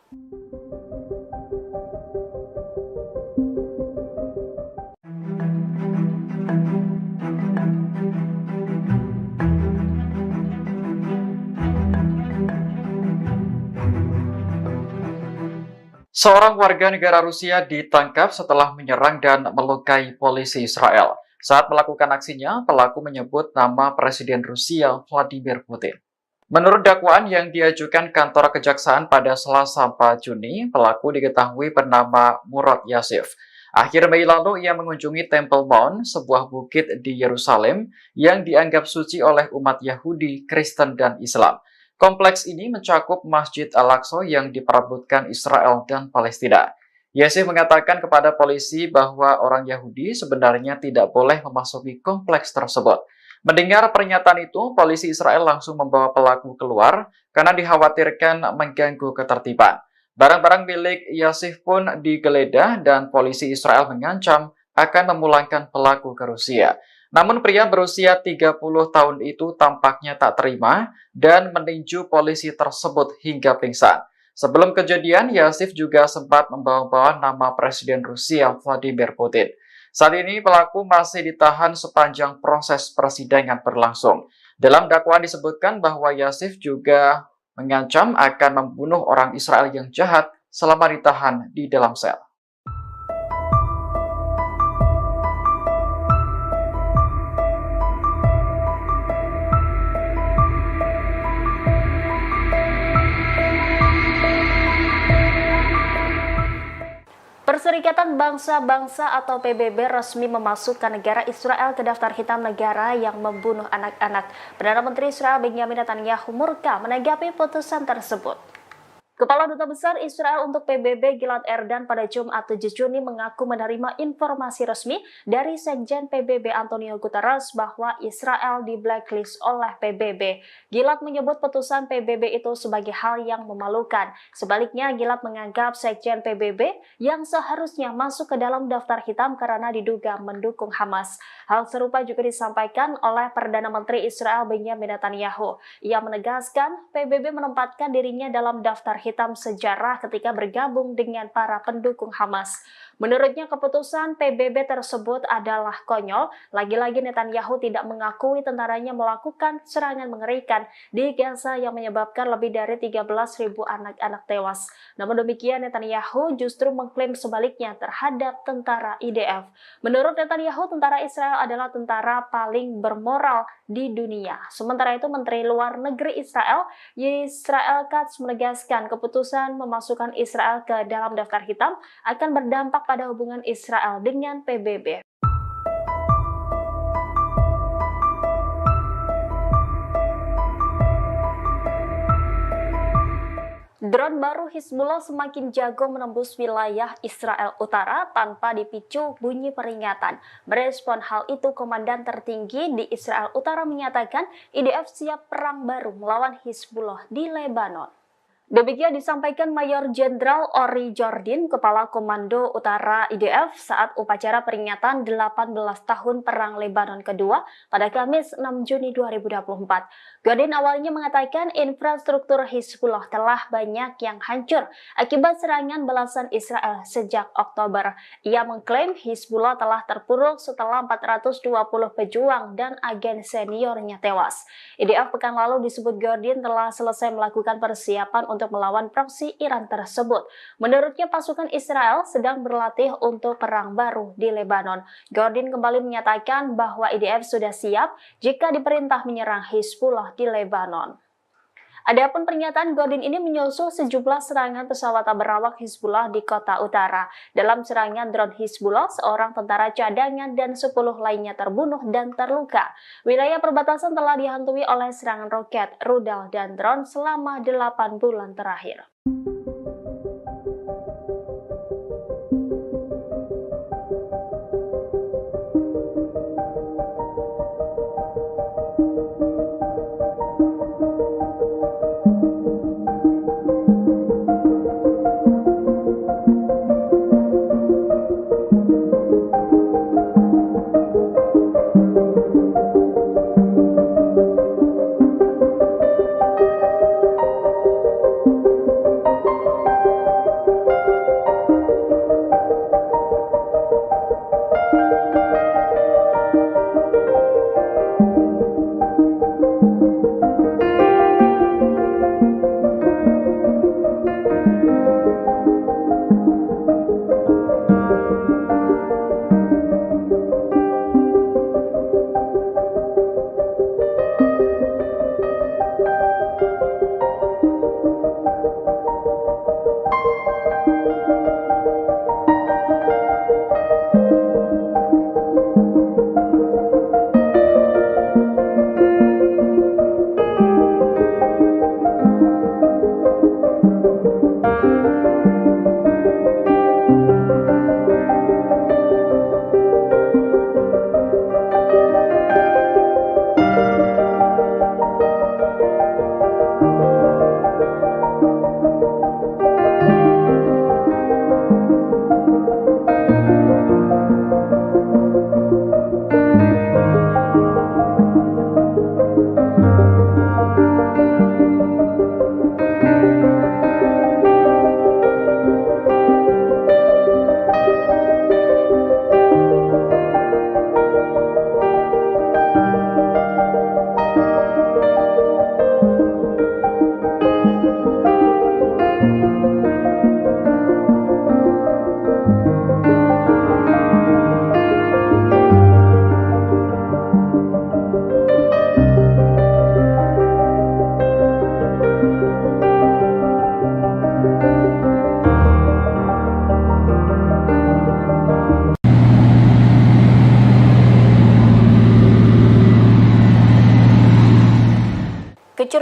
Seorang warga negara Rusia ditangkap setelah menyerang dan melukai polisi Israel. Saat melakukan aksinya, pelaku menyebut nama Presiden Rusia Vladimir Putin. Menurut dakwaan yang diajukan kantor kejaksaan pada Selasa 4 Juni, pelaku diketahui bernama Murad Yasif. Akhir Mei lalu ia mengunjungi Temple Mount, sebuah bukit di Yerusalem yang dianggap suci oleh umat Yahudi, Kristen, dan Islam. Kompleks ini mencakup Masjid Al-Aqsa yang diperebutkan Israel dan Palestina. Yasif mengatakan kepada polisi bahwa orang Yahudi sebenarnya tidak boleh memasuki kompleks tersebut. Mendengar pernyataan itu, polisi Israel langsung membawa pelaku keluar karena dikhawatirkan mengganggu ketertiban. Barang-barang milik Yasif pun digeledah dan polisi Israel mengancam akan memulangkan pelaku ke Rusia. Namun pria berusia 30 tahun itu tampaknya tak terima dan meninju polisi tersebut hingga pingsan. Sebelum kejadian, Yasif juga sempat membawa-bawa nama Presiden Rusia Vladimir Putin. Saat ini pelaku masih ditahan sepanjang proses persidangan berlangsung. Dalam dakwaan disebutkan bahwa Yasif juga mengancam akan membunuh orang Israel yang jahat selama ditahan di dalam sel. Perserikatan Bangsa-Bangsa atau PBB resmi memasukkan negara Israel ke daftar hitam negara yang membunuh anak-anak. Perdana Menteri Israel Benjamin Netanyahu murka menanggapi putusan tersebut. Kepala Duta Besar Israel untuk PBB Gilad Erdan pada Jumat 7 Juni mengaku menerima informasi resmi dari Sekjen PBB Antonio Guterres bahwa Israel di blacklist oleh PBB. Gilad menyebut putusan PBB itu sebagai hal yang memalukan. Sebaliknya, Gilad menganggap Sekjen PBB yang seharusnya masuk ke dalam daftar hitam karena diduga mendukung Hamas. Hal serupa juga disampaikan oleh Perdana Menteri Israel Benjamin Netanyahu. Ia menegaskan PBB menempatkan dirinya dalam daftar hitam sejarah ketika bergabung dengan para pendukung Hamas. Menurutnya keputusan PBB tersebut adalah konyol. Lagi-lagi Netanyahu tidak mengakui tentaranya melakukan serangan mengerikan di Gaza yang menyebabkan lebih dari 13.000 anak-anak tewas. Namun demikian Netanyahu justru mengklaim sebaliknya terhadap tentara IDF. Menurut Netanyahu, tentara Israel adalah tentara paling bermoral di dunia. Sementara itu Menteri Luar Negeri Israel Israel Katz menegaskan keputusan memasukkan Israel ke dalam daftar hitam akan berdampak pada hubungan Israel dengan PBB. Drone baru Hizbullah semakin jago menembus wilayah Israel Utara tanpa dipicu bunyi peringatan. Merespon hal itu, Komandan tertinggi di Israel Utara menyatakan IDF siap perang baru melawan Hizbullah di Lebanon. Demikian disampaikan Mayor Jenderal Ori Jordin, Kepala Komando Utara IDF saat upacara peringatan 18 tahun Perang Lebanon kedua pada Kamis 6 Juni 2024. Jordin awalnya mengatakan infrastruktur Hizbullah telah banyak yang hancur akibat serangan balasan Israel sejak Oktober. Ia mengklaim Hizbullah telah terpuruk setelah 420 pejuang dan agen seniornya tewas. IDF pekan lalu disebut Jordin telah selesai melakukan persiapan untuk melawan proksi Iran tersebut. Menurutnya pasukan Israel sedang berlatih untuk perang baru di Lebanon. Jordin kembali menyatakan bahwa IDF sudah siap jika diperintah menyerang Hizbullah di Lebanon. Adapun pernyataan Jordin ini menyusul sejumlah serangan pesawat berawak Hizbullah di kota utara. Dalam serangan drone Hizbullah, seorang tentara cadangan dan 10 lainnya terbunuh dan terluka. Wilayah perbatasan telah dihantui oleh serangan roket, rudal, dan drone selama 8 bulan terakhir.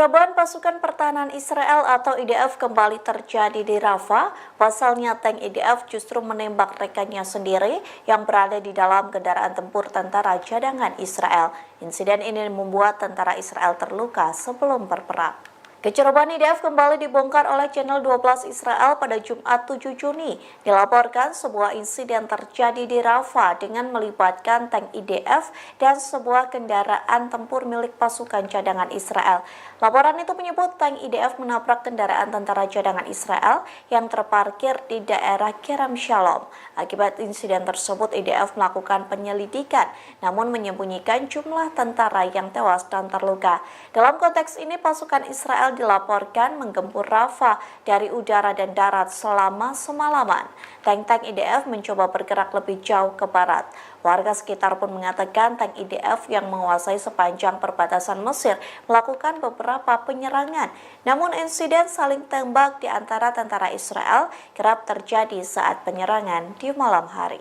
Kecerobohan pasukan pertahanan Israel atau IDF kembali terjadi di Rafah. Pasalnya tank IDF justru menembak rekannya sendiri yang berada di dalam kendaraan tempur tentara cadangan Israel. Insiden ini membuat tentara Israel terluka sebelum berperang. Kecerobohan IDF kembali dibongkar oleh Channel 12 Israel pada Jumat 7 Juni. Dilaporkan sebuah insiden terjadi di Rafah dengan melibatkan tank IDF dan sebuah kendaraan tempur milik pasukan cadangan Israel. Laporan itu menyebut tank IDF menabrak kendaraan tentara cadangan Israel yang terparkir di daerah Kerem Shalom. Akibat insiden tersebut, IDF melakukan penyelidikan, namun menyembunyikan jumlah tentara yang tewas dan terluka. Dalam konteks ini, pasukan Israel dilaporkan menggempur Rafah dari udara dan darat selama semalaman. Tank-tank IDF mencoba bergerak lebih jauh ke barat. Warga sekitar pun mengatakan tank IDF yang menguasai sepanjang perbatasan Mesir melakukan beberapa penyerangan. Namun insiden saling tembak di antara tentara Israel kerap terjadi saat penyerangan di malam hari.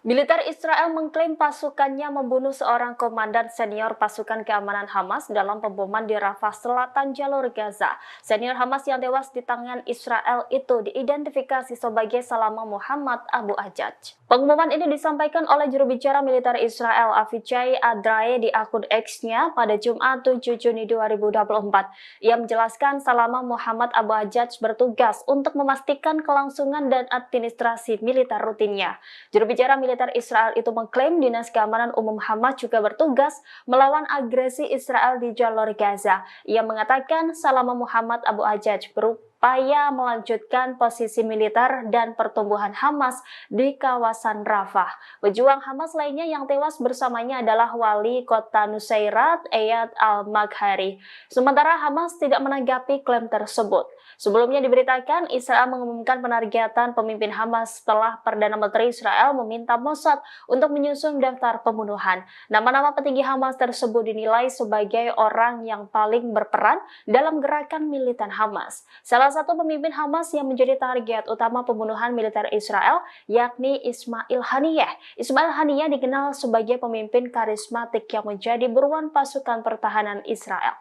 Militer Israel mengklaim pasukannya membunuh seorang komandan senior pasukan keamanan Hamas dalam pemboman di Rafah Selatan jalur Gaza. Senior Hamas yang tewas di tangan Israel itu diidentifikasi sebagai Salama Muhammad Abu Ajaj. Pengumuman ini disampaikan oleh juru bicara militer Israel Avichai Adrae di akun X-nya pada Jumat 7 Juni 2024. Ia menjelaskan Salama Muhammad Abu Ajaj bertugas untuk memastikan kelangsungan dan administrasi militer rutinnya. Juru bicara militer Israel itu mengklaim Dinas Keamanan Umum Hamas juga bertugas melawan agresi Israel di jalur Gaza. Ia mengatakan Salama Muhammad Abu Ajaj berupaya melanjutkan posisi militer dan pertumbuhan Hamas di kawasan Rafah. Pejuang Hamas lainnya yang tewas bersamanya adalah wali kota Nusairat, Eyad al-Maghari. Sementara Hamas tidak menanggapi klaim tersebut. Sebelumnya diberitakan Israel mengumumkan penargetan pemimpin Hamas setelah Perdana Menteri Israel meminta Mossad untuk menyusun daftar pembunuhan. Nama-nama petinggi Hamas tersebut dinilai sebagai orang yang paling berperan dalam gerakan militan Hamas. Salah satu pemimpin Hamas yang menjadi target utama pembunuhan militer Israel yakni Ismail Haniyeh. Ismail Haniyeh dikenal sebagai pemimpin karismatik yang menjadi buruan pasukan pertahanan Israel.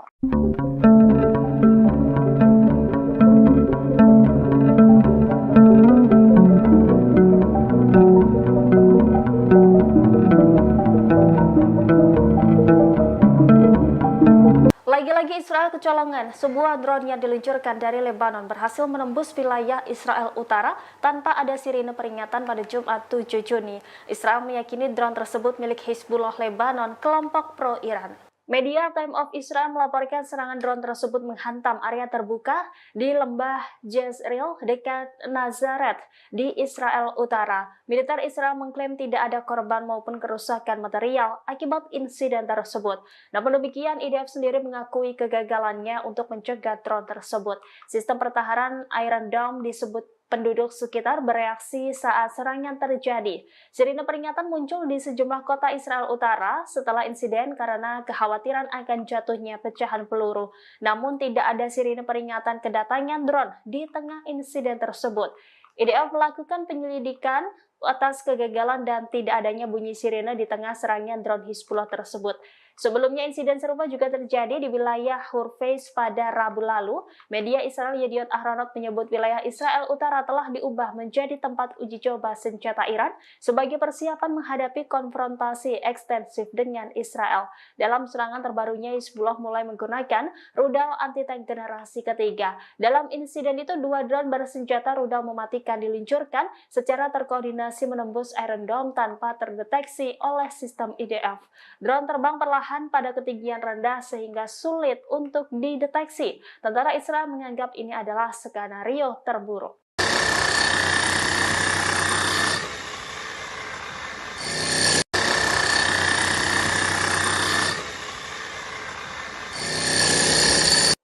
Lagi-lagi Israel kecolongan, sebuah drone yang diluncurkan dari Lebanon berhasil menembus wilayah Israel Utara tanpa ada sirine peringatan pada Jumat 7 Juni. Israel meyakini drone tersebut milik Hizbullah Lebanon, kelompok pro-Iran. Media Time of Israel melaporkan serangan drone tersebut menghantam area terbuka di lembah Jezreel dekat Nazaret di Israel Utara. Militer Israel mengklaim tidak ada korban maupun kerusakan material akibat insiden tersebut. Namun demikian, IDF sendiri mengakui kegagalannya untuk mencegah drone tersebut. Sistem pertahanan Iron Dome disebut penduduk sekitar bereaksi saat serangan terjadi. Sirine peringatan muncul di sejumlah kota Israel Utara setelah insiden karena kekhawatiran akan jatuhnya pecahan peluru. Namun tidak ada sirine peringatan kedatangan drone di tengah insiden tersebut. IDF melakukan penyelidikan atas kegagalan dan tidak adanya bunyi sirine di tengah serangan drone Hizbullah tersebut. Sebelumnya insiden serupa juga terjadi di wilayah Hurfeis pada Rabu lalu. Media Israel Yediot Ahronot menyebut wilayah Israel Utara telah diubah menjadi tempat uji coba senjata Iran sebagai persiapan menghadapi konfrontasi ekstensif dengan Israel. Dalam serangan terbarunya, Hizbullah mulai menggunakan rudal anti-tank generasi ketiga. Dalam insiden itu, 2 drone bersenjata rudal mematikan diluncurkan secara terkoordinasi menembus Iron Dome tanpa terdeteksi oleh sistem IDF. Drone terbang perlahan pada ketinggian rendah sehingga sulit untuk dideteksi. Tentara Israel menganggap ini adalah skenario terburuk.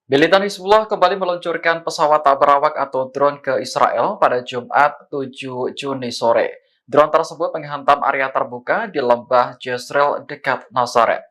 Militan Hizbullah kembali meluncurkan pesawat tak berawak atau drone ke Israel pada Jumat 7 Juni sore. Drone tersebut menghantam area terbuka di lembah Jezreel dekat Nazaret.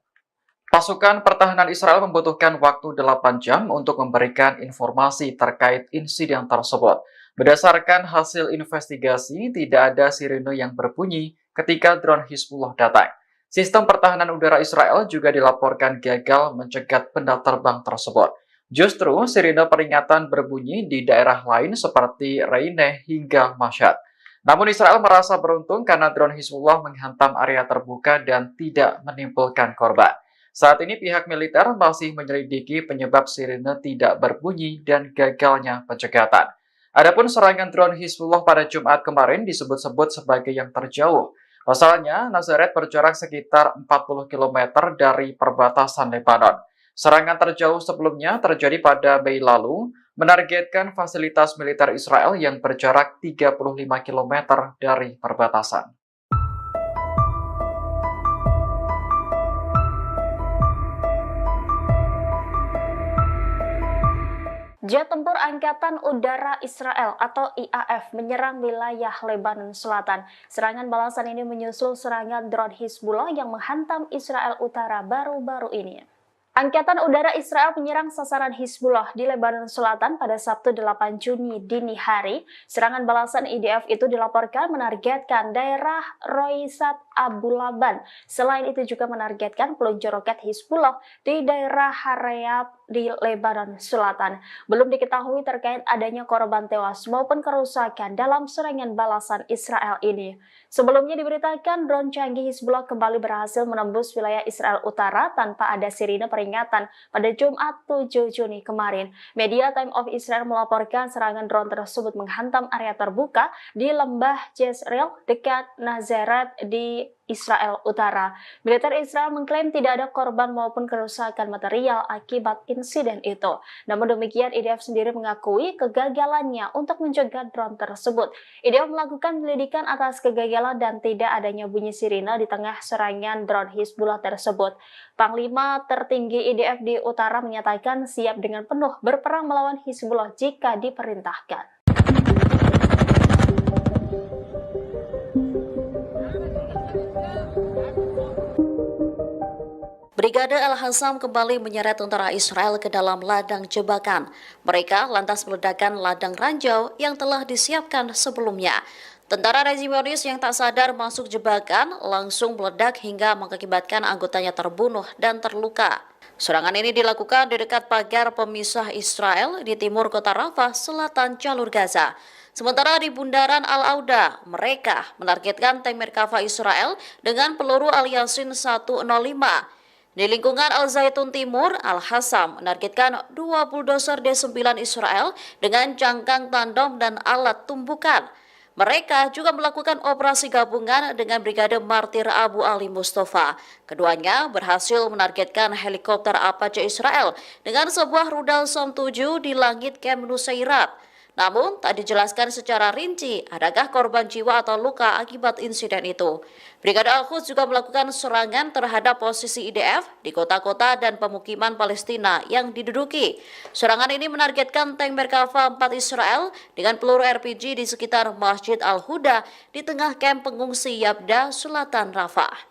Pasukan pertahanan Israel membutuhkan waktu 8 jam untuk memberikan informasi terkait insiden tersebut. Berdasarkan hasil investigasi, tidak ada sirene yang berbunyi ketika drone Hizbullah datang. Sistem pertahanan udara Israel juga dilaporkan gagal mencegat benda terbang tersebut. Justru sirene peringatan berbunyi di daerah lain seperti Reine hingga Mashhad. Namun Israel merasa beruntung karena drone Hizbullah menghantam area terbuka dan tidak menimbulkan korban. Saat ini pihak militer masih menyelidiki penyebab sirene tidak berbunyi dan gagalnya pencegatan. Adapun serangan drone Hizbullah pada Jumat kemarin disebut-sebut sebagai yang terjauh. Pasalnya, Nazaret berjarak sekitar 40 km dari perbatasan Lebanon. Serangan terjauh sebelumnya terjadi pada Mei lalu, menargetkan fasilitas militer Israel yang berjarak 35 km dari perbatasan. Jet tempur Angkatan Udara Israel atau IAF menyerang wilayah Lebanon Selatan. Serangan balasan ini menyusul serangan drone Hizbullah yang menghantam Israel Utara baru-baru ini. Angkatan Udara Israel menyerang sasaran Hizbullah di Lebanon Selatan pada Sabtu 8 Juni dini hari. Serangan balasan IDF itu dilaporkan menargetkan daerah Roisat Abu Laban. Selain itu juga menargetkan peluncur roket Hizbullah di daerah Harayab di Lebanon Selatan. Belum diketahui terkait adanya korban tewas maupun kerusakan dalam serangan balasan Israel ini. Sebelumnya diberitakan drone canggih Hizbullah kembali berhasil menembus wilayah Israel Utara tanpa ada sirine peringatan pada Jumat 7 Juni kemarin. Media Time of Israel melaporkan serangan drone tersebut menghantam area terbuka di lembah Jezreel dekat Nazaret di Israel Utara. Militer Israel mengklaim tidak ada korban maupun kerusakan material akibat insiden itu. Namun demikian, IDF sendiri mengakui kegagalannya untuk mencegah drone tersebut. IDF melakukan penyelidikan atas kegagalan dan tidak adanya bunyi sirine di tengah serangan drone Hizbullah tersebut. Panglima tertinggi IDF di utara menyatakan siap dengan penuh berperang melawan Hizbullah jika diperintahkan. Brigade Al-Hassam kembali menyeret tentara Israel ke dalam ladang jebakan. Mereka lantas meledakkan ladang ranjau yang telah disiapkan sebelumnya. Tentara rezimionis yang tak sadar masuk jebakan langsung meledak hingga mengakibatkan anggotanya terbunuh dan terluka. Serangan ini dilakukan di dekat pagar pemisah Israel di timur kota Rafah, selatan jalur Gaza. Sementara di bundaran Al-Auda, mereka menargetkan tank Merkava Israel dengan peluru Al-Yasin 105. Di lingkungan Al-Zaitun Timur, Al-Hassam menargetkan 2 bulldozer D9 Israel dengan cangkang tandem dan alat tumbukan. Mereka juga melakukan operasi gabungan dengan Brigade Martir Abu Ali Mustafa. Keduanya berhasil menargetkan helikopter Apache Israel dengan sebuah rudal Som 7 di langit Camp Nusairat. Namun, tak dijelaskan secara rinci adakah korban jiwa atau luka akibat insiden itu. Brigade Al-Quds juga melakukan serangan terhadap posisi IDF di kota-kota dan pemukiman Palestina yang diduduki. Serangan ini menargetkan tank Merkava 4 Israel dengan peluru RPG di sekitar Masjid Al-Huda di tengah kamp pengungsi Yabda, selatan Rafah.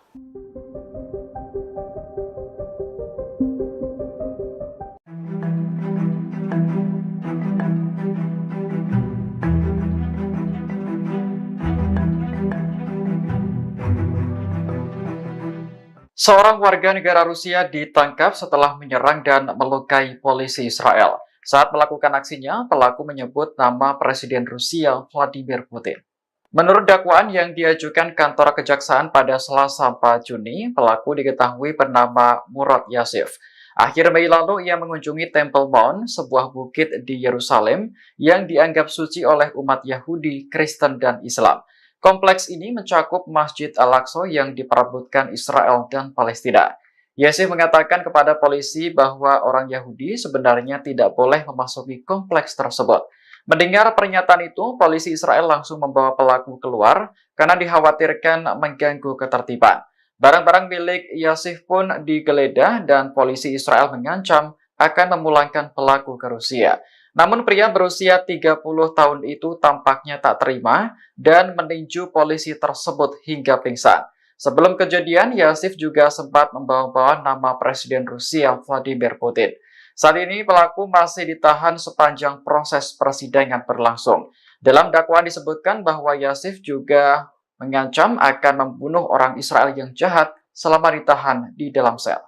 Seorang warga negara Rusia ditangkap setelah menyerang dan melukai polisi Israel. Saat melakukan aksinya, pelaku menyebut nama Presiden Rusia Vladimir Putin. Menurut dakwaan yang diajukan kantor kejaksaan pada Selasa 4 Juni, pelaku diketahui bernama Murad Yasif. Akhir Mei lalu ia mengunjungi Temple Mount, sebuah bukit di Yerusalem yang dianggap suci oleh umat Yahudi, Kristen, dan Islam. Kompleks ini mencakup Masjid Al-Aqsa yang diperebutkan Israel dan Palestina. Yasif mengatakan kepada polisi bahwa orang Yahudi sebenarnya tidak boleh memasuki kompleks tersebut. Mendengar pernyataan itu, polisi Israel langsung membawa pelaku keluar karena dikhawatirkan mengganggu ketertiban. Barang-barang milik Yasif pun digeledah dan polisi Israel mengancam akan memulangkan pelaku ke Rusia. Namun pria berusia 30 tahun itu tampaknya tak terima dan meninju polisi tersebut hingga pingsan. Sebelum kejadian, Yasif juga sempat membawa-bawa nama Presiden Rusia Vladimir Putin. Saat ini pelaku masih ditahan sepanjang proses persidangan berlangsung. Dalam dakwaan disebutkan bahwa Yasif juga mengancam akan membunuh orang Israel yang jahat selama ditahan di dalam sel.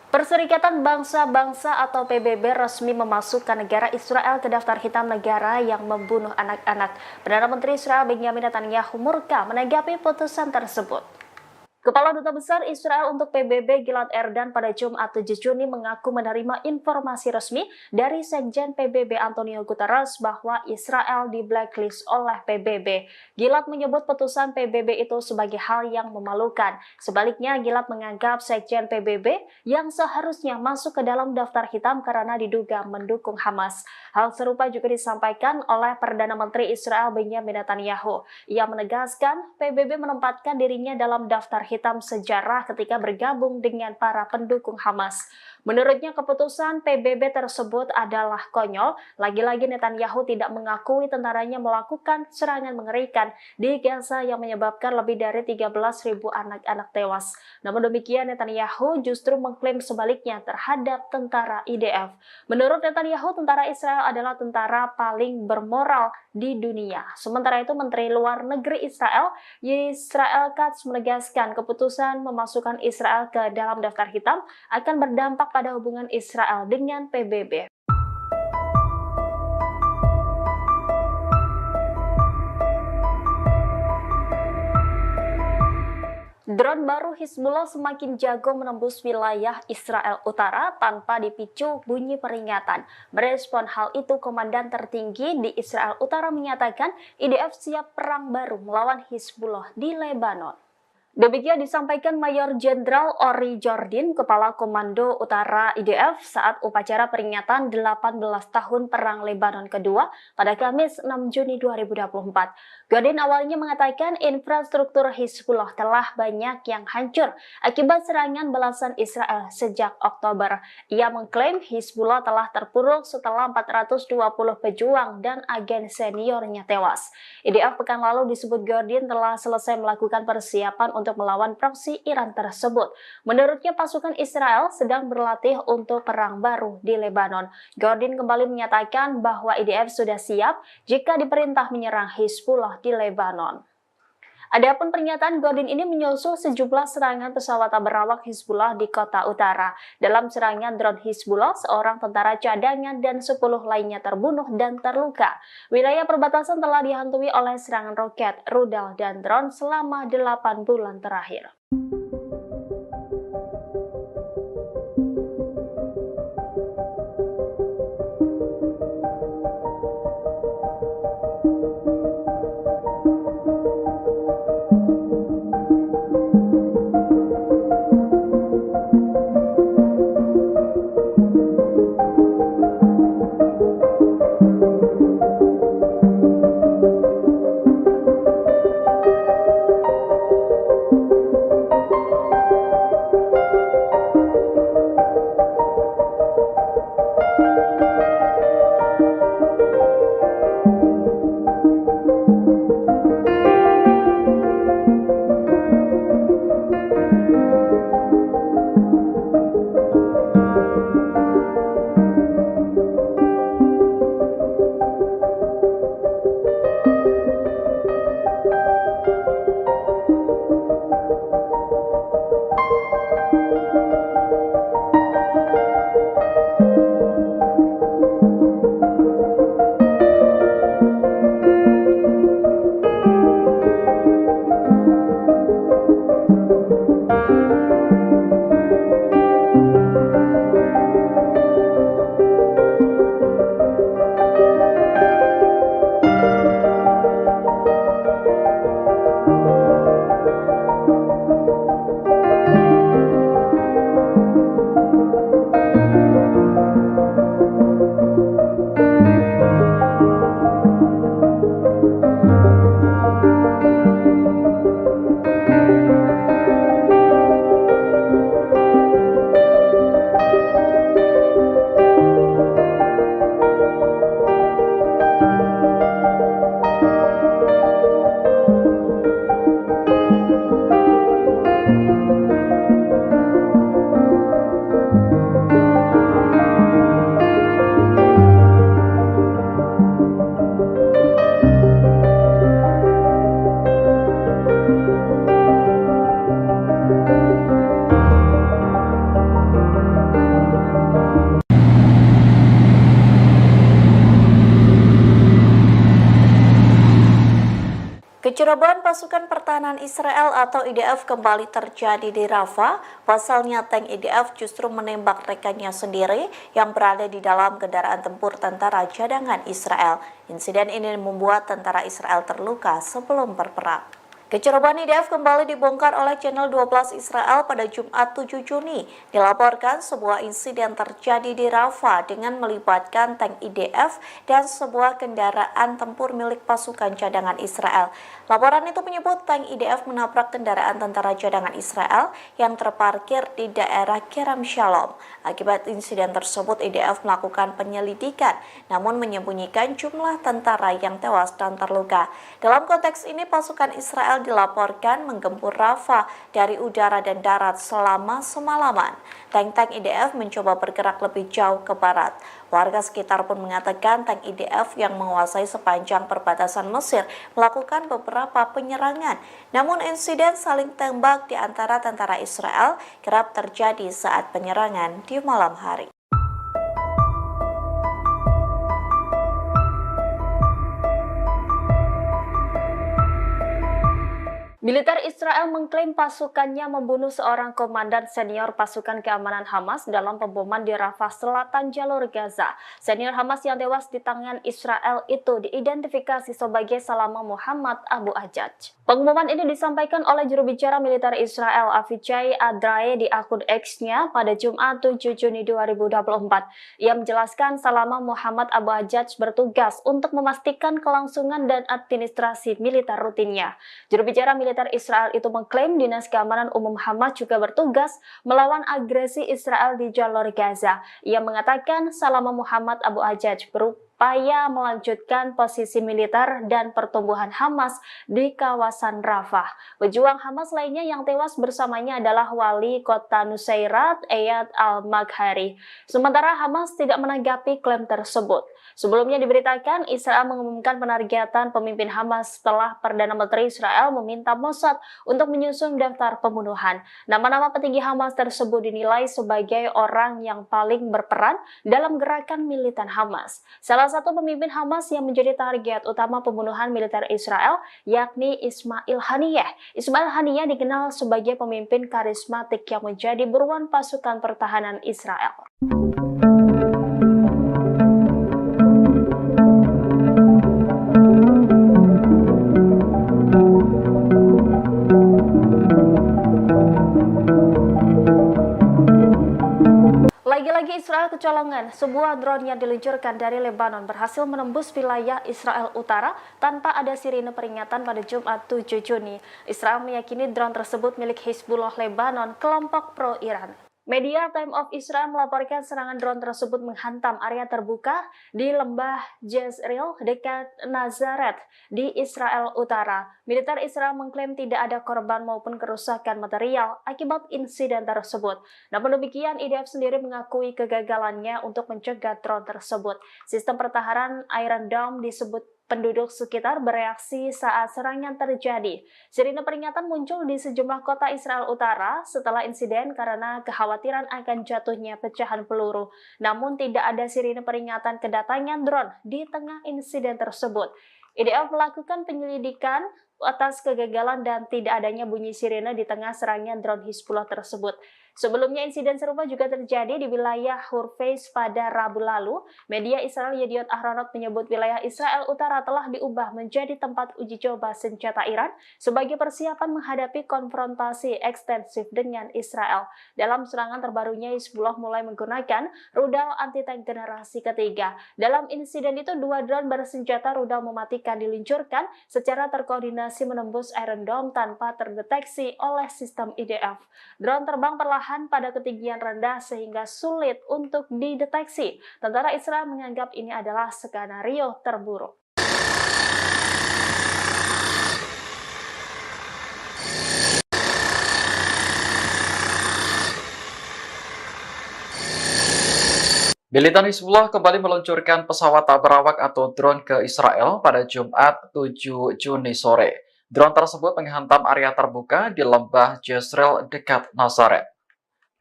Perserikatan Bangsa-Bangsa atau PBB resmi memasukkan negara Israel ke daftar hitam negara yang membunuh anak-anak. Perdana Menteri Israel Benjamin Netanyahu murka menanggapi putusan tersebut. Kepala Duta Besar Israel untuk PBB Gilad Erdan pada Jumat 7 Juni mengaku menerima informasi resmi dari Sekjen PBB Antonio Guterres bahwa Israel di blacklist oleh PBB. Gilad menyebut putusan PBB itu sebagai hal yang memalukan. Sebaliknya, Gilad menganggap Sekjen PBB yang seharusnya masuk ke dalam daftar hitam karena diduga mendukung Hamas. Hal serupa juga disampaikan oleh Perdana Menteri Israel Benjamin Netanyahu. Ia menegaskan PBB menempatkan dirinya dalam daftar hitam sejarah ketika bergabung dengan para pendukung Hamas. Menurutnya keputusan PBB tersebut adalah konyol. Lagi-lagi Netanyahu tidak mengakui tentaranya melakukan serangan mengerikan di Gaza yang menyebabkan lebih dari 13.000 anak-anak tewas. Namun demikian Netanyahu justru mengklaim sebaliknya terhadap tentara IDF. Menurut Netanyahu, tentara Israel adalah tentara paling bermoral di dunia. Sementara itu Menteri Luar Negeri Israel Katz menegaskan keputusan memasukkan Israel ke dalam daftar hitam akan berdampak pada hubungan Israel dengan PBB. Drone baru Hizbullah semakin jago menembus wilayah Israel Utara tanpa dipicu bunyi peringatan. Merespon hal itu, Komandan tertinggi di Israel Utara menyatakan IDF siap perang baru melawan Hizbullah di Lebanon. Demikian disampaikan Mayor Jenderal Ori Jordin, Kepala Komando Utara IDF saat upacara peringatan 18 tahun Perang Lebanon kedua pada Kamis 6 Juni 2024. Jordin awalnya mengatakan infrastruktur Hizbullah telah banyak yang hancur akibat serangan balasan Israel sejak Oktober. Ia mengklaim Hizbullah telah terpuruk setelah 420 pejuang dan agen seniornya tewas. IDF pekan lalu disebut Jordin telah selesai melakukan persiapan untuk melawan proksi Iran tersebut. Menurutnya pasukan Israel sedang berlatih untuk perang baru di Lebanon. Jordin kembali menyatakan bahwa IDF sudah siap jika diperintah menyerang Hizbullah di Lebanon. Adapun pernyataan Jordin ini menyusul sejumlah serangan pesawat berawak Hizbullah di kota utara. Dalam serangan drone Hizbullah, seorang tentara cadangan dan 10 lainnya terbunuh dan terluka. Wilayah perbatasan telah dihantui oleh serangan roket, rudal, dan drone selama 8 bulan terakhir. Kecerobohan pasukan pertahanan Israel atau IDF kembali terjadi di Rafah. Pasalnya tank IDF justru menembak rekannya sendiri yang berada di dalam kendaraan tempur tentara cadangan Israel. Insiden ini membuat tentara Israel terluka sebelum berperang. Kecerobohan IDF kembali dibongkar oleh Channel 12 Israel pada Jumat 7 Juni. Dilaporkan sebuah insiden terjadi di Rafah dengan melibatkan tank IDF dan sebuah kendaraan tempur milik pasukan cadangan Israel. Laporan itu menyebut tank IDF menabrak kendaraan tentara cadangan Israel yang terparkir di daerah Kerem Shalom. Akibat insiden tersebut, IDF melakukan penyelidikan, namun menyembunyikan jumlah tentara yang tewas dan terluka. Dalam konteks ini, pasukan Israel dilaporkan menggempur Rafah dari udara dan darat selama semalaman. Tank-tank IDF mencoba bergerak lebih jauh ke barat. Warga sekitar pun mengatakan tank IDF yang menguasai sepanjang perbatasan Mesir melakukan beberapa penyerangan. Namun insiden saling tembak di antara tentara Israel kerap terjadi saat penyerangan di malam hari. Militer Israel mengklaim pasukannya membunuh seorang komandan senior pasukan keamanan Hamas dalam pemboman di Rafah Selatan jalur Gaza. Senior Hamas yang tewas di tangan Israel itu diidentifikasi sebagai Salama Muhammad Abu Ajaj. Pengumuman ini disampaikan oleh juru bicara militer Israel Avichai Adrae di akun X-nya pada Jumat 7 Juni 2024. Ia menjelaskan Salama Muhammad Abu Ajaj bertugas untuk memastikan kelangsungan dan administrasi militer rutinnya. Juru bicara militer Israel itu mengklaim Dinas Keamanan Umum Hamas juga bertugas melawan agresi Israel di jalur Gaza. Ia mengatakan Salama Muhammad Abu Ajaj berupaya melanjutkan posisi militer dan pertumbuhan Hamas di kawasan Rafah. Pejuang Hamas lainnya yang tewas bersamanya adalah wali kota Nusairat, Eyad al-Maghari. Sementara Hamas tidak menanggapi klaim tersebut. Sebelumnya diberitakan Israel mengumumkan penargetan pemimpin Hamas setelah Perdana Menteri Israel meminta Mossad untuk menyusun daftar pembunuhan. Nama-nama petinggi Hamas tersebut dinilai sebagai orang yang paling berperan dalam gerakan militan Hamas. Salah satu pemimpin Hamas yang menjadi target utama pembunuhan militer Israel yakni Ismail Haniyeh. Ismail Haniyeh dikenal sebagai pemimpin karismatik yang menjadi buruan pasukan pertahanan Israel. Lagi-lagi Israel kecolongan, sebuah drone yang diluncurkan dari Lebanon berhasil menembus wilayah Israel Utara tanpa ada sirine peringatan pada Jumat 7 Juni. Israel meyakini drone tersebut milik Hizbullah Lebanon, kelompok pro-Iran. Media Time of Israel melaporkan serangan drone tersebut menghantam area terbuka di lembah Jezreel dekat Nazaret di Israel Utara. Militer Israel mengklaim tidak ada korban maupun kerusakan material akibat insiden tersebut. Namun demikian, IDF sendiri mengakui kegagalannya untuk mencegah drone tersebut. Sistem pertahanan Iron Dome disebut penduduk sekitar bereaksi saat serangan terjadi. Sirine peringatan muncul di sejumlah kota Israel Utara setelah insiden karena kekhawatiran akan jatuhnya pecahan peluru. Namun tidak ada sirine peringatan kedatangan drone di tengah insiden tersebut. IDF melakukan penyelidikan atas kegagalan dan tidak adanya bunyi sirine di tengah serangan drone Hizbullah tersebut. Sebelumnya insiden serupa juga terjadi di wilayah Hurfeis pada Rabu lalu. Media Israel Yediot Ahronot menyebut wilayah Israel Utara telah diubah menjadi tempat uji coba senjata Iran sebagai persiapan menghadapi konfrontasi ekstensif dengan Israel. Dalam serangan terbarunya, Hizbullah mulai menggunakan rudal anti-tank generasi ketiga. Dalam insiden itu, 2 drone bersenjata rudal mematikan diluncurkan secara terkoordinasi menembus Iron Dome tanpa terdeteksi oleh sistem IDF. Drone terbang perlahan pada ketinggian rendah sehingga sulit untuk dideteksi. Tentara Israel menganggap ini adalah skenario terburuk. Militan Hizbullah kembali meluncurkan pesawat tak berawak atau drone ke Israel pada Jumat 7 Juni sore. Drone tersebut menghantam area terbuka di lembah Jezreel dekat Nazaret.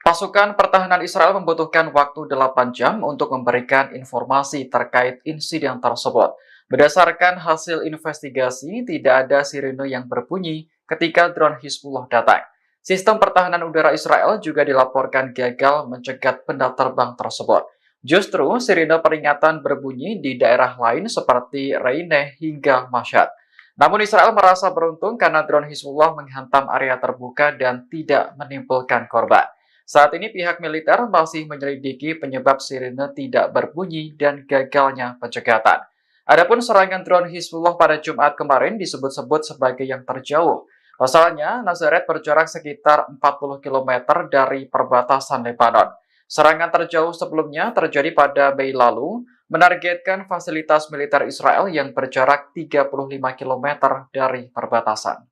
Pasukan pertahanan Israel membutuhkan waktu 8 jam untuk memberikan informasi terkait insiden tersebut. Berdasarkan hasil investigasi, tidak ada sirene yang berbunyi ketika drone Hizbullah datang. Sistem pertahanan udara Israel juga dilaporkan gagal mencegat benda terbang tersebut. Justru sirine peringatan berbunyi di daerah lain seperti Reineh hingga Mashhad. Namun Israel merasa beruntung karena drone Hizbullah menghantam area terbuka dan tidak menimbulkan korban. Saat ini pihak militer masih menyelidiki penyebab sirine tidak berbunyi dan gagalnya pencegatan. Adapun serangan drone Hizbullah pada Jumat kemarin disebut-sebut sebagai yang terjauh. Pasalnya, Nazaret berjarak sekitar 40 km dari perbatasan Lebanon. Serangan terjauh sebelumnya terjadi pada Mei lalu, menargetkan fasilitas militer Israel yang berjarak 35 km dari perbatasan.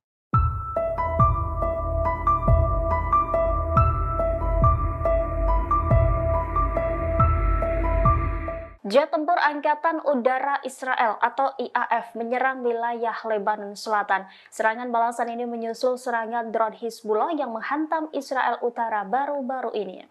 Jet tempur Angkatan Udara Israel atau IAF menyerang wilayah Lebanon Selatan. Serangan balasan ini menyusul serangan drone Hizbullah yang menghantam Israel Utara baru-baru ini.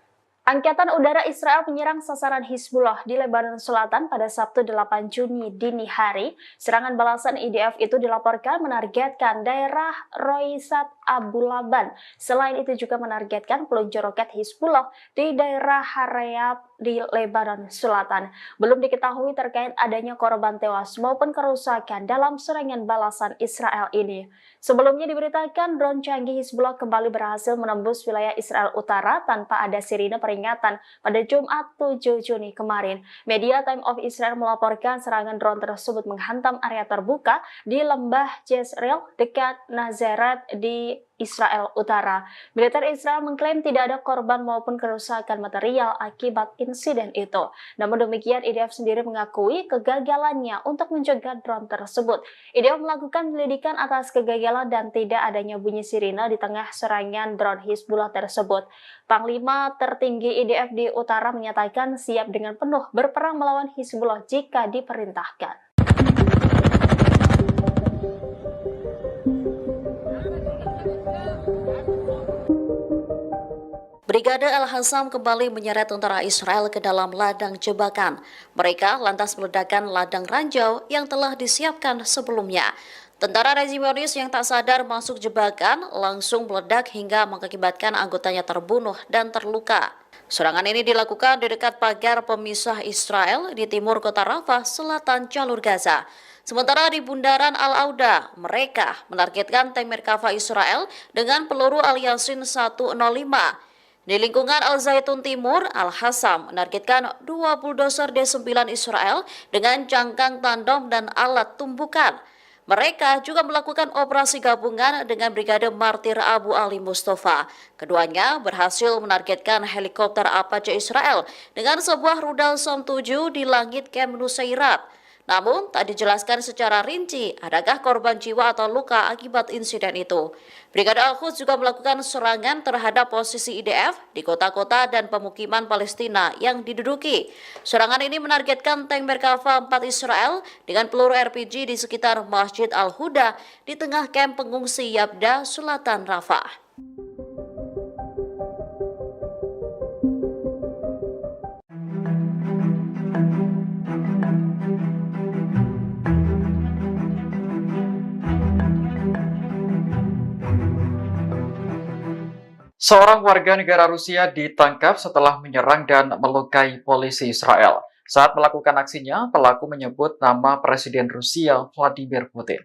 Angkatan Udara Israel menyerang sasaran Hizbullah di Lebanon Selatan pada Sabtu 8 Juni dini hari. Serangan balasan IDF itu dilaporkan menargetkan daerah Roisat Abu Laban. Selain itu juga menargetkan peluncur roket Hizbullah di daerah Harayab di Lebanon Selatan. Belum diketahui terkait adanya korban tewas maupun kerusakan dalam serangan balasan Israel ini. Sebelumnya diberitakan drone canggih Hizbullah kembali berhasil menembus wilayah Israel Utara tanpa ada sirine peringatan pada Jumat 7 Juni kemarin. Media Time of Israel melaporkan serangan drone tersebut menghantam area terbuka di lembah Jezreel dekat Nazaret di Israel Utara. Militer Israel mengklaim tidak ada korban maupun kerusakan material akibat insiden itu. Namun demikian, IDF sendiri mengakui kegagalannya untuk mencegah drone tersebut. IDF melakukan penyelidikan atas kegagalan dan tidak adanya bunyi sirine di tengah serangan drone Hizbullah tersebut. Panglima tertinggi IDF di Utara menyatakan siap dengan penuh berperang melawan Hizbullah jika diperintahkan. Brigade Al-Hassam kembali menyeret tentara Israel ke dalam ladang jebakan. Mereka lantas meledakkan ladang ranjau yang telah disiapkan sebelumnya. Tentara rezimionis yang tak sadar masuk jebakan langsung meledak hingga mengakibatkan anggotanya terbunuh dan terluka. Serangan ini dilakukan di dekat pagar pemisah Israel di timur kota Rafah, selatan jalur Gaza. Sementara di bundaran Al-Auda, mereka menargetkan tank Merkava Israel dengan peluru Al-Yasin 105. Di lingkungan Al-Zaitun Timur, Al-Hassam menargetkan 2 bulldozer D9 Israel dengan cangkang tandem dan alat tumbukan. Mereka juga melakukan operasi gabungan dengan Brigade Martir Abu Ali Mustafa. Keduanya berhasil menargetkan helikopter Apache Israel dengan sebuah rudal Som 7 di langit Camp Nusairat. Namun, tak dijelaskan secara rinci adakah korban jiwa atau luka akibat insiden itu. Brigade Al-Quds juga melakukan serangan terhadap posisi IDF di kota-kota dan pemukiman Palestina yang diduduki. Serangan ini menargetkan tank Merkava 4 Israel dengan peluru RPG di sekitar Masjid Al-Huda di tengah kamp pengungsi Yabda, selatan Rafah. Seorang warga negara Rusia ditangkap setelah menyerang dan melukai polisi Israel. Saat melakukan aksinya, pelaku menyebut nama Presiden Rusia Vladimir Putin.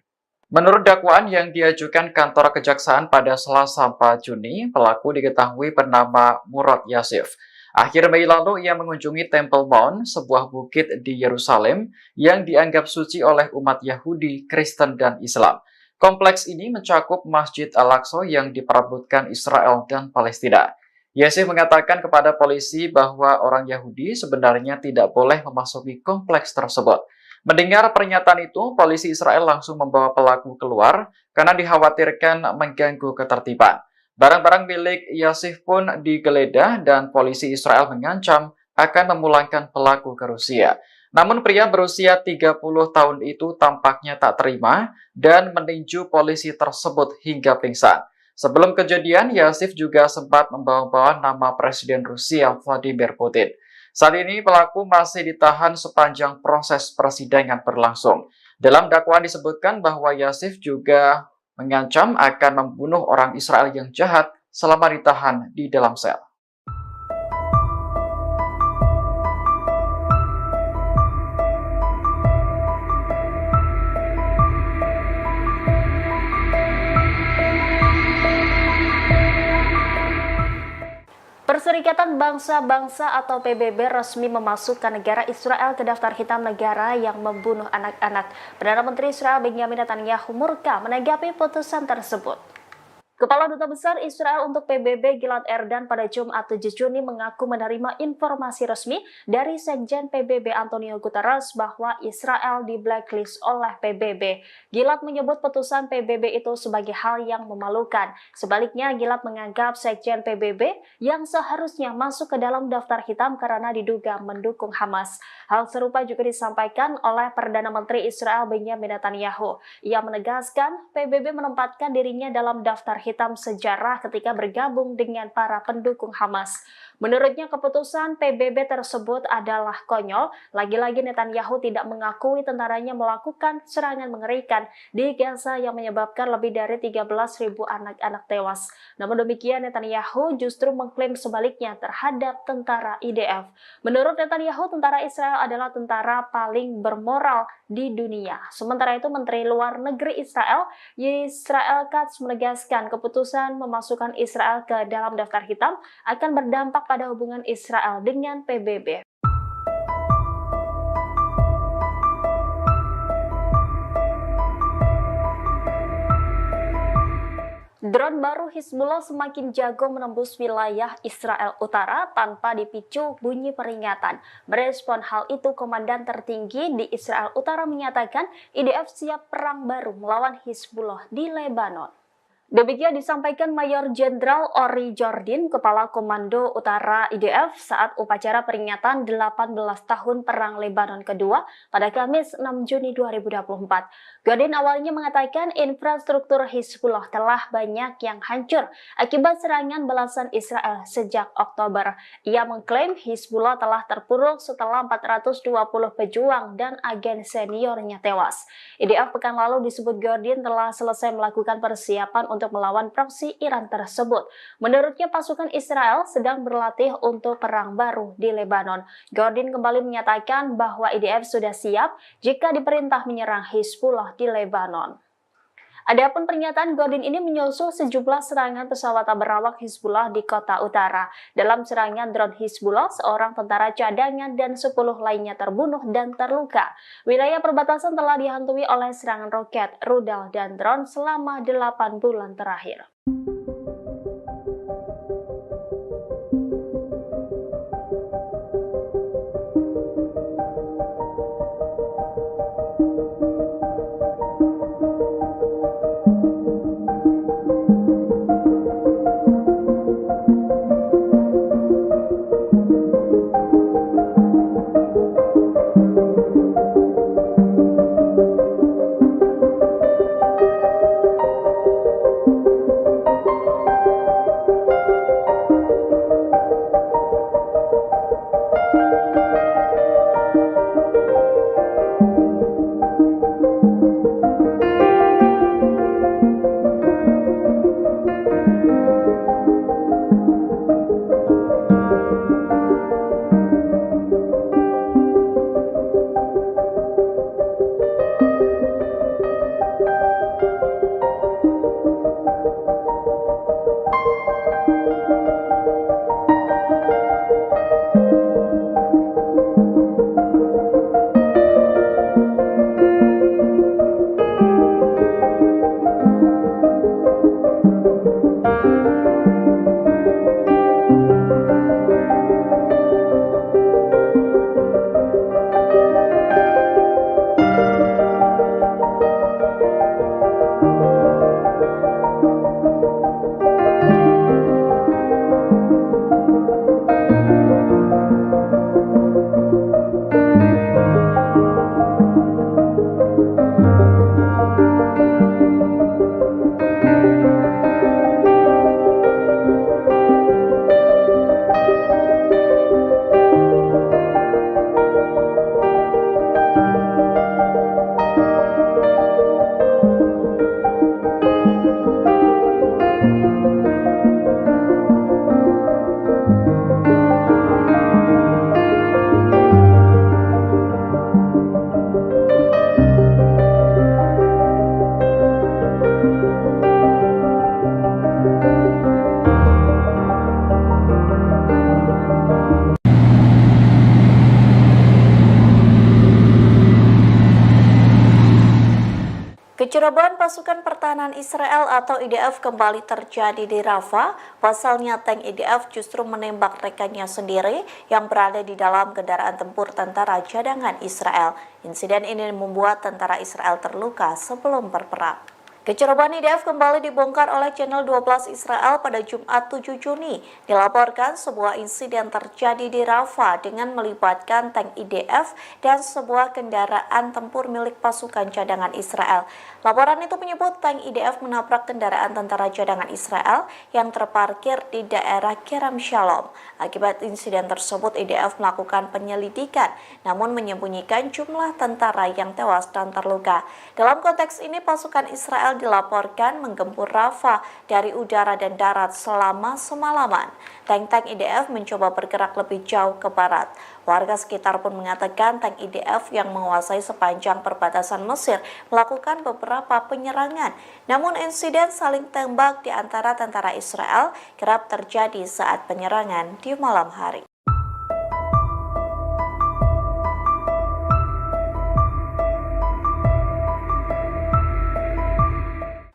Menurut dakwaan yang diajukan kantor kejaksaan pada Selasa 4 Juni, pelaku diketahui bernama Murad Yasif. Akhir Mei lalu ia mengunjungi Temple Mount, sebuah bukit di Yerusalem yang dianggap suci oleh umat Yahudi, Kristen, dan Islam. Kompleks ini mencakup Masjid Al-Aqsa yang diperebutkan Israel dan Palestina. Yasif mengatakan kepada polisi bahwa orang Yahudi sebenarnya tidak boleh memasuki kompleks tersebut. Mendengar pernyataan itu, polisi Israel langsung membawa pelaku keluar karena dikhawatirkan mengganggu ketertiban. Barang-barang milik Yasif pun digeledah dan polisi Israel mengancam akan memulangkan pelaku ke Rusia. Namun pria berusia 30 tahun itu tampaknya tak terima dan meninju polisi tersebut hingga pingsan. Sebelum kejadian, Yasif juga sempat membawa-bawa nama Presiden Rusia Vladimir Putin. Saat ini pelaku masih ditahan sepanjang proses persidangan berlangsung. Dalam dakwaan disebutkan bahwa Yasif juga mengancam akan membunuh orang Israel yang jahat selama ditahan di dalam sel. Perserikatan Bangsa-Bangsa atau PBB resmi memasukkan negara Israel ke daftar hitam negara yang membunuh anak-anak. Perdana Menteri Israel Benjamin Netanyahu murka menanggapi putusan tersebut. Kepala Duta Besar Israel untuk PBB Gilad Erdan pada Jumat 7 Juni mengaku menerima informasi resmi dari Sekjen PBB Antonio Guterres bahwa Israel di blacklist oleh PBB. Gilad menyebut putusan PBB itu sebagai hal yang memalukan. Sebaliknya, Gilad menganggap Sekjen PBB yang seharusnya masuk ke dalam daftar hitam karena diduga mendukung Hamas. Hal serupa juga disampaikan oleh Perdana Menteri Israel Benjamin Netanyahu. Ia menegaskan PBB menempatkan dirinya dalam daftar hitam sejarah ketika bergabung dengan para pendukung Hamas. Menurutnya keputusan PBB tersebut adalah konyol. Lagi-lagi Netanyahu tidak mengakui tentaranya melakukan serangan mengerikan di Gaza yang menyebabkan lebih dari 13.000 anak-anak tewas. Namun demikian Netanyahu justru mengklaim sebaliknya terhadap tentara IDF. Menurut Netanyahu, tentara Israel adalah tentara paling bermoral di dunia. Sementara itu Menteri Luar Negeri Israel Katz menegaskan keputusan memasukkan Israel ke dalam daftar hitam akan berdampak pada hubungan Israel dengan PBB. Drone baru Hizbullah semakin jago menembus wilayah Israel Utara tanpa dipicu bunyi peringatan. Merespon hal itu, Komandan tertinggi di Israel Utara menyatakan IDF siap perang baru melawan Hizbullah di Lebanon. Demikian disampaikan Mayor Jenderal Ori Jordin, Kepala Komando Utara IDF saat upacara peringatan 18 tahun Perang Lebanon kedua pada Kamis 6 Juni 2024. Jordin awalnya mengatakan infrastruktur Hizbullah telah banyak yang hancur akibat serangan balasan Israel sejak Oktober. Ia mengklaim Hizbullah telah terpuruk setelah 420 pejuang dan agen seniornya tewas. IDF pekan lalu disebut Jordin telah selesai melakukan persiapan untuk melawan proksi Iran tersebut. Menurutnya pasukan Israel sedang berlatih untuk perang baru di Lebanon. Jordin kembali menyatakan bahwa IDF sudah siap jika diperintah menyerang Hizbullah di Lebanon. Adapun pernyataan Jordin ini menyusul sejumlah serangan pesawat tak berawak Hizbullah di kota utara. Dalam serangan drone Hizbullah, seorang tentara cadangan dan 10 lainnya terbunuh dan terluka. Wilayah perbatasan telah dihantui oleh serangan roket, rudal, dan drone selama 8 bulan terakhir. Kecerobohan pasukan pertahanan Israel atau IDF kembali terjadi di Rafah. Pasalnya tank IDF justru menembak rekannya sendiri yang berada di dalam kendaraan tempur tentara cadangan Israel. Insiden ini membuat tentara Israel terluka sebelum berperang. Kecerobohan IDF kembali dibongkar oleh Channel 12 Israel pada Jumat 7 Juni. Dilaporkan sebuah insiden terjadi di Rafah dengan melibatkan tank IDF dan sebuah kendaraan tempur milik pasukan cadangan Israel. Laporan itu menyebut tank IDF menabrak kendaraan tentara cadangan Israel yang terparkir di daerah Kerem Shalom. Akibat insiden tersebut, IDF melakukan penyelidikan, namun menyembunyikan jumlah tentara yang tewas dan terluka. Dalam konteks ini, pasukan Israel dilaporkan menggempur Rafah dari udara dan darat selama semalaman. Tank-tank IDF mencoba bergerak lebih jauh ke barat. Warga sekitar pun mengatakan tank IDF yang menguasai sepanjang perbatasan Mesir melakukan beberapa penyerangan. Namun insiden saling tembak di antara tentara Israel kerap terjadi saat penyerangan di malam hari.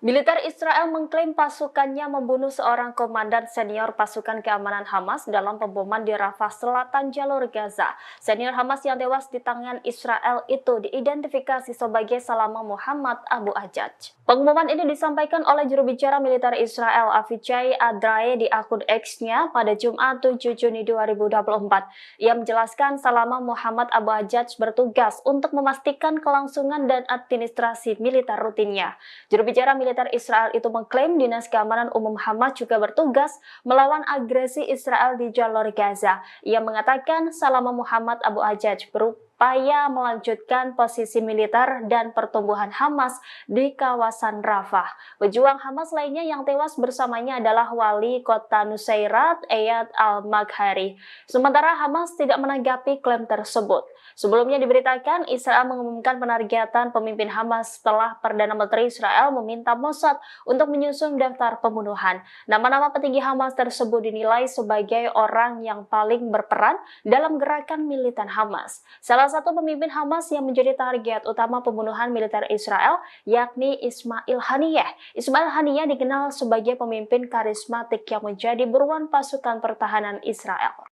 Militer Israel mengklaim pasukannya membunuh seorang komandan senior pasukan keamanan Hamas dalam pemboman di Rafah Selatan jalur Gaza. Senior Hamas yang tewas di tangan Israel itu diidentifikasi sebagai Salama Muhammad Abu Ajaj. Pengumuman ini disampaikan oleh juru bicara militer Israel Avichai Adrae di akun X-nya pada Jumat 7 Juni 2024. Ia menjelaskan Salama Muhammad Abu Ajaj bertugas untuk memastikan kelangsungan dan administrasi militer rutinnya. Juru bicara militer Israel itu mengklaim Dinas Keamanan Umum Hamas juga bertugas melawan agresi Israel di jalur Gaza. Ia mengatakan Salama Muhammad Abu Ajaj berupaya melanjutkan posisi militer dan pertumbuhan Hamas di kawasan Rafah. Pejuang Hamas lainnya yang tewas bersamanya adalah wali kota Nusairat, Eyad al-Maghari. Sementara Hamas tidak menanggapi klaim tersebut. Sebelumnya diberitakan Israel mengumumkan penargetan pemimpin Hamas setelah Perdana Menteri Israel meminta Mossad untuk menyusun daftar pembunuhan. Nama-nama petinggi Hamas tersebut dinilai sebagai orang yang paling berperan dalam gerakan militan Hamas. Salah satu pemimpin Hamas yang menjadi target utama pembunuhan militer Israel yakni Ismail Haniyeh. Ismail Haniyeh dikenal sebagai pemimpin karismatik yang menjadi buruan pasukan pertahanan Israel.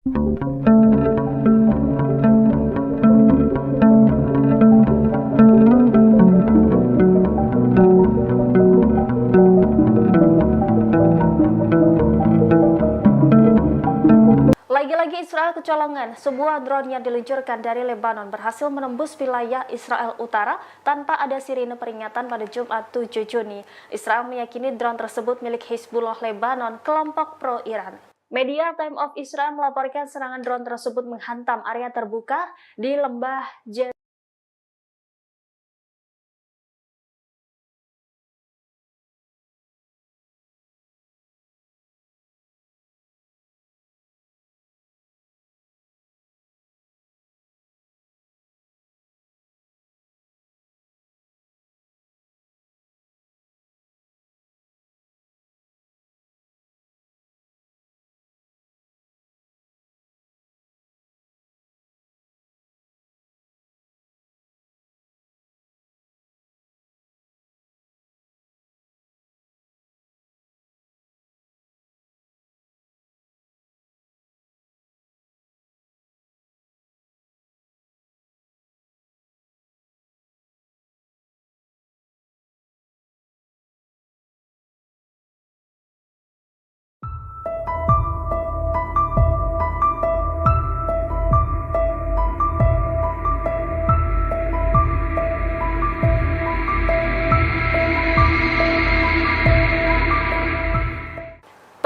Lagi-lagi Israel kecolongan, sebuah drone yang diluncurkan dari Lebanon berhasil menembus wilayah Israel Utara tanpa ada sirine peringatan pada Jumat 7 Juni. Israel meyakini drone tersebut milik Hizbullah Lebanon, kelompok pro-Iran. Media Time of Israel melaporkan serangan drone tersebut menghantam area terbuka di lembah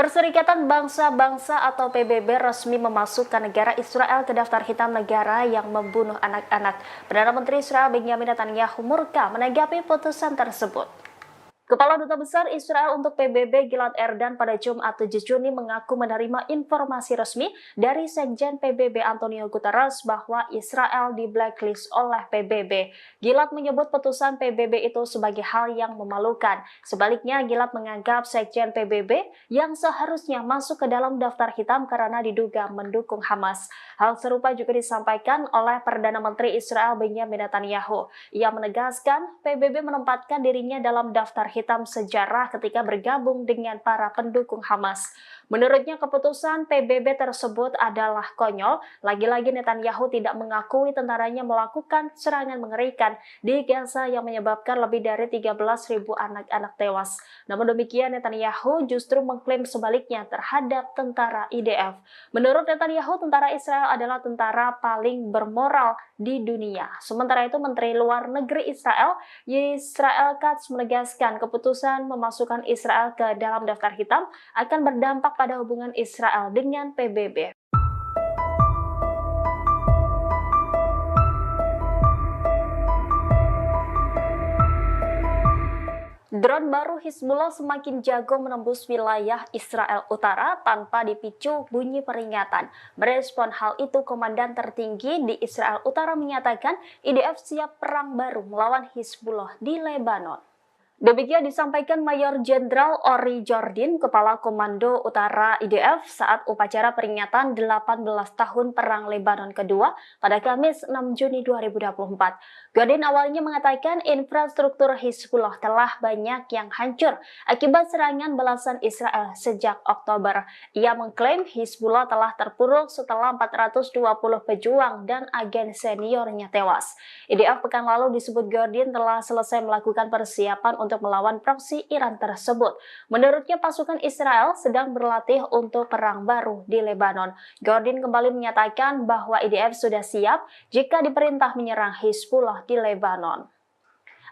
Perserikatan Bangsa-Bangsa atau PBB resmi memasukkan negara Israel ke daftar hitam negara yang membunuh anak-anak. Perdana Menteri Israel Benjamin Netanyahu murka menanggapi putusan tersebut. Kepala Duta Besar Israel untuk PBB Gilad Erdan pada Jumat 7 Juni mengaku menerima informasi resmi dari Sekjen PBB Antonio Guterres bahwa Israel di blacklist oleh PBB. Gilad menyebut putusan PBB itu sebagai hal yang memalukan. Sebaliknya, Gilad menganggap Sekjen PBB yang seharusnya masuk ke dalam daftar hitam karena diduga mendukung Hamas. Hal serupa juga disampaikan oleh Perdana Menteri Israel Benjamin Netanyahu. Ia menegaskan PBB menempatkan dirinya dalam daftar hitam sejarah ketika bergabung dengan para pendukung Hamas. Menurutnya keputusan PBB tersebut adalah konyol. Lagi-lagi Netanyahu tidak mengakui tentaranya melakukan serangan mengerikan di Gaza yang menyebabkan lebih dari 13.000 anak-anak tewas. Namun demikian Netanyahu justru mengklaim sebaliknya terhadap tentara IDF. Menurut Netanyahu, tentara Israel adalah tentara paling bermoral di dunia. Sementara itu Menteri Luar Negeri Israel Katz menegaskan keputusan memasukkan Israel ke dalam daftar hitam akan berdampak pada hubungan Israel dengan PBB. Drone baru Hizbullah semakin jago menembus wilayah Israel Utara tanpa dipicu bunyi peringatan. Merespon hal itu, Komandan tertinggi di Israel Utara menyatakan IDF siap perang baru melawan Hizbullah di Lebanon. Demikian disampaikan Mayor Jenderal Ori Jordin, Kepala Komando Utara IDF saat upacara peringatan 18 tahun Perang Lebanon kedua pada Kamis 6 Juni 2024. Jordin awalnya mengatakan infrastruktur Hizbullah telah banyak yang hancur akibat serangan balasan Israel sejak Oktober. Ia mengklaim Hizbullah telah terpuruk setelah 420 pejuang dan agen seniornya tewas. IDF pekan lalu disebut Jordin telah selesai melakukan persiapan untuk melawan proksi Iran tersebut. Menurutnya pasukan Israel sedang berlatih untuk perang baru di Lebanon. Jordin kembali menyatakan bahwa IDF sudah siap jika diperintah menyerang Hizbullah di Lebanon.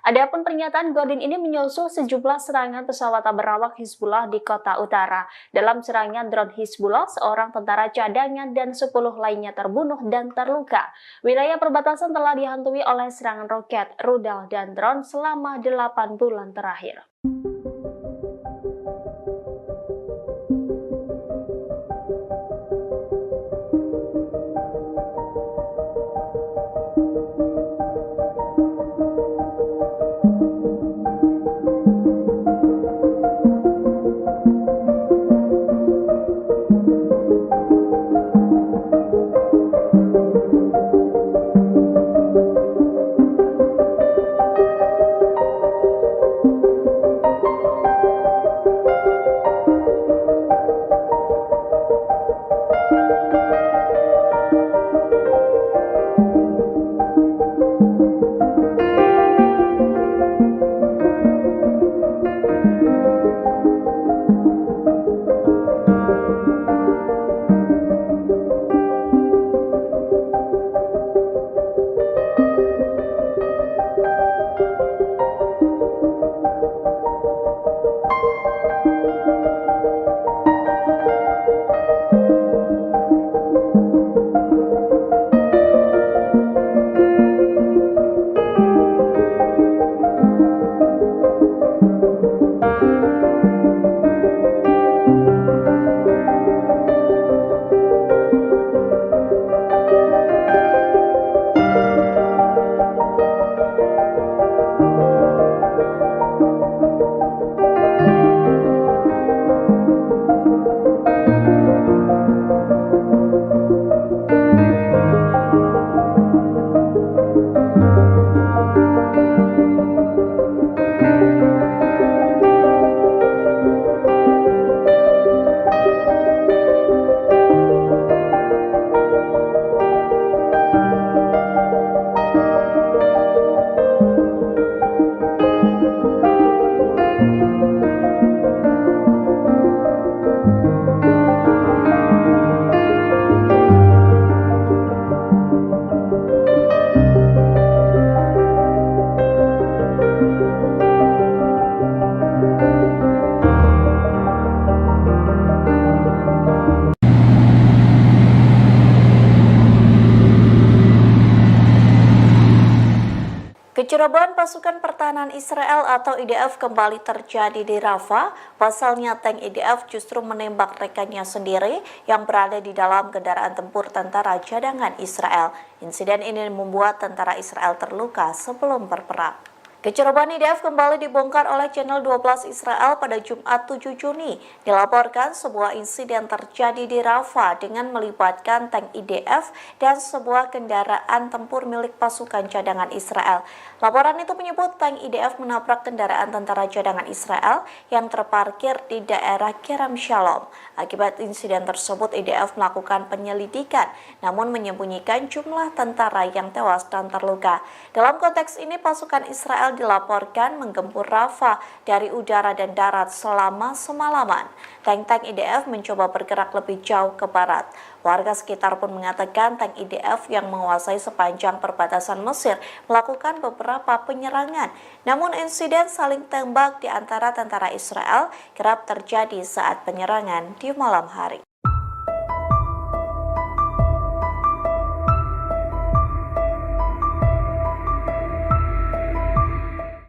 Adapun pernyataan Jordin ini menyusul sejumlah serangan pesawat berawak Hizbullah di kota utara. Dalam serangan drone Hizbullah, seorang tentara cadangan dan 10 lainnya terbunuh dan terluka. Wilayah perbatasan telah dihantui oleh serangan roket, rudal, dan drone selama 8 bulan terakhir. Kecerobohan pasukan pertahanan Israel atau IDF kembali terjadi di Rafah. Pasalnya tank IDF justru menembak rekannya sendiri yang berada di dalam kendaraan tempur tentara cadangan Israel. Insiden ini membuat tentara Israel terluka sebelum berperang. Kecerobohan IDF kembali dibongkar oleh Channel 12 Israel pada Jumat 7 Juni. Dilaporkan sebuah insiden terjadi di Rafah dengan melibatkan tank IDF dan sebuah kendaraan tempur milik pasukan cadangan Israel. Laporan itu menyebut tank IDF menabrak kendaraan tentara cadangan Israel yang terparkir di daerah Kerem Shalom. Akibat insiden tersebut, IDF melakukan penyelidikan, namun menyembunyikan jumlah tentara yang tewas dan terluka. Dalam konteks ini, pasukan Israel dilaporkan menggempur Rafah dari udara dan darat selama semalaman. Tank-tank IDF mencoba bergerak lebih jauh ke barat. Warga sekitar pun mengatakan tank IDF yang menguasai sepanjang perbatasan Mesir melakukan beberapa penyerangan. Namun insiden saling tembak di antara tentara Israel kerap terjadi saat penyerangan di malam hari.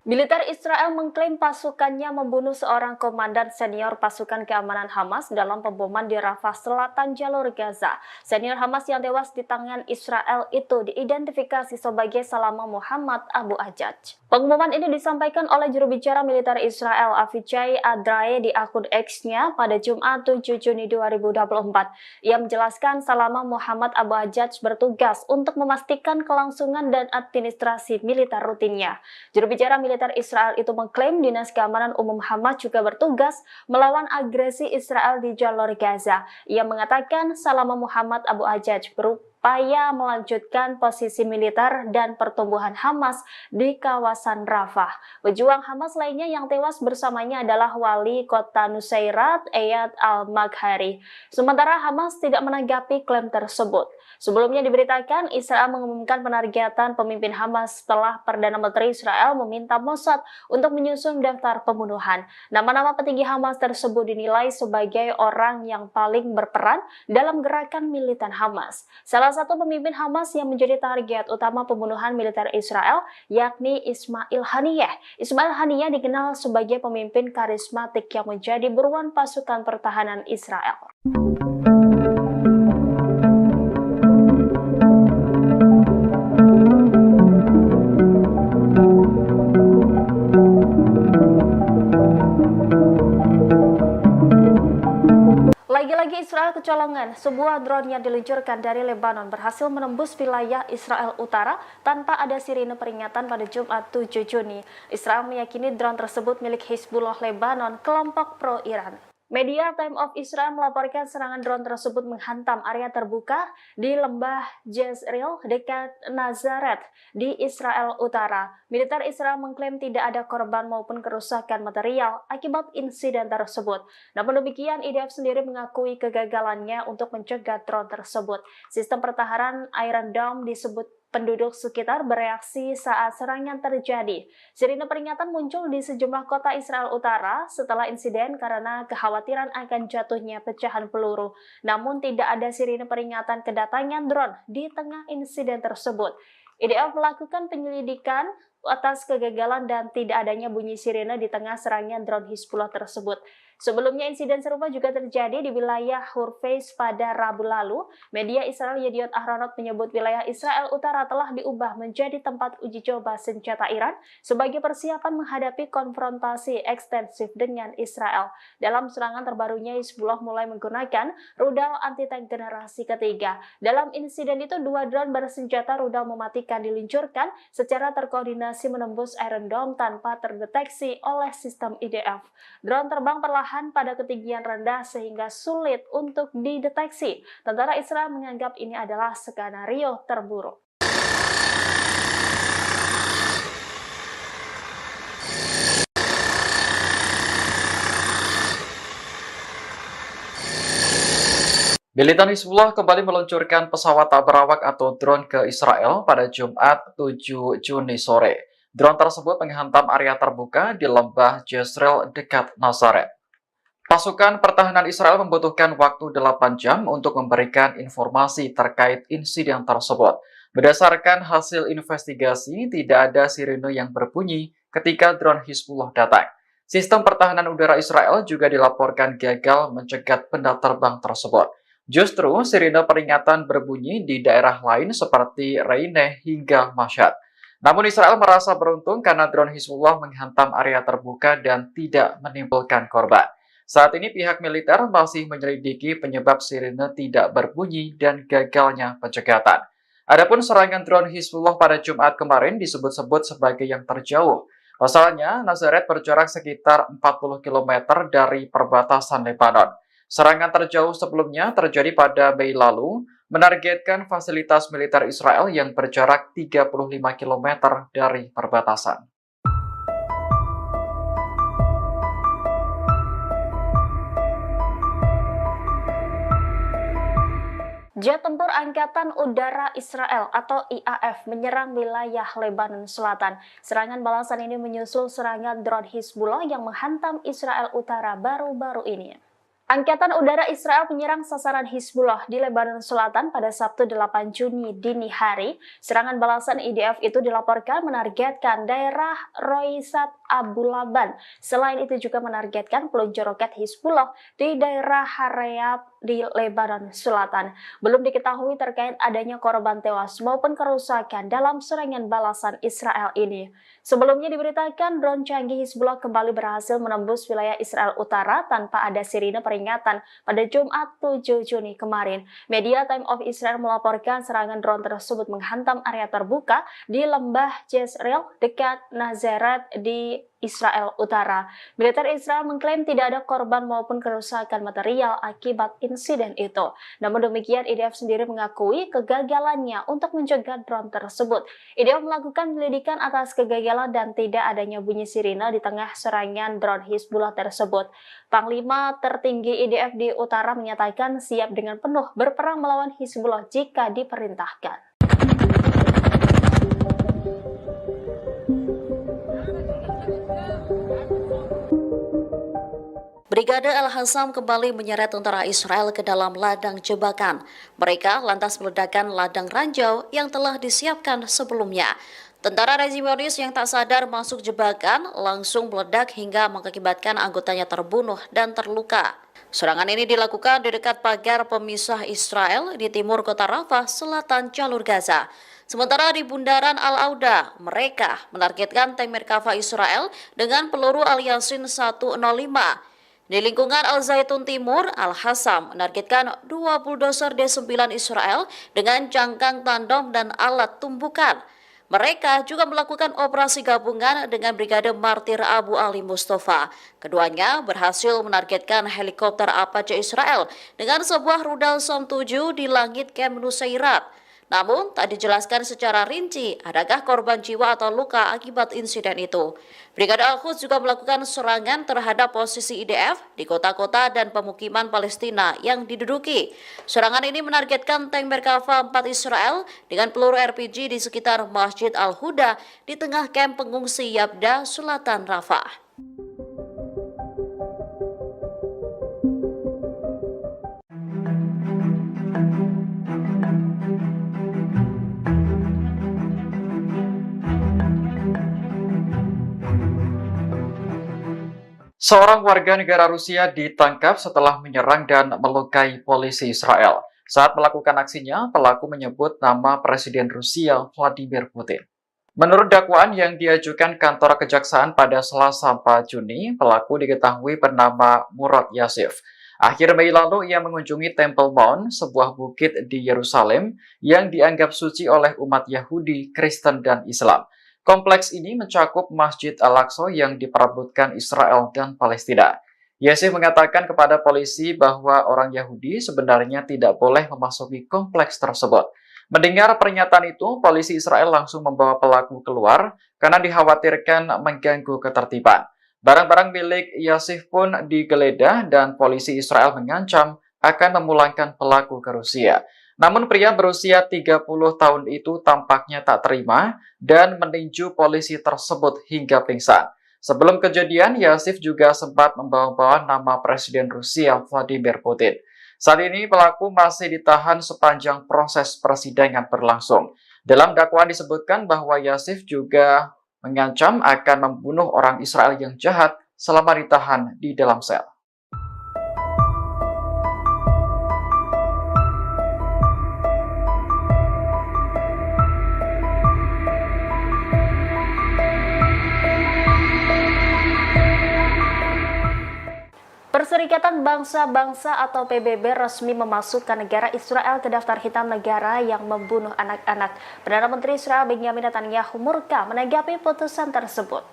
Militer Israel mengklaim pasukannya membunuh seorang komandan senior pasukan keamanan Hamas dalam pemboman di Rafah Selatan jalur Gaza. Senior Hamas yang tewas di tangan Israel itu diidentifikasi sebagai Salama Muhammad Abu Ajaj. Pengumuman ini disampaikan oleh juru bicara militer Israel Avichai Adrae di akun X-nya pada Jumat 7 Juni 2024. Ia menjelaskan Salama Muhammad Abu Ajaj bertugas untuk memastikan kelangsungan dan administrasi militer rutinnya. Juru bicara militer Israel itu mengklaim Dinas Keamanan Umum Hamas juga bertugas melawan agresi Israel di jalur Gaza. Ia mengatakan Salama Muhammad Abu Ajaj berupaya melanjutkan posisi militer dan pertumbuhan Hamas di kawasan Rafah. Pejuang Hamas lainnya yang tewas bersamanya adalah wali kota Nusairat, Eyad al-Maghari. Sementara Hamas tidak menanggapi klaim tersebut. Sebelumnya diberitakan Israel mengumumkan penargetan pemimpin Hamas setelah Perdana Menteri Israel meminta Mossad untuk menyusun daftar pembunuhan. Nama-nama petinggi Hamas tersebut dinilai sebagai orang yang paling berperan dalam gerakan militan Hamas. Salah satu pemimpin Hamas yang menjadi target utama pembunuhan militer Israel yakni Ismail Haniyeh. Ismail Haniyeh dikenal sebagai pemimpin karismatik yang menjadi buruan pasukan pertahanan Israel. Lagi-lagi Israel kecolongan, sebuah drone yang diluncurkan dari Lebanon berhasil menembus wilayah Israel Utara tanpa ada sirine peringatan pada Jumat 7 Juni. Israel meyakini drone tersebut milik Hizbullah Lebanon, kelompok pro-Iran. Media Time of Israel melaporkan serangan drone tersebut menghantam area terbuka di lembah Jezreel dekat Nazaret di Israel Utara. Militer Israel mengklaim tidak ada korban maupun kerusakan material akibat insiden tersebut. Namun demikian, IDF sendiri mengakui kegagalannya untuk mencegah drone tersebut. Sistem pertahanan Iron Dome disebut penduduk sekitar bereaksi saat serangan terjadi. Sirine peringatan muncul di sejumlah kota Israel Utara setelah insiden karena kekhawatiran akan jatuhnya pecahan peluru. Namun tidak ada sirine peringatan kedatangan drone di tengah insiden tersebut. IDF melakukan penyelidikan atas kegagalan dan tidak adanya bunyi sirine di tengah serangan drone Hizbullah tersebut. Sebelumnya insiden serupa juga terjadi di wilayah Hurfeis pada Rabu lalu. Media Israel Yediot Ahronot menyebut wilayah Israel Utara telah diubah menjadi tempat uji coba senjata Iran sebagai persiapan menghadapi konfrontasi ekstensif dengan Israel. Dalam serangan terbarunya, Hizbullah mulai menggunakan rudal anti-tank generasi ketiga. Dalam insiden itu, 2 drone bersenjata rudal mematikan diluncurkan secara terkoordinasi menembus Iron Dome tanpa terdeteksi oleh sistem IDF. Drone terbang perlahan pada ketinggian rendah sehingga sulit untuk dideteksi. Tentara Israel menganggap ini adalah skenario terburuk. Militan Hizbullah kembali meluncurkan pesawat tak berawak atau drone ke Israel pada Jumat 7 Juni sore. Drone tersebut menghantam area terbuka di lembah Jezreel dekat Nazaret. Pasukan pertahanan Israel membutuhkan waktu 8 jam untuk memberikan informasi terkait insiden tersebut. Berdasarkan hasil investigasi, tidak ada sirene yang berbunyi ketika drone Hizbullah datang. Sistem pertahanan udara Israel juga dilaporkan gagal mencegat benda terbang tersebut. Justru sirene peringatan berbunyi di daerah lain seperti Reineh hingga Mashhad. Namun Israel merasa beruntung karena drone Hizbullah menghantam area terbuka dan tidak menimbulkan korban. Saat ini pihak militer masih menyelidiki penyebab sirene tidak berbunyi dan gagalnya pencegatan. Adapun serangan drone Hizbullah pada Jumat kemarin disebut-sebut sebagai yang terjauh. Pasalnya, Nazaret berjarak sekitar 40 km dari perbatasan Lebanon. Serangan terjauh sebelumnya terjadi pada Mei lalu, menargetkan fasilitas militer Israel yang berjarak 35 km dari perbatasan. Jet tempur Angkatan Udara Israel atau IAF menyerang wilayah Lebanon Selatan. Serangan balasan ini menyusul serangan drone Hizbullah yang menghantam Israel Utara baru-baru ini. Angkatan Udara Israel menyerang sasaran Hizbullah di Lebanon Selatan pada Sabtu 8 Juni dini hari. Serangan balasan IDF itu dilaporkan menargetkan daerah Roisat Abu Laban. Selain itu juga menargetkan peluncur roket Hizbullah di daerah Harayat di Lebanon Selatan. Belum diketahui terkait adanya korban tewas maupun kerusakan dalam serangan balasan Israel ini. Sebelumnya diberitakan drone canggih Hizbullah kembali berhasil menembus wilayah Israel Utara tanpa ada sirine peringatan pada Jumat 7 Juni kemarin. Media Time of Israel melaporkan serangan drone tersebut menghantam area terbuka di lembah Jezreel dekat Nazaret di Israel Utara. Militer Israel mengklaim tidak ada korban maupun kerusakan material akibat insiden itu. Namun demikian, IDF sendiri mengakui kegagalannya untuk mencegah drone tersebut. IDF melakukan penyelidikan atas kegagalan dan tidak adanya bunyi sirine di tengah serangan drone Hizbullah tersebut. Panglima tertinggi IDF di utara menyatakan siap dengan penuh berperang melawan Hizbullah jika diperintahkan. Brigade Al-Hassam kembali menyeret tentara Israel ke dalam ladang jebakan. Mereka lantas meledakkan ladang ranjau yang telah disiapkan sebelumnya. Tentara rezimonis yang tak sadar masuk jebakan langsung meledak hingga mengakibatkan anggotanya terbunuh dan terluka. Serangan ini dilakukan di dekat pagar pemisah Israel di timur kota Rafah, selatan jalur Gaza. Sementara di bundaran Al-Auda, mereka menargetkan tank Merkava Israel dengan peluru Al-Yasin 105. Di lingkungan Al-Zaitun Timur, Al-Hassam menargetkan 2 bulldozer D9 Israel dengan jangkang tandem dan alat tumbukan. Mereka juga melakukan operasi gabungan dengan Brigade Martir Abu Ali Mustafa. Keduanya berhasil menargetkan helikopter Apache Israel dengan sebuah rudal Som-7 di langit Camp Nusairat. Namun, tak dijelaskan secara rinci adakah korban jiwa atau luka akibat insiden itu. Brigade Al-Quds juga melakukan serangan terhadap posisi IDF di kota-kota dan pemukiman Palestina yang diduduki. Serangan ini menargetkan tank Merkava 4 Israel dengan peluru RPG di sekitar Masjid Al-Huda di tengah kamp pengungsi Yabda, selatan Rafah. Seorang warga negara Rusia ditangkap setelah menyerang dan melukai polisi Israel. Saat melakukan aksinya, pelaku menyebut nama Presiden Rusia Vladimir Putin. Menurut dakwaan yang diajukan kantor kejaksaan pada Selasa 4 Juni, pelaku diketahui bernama Murad Yasif. Akhir Mei lalu ia mengunjungi Temple Mount, sebuah bukit di Yerusalem yang dianggap suci oleh umat Yahudi, Kristen, dan Islam. Kompleks ini mencakup Masjid Al-Aqsa yang diperebutkan Israel dan Palestina. Yasif mengatakan kepada polisi bahwa orang Yahudi sebenarnya tidak boleh memasuki kompleks tersebut. Mendengar pernyataan itu, polisi Israel langsung membawa pelaku keluar karena dikhawatirkan mengganggu ketertiban. Barang-barang milik Yasif pun digeledah dan polisi Israel mengancam akan memulangkan pelaku ke Rusia. Namun pria berusia 30 tahun itu tampaknya tak terima dan meninju polisi tersebut hingga pingsan. Sebelum kejadian, Yasif juga sempat membawa-bawa nama Presiden Rusia Vladimir Putin. Saat ini pelaku masih ditahan sepanjang proses persidangan berlangsung. Dalam dakwaan disebutkan bahwa Yasif juga mengancam akan membunuh orang Israel yang jahat selama ditahan di dalam sel. Perserikatan Bangsa-Bangsa atau PBB resmi memasukkan negara Israel ke daftar hitam negara yang membunuh anak-anak. Perdana Menteri Israel Benjamin Netanyahu murka menanggapi putusan tersebut.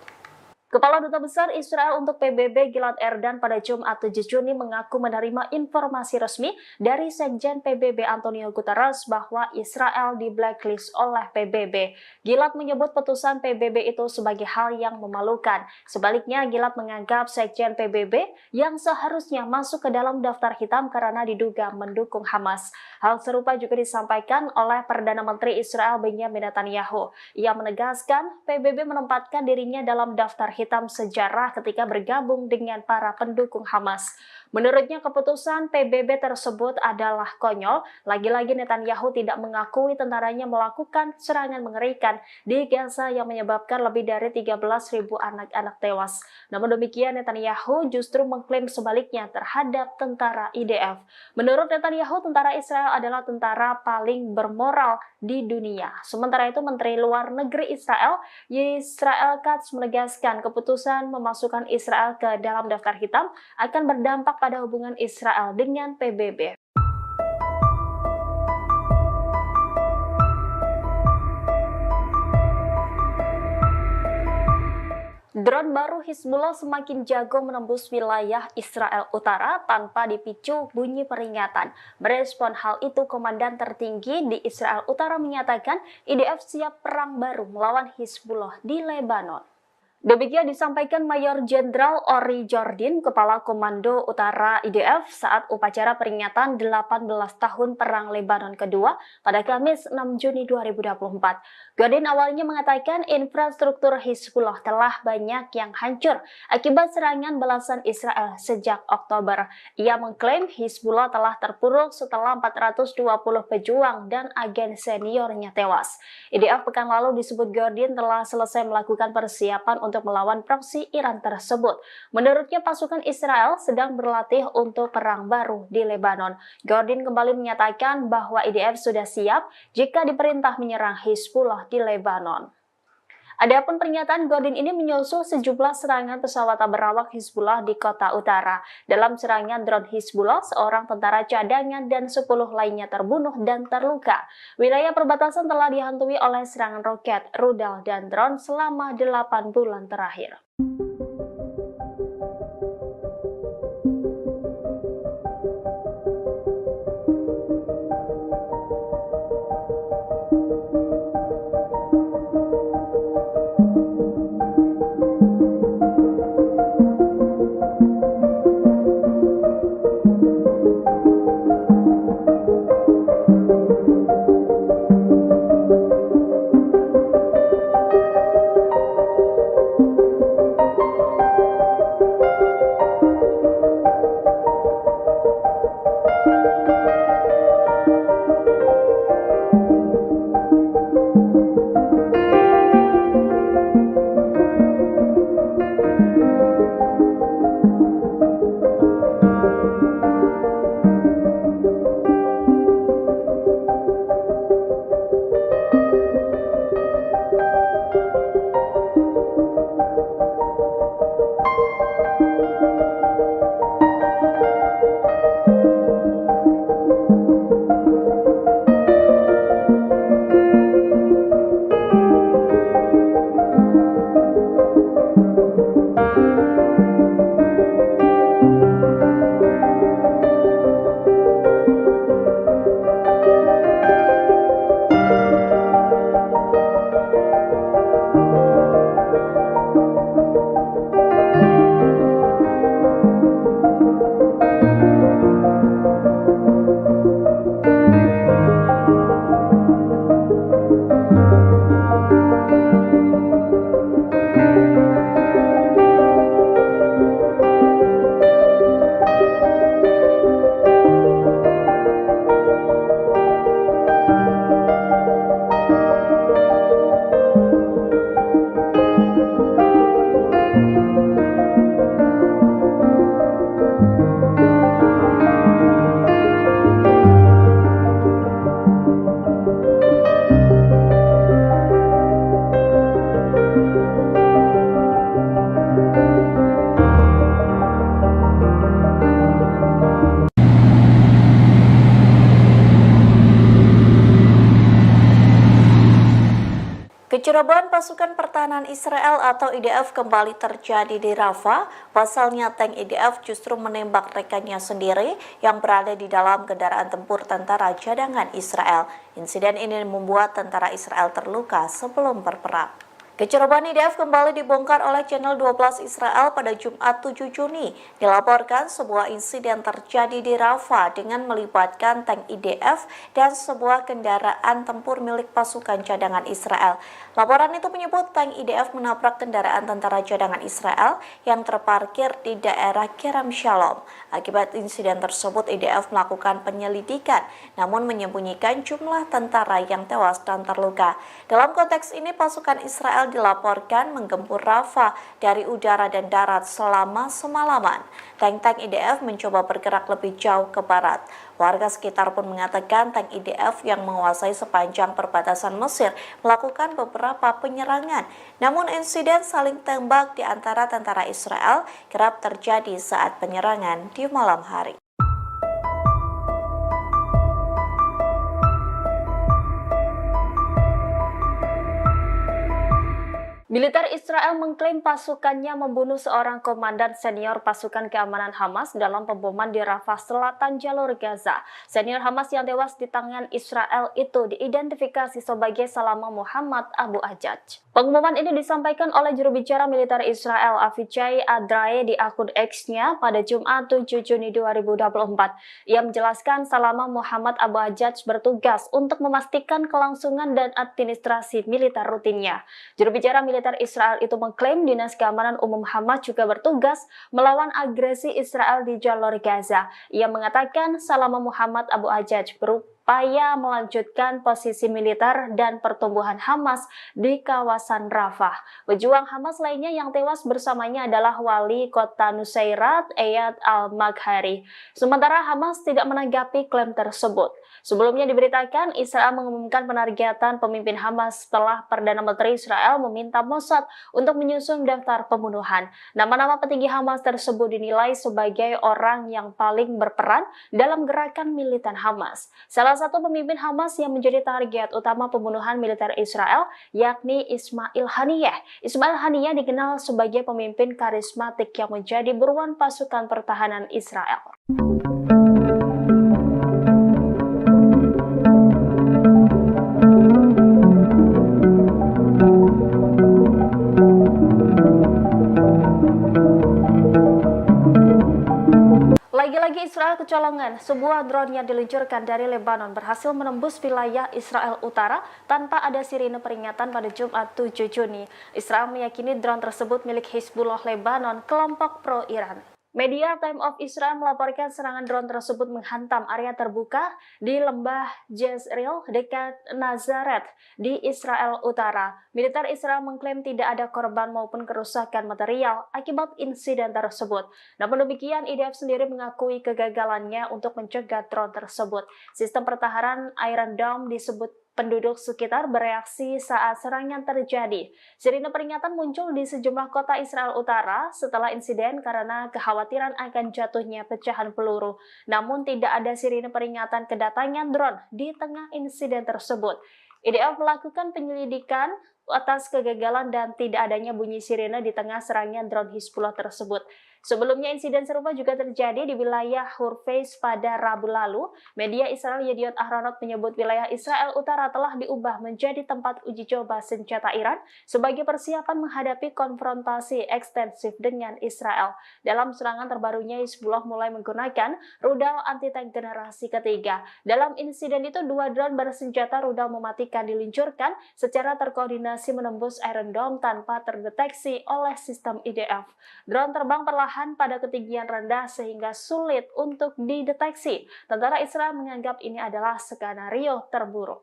Kepala Duta Besar Israel untuk PBB Gilad Erdan pada Jumat 7 Juni mengaku menerima informasi resmi dari Sekjen PBB Antonio Guterres bahwa Israel di blacklist oleh PBB. Gilad menyebut putusan PBB itu sebagai hal yang memalukan. Sebaliknya, Gilad menganggap Sekjen PBB yang seharusnya masuk ke dalam daftar hitam karena diduga mendukung Hamas. Hal serupa juga disampaikan oleh Perdana Menteri Israel Benjamin Netanyahu. Ia menegaskan PBB menempatkan dirinya dalam daftar hitam sejarah ketika bergabung dengan para pendukung Hamas. Menurutnya keputusan PBB tersebut adalah konyol. Lagi-lagi Netanyahu tidak mengakui tentaranya melakukan serangan mengerikan di Gaza yang menyebabkan lebih dari 13.000 anak-anak tewas. Namun demikian Netanyahu justru mengklaim sebaliknya terhadap tentara IDF. Menurut Netanyahu, tentara Israel adalah tentara paling bermoral di dunia. Sementara itu Menteri Luar Negeri Israel Katz menegaskan keputusan memasukkan Israel ke dalam daftar hitam akan berdampak pada hubungan Israel dengan PBB. Drone baru Hizbullah semakin jago menembus wilayah Israel Utara tanpa dipicu bunyi peringatan. Merespon hal itu, Komandan tertinggi di Israel Utara menyatakan IDF siap perang baru melawan Hizbullah di Lebanon. Demikian disampaikan Mayor Jenderal Ori Jordin, Kepala Komando Utara IDF saat upacara peringatan 18 tahun Perang Lebanon kedua pada Kamis 6 Juni 2024. Jordin awalnya mengatakan infrastruktur Hizbullah telah banyak yang hancur akibat serangan balasan Israel sejak Oktober. Ia mengklaim Hizbullah telah terpuruk setelah 420 pejuang dan agen seniornya tewas. IDF pekan lalu disebut Jordin telah selesai melakukan persiapan untuk melawan proksi Iran tersebut. Menurutnya pasukan Israel sedang berlatih untuk perang baru di Lebanon. Jordin kembali menyatakan bahwa IDF sudah siap jika diperintah menyerang Hizbullah di Lebanon. Adapun pernyataan Jordin ini menyusul sejumlah serangan pesawat tak berawak Hizbullah di kota utara. Dalam serangan drone Hizbullah, seorang tentara cadangan dan 10 lainnya terbunuh dan terluka. Wilayah perbatasan telah dihantui oleh serangan roket, rudal, dan drone selama 8 bulan terakhir. Kecerobohan pasukan pertahanan Israel atau IDF kembali terjadi di Rafah. Pasalnya tank IDF justru menembak rekannya sendiri yang berada di dalam kendaraan tempur tentara cadangan Israel. Insiden ini membuat tentara Israel terluka sebelum berperang. Kecerobohan IDF kembali dibongkar oleh channel 12 Israel pada Jumat 7 Juni. Dilaporkan sebuah insiden terjadi di Rafah dengan melibatkan tank IDF dan sebuah kendaraan tempur milik pasukan cadangan Israel. Laporan itu menyebut tank IDF menabrak kendaraan tentara cadangan Israel yang terparkir di daerah Kerem Shalom. Akibat insiden tersebut, IDF melakukan penyelidikan, namun menyembunyikan jumlah tentara yang tewas dan terluka. Dalam konteks ini, pasukan Israel dilaporkan menggempur Rafah dari udara dan darat selama semalaman. Tank-tank IDF mencoba bergerak lebih jauh ke barat. Warga sekitar pun mengatakan tank IDF yang menguasai sepanjang perbatasan Mesir melakukan beberapa penyerangan. Namun insiden saling tembak di antara tentara Israel kerap terjadi saat penyerangan di malam hari. Militer Israel mengklaim pasukannya membunuh seorang komandan senior pasukan keamanan Hamas dalam pemboman di Rafah Selatan jalur Gaza. Senior Hamas yang tewas di tangan Israel itu diidentifikasi sebagai Salama Muhammad Abu Ajaj. Pengumuman ini disampaikan oleh juru bicara militer Israel Avichai Adrae di akun X-nya pada Jumat 7 Juni 2024. Ia menjelaskan Salama Muhammad Abu Ajaj bertugas untuk memastikan kelangsungan dan administrasi militer rutinnya. Juru bicara militer Israel itu mengklaim Dinas Keamanan Umum Hamas juga bertugas melawan agresi Israel di jalur Gaza. Ia mengatakan Salama Muhammad Abu Ajaj berupaya melanjutkan posisi militer dan pertumbuhan Hamas di kawasan Rafah. Pejuang Hamas lainnya yang tewas bersamanya adalah wali kota Nusairat, Eyad al-Maghari. Sementara Hamas tidak menanggapi klaim tersebut. Sebelumnya diberitakan Israel mengumumkan penargetan pemimpin Hamas setelah Perdana Menteri Israel meminta Mossad untuk menyusun daftar pembunuhan. Nama-nama petinggi Hamas tersebut dinilai sebagai orang yang paling berperan dalam gerakan militan Hamas. Salah satu pemimpin Hamas yang menjadi target utama pembunuhan militer Israel yakni Ismail Haniyeh. Ismail Haniyeh dikenal sebagai pemimpin karismatik yang menjadi buruan pasukan pertahanan Israel. Lagi-lagi Israel kecolongan, sebuah drone yang diluncurkan dari Lebanon berhasil menembus wilayah Israel Utara tanpa ada sirine peringatan pada Jumat 7 Juni. Israel meyakini drone tersebut milik Hizbullah Lebanon, kelompok pro-Iran. Media Time of Israel melaporkan serangan drone tersebut menghantam area terbuka di lembah Jezreel dekat Nazaret di Israel Utara. Militer Israel mengklaim tidak ada korban maupun kerusakan material akibat insiden tersebut. Namun demikian, IDF sendiri mengakui kegagalannya untuk mencegah drone tersebut. Sistem pertahanan Iron Dome disebut penduduk sekitar bereaksi saat serangan terjadi. Sirine peringatan muncul di sejumlah kota Israel Utara setelah insiden karena kekhawatiran akan jatuhnya pecahan peluru. Namun tidak ada sirine peringatan kedatangan drone di tengah insiden tersebut. IDF melakukan penyelidikan atas kegagalan dan tidak adanya bunyi sirine di tengah serangan drone Hizbullah tersebut. Sebelumnya insiden serupa juga terjadi di wilayah Hurfeis pada Rabu lalu. Media Israel Yediot Ahronot menyebut wilayah Israel Utara telah diubah menjadi tempat uji coba senjata Iran sebagai persiapan menghadapi konfrontasi ekstensif dengan Israel. Dalam serangan terbarunya, Hizbullah mulai menggunakan rudal anti-tank generasi ketiga. Dalam insiden itu, 2 drone bersenjata rudal mematikan diluncurkan secara terkoordinasi menembus Iron Dome tanpa terdeteksi oleh sistem IDF. Drone terbang perlahan pada ketinggian rendah sehingga sulit untuk dideteksi. Tentara Israel menganggap ini adalah skenario terburuk.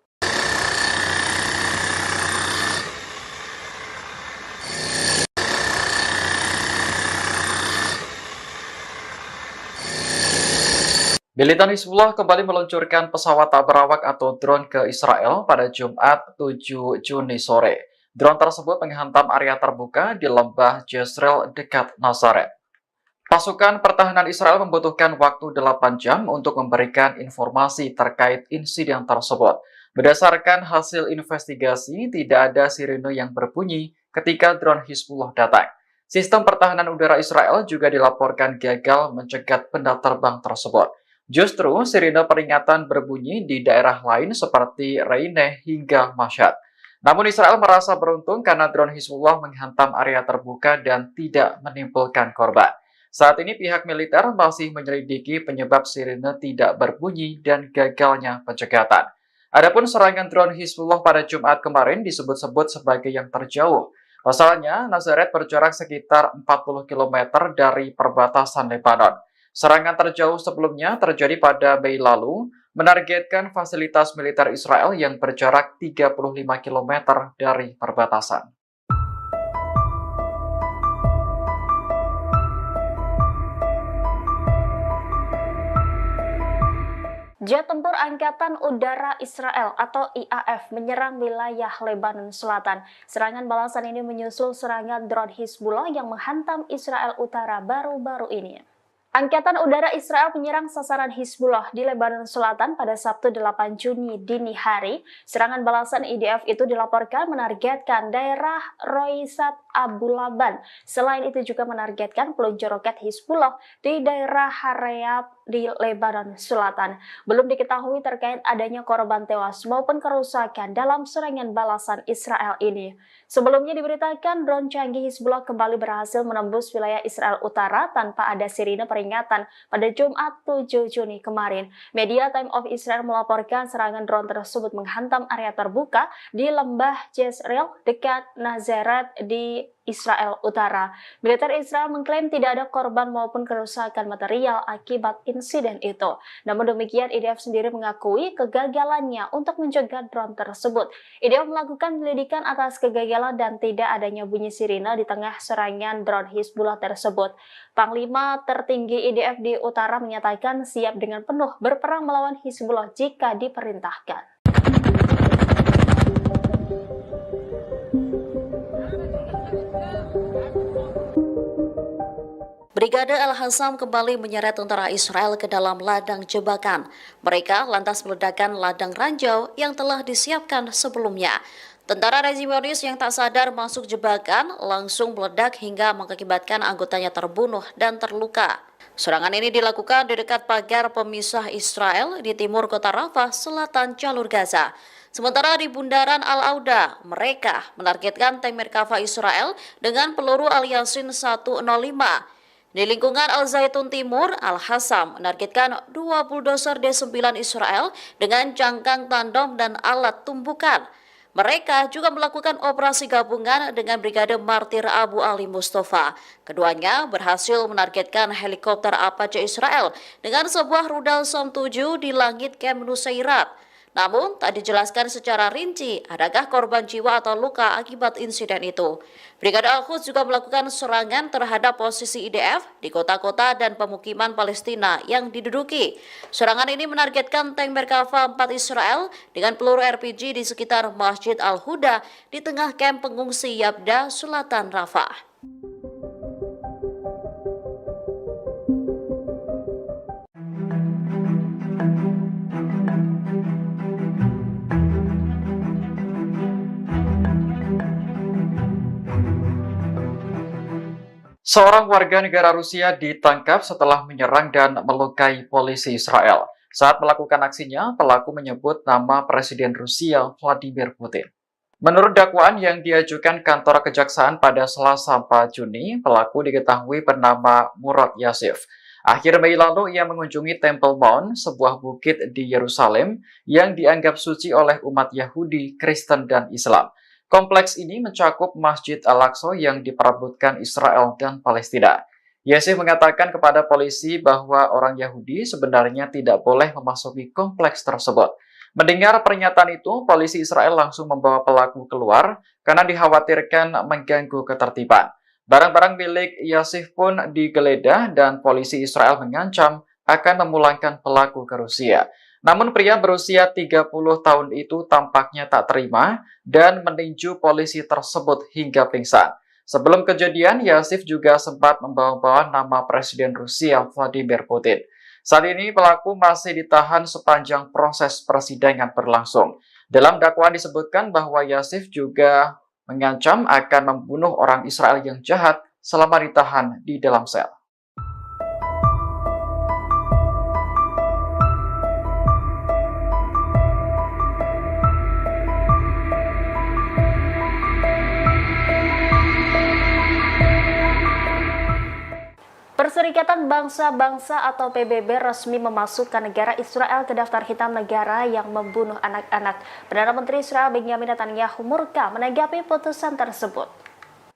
Militan Hizbullah kembali meluncurkan pesawat tak berawak atau drone ke Israel pada Jumat 7 Juni sore. Drone tersebut menghantam area terbuka di lembah Jezreel dekat Nazaret. Pasukan pertahanan Israel membutuhkan waktu 8 jam untuk memberikan informasi terkait insiden tersebut. Berdasarkan hasil investigasi, tidak ada sirene yang berbunyi ketika drone Hizbullah datang. Sistem pertahanan udara Israel juga dilaporkan gagal mencegat benda terbang tersebut. Justru sirine peringatan berbunyi di daerah lain seperti Reine hingga Mashhad. Namun Israel merasa beruntung karena drone Hizbullah menghantam area terbuka dan tidak menimbulkan korban. Saat ini pihak militer masih menyelidiki penyebab sirine tidak berbunyi dan gagalnya pencegatan. Adapun serangan drone Hizbullah pada Jumat kemarin disebut-sebut sebagai yang terjauh. Pasalnya, Nazaret berjarak sekitar 40 km dari perbatasan Lebanon. Serangan terjauh sebelumnya terjadi pada Mei lalu, menargetkan fasilitas militer Israel yang berjarak 35 km dari perbatasan. Jet tempur Angkatan Udara Israel atau IAF menyerang wilayah Lebanon Selatan. Serangan balasan ini menyusul serangan drone Hizbullah yang menghantam Israel Utara baru-baru ini. Angkatan Udara Israel menyerang sasaran Hizbullah di Lebanon Selatan pada Sabtu 8 Juni dini hari. Serangan balasan IDF itu dilaporkan menargetkan daerah Roisat Abu Laban. Selain itu juga menargetkan peluncur roket Hizbullah di daerah Harayab di Lebanon Selatan. Belum diketahui terkait adanya korban tewas maupun kerusakan dalam serangan balasan Israel ini. Sebelumnya diberitakan drone canggih Hizbullah kembali berhasil menembus wilayah Israel Utara tanpa ada sirine peringatan pada Jumat 7 Juni kemarin. Media Time of Israel melaporkan serangan drone tersebut menghantam area terbuka di lembah Jezreel dekat Nazaret di Israel Utara. Militer Israel mengklaim tidak ada korban maupun kerusakan material akibat insiden itu. Namun demikian, IDF sendiri mengakui kegagalannya untuk mencegah drone tersebut. IDF melakukan penyelidikan atas kegagalan dan tidak adanya bunyi sirine di tengah serangan drone Hizbullah tersebut. Panglima tertinggi IDF di utara menyatakan siap dengan penuh berperang melawan Hizbullah jika diperintahkan. Brigade Al-Hassam kembali menyeret tentara Israel ke dalam ladang jebakan. Mereka lantas meledakkan ladang ranjau yang telah disiapkan sebelumnya. Tentara rezimonis yang tak sadar masuk jebakan langsung meledak hingga mengakibatkan anggotanya terbunuh dan terluka. Serangan ini dilakukan di dekat pagar pemisah Israel di timur kota Rafah, selatan jalur Gaza. Sementara di bundaran Al-Auda, mereka menargetkan tank Merkava Israel dengan peluru Al-Yasin 105. Di lingkungan Al-Zaitun Timur, Al-Hassam menargetkan 2 bulldozer D9 Israel dengan jangkang tandem dan alat tumbukan. Mereka juga melakukan operasi gabungan dengan Brigade Martir Abu Ali Mustafa. Keduanya berhasil menargetkan helikopter Apache Israel dengan sebuah rudal Som 7 di langit Camp Nusairat. Namun, tak dijelaskan secara rinci adakah korban jiwa atau luka akibat insiden itu. Brigade Al-Quds juga melakukan serangan terhadap posisi IDF di kota-kota dan pemukiman Palestina yang diduduki. Serangan ini menargetkan tank Merkava 4 Israel dengan peluru RPG di sekitar Masjid Al-Huda di tengah kamp pengungsi Yabda, selatan Rafah. Seorang warga negara Rusia ditangkap setelah menyerang dan melukai polisi Israel. Saat melakukan aksinya, pelaku menyebut nama Presiden Rusia Vladimir Putin. Menurut dakwaan yang diajukan kantor kejaksaan pada Selasa 4 Juni, pelaku diketahui bernama Murad Yasif. Akhir Mei lalu ia mengunjungi Temple Mount, sebuah bukit di Yerusalem yang dianggap suci oleh umat Yahudi, Kristen, dan Islam. Kompleks ini mencakup Masjid Al-Aqsa yang diperebutkan Israel dan Palestina. Yasif mengatakan kepada polisi bahwa orang Yahudi sebenarnya tidak boleh memasuki kompleks tersebut. Mendengar pernyataan itu, polisi Israel langsung membawa pelaku keluar karena dikhawatirkan mengganggu ketertiban. Barang-barang milik Yasif pun digeledah dan polisi Israel mengancam akan memulangkan pelaku ke Rusia. Namun pria berusia 30 tahun itu tampaknya tak terima dan meninju polisi tersebut hingga pingsan. Sebelum kejadian, Yasif juga sempat membawa-bawa nama Presiden Rusia Vladimir Putin. Saat ini pelaku masih ditahan sepanjang proses persidangan berlangsung. Dalam dakwaan disebutkan bahwa Yasif juga mengancam akan membunuh orang Israel yang jahat selama ditahan di dalam sel. Perserikatan Bangsa-Bangsa atau PBB resmi memasukkan negara Israel ke daftar hitam negara yang membunuh anak-anak. Perdana Menteri Israel Benjamin Netanyahu murka menanggapi putusan tersebut.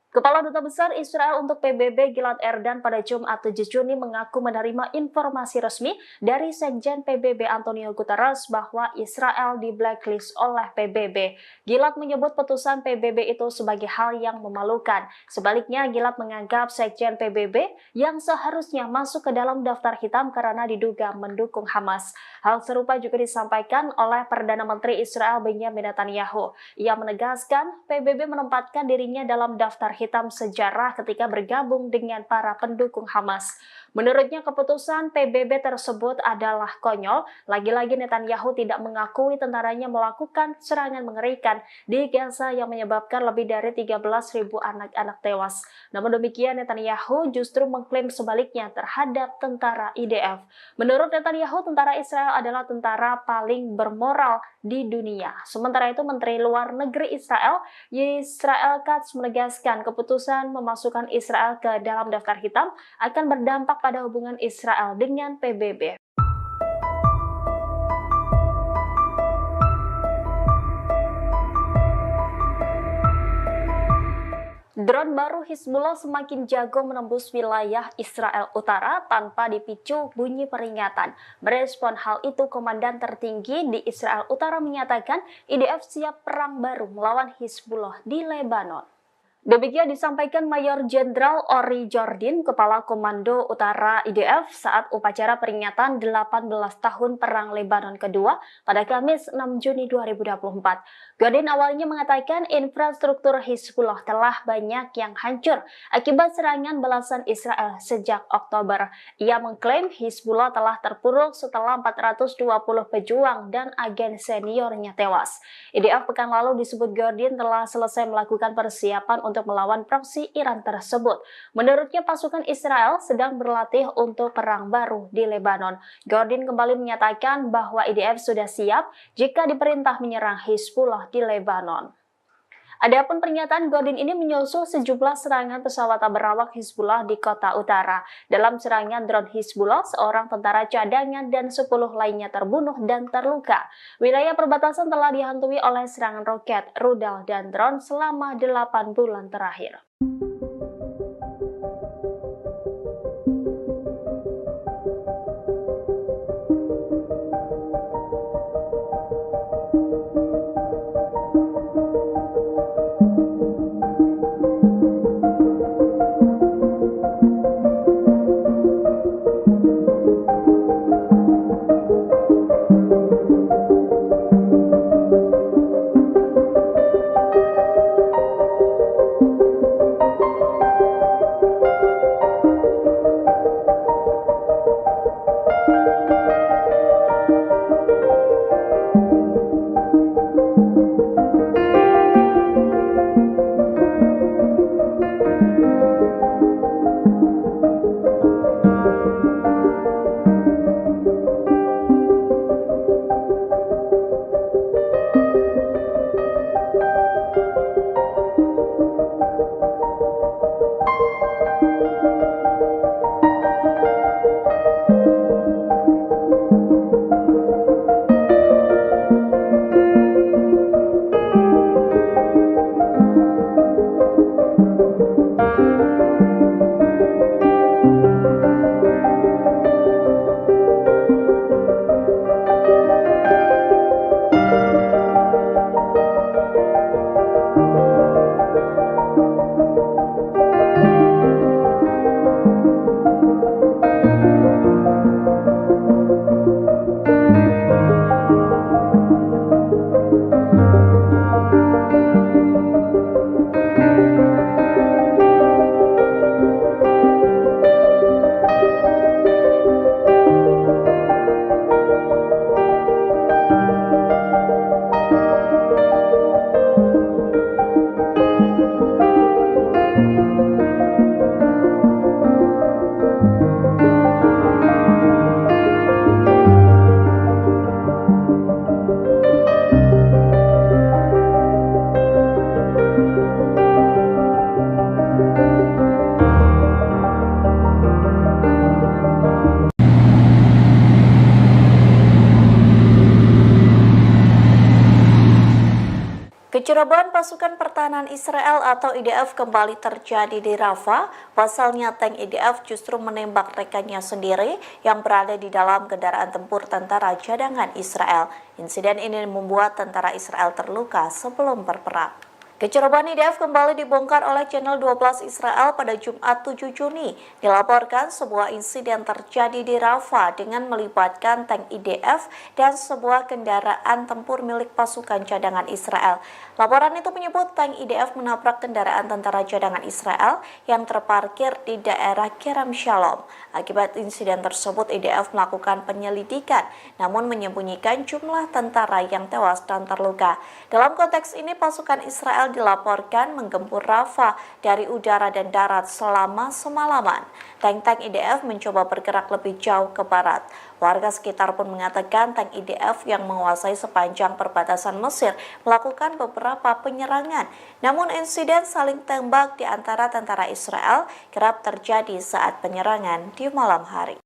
Kepala Duta Besar Israel untuk PBB Gilad Erdan pada Jumat 7 Juni mengaku menerima informasi resmi dari Sekjen PBB Antonio Guterres bahwa Israel di blacklist oleh PBB. Gilad menyebut putusan PBB itu sebagai hal yang memalukan. Sebaliknya, Gilad menganggap Sekjen PBB yang seharusnya masuk ke dalam daftar hitam karena diduga mendukung Hamas. Hal serupa juga disampaikan oleh Perdana Menteri Israel Benjamin Netanyahu. Ia menegaskan PBB menempatkan dirinya dalam daftar hitam sejarah ketika bergabung dengan para pendukung Hamas. Menurutnya keputusan PBB tersebut adalah konyol. Lagi-lagi Netanyahu tidak mengakui tentaranya melakukan serangan mengerikan di Gaza yang menyebabkan lebih dari 13.000 anak-anak tewas. Namun demikian Netanyahu justru mengklaim sebaliknya terhadap tentara IDF. Menurut Netanyahu, tentara Israel adalah tentara paling bermoral di dunia. Sementara itu Menteri Luar Negeri Israel Katz menegaskan keputusan memasukkan Israel ke dalam daftar hitam akan berdampak pada hubungan Israel dengan PBB. Drone baru Hizbullah semakin jago menembus wilayah Israel Utara tanpa dipicu bunyi peringatan. Merespon hal itu, Komandan tertinggi di Israel Utara menyatakan IDF siap perang baru melawan Hizbullah di Lebanon. Demikian disampaikan Mayor Jenderal Ori Jordin, Kepala Komando Utara IDF saat upacara peringatan 18 tahun Perang Lebanon kedua pada Kamis 6 Juni 2024. Jordin awalnya mengatakan infrastruktur Hizbullah telah banyak yang hancur akibat serangan balasan Israel sejak Oktober. Ia mengklaim Hizbullah telah terpuruk setelah 420 pejuang dan agen seniornya tewas. IDF pekan lalu disebut Jordin telah selesai melakukan persiapan untuk melawan proksi Iran tersebut. Menurutnya pasukan Israel sedang berlatih untuk perang baru di Lebanon. Jordin kembali menyatakan bahwa IDF sudah siap jika diperintah menyerang Hizbullah di Lebanon. Adapun pernyataan Jordin ini menyusul sejumlah serangan pesawat berawak Hizbullah di kota utara. Dalam serangan drone Hizbullah, seorang tentara cadangan dan 10 lainnya terbunuh dan terluka. Wilayah perbatasan telah dihantui oleh serangan roket, rudal, dan drone selama 8 bulan terakhir. Kecerobohan pasukan pertahanan Israel atau IDF kembali terjadi di Rafah. Pasalnya tank IDF justru menembak rekannya sendiri yang berada di dalam kendaraan tempur tentara cadangan Israel. Insiden ini membuat tentara Israel terluka sebelum berperang. Kecerobohan IDF kembali dibongkar oleh channel 12 Israel pada Jumat 7 Juni. Dilaporkan sebuah insiden terjadi di Rafah dengan melibatkan tank IDF dan sebuah kendaraan tempur milik pasukan cadangan Israel. Laporan itu menyebut tank IDF menabrak kendaraan tentara cadangan Israel yang terparkir di daerah Kerem Shalom. Akibat insiden tersebut, IDF melakukan penyelidikan, namun menyembunyikan jumlah tentara yang tewas dan terluka. Dalam konteks ini, pasukan Israel dilaporkan menggempur Rafah dari udara dan darat selama semalaman. Tank-tank IDF mencoba bergerak lebih jauh ke barat. Warga sekitar pun mengatakan tank IDF yang menguasai sepanjang perbatasan Mesir melakukan beberapa penyerangan. Namun insiden saling tembak di antara tentara Israel kerap terjadi saat penyerangan di malam hari.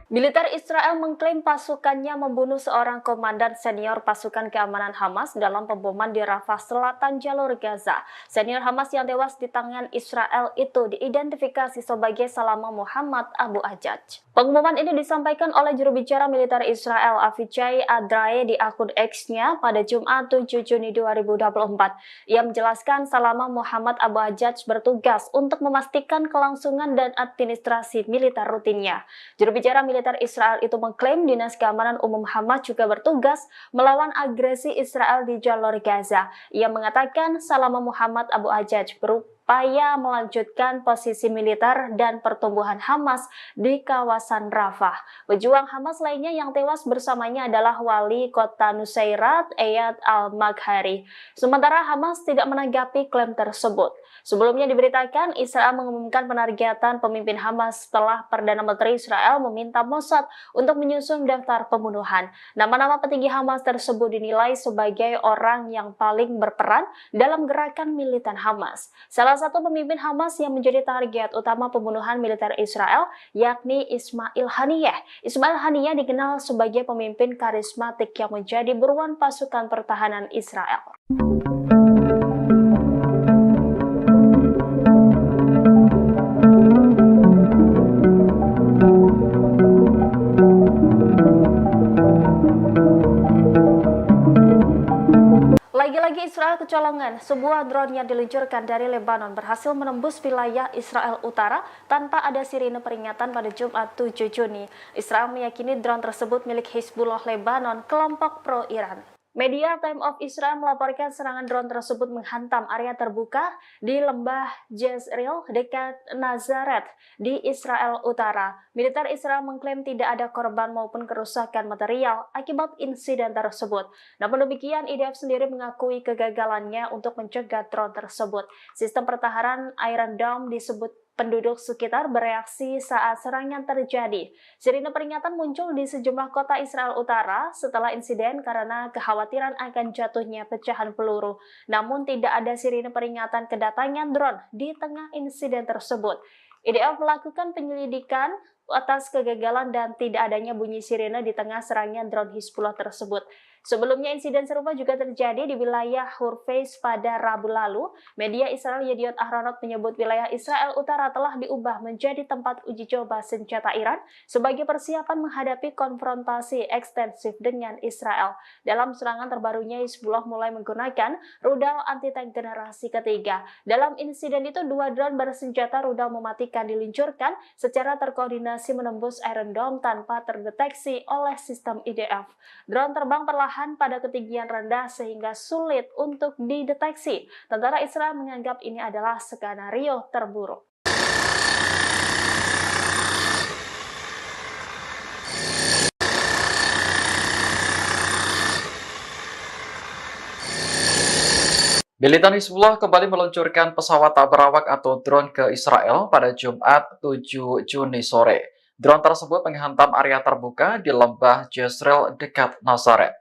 Militer Israel mengklaim pasukannya membunuh seorang komandan senior pasukan keamanan Hamas dalam pemboman di Rafah Selatan jalur Gaza. Senior Hamas yang tewas di tangan Israel itu diidentifikasi sebagai Salama Muhammad Abu Ajaj. Pengumuman ini disampaikan oleh juru bicara militer Israel Avichai Adrae di akun X-nya pada Jumat 7 Juni 2024. Ia menjelaskan Salama Muhammad Abu Ajaj bertugas untuk memastikan kelangsungan dan administrasi militer rutinnya. Juru bicara militer Israel itu mengklaim Dinas Keamanan Umum Hamas juga bertugas melawan agresi Israel di jalur Gaza. Ia mengatakan Salama Muhammad Abu Ajaj berupaya melanjutkan posisi militer dan pertumbuhan Hamas di kawasan Rafah. Pejuang Hamas lainnya yang tewas bersamanya adalah wali kota Nusairat, Eyad al-Maghari. Sementara Hamas tidak menanggapi klaim tersebut. Sebelumnya diberitakan Israel mengumumkan penargetan pemimpin Hamas setelah Perdana Menteri Israel meminta Mossad untuk menyusun daftar pembunuhan. Nama-nama petinggi Hamas tersebut dinilai sebagai orang yang paling berperan dalam gerakan militan Hamas. Salah satu pemimpin Hamas yang menjadi target utama pembunuhan militer Israel yakni Ismail Haniyeh. Ismail Haniyeh dikenal sebagai pemimpin karismatik yang menjadi buruan pasukan pertahanan Israel. Lagi-lagi Israel kecolongan, sebuah drone yang diluncurkan dari Lebanon berhasil menembus wilayah Israel Utara tanpa ada sirine peringatan pada Jumat 7 Juni. Israel meyakini drone tersebut milik Hizbullah Lebanon, kelompok pro-Iran. Media Time of Israel melaporkan serangan drone tersebut menghantam area terbuka di lembah Jezreel dekat Nazaret di Israel Utara. Militer Israel mengklaim tidak ada korban maupun kerusakan material akibat insiden tersebut. Namun demikian, IDF sendiri mengakui kegagalannya untuk mencegah drone tersebut. Sistem pertahanan Iron Dome disebut penduduk sekitar bereaksi saat serangan terjadi. Sirine peringatan muncul di sejumlah kota Israel Utara setelah insiden karena kekhawatiran akan jatuhnya pecahan peluru. Namun tidak ada sirine peringatan kedatangan drone di tengah insiden tersebut. IDF melakukan penyelidikan atas kegagalan dan tidak adanya bunyi sirine di tengah serangan drone Hizbullah tersebut. Sebelumnya insiden serupa juga terjadi di wilayah Hurfeis pada Rabu lalu. Media Israel Yediot Ahronot menyebut wilayah Israel Utara telah diubah menjadi tempat uji coba senjata Iran sebagai persiapan menghadapi konfrontasi ekstensif dengan Israel. Dalam serangan terbarunya, Hizbullah mulai menggunakan rudal anti-tank generasi ketiga. Dalam insiden itu, 2 drone bersenjata rudal mematikan diluncurkan secara terkoordinasi menembus Iron Dome tanpa terdeteksi oleh sistem IDF. Drone terbang perlahan pada ketinggian rendah sehingga sulit untuk dideteksi. Tentara Israel menganggap ini adalah skenario terburuk. Militan Hizbullah kembali meluncurkan pesawat tak berawak atau drone ke Israel pada Jumat 7 Juni sore. Drone tersebut menghantam area terbuka di lembah Jezreel dekat Nazaret.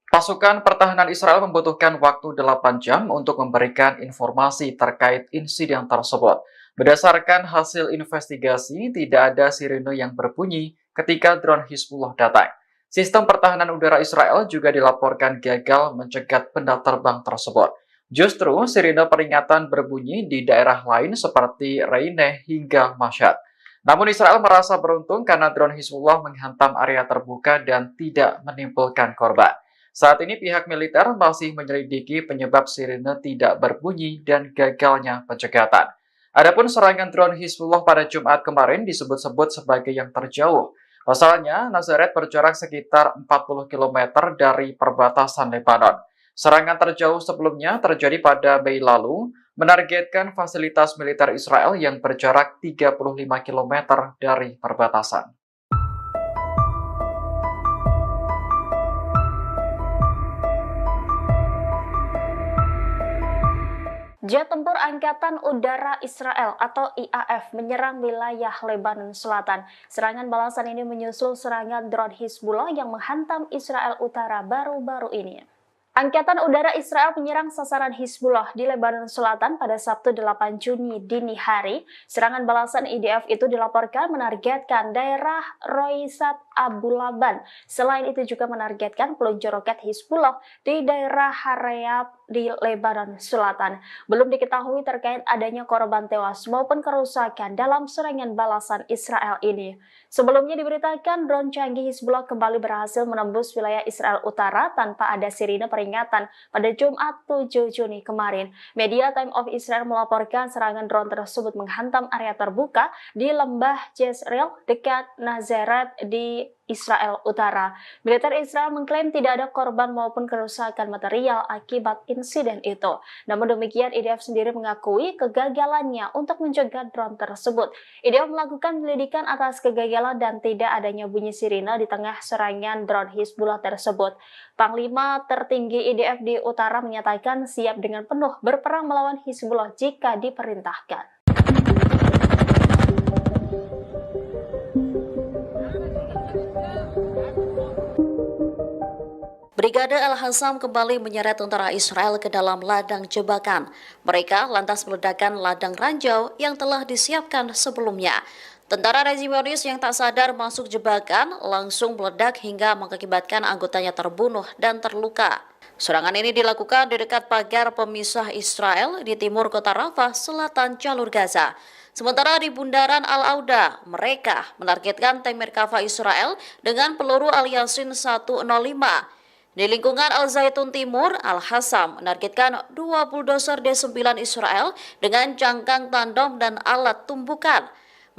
Pasukan pertahanan Israel membutuhkan waktu 8 jam untuk memberikan informasi terkait insiden tersebut. Berdasarkan hasil investigasi, tidak ada sirene yang berbunyi ketika drone Hizbullah datang. Sistem pertahanan udara Israel juga dilaporkan gagal mencegat benda terbang tersebut. Justru sirene peringatan berbunyi di daerah lain seperti Reine hingga Mashhad. Namun Israel merasa beruntung karena drone Hizbullah menghantam area terbuka dan tidak menimbulkan korban. Saat ini pihak militer masih menyelidiki penyebab sirene tidak berbunyi dan gagalnya pencegatan. Adapun serangan drone Hizbullah pada Jumat kemarin disebut-sebut sebagai yang terjauh. Pasalnya, Nazaret berjarak sekitar 40 km dari perbatasan Lebanon. Serangan terjauh sebelumnya terjadi pada Mei lalu, menargetkan fasilitas militer Israel yang berjarak 35 km dari perbatasan. Jet tempur Angkatan Udara Israel atau IAF menyerang wilayah Lebanon Selatan. Serangan balasan ini menyusul serangan drone Hizbullah yang menghantam Israel Utara baru-baru ini. Angkatan Udara Israel menyerang sasaran Hizbullah di Lebanon Selatan pada Sabtu 8 Juni dini hari. Serangan balasan IDF itu dilaporkan menargetkan daerah Roisat Abu Laban. Selain itu juga menargetkan peluncur roket Hizbullah di daerah Harayab di Lebanon Selatan. Belum diketahui terkait adanya korban tewas maupun kerusakan dalam serangan balasan Israel ini. Sebelumnya diberitakan drone canggih Hizbullah kembali berhasil menembus wilayah Israel Utara tanpa ada sirine peringatan pada Jumat 7 Juni kemarin. Media Time of Israel melaporkan serangan drone tersebut menghantam area terbuka di lembah Jezreel dekat Nazaret di Israel Utara. Militer Israel mengklaim tidak ada korban maupun kerusakan material akibat insiden itu. Namun demikian, IDF sendiri mengakui kegagalannya untuk mencegah drone tersebut. IDF melakukan penyelidikan atas kegagalan dan tidak adanya bunyi sirine di tengah serangan drone Hizbullah tersebut. Panglima tertinggi IDF di Utara menyatakan siap dengan penuh berperang melawan Hizbullah jika diperintahkan. Brigade Al-Hassam kembali menyeret tentara Israel ke dalam ladang jebakan. Mereka lantas meledakkan ladang ranjau yang telah disiapkan sebelumnya. Tentara rezimonis yang tak sadar masuk jebakan langsung meledak hingga mengakibatkan anggotanya terbunuh dan terluka. Serangan ini dilakukan di dekat pagar pemisah Israel di timur kota Rafah, selatan jalur Gaza. Sementara di bundaran Al-Auda, mereka menargetkan tank Merkava Israel dengan peluru Al-Yasin 105. Di lingkungan Al-Zaitun Timur, Al-Hassam menargetkan 2 bulldozer D9 Israel dengan jangkang tandem dan alat tumbukan.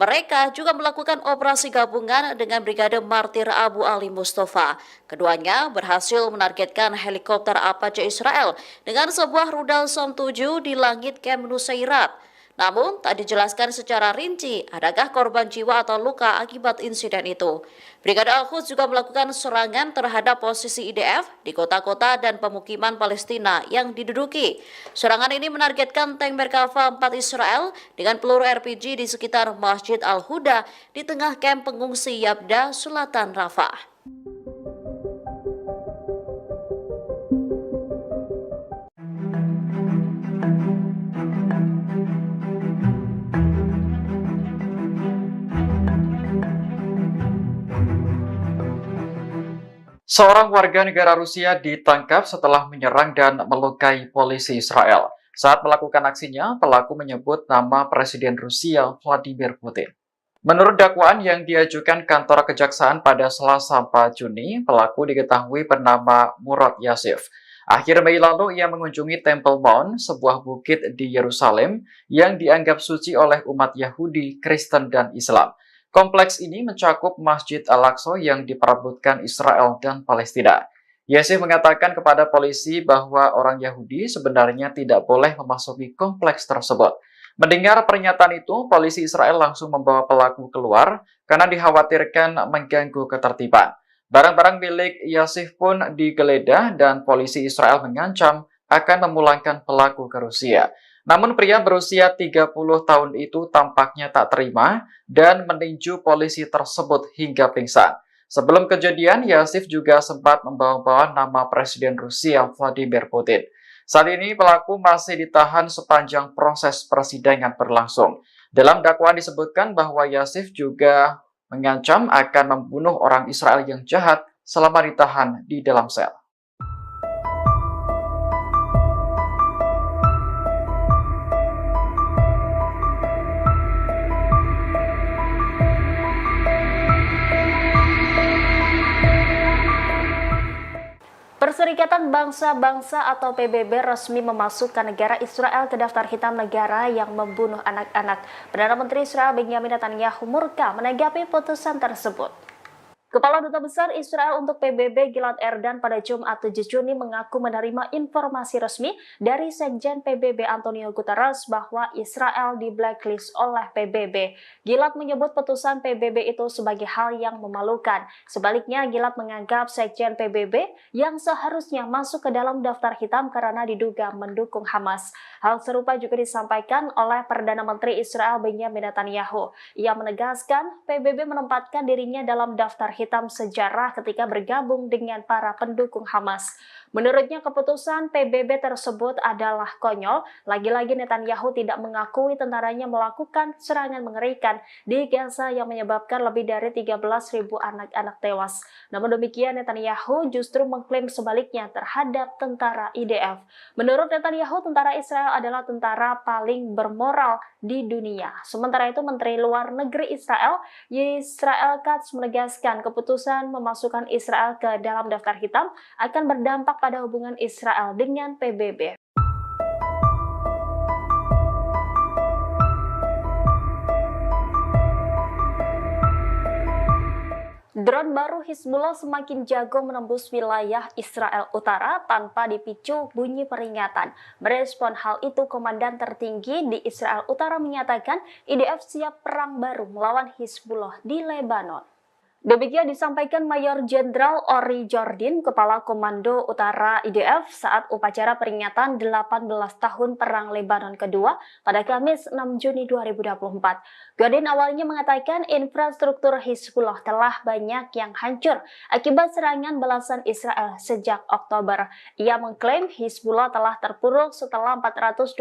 Mereka juga melakukan operasi gabungan dengan Brigade Martir Abu Ali Mustafa. Keduanya berhasil menargetkan helikopter Apache Israel dengan sebuah rudal Som 7 di langit Camp Nusairat. Namun, tak dijelaskan secara rinci adakah korban jiwa atau luka akibat insiden itu. Brigade Al-Quds juga melakukan serangan terhadap posisi IDF di kota-kota dan pemukiman Palestina yang diduduki. Serangan ini menargetkan tank Merkava 4 Israel dengan peluru RPG di sekitar Masjid Al-Huda di tengah kamp pengungsi Yabda, selatan Rafah. Seorang warga negara Rusia ditangkap setelah menyerang dan melukai polisi Israel. Saat melakukan aksinya, pelaku menyebut nama Presiden Rusia Vladimir Putin. Menurut dakwaan yang diajukan kantor kejaksaan pada Selasa 4 Juni, pelaku diketahui bernama Murad Yasif. Akhir Mei lalu ia mengunjungi Temple Mount, sebuah bukit di Yerusalem yang dianggap suci oleh umat Yahudi, Kristen, dan Islam. Kompleks ini mencakup Masjid Al-Aqsa yang diperebutkan Israel dan Palestina. Yasif mengatakan kepada polisi bahwa orang Yahudi sebenarnya tidak boleh memasuki kompleks tersebut. Mendengar pernyataan itu, polisi Israel langsung membawa pelaku keluar karena dikhawatirkan mengganggu ketertiban. Barang-barang milik Yasif pun digeledah dan polisi Israel mengancam akan memulangkan pelaku ke Rusia. Namun pria berusia 30 tahun itu tampaknya tak terima dan meninju polisi tersebut hingga pingsan. Sebelum kejadian, Yasif juga sempat membawa-bawa nama Presiden Rusia Vladimir Putin. Saat ini pelaku masih ditahan sepanjang proses persidangan berlangsung. Dalam dakwaan disebutkan bahwa Yasif juga mengancam akan membunuh orang Israel yang jahat selama ditahan di dalam sel. Perserikatan Bangsa-Bangsa atau PBB resmi memasukkan negara Israel ke daftar hitam negara yang membunuh anak-anak. Perdana Menteri Israel Benjamin Netanyahu murka menanggapi putusan tersebut. Kepala Duta Besar Israel untuk PBB Gilad Erdan pada Jumat 7 Juni mengaku menerima informasi resmi dari Sekjen PBB Antonio Guterres bahwa Israel di blacklist oleh PBB. Gilad menyebut putusan PBB itu sebagai hal yang memalukan. Sebaliknya, Gilad menganggap Sekjen PBB yang seharusnya masuk ke dalam daftar hitam karena diduga mendukung Hamas. Hal serupa juga disampaikan oleh Perdana Menteri Israel Benjamin Netanyahu. Ia menegaskan PBB menempatkan dirinya dalam daftar hitam sejarah ketika bergabung dengan para pendukung Hamas. Menurutnya keputusan PBB tersebut adalah konyol. Lagi-lagi Netanyahu tidak mengakui tentaranya melakukan serangan mengerikan di Gaza yang menyebabkan lebih dari 13.000 anak-anak tewas. Namun demikian Netanyahu justru mengklaim sebaliknya terhadap tentara IDF. Menurut Netanyahu, tentara Israel adalah tentara paling bermoral di dunia. Sementara itu Menteri Luar Negeri Israel Katz menegaskan keputusan memasukkan Israel ke dalam daftar hitam akan berdampak pada hubungan Israel dengan PBB. Drone baru Hizbullah semakin jago menembus wilayah Israel Utara tanpa dipicu bunyi peringatan. Merespon hal itu, Komandan tertinggi di Israel Utara menyatakan IDF siap perang baru melawan Hizbullah di Lebanon. Demikian disampaikan Mayor Jenderal Ori Jordin, Kepala Komando Utara IDF saat upacara peringatan 18 tahun Perang Lebanon kedua pada Kamis 6 Juni 2024. Jordin awalnya mengatakan infrastruktur Hizbullah telah banyak yang hancur akibat serangan balasan Israel sejak Oktober. Ia mengklaim Hizbullah telah terpuruk setelah 420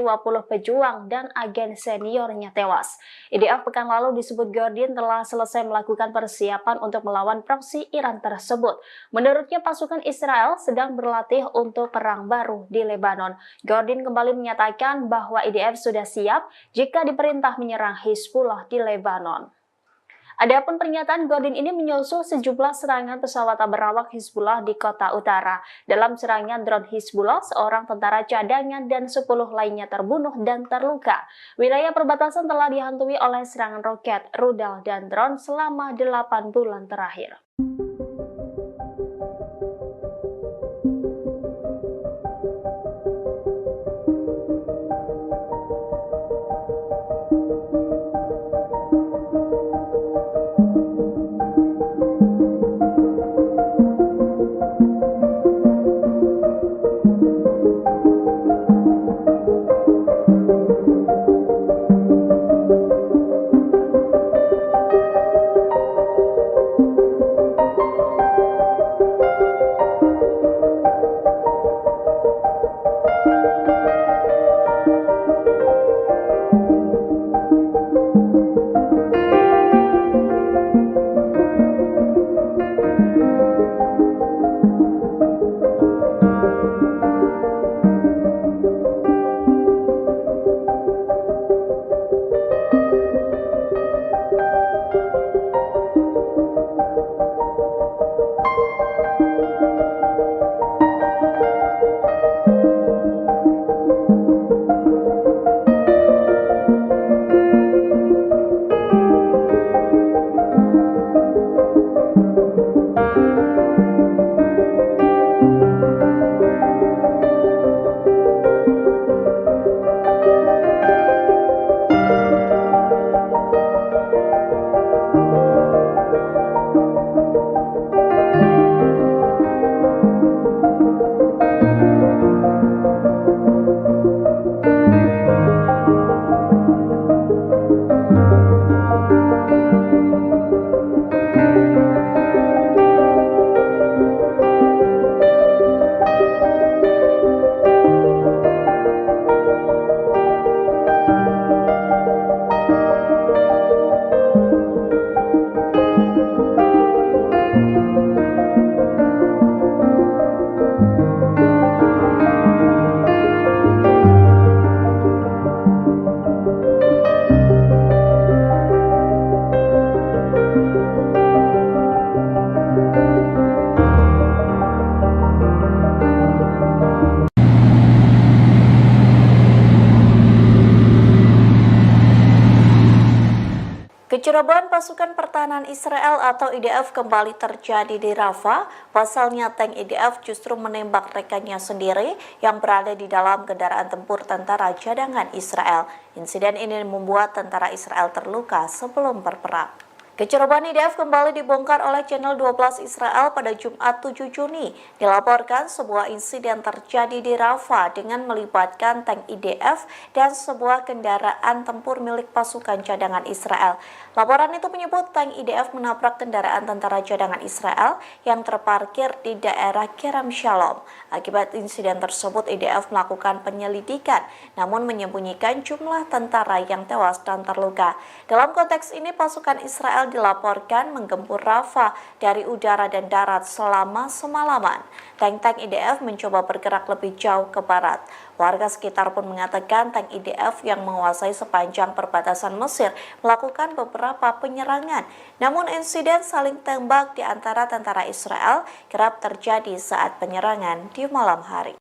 pejuang dan agen seniornya tewas. IDF pekan lalu disebut Jordin telah selesai melakukan persiapan untuk melawan proksi Iran tersebut. Menurutnya pasukan Israel sedang berlatih untuk perang baru di Lebanon. Jordin kembali menyatakan bahwa IDF sudah siap jika diperintah menyerang Hizbullah di Lebanon. Adapun pernyataan Jordin ini menyusul sejumlah serangan pesawat berawak Hizbullah di kota utara. Dalam serangan drone Hizbullah, seorang tentara cadangan dan 10 lainnya terbunuh dan terluka. Wilayah perbatasan telah dihantui oleh serangan roket, rudal, dan drone selama 8 bulan terakhir. Kecerobohan pasukan pertahanan Israel atau IDF kembali terjadi di Rafah. Pasalnya tank IDF justru menembak rekannya sendiri yang berada di dalam kendaraan tempur tentara cadangan Israel. Insiden ini membuat tentara Israel terluka sebelum berperang. Kecerobohan IDF kembali dibongkar oleh Channel 12 Israel pada Jumat 7 Juni. Dilaporkan sebuah insiden terjadi di Rafah dengan melibatkan tank IDF dan sebuah kendaraan tempur milik pasukan cadangan Israel. Laporan itu menyebut tank IDF menabrak kendaraan tentara cadangan Israel yang terparkir di daerah Kerem Shalom. Akibat insiden tersebut, IDF melakukan penyelidikan, namun menyembunyikan jumlah tentara yang tewas dan terluka. Dalam konteks ini, pasukan Israel dilaporkan menggempur Rafah dari udara dan darat selama semalaman. Tank-tank IDF mencoba bergerak lebih jauh ke barat. Warga sekitar pun mengatakan tank IDF yang menguasai sepanjang perbatasan Mesir melakukan beberapa penyerangan. Namun insiden saling tembak di antara tentara Israel kerap terjadi saat penyerangan di malam hari.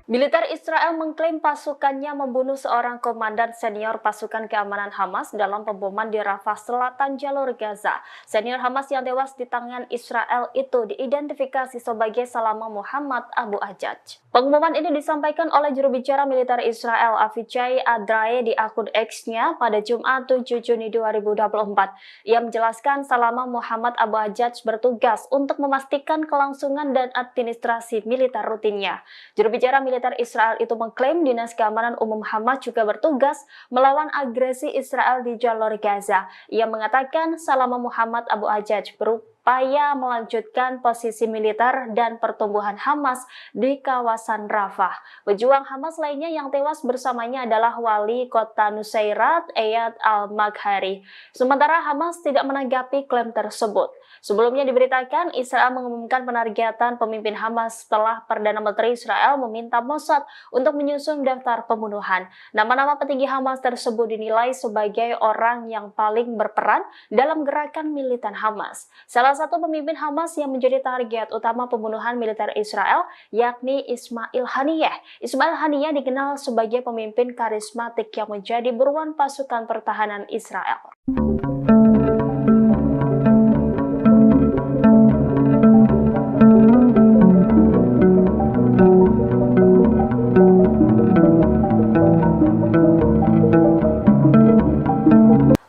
Militer Israel mengklaim pasukannya membunuh seorang komandan senior pasukan keamanan Hamas dalam pemboman di Rafah Selatan jalur Gaza. Senior Hamas yang tewas di tangan Israel itu diidentifikasi sebagai Salama Muhammad Abu Ajaj. Pengumuman ini disampaikan oleh juru bicara militer Israel Avichai Adrae di akun X-nya pada Jumat 7 Juni 2024. Ia menjelaskan Salama Muhammad Abu Ajaj bertugas untuk memastikan kelangsungan dan administrasi militer rutinnya. Juru bicara militer Israel itu mengklaim Dinas Keamanan Umum Hamas juga bertugas melawan agresi Israel di jalur Gaza. Ia mengatakan Salama Muhammad Abu Ajaj berupaya melanjutkan posisi militer dan pertumbuhan Hamas di kawasan Rafah. Pejuang Hamas lainnya yang tewas bersamanya adalah wali kota Nusairat, Eyad al-Maghari. Sementara Hamas tidak menanggapi klaim tersebut. Sebelumnya diberitakan Israel mengumumkan penargetan pemimpin Hamas setelah Perdana Menteri Israel meminta Mossad untuk menyusun daftar pembunuhan. Nama-nama petinggi Hamas tersebut dinilai sebagai orang yang paling berperan dalam gerakan militan Hamas. Salah satu pemimpin Hamas yang menjadi target utama pembunuhan militer Israel yakni Ismail Haniyeh. Ismail Haniyeh dikenal sebagai pemimpin karismatik yang menjadi buruan pasukan pertahanan Israel.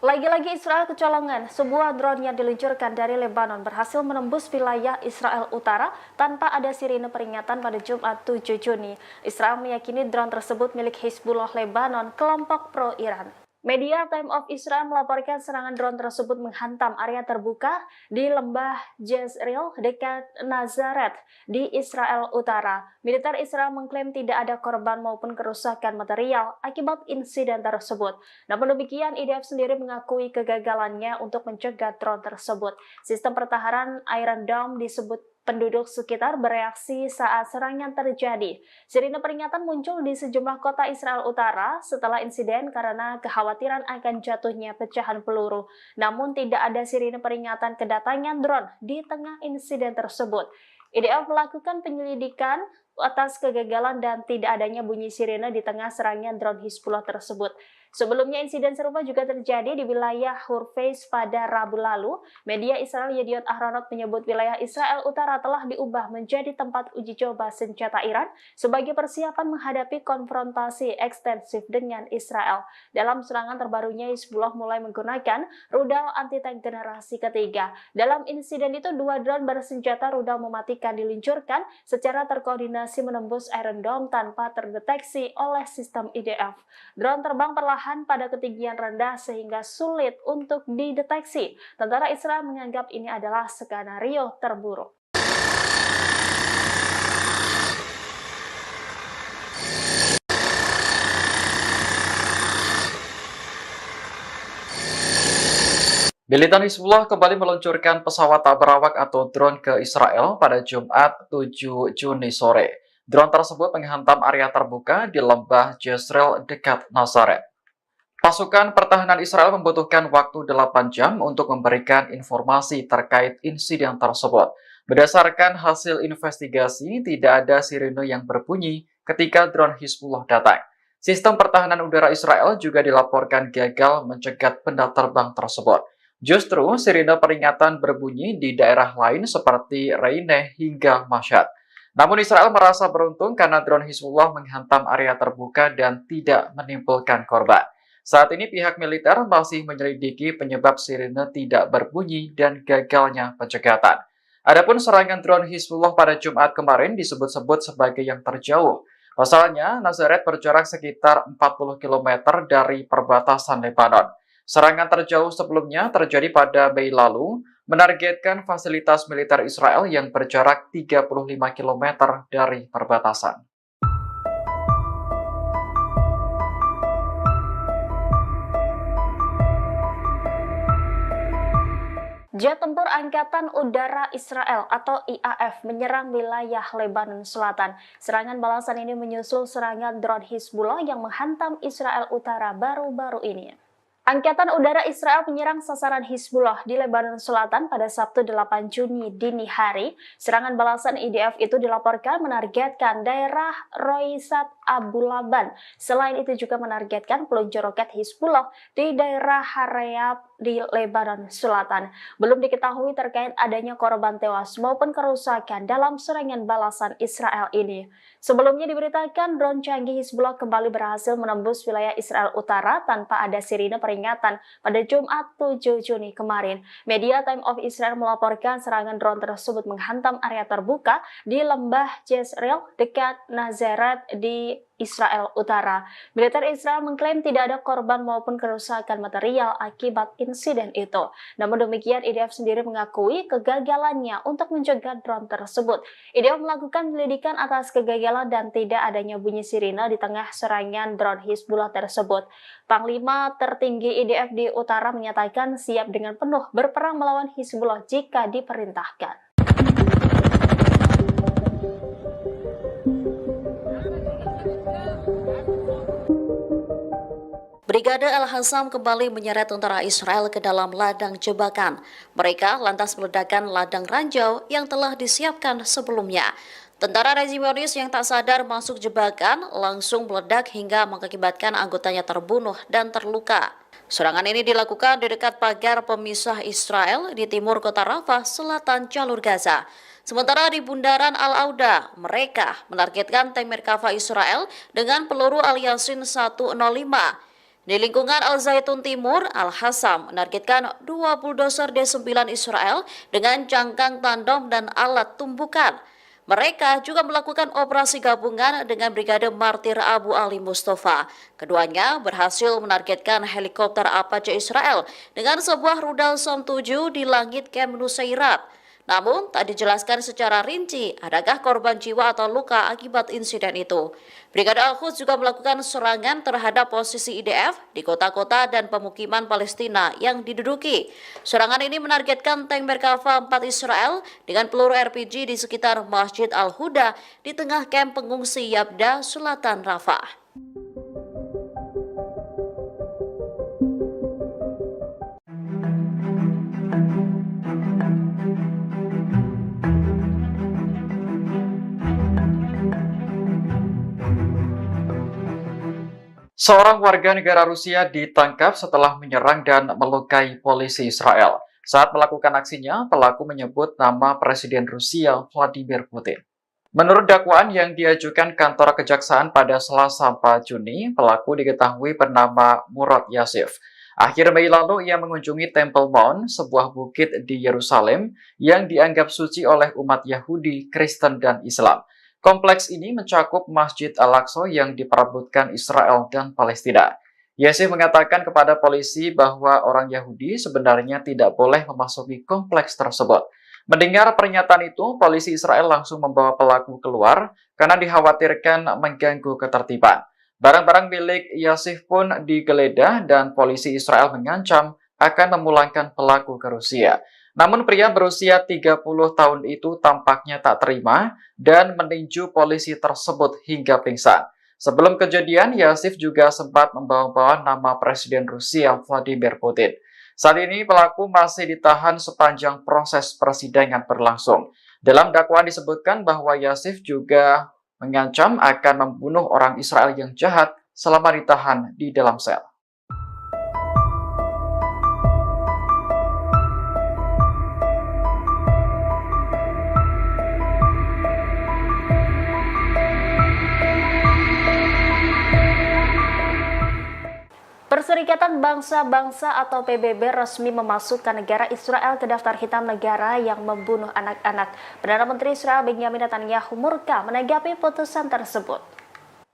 Lagi-lagi Israel kecolongan, sebuah drone yang diluncurkan dari Lebanon berhasil menembus wilayah Israel Utara tanpa ada sirine peringatan pada Jumat 7 Juni. Israel meyakini drone tersebut milik Hizbullah Lebanon, kelompok pro-Iran. Media Time of Israel melaporkan serangan drone tersebut menghantam area terbuka di lembah Jezreel dekat Nazaret di Israel Utara. Militer Israel mengklaim tidak ada korban maupun kerusakan material akibat insiden tersebut. Namun demikian, IDF sendiri mengakui kegagalannya untuk mencegah drone tersebut. Sistem pertahanan Iron Dome disebut penduduk sekitar bereaksi saat serangan terjadi. Sirine peringatan muncul di sejumlah kota Israel Utara setelah insiden karena kekhawatiran akan jatuhnya pecahan peluru. Namun tidak ada sirine peringatan kedatangan drone di tengah insiden tersebut. IDF melakukan penyelidikan atas kegagalan dan tidak adanya bunyi sirine di tengah serangan drone Hizbullah tersebut. Sebelumnya insiden serupa juga terjadi di wilayah Hurfeiz pada Rabu lalu. Media Israel Yediot Ahronot menyebut wilayah Israel Utara telah diubah menjadi tempat uji coba senjata Iran sebagai persiapan menghadapi konfrontasi ekstensif dengan Israel. Dalam serangan terbarunya, Hizbullah mulai menggunakan rudal anti-tank generasi ketiga. Dalam insiden itu, 2 drone bersenjata rudal mematikan diluncurkan secara terkoordinasi menembus Iron Dome tanpa terdeteksi oleh sistem IDF. Drone terbang perlahan pada ketinggian rendah sehingga sulit untuk dideteksi. Tentara Israel menganggap ini adalah skenario terburuk. Militan Hizbullah kembali meluncurkan pesawat tak berawak atau drone ke Israel pada Jumat 7 Juni sore. Drone tersebut menghantam area terbuka di lembah Jezreel dekat Nazaret. Pasukan pertahanan Israel membutuhkan waktu 8 jam untuk memberikan informasi terkait insiden tersebut. Berdasarkan hasil investigasi, tidak ada sirene yang berbunyi ketika drone Hizbullah datang. Sistem pertahanan udara Israel juga dilaporkan gagal mencegat benda terbang tersebut. Justru sirene peringatan berbunyi di daerah lain seperti Reine hingga Mashhad. Namun Israel merasa beruntung karena drone Hizbullah menghantam area terbuka dan tidak menimbulkan korban. Saat ini pihak militer masih menyelidiki penyebab sirene tidak berbunyi dan gagalnya pencegatan. Adapun serangan drone Hizbullah pada Jumat kemarin disebut-sebut sebagai yang terjauh. Pasalnya, Nazaret berjarak sekitar 40 km dari perbatasan Lebanon. Serangan terjauh sebelumnya terjadi pada Mei lalu, menargetkan fasilitas militer Israel yang berjarak 35 km dari perbatasan. Jet tempur Angkatan Udara Israel atau IAF menyerang wilayah Lebanon Selatan. Serangan balasan ini menyusul serangan drone Hizbullah yang menghantam Israel Utara baru-baru ini. Angkatan Udara Israel menyerang sasaran Hizbullah di Lebanon Selatan pada Sabtu 8 Juni dini hari. Serangan balasan IDF itu dilaporkan menargetkan daerah Roisat Abu Laban. Selain itu juga menargetkan peluncur roket Hizbullah di daerah Harayab di Lebanon Selatan. Belum diketahui terkait adanya korban tewas maupun kerusakan dalam serangan balasan Israel ini. Sebelumnya diberitakan drone canggih Hizbullah kembali berhasil menembus wilayah Israel Utara tanpa ada sirine peringatan pada Jumat 7 Juni kemarin. Media Time of Israel melaporkan serangan drone tersebut menghantam area terbuka di lembah Jezreel dekat Nazaret di Israel Utara. Militer Israel mengklaim tidak ada korban maupun kerusakan material akibat insiden itu. Namun demikian, IDF sendiri mengakui kegagalannya untuk mencegah drone tersebut. IDF melakukan penyelidikan atas kegagalan dan tidak adanya bunyi sirine di tengah serangan drone Hizbullah tersebut. Panglima tertinggi IDF di Utara menyatakan siap dengan penuh berperang melawan Hizbullah jika diperintahkan. Brigade Al-Hassam kembali menyeret tentara Israel ke dalam ladang jebakan. Mereka lantas meledakkan ladang ranjau yang telah disiapkan sebelumnya. Tentara rezimionis yang tak sadar masuk jebakan langsung meledak hingga mengakibatkan anggotanya terbunuh dan terluka. Serangan ini dilakukan di dekat pagar pemisah Israel di timur kota Rafah, selatan jalur Gaza. Sementara di bundaran Al-Auda, mereka menargetkan tank Merkava Israel dengan peluru Al-Yasin 105. Di lingkungan Al-Zaitun Timur, Al-Hassam menargetkan 2 bulldozer D9 Israel dengan cangkang tandem dan alat tumbukan. Mereka juga melakukan operasi gabungan dengan Brigade Martir Abu Ali Mustafa. Keduanya berhasil menargetkan helikopter Apache Israel dengan sebuah rudal Som 7 di langit Camp Nusairat. Namun, tak dijelaskan secara rinci adakah korban jiwa atau luka akibat insiden itu. Brigade Al-Quds juga melakukan serangan terhadap posisi IDF di kota-kota dan pemukiman Palestina yang diduduki. Serangan ini menargetkan tank Merkava 4 Israel dengan peluru RPG di sekitar Masjid Al-Huda di tengah kamp pengungsi Yabda, selatan Rafah. Seorang warga negara Rusia ditangkap setelah menyerang dan melukai polisi Israel. Saat melakukan aksinya, pelaku menyebut nama Presiden Rusia Vladimir Putin. Menurut dakwaan yang diajukan kantor kejaksaan pada Selasa 4 Juni, pelaku diketahui bernama Murad Yasif. Akhir Mei lalu ia mengunjungi Temple Mount, sebuah bukit di Yerusalem yang dianggap suci oleh umat Yahudi, Kristen, dan Islam. Kompleks ini mencakup Masjid Al-Aqsa yang diperebutkan Israel dan Palestina. Yasif mengatakan kepada polisi bahwa orang Yahudi sebenarnya tidak boleh memasuki kompleks tersebut. Mendengar pernyataan itu, polisi Israel langsung membawa pelaku keluar karena dikhawatirkan mengganggu ketertiban. Barang-barang milik Yasif pun digeledah dan polisi Israel mengancam akan memulangkan pelaku ke Rusia. Namun pria berusia 30 tahun itu tampaknya tak terima dan meninju polisi tersebut hingga pingsan. Sebelum kejadian, Yasif juga sempat membawa-bawa nama Presiden Rusia Vladimir Putin. Saat ini pelaku masih ditahan sepanjang proses persidangan berlangsung. Dalam dakwaan disebutkan bahwa Yasif juga mengancam akan membunuh orang Israel yang jahat selama ditahan di dalam sel. Perserikatan Bangsa-Bangsa atau PBB resmi memasukkan negara Israel ke daftar hitam negara yang membunuh anak-anak. Perdana Menteri Israel Benjamin Netanyahu murka menanggapi putusan tersebut.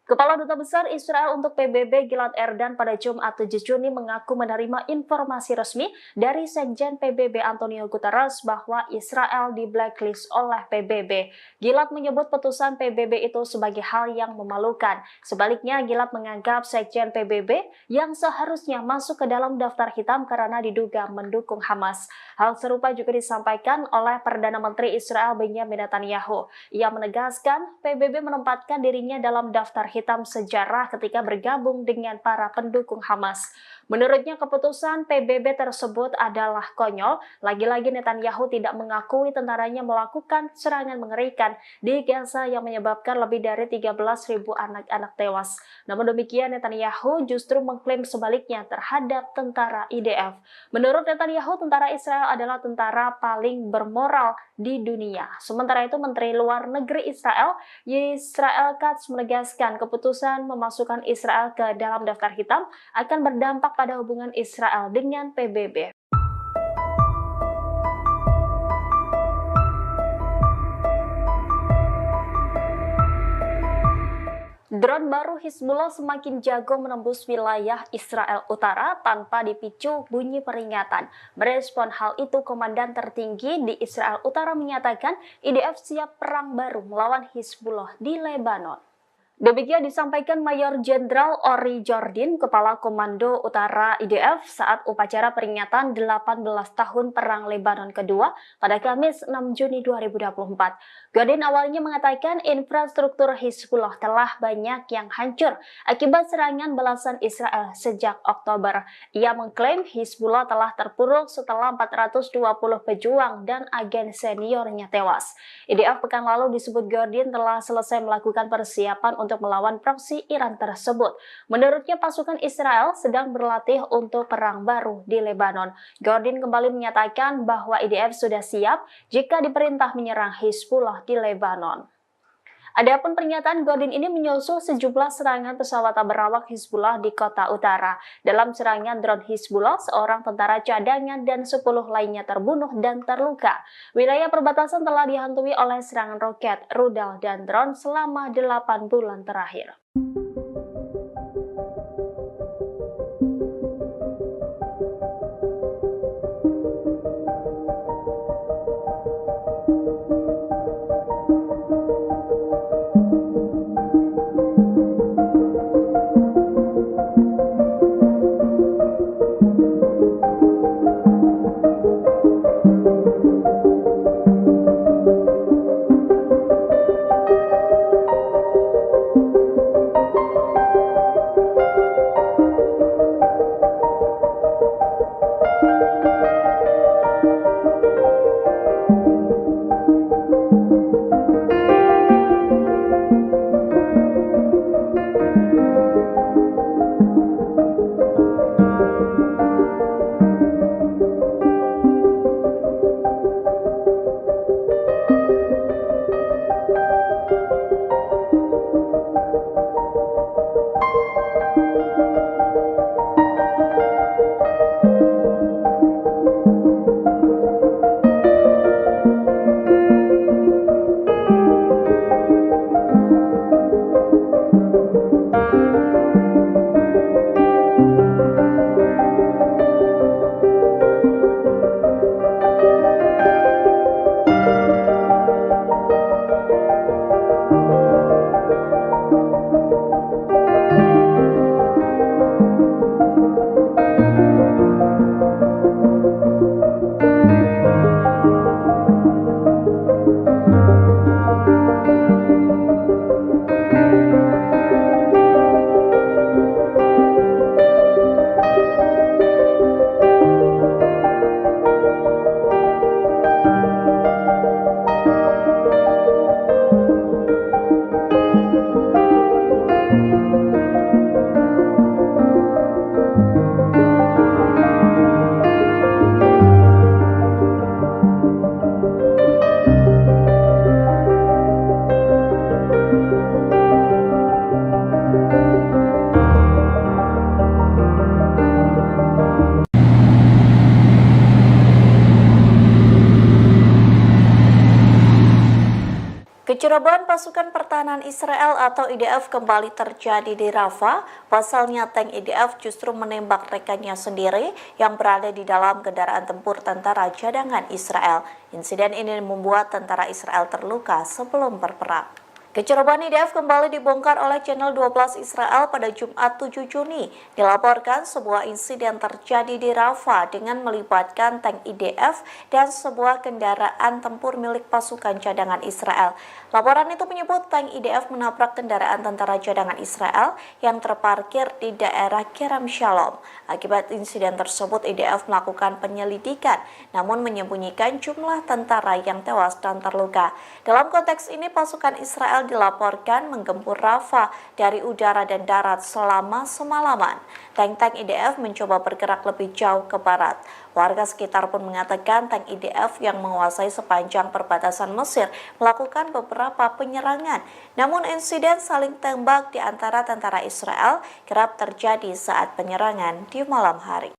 Kepala Duta Besar Israel untuk PBB Gilad Erdan pada Jumat 7 Juni mengaku menerima informasi resmi dari Sekjen PBB Antonio Guterres bahwa Israel di blacklist oleh PBB. Gilad menyebut putusan PBB itu sebagai hal yang memalukan. Sebaliknya, Gilad menganggap Sekjen PBB yang seharusnya masuk ke dalam daftar hitam karena diduga mendukung Hamas. Hal serupa juga disampaikan oleh Perdana Menteri Israel Benjamin Netanyahu. Ia menegaskan PBB menempatkan dirinya dalam daftar hitam sejarah ketika bergabung dengan para pendukung Hamas. Menurutnya keputusan PBB tersebut adalah konyol. Lagi-lagi Netanyahu tidak mengakui tentaranya melakukan serangan mengerikan di Gaza yang menyebabkan lebih dari 13.000 anak-anak tewas. Namun demikian Netanyahu justru mengklaim sebaliknya terhadap tentara IDF. Menurut Netanyahu, tentara Israel adalah tentara paling bermoral di dunia. Sementara itu Menteri Luar Negeri Israel Israel Katz menegaskan keputusan memasukkan Israel ke dalam daftar hitam akan berdampak pada hubungan Israel dengan PBB. Drone baru Hizbullah semakin jago menembus wilayah Israel Utara tanpa dipicu bunyi peringatan. Merespon hal itu, Komandan tertinggi di Israel Utara menyatakan IDF siap perang baru melawan Hizbullah di Lebanon. Demikian disampaikan Mayor Jenderal Ori Jordin, Kepala Komando Utara IDF saat upacara peringatan 18 tahun Perang Lebanon kedua pada Kamis 6 Juni 2024. Jordin awalnya mengatakan infrastruktur Hizbullah telah banyak yang hancur akibat serangan balasan Israel sejak Oktober. Ia mengklaim Hizbullah telah terpuruk setelah 420 pejuang dan agen seniornya tewas. IDF pekan lalu disebut Jordin telah selesai melakukan persiapan untuk melawan proksi Iran tersebut. Menurutnya pasukan Israel sedang berlatih untuk perang baru di Lebanon. Jordin kembali menyatakan bahwa IDF sudah siap jika diperintah menyerang Hizbullah di Lebanon. Adapun pernyataan Jordin ini menyusul sejumlah serangan pesawat tak berawak Hizbullah di kota utara. Dalam serangan drone Hizbullah, seorang tentara cadangan dan 10 lainnya terbunuh dan terluka. Wilayah perbatasan telah dihantui oleh serangan roket, rudal, dan drone selama 8 bulan terakhir. Kecerobohan pasukan pertahanan Israel atau IDF kembali terjadi di Rafah. Pasalnya tank IDF justru menembak rekannya sendiri yang berada di dalam kendaraan tempur tentara cadangan Israel. Insiden ini membuat tentara Israel terluka sebelum berperang. Kecerobohan IDF kembali dibongkar oleh Channel 12 Israel pada Jumat 7 Juni. Dilaporkan sebuah insiden terjadi di Rafah dengan melibatkan tank IDF dan sebuah kendaraan tempur milik pasukan cadangan Israel. Laporan itu menyebut tank IDF menabrak kendaraan tentara cadangan Israel yang terparkir di daerah Kerem Shalom. Akibat insiden tersebut, IDF melakukan penyelidikan, namun menyembunyikan jumlah tentara yang tewas dan terluka. Dalam konteks ini, pasukan Israel dilaporkan menggempur Rafah dari udara dan darat selama semalaman. Tank-tank IDF mencoba bergerak lebih jauh ke barat. Warga sekitar pun mengatakan tank IDF yang menguasai sepanjang perbatasan Mesir melakukan beberapa penyerangan. Namun insiden saling tembak di antara tentara Israel kerap terjadi saat penyerangan di malam hari.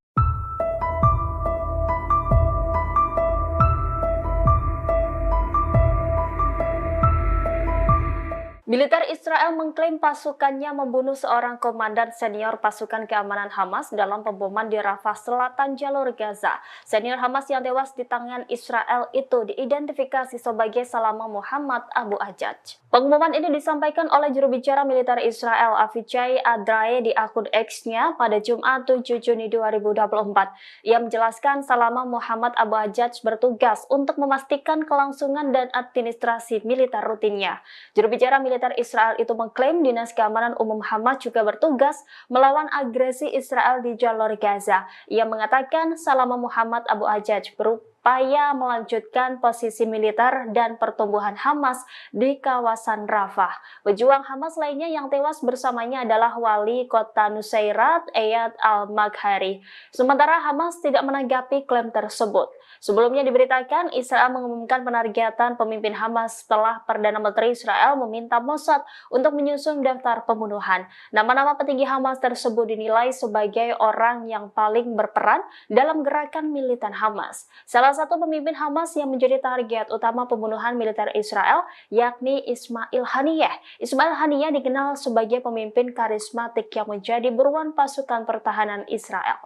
Militer Israel mengklaim pasukannya membunuh seorang komandan senior pasukan keamanan Hamas dalam pemboman di Rafah Selatan jalur Gaza. Senior Hamas yang tewas di tangan Israel itu diidentifikasi sebagai Salama Muhammad Abu Ajaj. Pengumuman ini disampaikan oleh juru bicara militer Israel Avichai Adrae di akun X-nya pada Jumat 7 Juni 2024. Ia menjelaskan Salama Muhammad Abu Ajaj bertugas untuk memastikan kelangsungan dan administrasi militer rutinnya. Juru bicara militer Israel itu mengklaim Dinas Keamanan Umum Hamas juga bertugas melawan agresi Israel di jalur Gaza. Ia mengatakan Salama Muhammad Abu Ajaj berupaya melanjutkan posisi militer dan pertumbuhan Hamas di kawasan Rafah. Pejuang Hamas lainnya yang tewas bersamanya adalah wali kota Nusairat, Eyad al-Maghari. Sementara Hamas tidak menanggapi klaim tersebut. Sebelumnya diberitakan Israel mengumumkan penargetan pemimpin Hamas setelah Perdana Menteri Israel meminta Mossad untuk menyusun daftar pembunuhan. Nama-nama petinggi Hamas tersebut dinilai sebagai orang yang paling berperan dalam gerakan militan Hamas. Salah satu pemimpin Hamas yang menjadi target utama pembunuhan militer Israel yakni Ismail Haniyeh. Ismail Haniyeh dikenal sebagai pemimpin karismatik yang menjadi buruan pasukan pertahanan Israel.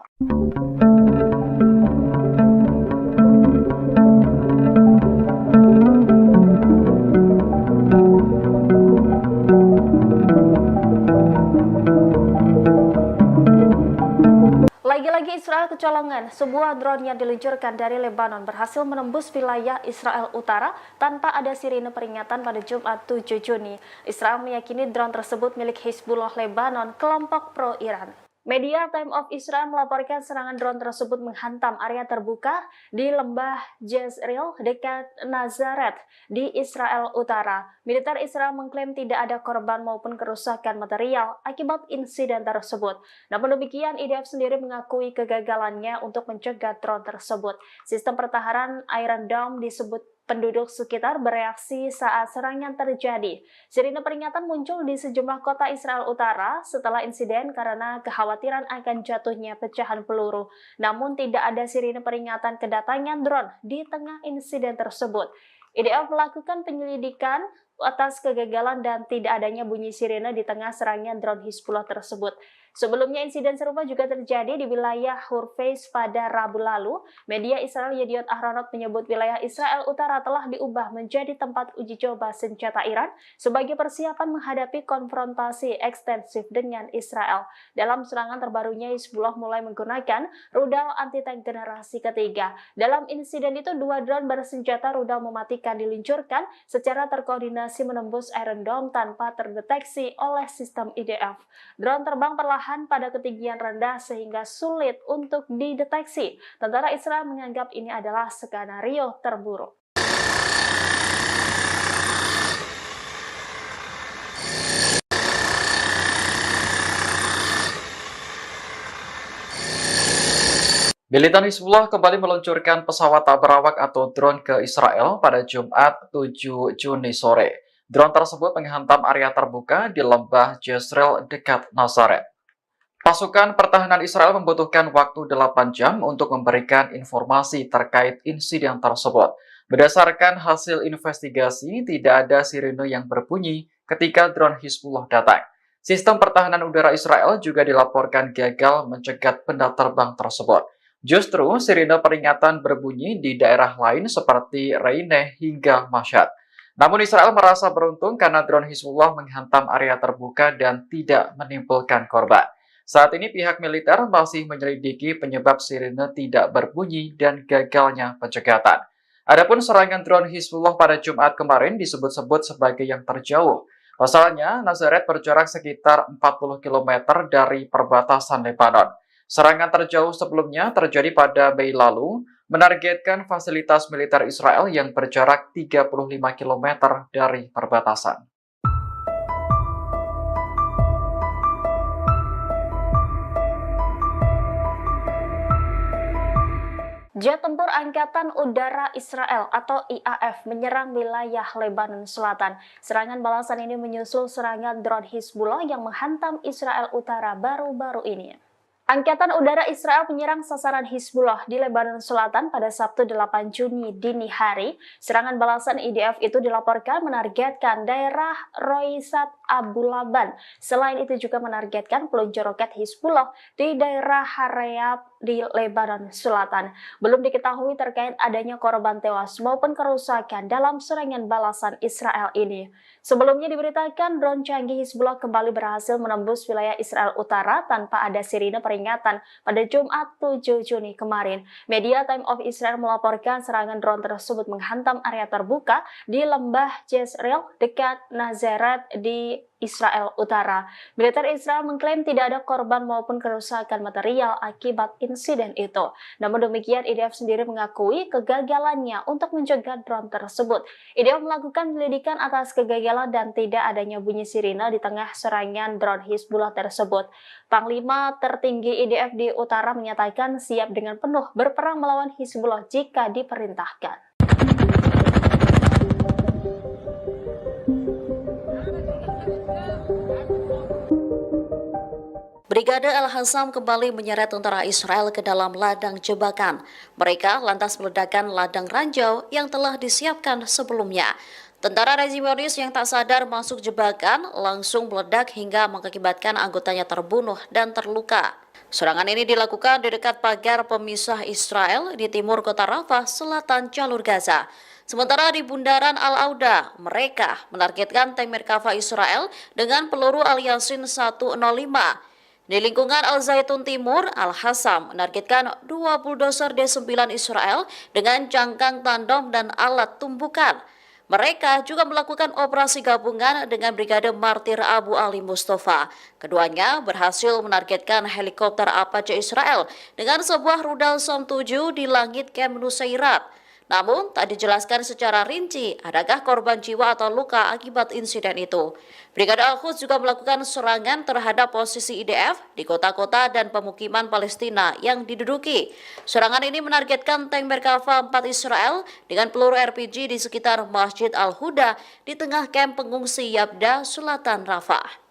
Lagi-lagi Israel kecolongan, sebuah drone yang diluncurkan dari Lebanon berhasil menembus wilayah Israel Utara tanpa ada sirine peringatan pada Jumat 7 Juni. Israel meyakini drone tersebut milik Hizbullah Lebanon, kelompok pro-Iran. Media Time of Israel melaporkan serangan drone tersebut menghantam area terbuka di lembah Jezreel dekat Nazaret di Israel Utara. Militer Israel mengklaim tidak ada korban maupun kerusakan material akibat insiden tersebut. Namun demikian, IDF sendiri mengakui kegagalannya untuk mencegah drone tersebut. Sistem pertahanan Iron Dome disebut penduduk sekitar bereaksi saat serangan terjadi. Sirine peringatan muncul di sejumlah kota Israel Utara setelah insiden karena kekhawatiran akan jatuhnya pecahan peluru. Namun tidak ada sirine peringatan kedatangan drone di tengah insiden tersebut. IDF melakukan penyelidikan atas kegagalan dan tidak adanya bunyi sirine di tengah serangan drone Hizbullah tersebut. Sebelumnya insiden serupa juga terjadi di wilayah Hurfeiz pada Rabu lalu. Media Israel Yediot Ahronot menyebut wilayah Israel Utara telah diubah menjadi tempat uji coba senjata Iran sebagai persiapan menghadapi konfrontasi ekstensif dengan Israel. Dalam serangan terbarunya, Hizbullah mulai menggunakan rudal anti-tank generasi ketiga. Dalam insiden itu, 2 drone bersenjata rudal mematikan diluncurkan secara terkoordinasi menembus Iron Dome tanpa terdeteksi oleh sistem IDF. Drone terbang perlahan pada ketinggian rendah sehingga sulit untuk dideteksi. Tentara Israel menganggap ini adalah skenario terburuk. Militan Hizbullah kembali meluncurkan pesawat tak berawak atau drone ke Israel pada Jumat 7 Juni sore. Drone tersebut menghantam area terbuka di lembah Jezreel dekat Nazaret. Pasukan pertahanan Israel membutuhkan waktu 8 jam untuk memberikan informasi terkait insiden tersebut. Berdasarkan hasil investigasi, tidak ada sirene yang berbunyi ketika drone Hizbullah datang. Sistem pertahanan udara Israel juga dilaporkan gagal mencegat benda terbang tersebut. Justru sirene peringatan berbunyi di daerah lain seperti Reineh hingga Mashhad. Namun Israel merasa beruntung karena drone Hizbullah menghantam area terbuka dan tidak menimbulkan korban. Saat ini pihak militer masih menyelidiki penyebab sirene tidak berbunyi dan gagalnya pencegatan. Adapun serangan drone Hizbullah pada Jumat kemarin disebut-sebut sebagai yang terjauh. Pasalnya, Nazaret berjarak sekitar 40 km dari perbatasan Lebanon. Serangan terjauh sebelumnya terjadi pada Mei lalu, menargetkan fasilitas militer Israel yang berjarak 35 km dari perbatasan. Jet tempur Angkatan Udara Israel atau IAF menyerang wilayah Lebanon Selatan. Serangan balasan ini menyusul serangan drone Hizbullah yang menghantam Israel Utara baru-baru ini. Angkatan Udara Israel menyerang sasaran Hizbullah di Lebanon Selatan pada Sabtu 8 Juni dini hari. Serangan balasan IDF itu dilaporkan menargetkan daerah Roisat Abu Laban. Selain itu juga menargetkan peluncur roket Hizbullah di daerah Harayab di Lebanon Selatan. Belum diketahui terkait adanya korban tewas maupun kerusakan dalam serangan balasan Israel ini. Sebelumnya diberitakan drone canggih Hizbullah kembali berhasil menembus wilayah Israel Utara tanpa ada sirine peringatan pada Jumat 7 Juni kemarin. Media Time of Israel melaporkan serangan drone tersebut menghantam area terbuka di lembah Jezreel dekat Nazaret di Israel Utara. Militer Israel mengklaim tidak ada korban maupun kerusakan material akibat insiden itu. Namun demikian, IDF sendiri mengakui kegagalannya untuk mencegah drone tersebut. IDF melakukan penyelidikan atas kegagalan dan tidak adanya bunyi sirine di tengah serangan drone Hizbullah tersebut. Panglima tertinggi IDF di Utara menyatakan siap dengan penuh berperang melawan Hizbullah jika diperintahkan. Brigade Al-Hassam kembali menyeret tentara Israel ke dalam ladang jebakan. Mereka lantas meledakkan ladang ranjau yang telah disiapkan sebelumnya. Tentara rezimionis yang tak sadar masuk jebakan langsung meledak hingga mengakibatkan anggotanya terbunuh dan terluka. Serangan ini dilakukan di dekat pagar pemisah Israel di timur kota Rafah, selatan jalur Gaza. Sementara di bundaran Al-Auda, mereka menargetkan tank Merkava Israel dengan peluru Al-Yasin 105. Di lingkungan Al-Zaitun Timur, Al-Hassam menargetkan 2 bulldozer D9 Israel dengan cangkang tandem dan alat tumbukan. Mereka juga melakukan operasi gabungan dengan Brigade Martir Abu Ali Mustafa. Keduanya berhasil menargetkan helikopter Apache Israel dengan sebuah rudal Som 7 di langit Camp Nusairat. Namun, tak dijelaskan secara rinci adakah korban jiwa atau luka akibat insiden itu. Brigade Al-Quds juga melakukan serangan terhadap posisi IDF di kota-kota dan pemukiman Palestina yang diduduki. Serangan ini menargetkan tank Merkava 4 Israel dengan peluru RPG di sekitar Masjid Al-Huda di tengah kamp pengungsi Yabda, selatan Rafah.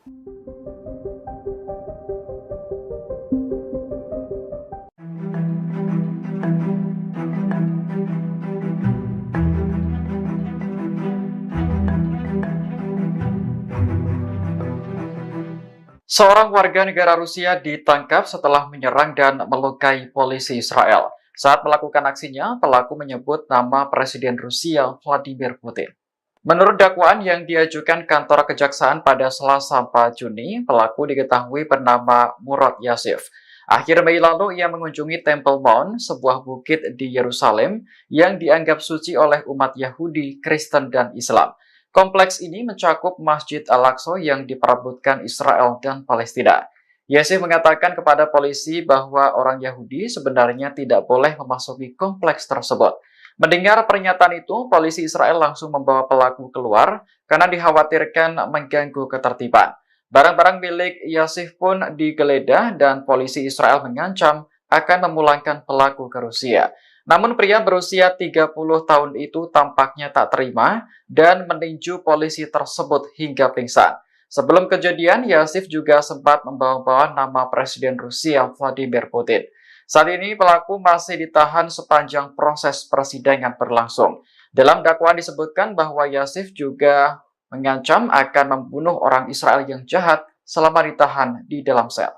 Seorang warga negara Rusia ditangkap setelah menyerang dan melukai polisi Israel. Saat melakukan aksinya, pelaku menyebut nama Presiden Rusia Vladimir Putin. Menurut dakwaan yang diajukan kantor kejaksaan pada Selasa 4 Juni, pelaku diketahui bernama Murad Yasif. Akhir Mei lalu ia mengunjungi Temple Mount, sebuah bukit di Yerusalem yang dianggap suci oleh umat Yahudi, Kristen, dan Islam. Kompleks ini mencakup Masjid Al-Aqsa yang diperebutkan Israel dan Palestina. Yasif mengatakan kepada polisi bahwa orang Yahudi sebenarnya tidak boleh memasuki kompleks tersebut. Mendengar pernyataan itu, polisi Israel langsung membawa pelaku keluar karena dikhawatirkan mengganggu ketertiban. Barang-barang milik Yasif pun digeledah dan polisi Israel mengancam akan memulangkan pelaku ke Rusia. Namun pria berusia 30 tahun itu tampaknya tak terima dan meninju polisi tersebut hingga pingsan. Sebelum kejadian, Yasif juga sempat membawa-bawa nama Presiden Rusia Vladimir Putin. Saat ini pelaku masih ditahan sepanjang proses persidangan berlangsung. Dalam dakwaan disebutkan bahwa Yasif juga mengancam akan membunuh orang Israel yang jahat selama ditahan di dalam sel.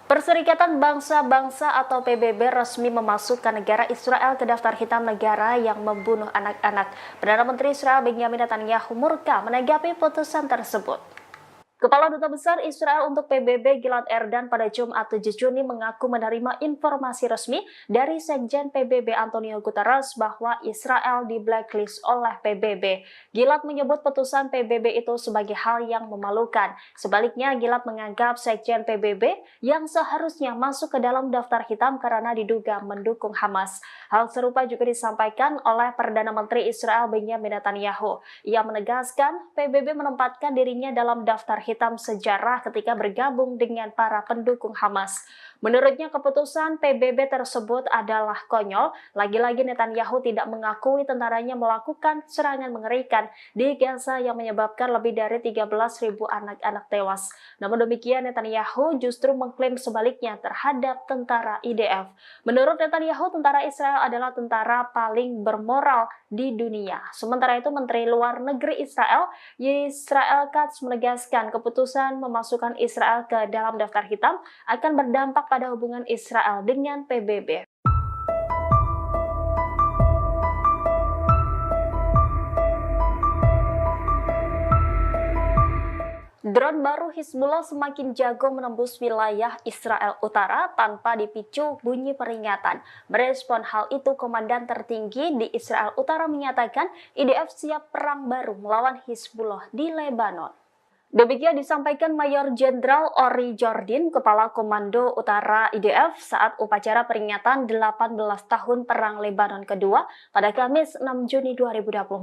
Perserikatan Bangsa-Bangsa atau PBB resmi memasukkan negara Israel ke daftar hitam negara yang membunuh anak-anak. Perdana Menteri Israel Benjamin Netanyahu murka menanggapi putusan tersebut. Kepala Duta Besar Israel untuk PBB Gilad Erdan pada Jumat 7 Juni mengaku menerima informasi resmi dari Sekjen PBB Antonio Guterres bahwa Israel di blacklist oleh PBB. Gilad menyebut putusan PBB itu sebagai hal yang memalukan. Sebaliknya, Gilad menganggap Sekjen PBB yang seharusnya masuk ke dalam daftar hitam karena diduga mendukung Hamas. Hal serupa juga disampaikan oleh Perdana Menteri Israel Benjamin Netanyahu. Ia menegaskan PBB menempatkan dirinya dalam daftar hitam sejarah ketika bergabung dengan para pendukung Hamas. Menurutnya keputusan PBB tersebut adalah konyol. Lagi-lagi Netanyahu tidak mengakui tentaranya melakukan serangan mengerikan di Gaza yang menyebabkan lebih dari 13.000 anak-anak tewas. Namun demikian Netanyahu justru mengklaim sebaliknya terhadap tentara IDF. Menurut Netanyahu, tentara Israel adalah tentara paling bermoral di dunia. Sementara itu Menteri Luar Negeri Israel Katz menegaskan keputusan memasukkan Israel ke dalam daftar hitam akan berdampak pada hubungan Israel dengan PBB. Drone baru Hizbullah semakin jago menembus wilayah Israel Utara tanpa dipicu bunyi peringatan. Merespon hal itu, Komandan tertinggi di Israel Utara menyatakan IDF siap perang baru melawan Hizbullah di Lebanon. Demikian disampaikan Mayor Jenderal Ori Jordin, Kepala Komando Utara IDF saat upacara peringatan 18 tahun Perang Lebanon kedua pada Kamis 6 Juni 2024.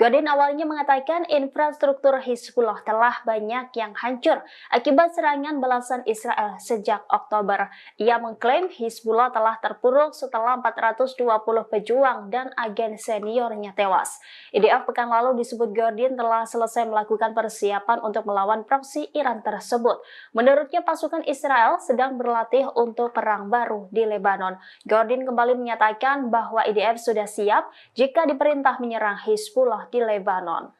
Jordin awalnya mengatakan infrastruktur Hizbullah telah banyak yang hancur akibat serangan balasan Israel sejak Oktober. Ia mengklaim Hizbullah telah terpuruk setelah 420 pejuang dan agen seniornya tewas. IDF pekan lalu disebut Jordin telah selesai melakukan persiapan untuk melawan proksi Iran tersebut. Menurutnya pasukan Israel sedang berlatih untuk perang baru di Lebanon. Jordin kembali menyatakan bahwa IDF sudah siap jika diperintah menyerang Hizbullah di Lebanon.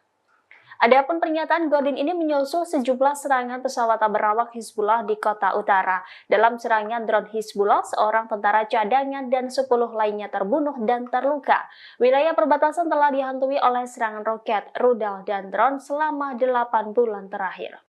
Adapun pernyataan Jordin ini menyusul sejumlah serangan pesawat berawak Hizbullah di kota utara. Dalam serangan drone Hizbullah, seorang tentara cadangan dan 10 lainnya terbunuh dan terluka. Wilayah perbatasan telah dihantui oleh serangan roket, rudal, dan drone selama 8 bulan terakhir.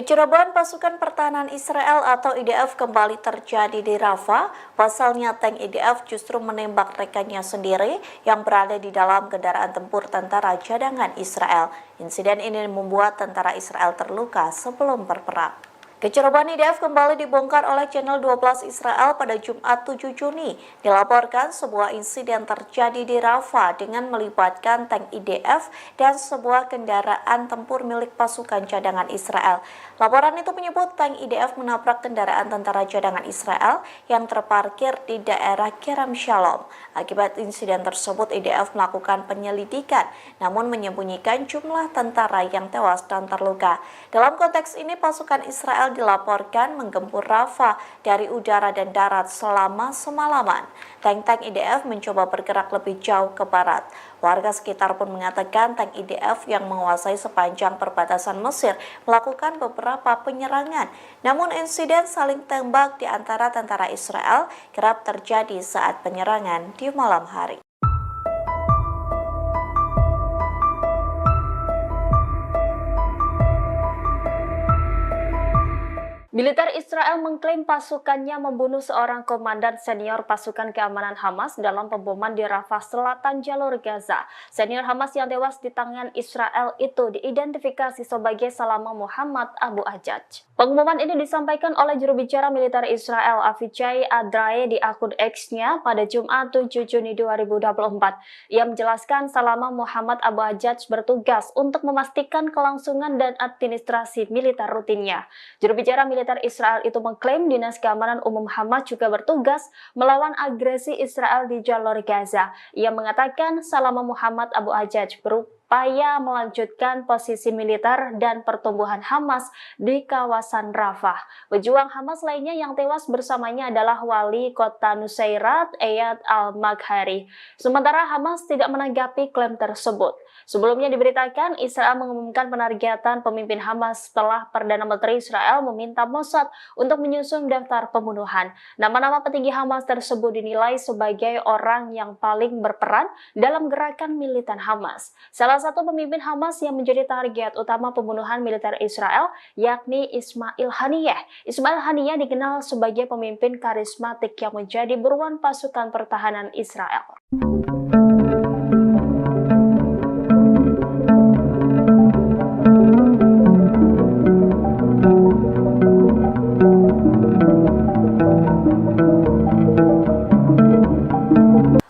Kecerobohan pasukan pertahanan Israel atau IDF kembali terjadi di Rafah. Pasalnya tank IDF justru menembak rekannya sendiri yang berada di dalam kendaraan tempur tentara cadangan Israel. Insiden ini membuat tentara Israel terluka sebelum berperang. Kecerobohan IDF kembali dibongkar oleh Channel 12 Israel pada Jumat 7 Juni. Dilaporkan sebuah insiden terjadi di Rafah dengan melibatkan tank IDF dan sebuah kendaraan tempur milik pasukan cadangan Israel. Laporan itu menyebut tank IDF menabrak kendaraan tentara cadangan Israel yang terparkir di daerah Kerem Shalom. Akibat insiden tersebut, IDF melakukan penyelidikan, namun menyembunyikan jumlah tentara yang tewas dan terluka. Dalam konteks ini, pasukan Israel dilaporkan menggempur Rafah dari udara dan darat selama semalaman. Tank-tank IDF mencoba bergerak lebih jauh ke barat. Warga sekitar pun mengatakan tank IDF yang menguasai sepanjang perbatasan Mesir melakukan beberapa penyerangan. Namun insiden saling tembak di antara tentara Israel kerap terjadi saat penyerangan di malam hari. Militer Israel mengklaim pasukannya membunuh seorang komandan senior pasukan keamanan Hamas dalam pemboman di Rafah Selatan jalur Gaza. Senior Hamas yang tewas di tangan Israel itu diidentifikasi sebagai Salama Muhammad Abu Ajaj. Pengumuman ini disampaikan oleh juru bicara militer Israel Avichai Adrae di akun X-nya pada Jumat 7 Juni 2024. Ia menjelaskan Salama Muhammad Abu Ajaj bertugas untuk memastikan kelangsungan dan administrasi militer rutinnya. Juru bicara militer Israel itu mengklaim Dinas Keamanan Umum Hamas juga bertugas melawan agresi Israel di jalur Gaza. Ia mengatakan Salama Muhammad Abu Ajaj berupaya melanjutkan posisi militer dan pertumbuhan Hamas di kawasan Rafah. Pejuang Hamas lainnya yang tewas bersamanya adalah wali kota Nusairat, Eyad al-Maghari. Sementara Hamas tidak menanggapi klaim tersebut. Sebelumnya diberitakan Israel mengumumkan penargetan pemimpin Hamas setelah Perdana Menteri Israel meminta Mossad untuk menyusun daftar pembunuhan. Nama-nama petinggi Hamas tersebut dinilai sebagai orang yang paling berperan dalam gerakan militan Hamas. Salah satu pemimpin Hamas yang menjadi target utama pembunuhan militer Israel yakni Ismail Haniyeh. Ismail Haniyeh dikenal sebagai pemimpin karismatik yang menjadi buruan pasukan pertahanan Israel.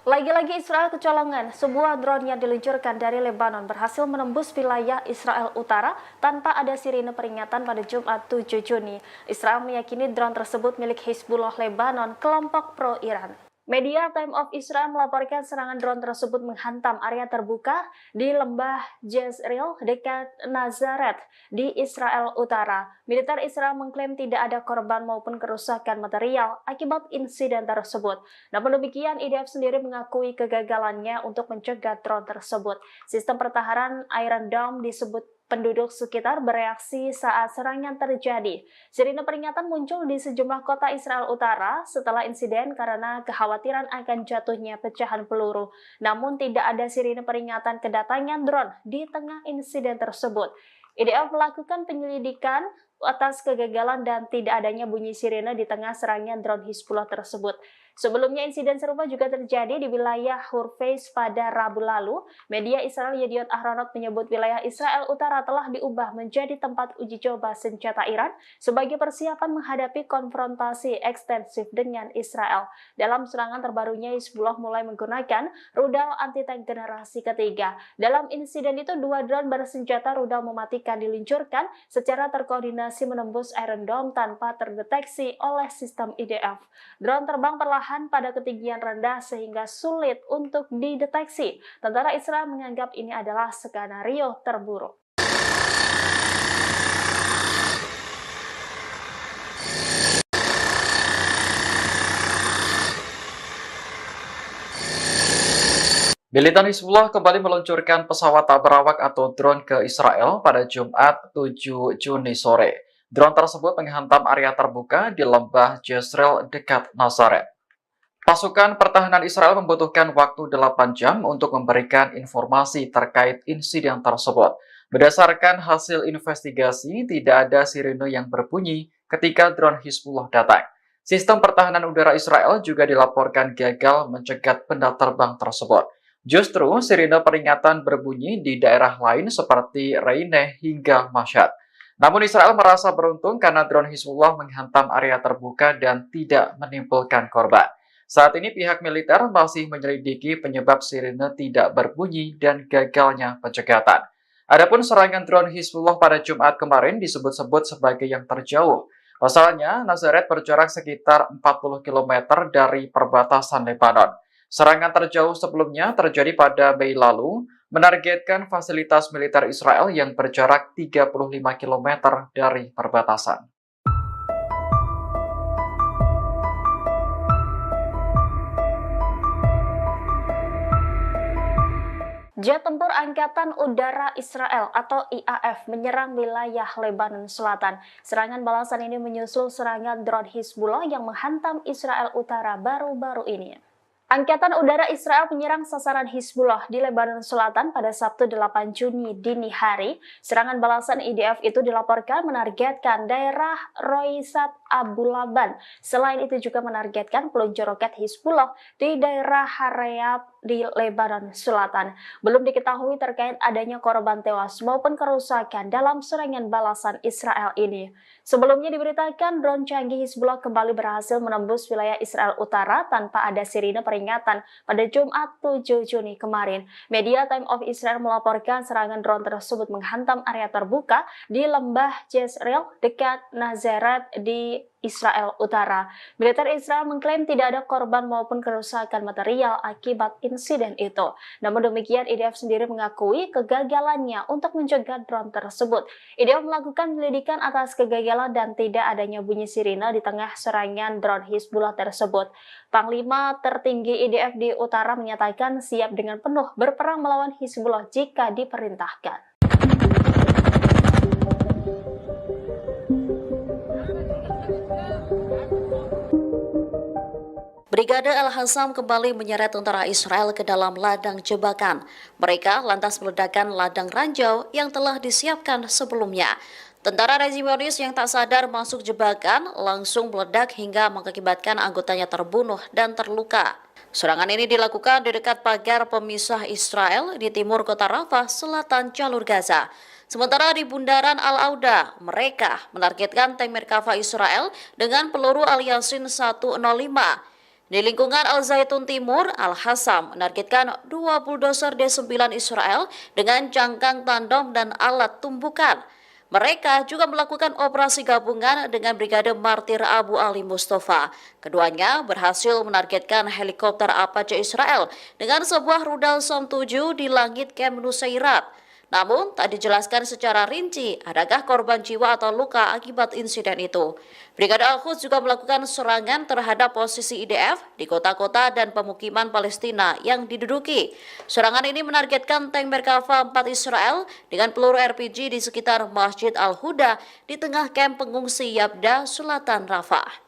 Lagi-lagi Israel kecolongan, sebuah drone yang diluncurkan dari Lebanon berhasil menembus wilayah Israel Utara tanpa ada sirine peringatan pada Jumat 7 Juni. Israel meyakini drone tersebut milik Hizbullah Lebanon, kelompok pro-Iran. Media Time of Israel melaporkan serangan drone tersebut menghantam area terbuka di lembah Jezreel dekat Nazaret di Israel Utara. Militer Israel mengklaim tidak ada korban maupun kerusakan material akibat insiden tersebut. Namun demikian, IDF sendiri mengakui kegagalannya untuk mencegah drone tersebut. Sistem pertahanan Iron Dome disebut penduduk sekitar bereaksi saat serangan terjadi. Sirine peringatan muncul di sejumlah kota Israel Utara setelah insiden karena kekhawatiran akan jatuhnya pecahan peluru. Namun tidak ada sirine peringatan kedatangan drone di tengah insiden tersebut. IDF melakukan penyelidikan atas kegagalan dan tidak adanya bunyi sirine di tengah serangan drone Hizbullah tersebut. Sebelumnya insiden serupa juga terjadi di wilayah Hurfeis pada Rabu lalu. Media Israel Yediot Ahronot menyebut wilayah Israel Utara telah diubah menjadi tempat uji coba senjata Iran sebagai persiapan menghadapi konfrontasi ekstensif dengan Israel. Dalam serangan terbarunya, Hizbullah mulai menggunakan rudal anti-tank generasi ketiga. Dalam insiden itu, 2 drone bersenjata rudal mematikan diluncurkan secara terkoordinasi menembus Iron Dome tanpa terdeteksi oleh sistem IDF. Drone terbang perlahan pada ketinggian rendah sehingga sulit untuk dideteksi. Tentara Israel menganggap ini adalah skenario terburuk. Militan Hizbullah kembali meluncurkan pesawat tak berawak atau drone ke Israel pada Jumat 7 Juni sore. Drone tersebut menghantam area terbuka di lembah Jezreel dekat Nazaret. Pasukan pertahanan Israel membutuhkan waktu 8 jam untuk memberikan informasi terkait insiden tersebut. Berdasarkan hasil investigasi, tidak ada sirene yang berbunyi ketika drone Hizbullah datang. Sistem pertahanan udara Israel juga dilaporkan gagal mencegat benda terbang tersebut. Justru sirine peringatan berbunyi di daerah lain seperti Reineh hingga Mashhad. Namun Israel merasa beruntung karena drone Hizbullah menghantam area terbuka dan tidak menimbulkan korban. Saat ini pihak militer masih menyelidiki penyebab sirine tidak berbunyi dan gagalnya pencegatan. Adapun serangan drone Hizbullah pada Jumat kemarin disebut-sebut sebagai yang terjauh. Pasalnya, Nazaret berjarak sekitar 40 km dari perbatasan Lebanon. Serangan terjauh sebelumnya terjadi pada Mei lalu, menargetkan fasilitas militer Israel yang berjarak 35 km dari perbatasan. Jet tempur Angkatan Udara Israel atau IAF menyerang wilayah Lebanon Selatan. Serangan balasan ini menyusul serangan drone Hizbullah yang menghantam Israel Utara baru-baru ini. Angkatan Udara Israel menyerang sasaran Hizbullah di Lebanon Selatan pada Sabtu 8 Juni dini hari. Serangan balasan IDF itu dilaporkan menargetkan daerah Roisat Abu Laban. Selain itu juga menargetkan peluncur roket Hizbullah di daerah Harayab di Lebanon Selatan. Belum diketahui terkait adanya korban tewas maupun kerusakan dalam serangan balasan Israel ini. Sebelumnya diberitakan drone canggih Hizbullah kembali berhasil menembus wilayah Israel Utara tanpa ada sirine peringatan pada Jumat 7 Juni kemarin. Media Time of Israel melaporkan serangan drone tersebut menghantam area terbuka di lembah Jezreel dekat Nazaret di Israel Utara. Militer Israel mengklaim tidak ada korban maupun kerusakan material akibat insiden itu. Namun demikian, IDF sendiri mengakui kegagalannya untuk mencegah drone tersebut. IDF melakukan penyelidikan atas kegagalan dan tidak adanya bunyi sirine di tengah serangan drone Hizbullah tersebut. Panglima tertinggi IDF di Utara menyatakan siap dengan penuh berperang melawan Hizbullah jika diperintahkan. Brigade Al-Hassam kembali menyeret tentara Israel ke dalam ladang jebakan. Mereka lantas meledakkan ladang ranjau yang telah disiapkan sebelumnya. Tentara rezimionis yang tak sadar masuk jebakan langsung meledak hingga mengakibatkan anggotanya terbunuh dan terluka. Serangan ini dilakukan di dekat pagar pemisah Israel di timur kota Rafah, selatan jalur Gaza. Sementara di bundaran Al-Auda, mereka menargetkan tank Merkava Israel dengan peluru Al-Yasin 105. Di lingkungan Al-Zaitun Timur, Al-Hassam menargetkan 2 bulldozer D9 Israel dengan cangkang tandem dan alat tumbukan. Mereka juga melakukan operasi gabungan dengan Brigade Martir Abu Ali Mustafa. Keduanya berhasil menargetkan helikopter Apache Israel dengan sebuah rudal Som 7 di langit Camp Nusairat. Namun, tak dijelaskan secara rinci adakah korban jiwa atau luka akibat insiden itu. Brigade Al-Quds juga melakukan serangan terhadap posisi IDF di kota-kota dan pemukiman Palestina yang diduduki. Serangan ini menargetkan tank Merkava 4 Israel dengan peluru RPG di sekitar Masjid Al-Huda di tengah kamp pengungsi Yabda, selatan Rafah.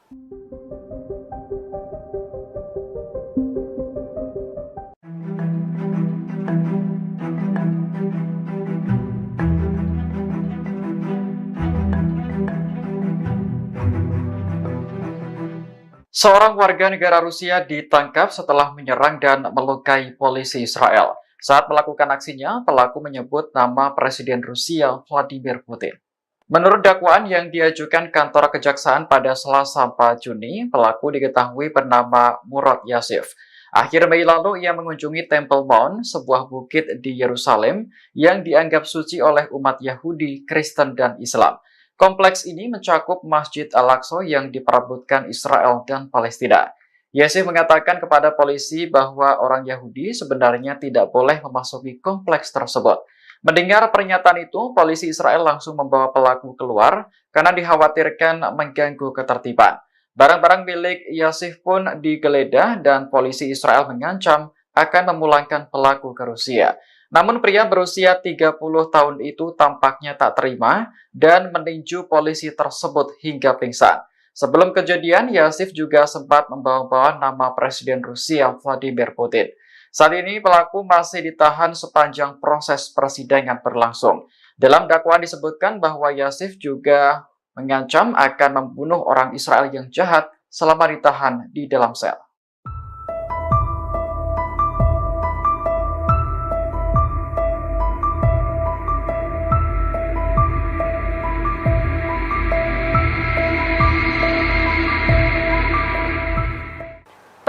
Seorang warga negara Rusia ditangkap setelah menyerang dan melukai polisi Israel. Saat melakukan aksinya, pelaku menyebut nama Presiden Rusia Vladimir Putin. Menurut dakwaan yang diajukan kantor kejaksaan pada Selasa 4 Juni, pelaku diketahui bernama Murad Yasif. Akhir Mei lalu ia mengunjungi Temple Mount, sebuah bukit di Yerusalem yang dianggap suci oleh umat Yahudi, Kristen, dan Islam. Kompleks ini mencakup Masjid Al-Aqsa yang diperebutkan Israel dan Palestina. Yasif mengatakan kepada polisi bahwa orang Yahudi sebenarnya tidak boleh memasuki kompleks tersebut. Mendengar pernyataan itu, polisi Israel langsung membawa pelaku keluar karena dikhawatirkan mengganggu ketertiban. Barang-barang milik Yasif pun digeledah dan polisi Israel mengancam akan memulangkan pelaku ke Rusia. Namun pria berusia 30 tahun itu tampaknya tak terima dan meninju polisi tersebut hingga pingsan. Sebelum kejadian, Yasif juga sempat membawa-bawa nama Presiden Rusia Vladimir Putin. Saat ini pelaku masih ditahan sepanjang proses persidangan berlangsung. Dalam dakwaan disebutkan bahwa Yasif juga mengancam akan membunuh orang Israel yang jahat selama ditahan di dalam sel.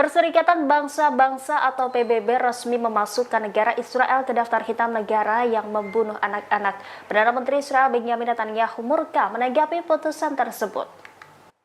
Perserikatan Bangsa-Bangsa atau PBB resmi memasukkan negara Israel ke daftar hitam negara yang membunuh anak-anak. Perdana Menteri Israel Benjamin Netanyahu murka menanggapi putusan tersebut.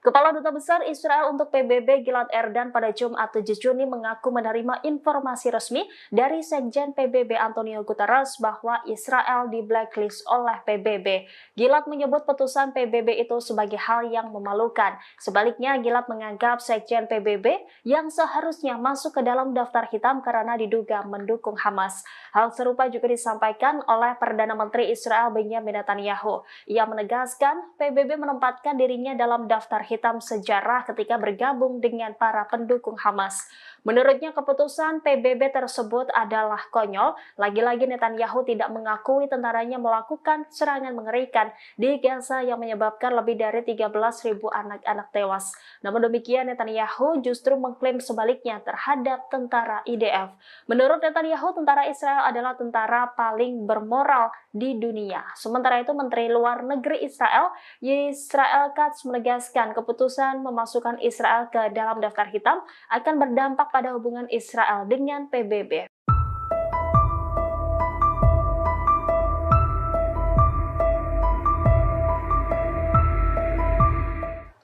Kepala Duta Besar Israel untuk PBB Gilad Erdan pada Jumat 7 Juni mengaku menerima informasi resmi dari Sekjen PBB Antonio Guterres bahwa Israel di blacklist oleh PBB. Gilad menyebut putusan PBB itu sebagai hal yang memalukan. Sebaliknya, Gilad menganggap Sekjen PBB yang seharusnya masuk ke dalam daftar hitam karena diduga mendukung Hamas. Hal serupa juga disampaikan oleh Perdana Menteri Israel Benjamin Netanyahu. Ia menegaskan PBB menempatkan dirinya dalam daftar hitam sejarah ketika bergabung dengan para pendukung Hamas. Menurutnya keputusan PBB tersebut adalah konyol. Lagi-lagi Netanyahu tidak mengakui tentaranya melakukan serangan mengerikan di Gaza yang menyebabkan lebih dari 13.000 anak-anak tewas. Namun demikian Netanyahu justru mengklaim sebaliknya terhadap tentara IDF. Menurut Netanyahu, tentara Israel adalah tentara paling bermoral di dunia. Sementara itu Menteri Luar Negeri Israel, Israel Katz menegaskan keputusan memasukkan Israel ke dalam daftar hitam akan berdampak pada hubungan Israel dengan PBB.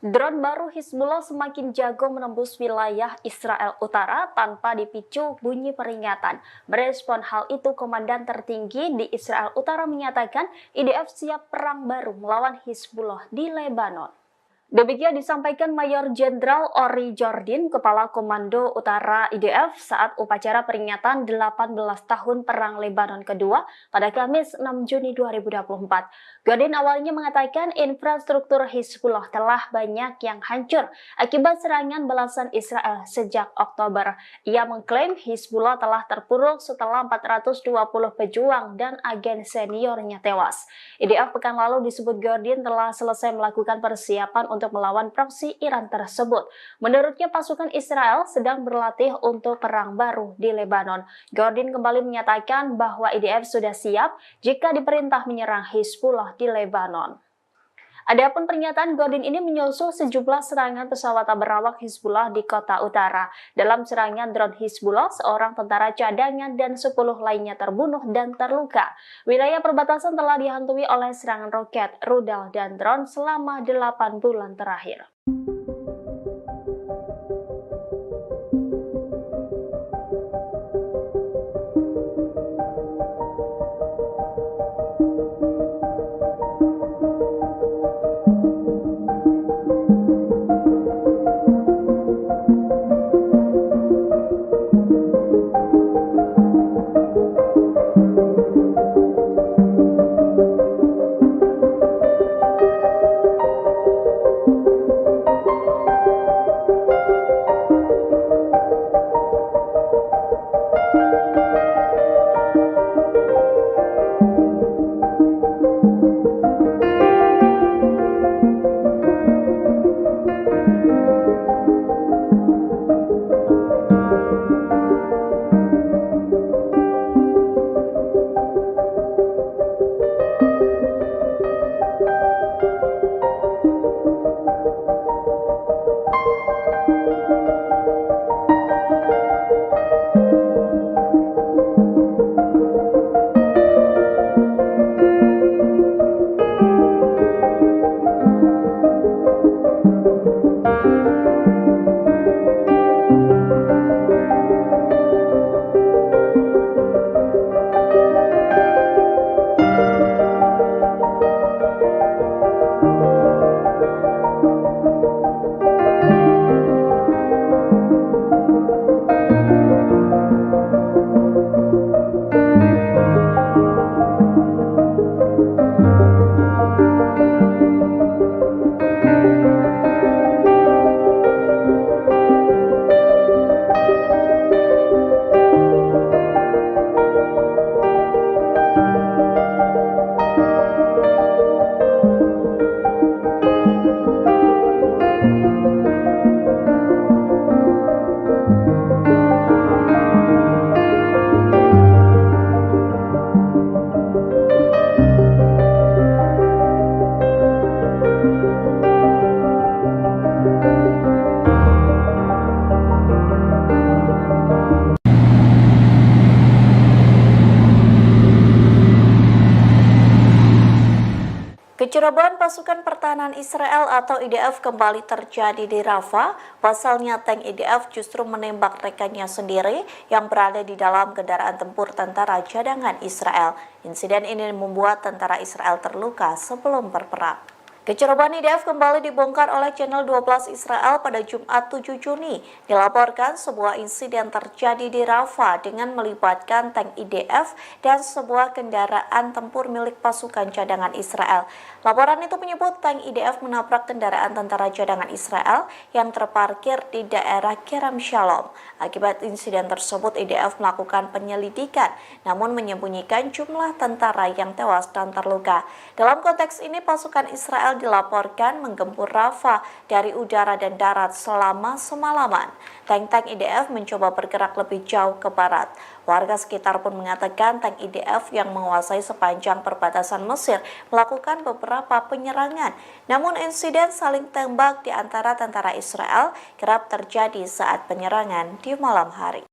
Drone baru Hizbullah semakin jago menembus wilayah Israel Utara tanpa dipicu bunyi peringatan. Merespon hal itu, Komandan tertinggi di Israel Utara menyatakan IDF siap perang baru melawan Hizbullah di Lebanon. Demikian disampaikan Mayor Jenderal Ori Jordin, Kepala Komando Utara IDF saat upacara peringatan 18 tahun Perang Lebanon kedua pada Kamis 6 Juni 2024. Jordin awalnya mengatakan infrastruktur Hizbullah telah banyak yang hancur akibat serangan balasan Israel sejak Oktober. Ia mengklaim Hizbullah telah terpuruk setelah 420 pejuang dan agen seniornya tewas. IDF pekan lalu disebut Jordin telah selesai melakukan persiapan untuk melawan proksi Iran tersebut. Menurutnya pasukan Israel sedang berlatih untuk perang baru di Lebanon. Jordin kembali menyatakan bahwa IDF sudah siap jika diperintah menyerang Hizbullah di Lebanon. Adapun pernyataan Jordin ini menyusul sejumlah serangan pesawat berawak Hizbullah di kota utara. Dalam serangan drone Hizbullah, seorang tentara cadangan dan 10 lainnya terbunuh dan terluka. Wilayah perbatasan telah dihantui oleh serangan roket, rudal, dan drone selama 8 bulan terakhir. Kecerobohan pasukan pertahanan Israel atau IDF kembali terjadi di Rafah. Pasalnya tank IDF justru menembak rekannya sendiri yang berada di dalam kendaraan tempur tentara cadangan Israel. Insiden ini membuat tentara Israel terluka sebelum berperang. Kecerobohan IDF kembali dibongkar oleh Channel 12 Israel pada Jumat 7 Juni. Dilaporkan sebuah insiden terjadi di Rafah dengan melibatkan tank IDF dan sebuah kendaraan tempur milik pasukan cadangan Israel. Laporan itu menyebut tank IDF menabrak kendaraan tentara cadangan Israel yang terparkir di daerah Kerem Shalom. Akibat insiden tersebut, IDF melakukan penyelidikan, namun menyembunyikan jumlah tentara yang tewas dan terluka. Dalam konteks ini, pasukan Israel dilaporkan menggempur Rafah dari udara dan darat selama semalaman. Tank-tank IDF mencoba bergerak lebih jauh ke barat. Warga sekitar pun mengatakan tank IDF yang menguasai sepanjang perbatasan Mesir melakukan beberapa penyerangan. Namun insiden saling tembak di antara tentara Israel kerap terjadi saat penyerangan di malam hari.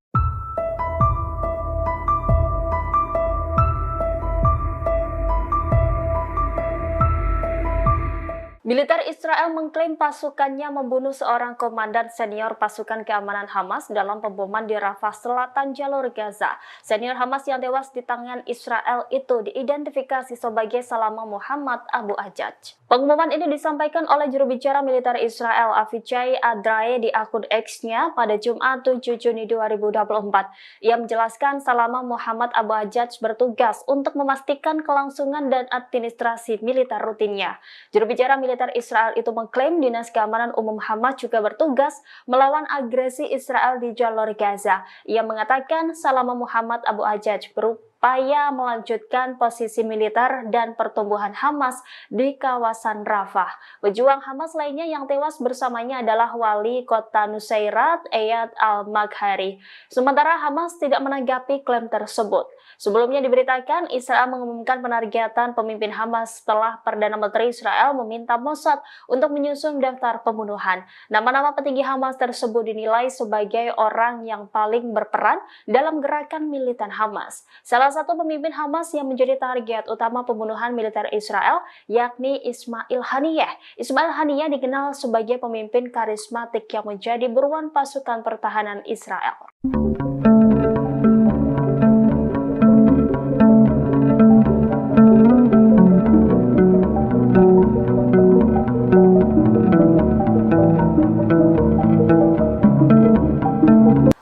Militer Israel mengklaim pasukannya membunuh seorang komandan senior pasukan keamanan Hamas dalam pemboman di Rafah Selatan jalur Gaza. Senior Hamas yang tewas di tangan Israel itu diidentifikasi sebagai Salama Muhammad Abu Ajaj. Pengumuman ini disampaikan oleh juru bicara militer Israel Avichai Adrae di akun X-nya pada Jumat 7 Juni 2024. Ia menjelaskan Salama Muhammad Abu Ajaj bertugas untuk memastikan kelangsungan dan administrasi militer rutinnya. Juru bicara militer Israel itu mengklaim Dinas Keamanan Umum Hamas juga bertugas melawan agresi Israel di jalur Gaza. Ia mengatakan Salama Muhammad Abu Ajaj berupaya melanjutkan posisi militer dan pertumbuhan Hamas di kawasan Rafah. Pejuang Hamas lainnya yang tewas bersamanya adalah wali kota Nusairat, Eyad al-Maghari. Sementara Hamas tidak menanggapi klaim tersebut. Sebelumnya diberitakan Israel mengumumkan penargetan pemimpin Hamas setelah Perdana Menteri Israel meminta Mossad untuk menyusun daftar pembunuhan. Nama-nama petinggi Hamas tersebut dinilai sebagai orang yang paling berperan dalam gerakan militan Hamas. Salah satu pemimpin Hamas yang menjadi target utama pembunuhan militer Israel yakni Ismail Haniyeh. Ismail Haniyeh dikenal sebagai pemimpin karismatik yang menjadi buruan pasukan pertahanan Israel.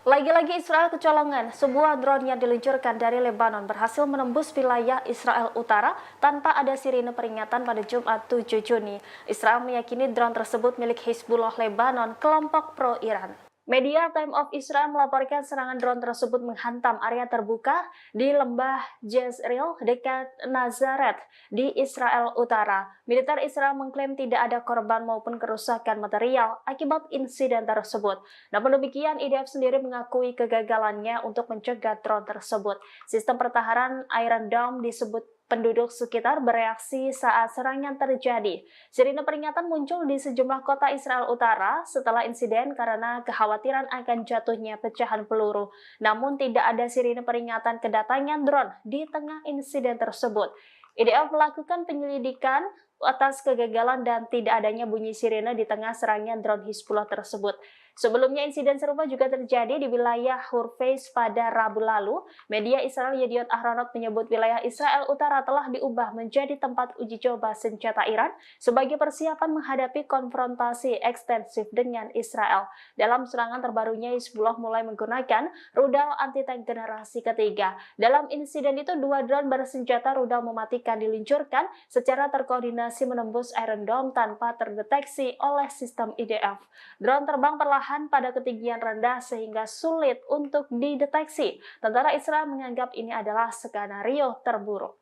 Lagi-lagi Israel kecolongan, sebuah drone yang diluncurkan dari Lebanon berhasil menembus wilayah Israel Utara tanpa ada sirine peringatan pada Jumat 7 Juni. Israel meyakini drone tersebut milik Hizbullah Lebanon, kelompok pro-Iran. Media Time of Israel melaporkan serangan drone tersebut menghantam area terbuka di lembah Jezreel dekat Nazaret di Israel Utara. Militer Israel mengklaim tidak ada korban maupun kerusakan material akibat insiden tersebut. Namun demikian, IDF sendiri mengakui kegagalannya untuk mencegah drone tersebut. Sistem pertahanan Iron Dome disebut penduduk sekitar bereaksi saat serangan terjadi. Sirine peringatan muncul di sejumlah kota Israel Utara setelah insiden karena kekhawatiran akan jatuhnya pecahan peluru. Namun tidak ada sirine peringatan kedatangan drone di tengah insiden tersebut. IDF melakukan penyelidikan atas kegagalan dan tidak adanya bunyi sirine di tengah serangan drone Hizbullah tersebut. Sebelumnya insiden serupa juga terjadi di wilayah Hurfeis pada Rabu lalu. Media Israel Yediot Ahronot menyebut wilayah Israel Utara telah diubah menjadi tempat uji coba senjata Iran sebagai persiapan menghadapi konfrontasi ekstensif dengan Israel. Dalam serangan terbarunya, Hizbullah mulai menggunakan rudal anti-tank generasi ketiga. Dalam insiden itu, 2 drone bersenjata rudal mematikan diluncurkan secara terkoordinasi menembus Iron Dome tanpa terdeteksi oleh sistem IDF. Drone terbang perlahan pada ketinggian rendah sehingga sulit untuk dideteksi. Tentara Israel menganggap ini adalah skenario terburuk.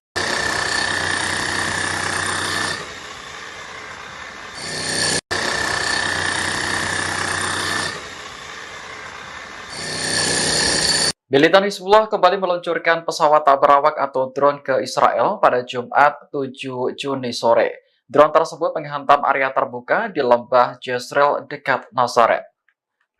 Militan Hizbullah kembali meluncurkan pesawat tak berawak atau drone ke Israel pada Jumat 7 Juni sore. Drone tersebut menghantam area terbuka di lembah Jezreel dekat Nazaret.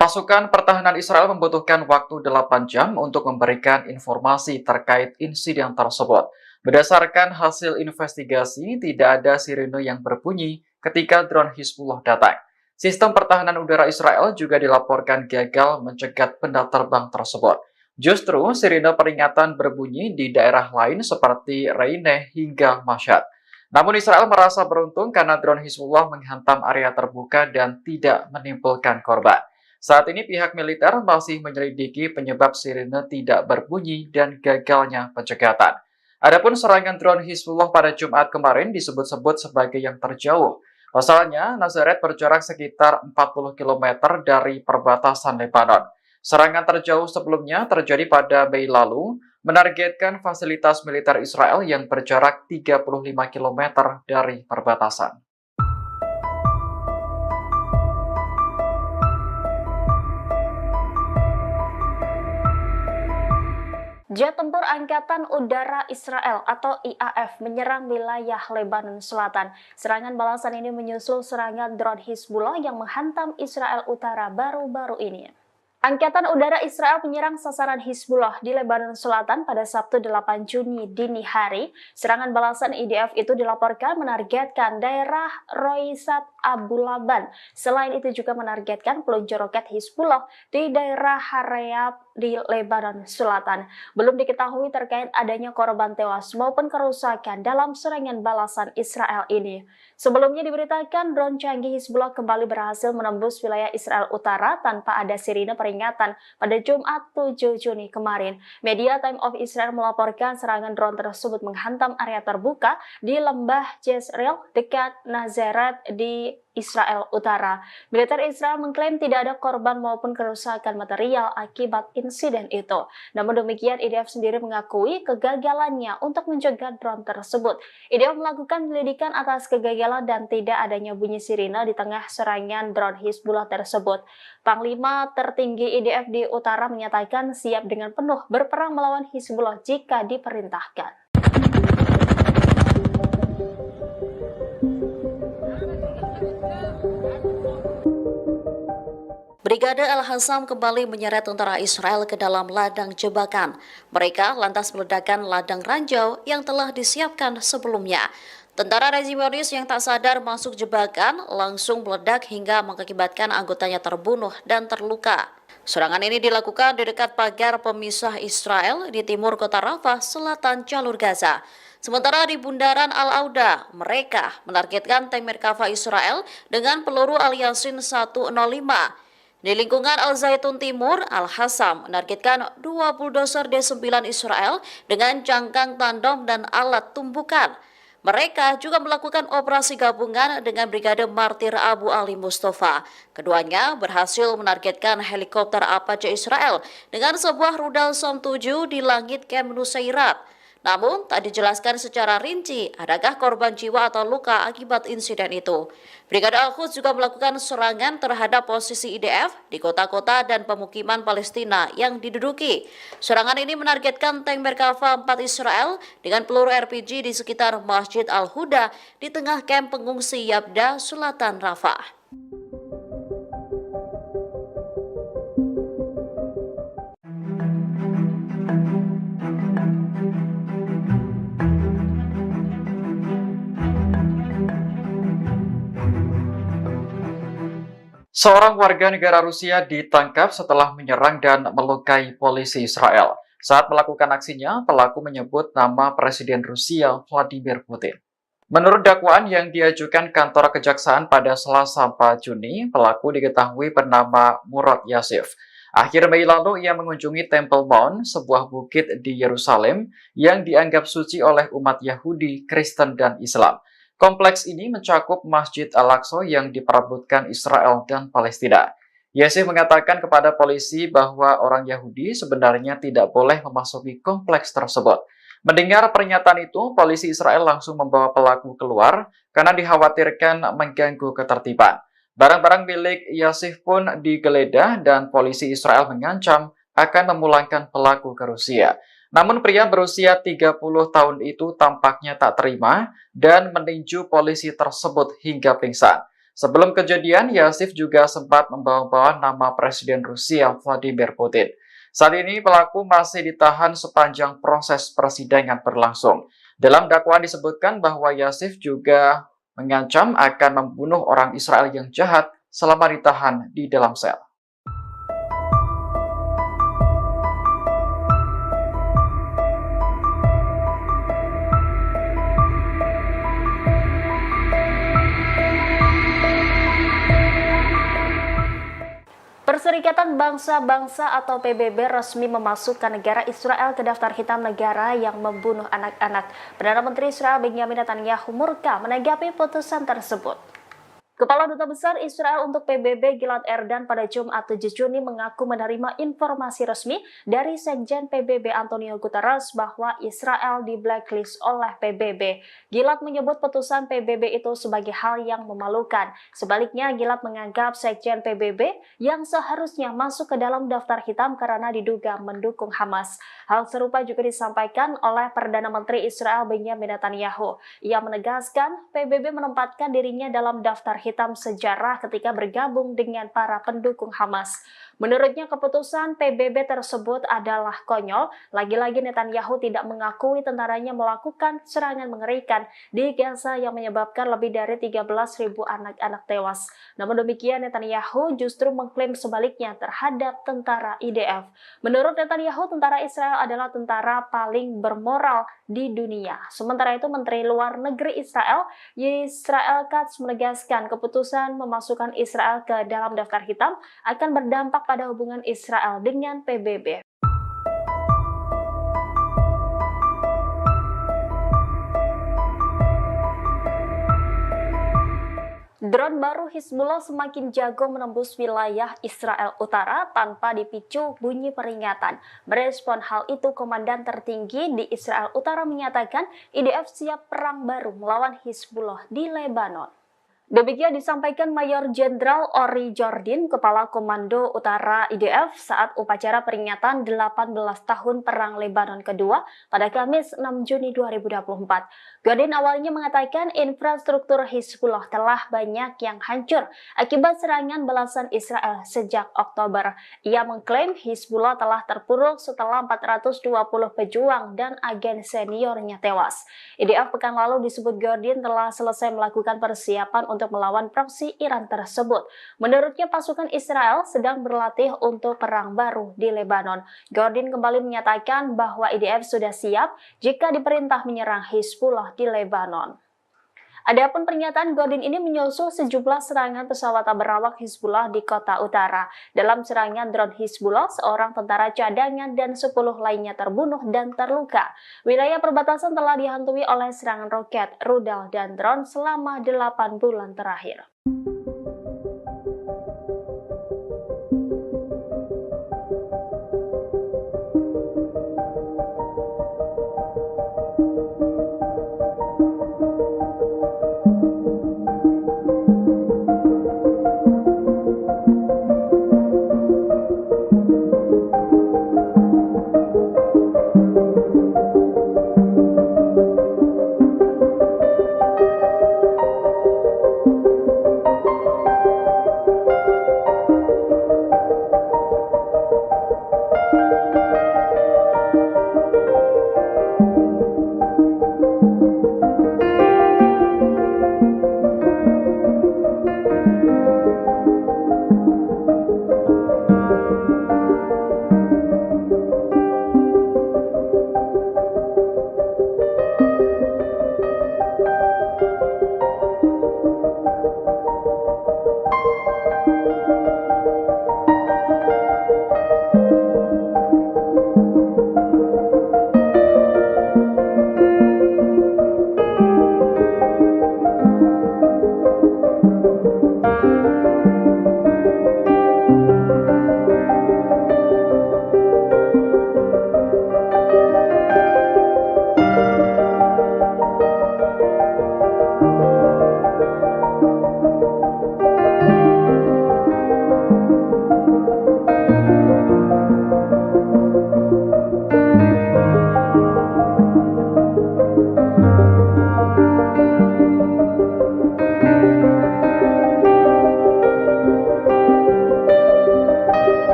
Pasukan pertahanan Israel membutuhkan waktu 8 jam untuk memberikan informasi terkait insiden tersebut. Berdasarkan hasil investigasi, tidak ada sirene yang berbunyi ketika drone Hizbullah datang. Sistem pertahanan udara Israel juga dilaporkan gagal mencegat benda terbang tersebut. Justru sirine peringatan berbunyi di daerah lain seperti Reine hingga Mashhad. Namun Israel merasa beruntung karena drone Hizbullah menghantam area terbuka dan tidak menimbulkan korban. Saat ini pihak militer masih menyelidiki penyebab sirine tidak berbunyi dan gagalnya pencegatan. Adapun serangan drone Hizbullah pada Jumat kemarin disebut-sebut sebagai yang terjauh. Pasalnya, Nazaret berjarak sekitar 40 km dari perbatasan Lebanon. Serangan terjauh sebelumnya terjadi pada Mei lalu, menargetkan fasilitas militer Israel yang berjarak 35 km dari perbatasan. Jet tempur Angkatan Udara Israel atau IAF menyerang wilayah Lebanon Selatan. Serangan balasan ini menyusul serangan drone Hizbullah yang menghantam Israel Utara baru-baru ini. Angkatan Udara Israel menyerang sasaran Hizbullah di Lebanon Selatan pada Sabtu 8 Juni dini hari. Serangan balasan IDF itu dilaporkan menargetkan daerah Roisat Abu Laban. Selain itu juga menargetkan peluncur roket Hizbullah di daerah Harayab di Lebanon Selatan. Belum diketahui terkait adanya korban tewas maupun kerusakan dalam serangan balasan Israel ini. Sebelumnya diberitakan drone canggih Hizbullah kembali berhasil menembus wilayah Israel Utara tanpa ada sirine peringatan pada Jumat 7 Juni kemarin. Media Time of Israel melaporkan serangan drone tersebut menghantam area terbuka di lembah Jezreel dekat Nazaret di Israel Utara. Militer Israel mengklaim tidak ada korban maupun kerusakan material akibat insiden itu. Namun demikian, IDF sendiri mengakui kegagalannya untuk mencegah drone tersebut. IDF melakukan penyelidikan atas kegagalan dan tidak adanya bunyi sirine di tengah serangan drone Hizbullah tersebut. Panglima tertinggi IDF di utara menyatakan siap dengan penuh berperang melawan Hizbullah jika diperintahkan. Brigade Al-Hassam kembali menyeret tentara Israel ke dalam ladang jebakan. Mereka lantas meledakkan ladang ranjau yang telah disiapkan sebelumnya. Tentara rezimonis yang tak sadar masuk jebakan langsung meledak hingga mengakibatkan anggotanya terbunuh dan terluka. Serangan ini dilakukan di dekat pagar pemisah Israel di timur kota Rafah, selatan jalur Gaza. Sementara di bundaran Al-Auda, mereka menargetkan tank Merkava Israel dengan peluru Al-Yasin 105. Di lingkungan Al-Zaitun Timur, Al-Hassam menargetkan 2 bulldozer D9 Israel dengan jangkang tandem dan alat tumbukan. Mereka juga melakukan operasi gabungan dengan Brigade Martir Abu Ali Mustafa. Keduanya berhasil menargetkan helikopter Apache Israel dengan sebuah rudal Som 7 di langit Camp Nusairat. Namun, tak dijelaskan secara rinci adakah korban jiwa atau luka akibat insiden itu. Brigade Al-Quds juga melakukan serangan terhadap posisi IDF di kota-kota dan pemukiman Palestina yang diduduki. Serangan ini menargetkan tank Merkava 4 Israel dengan peluru RPG di sekitar Masjid Al-Huda di tengah kamp pengungsi Yabda, selatan Rafah. Seorang warga negara Rusia ditangkap setelah menyerang dan melukai polisi Israel. Saat melakukan aksinya, pelaku menyebut nama Presiden Rusia Vladimir Putin. Menurut dakwaan yang diajukan kantor kejaksaan pada Selasa 4 Juni, pelaku diketahui bernama Murad Yasif. Akhir Mei lalu ia mengunjungi Temple Mount, sebuah bukit di Yerusalem yang dianggap suci oleh umat Yahudi, Kristen, dan Islam. Kompleks ini mencakup Masjid Al-Aqsa yang diperebutkan Israel dan Palestina. Yasif mengatakan kepada polisi bahwa orang Yahudi sebenarnya tidak boleh memasuki kompleks tersebut. Mendengar pernyataan itu, polisi Israel langsung membawa pelaku keluar karena dikhawatirkan mengganggu ketertiban. Barang-barang milik Yasif pun digeledah dan polisi Israel mengancam akan memulangkan pelaku ke Rusia. Namun pria berusia 30 tahun itu tampaknya tak terima dan meninju polisi tersebut hingga pingsan. Sebelum kejadian, Yasif juga sempat membawa-bawa nama Presiden Rusia Vladimir Putin. Saat ini pelaku masih ditahan sepanjang proses persidangan berlangsung. Dalam dakwaan disebutkan bahwa Yasif juga mengancam akan membunuh orang Israel yang jahat selama ditahan di dalam sel. Perserikatan Bangsa-Bangsa atau PBB resmi memasukkan negara Israel ke daftar hitam negara yang membunuh anak-anak. Perdana Menteri Israel Benjamin Netanyahu murka menanggapi putusan tersebut. Kepala Duta Besar Israel untuk PBB Gilad Erdan pada Jumat 7 Juni mengaku menerima informasi resmi dari Sekjen PBB Antonio Guterres bahwa Israel di blacklist oleh PBB. Gilad menyebut putusan PBB itu sebagai hal yang memalukan. Sebaliknya, Gilad menganggap Sekjen PBB yang seharusnya masuk ke dalam daftar hitam karena diduga mendukung Hamas. Hal serupa juga disampaikan oleh Perdana Menteri Israel Benjamin Netanyahu. Ia menegaskan PBB menempatkan dirinya dalam daftar hitam sejarah ketika bergabung dengan para pendukung Hamas. Menurutnya keputusan PBB tersebut adalah konyol. Lagi-lagi Netanyahu tidak mengakui tentaranya melakukan serangan mengerikan di Gaza yang menyebabkan lebih dari 13.000 anak-anak tewas. Namun demikian Netanyahu justru mengklaim sebaliknya terhadap tentara IDF. Menurut Netanyahu, tentara Israel adalah tentara paling bermoral di dunia. Sementara itu Menteri Luar Negeri Israel, Israel Katz menegaskan keputusan memasukkan Israel ke dalam daftar hitam akan berdampak pada hubungan Israel dengan PBB. Drone baru Hizbullah semakin jago menembus wilayah Israel Utara tanpa dipicu bunyi peringatan. Merespon hal itu, Komandan tertinggi di Israel Utara menyatakan IDF siap perang baru melawan Hizbullah di Lebanon. Demikian disampaikan Mayor Jenderal Ori Jordin, Kepala Komando Utara IDF saat upacara peringatan 18 tahun Perang Lebanon kedua pada Kamis 6 Juni 2024. Jordin awalnya mengatakan infrastruktur Hizbullah telah banyak yang hancur akibat serangan balasan Israel sejak Oktober. Ia mengklaim Hizbullah telah terpuruk setelah 420 pejuang dan agen seniornya tewas. IDF pekan lalu disebut Jordin telah selesai melakukan persiapan untuk melawan proksi Iran tersebut. Menurutnya pasukan Israel sedang berlatih untuk perang baru di Lebanon. Jordin kembali menyatakan bahwa IDF sudah siap jika diperintah menyerang Hizbullah di Lebanon. Adapun pernyataan Jordin ini menyusul sejumlah serangan pesawat berawak Hizbullah di kota utara. Dalam serangan drone Hizbullah, seorang tentara cadangan dan 10 lainnya terbunuh dan terluka. Wilayah perbatasan telah dihantui oleh serangan roket, rudal, dan drone selama 8 bulan terakhir.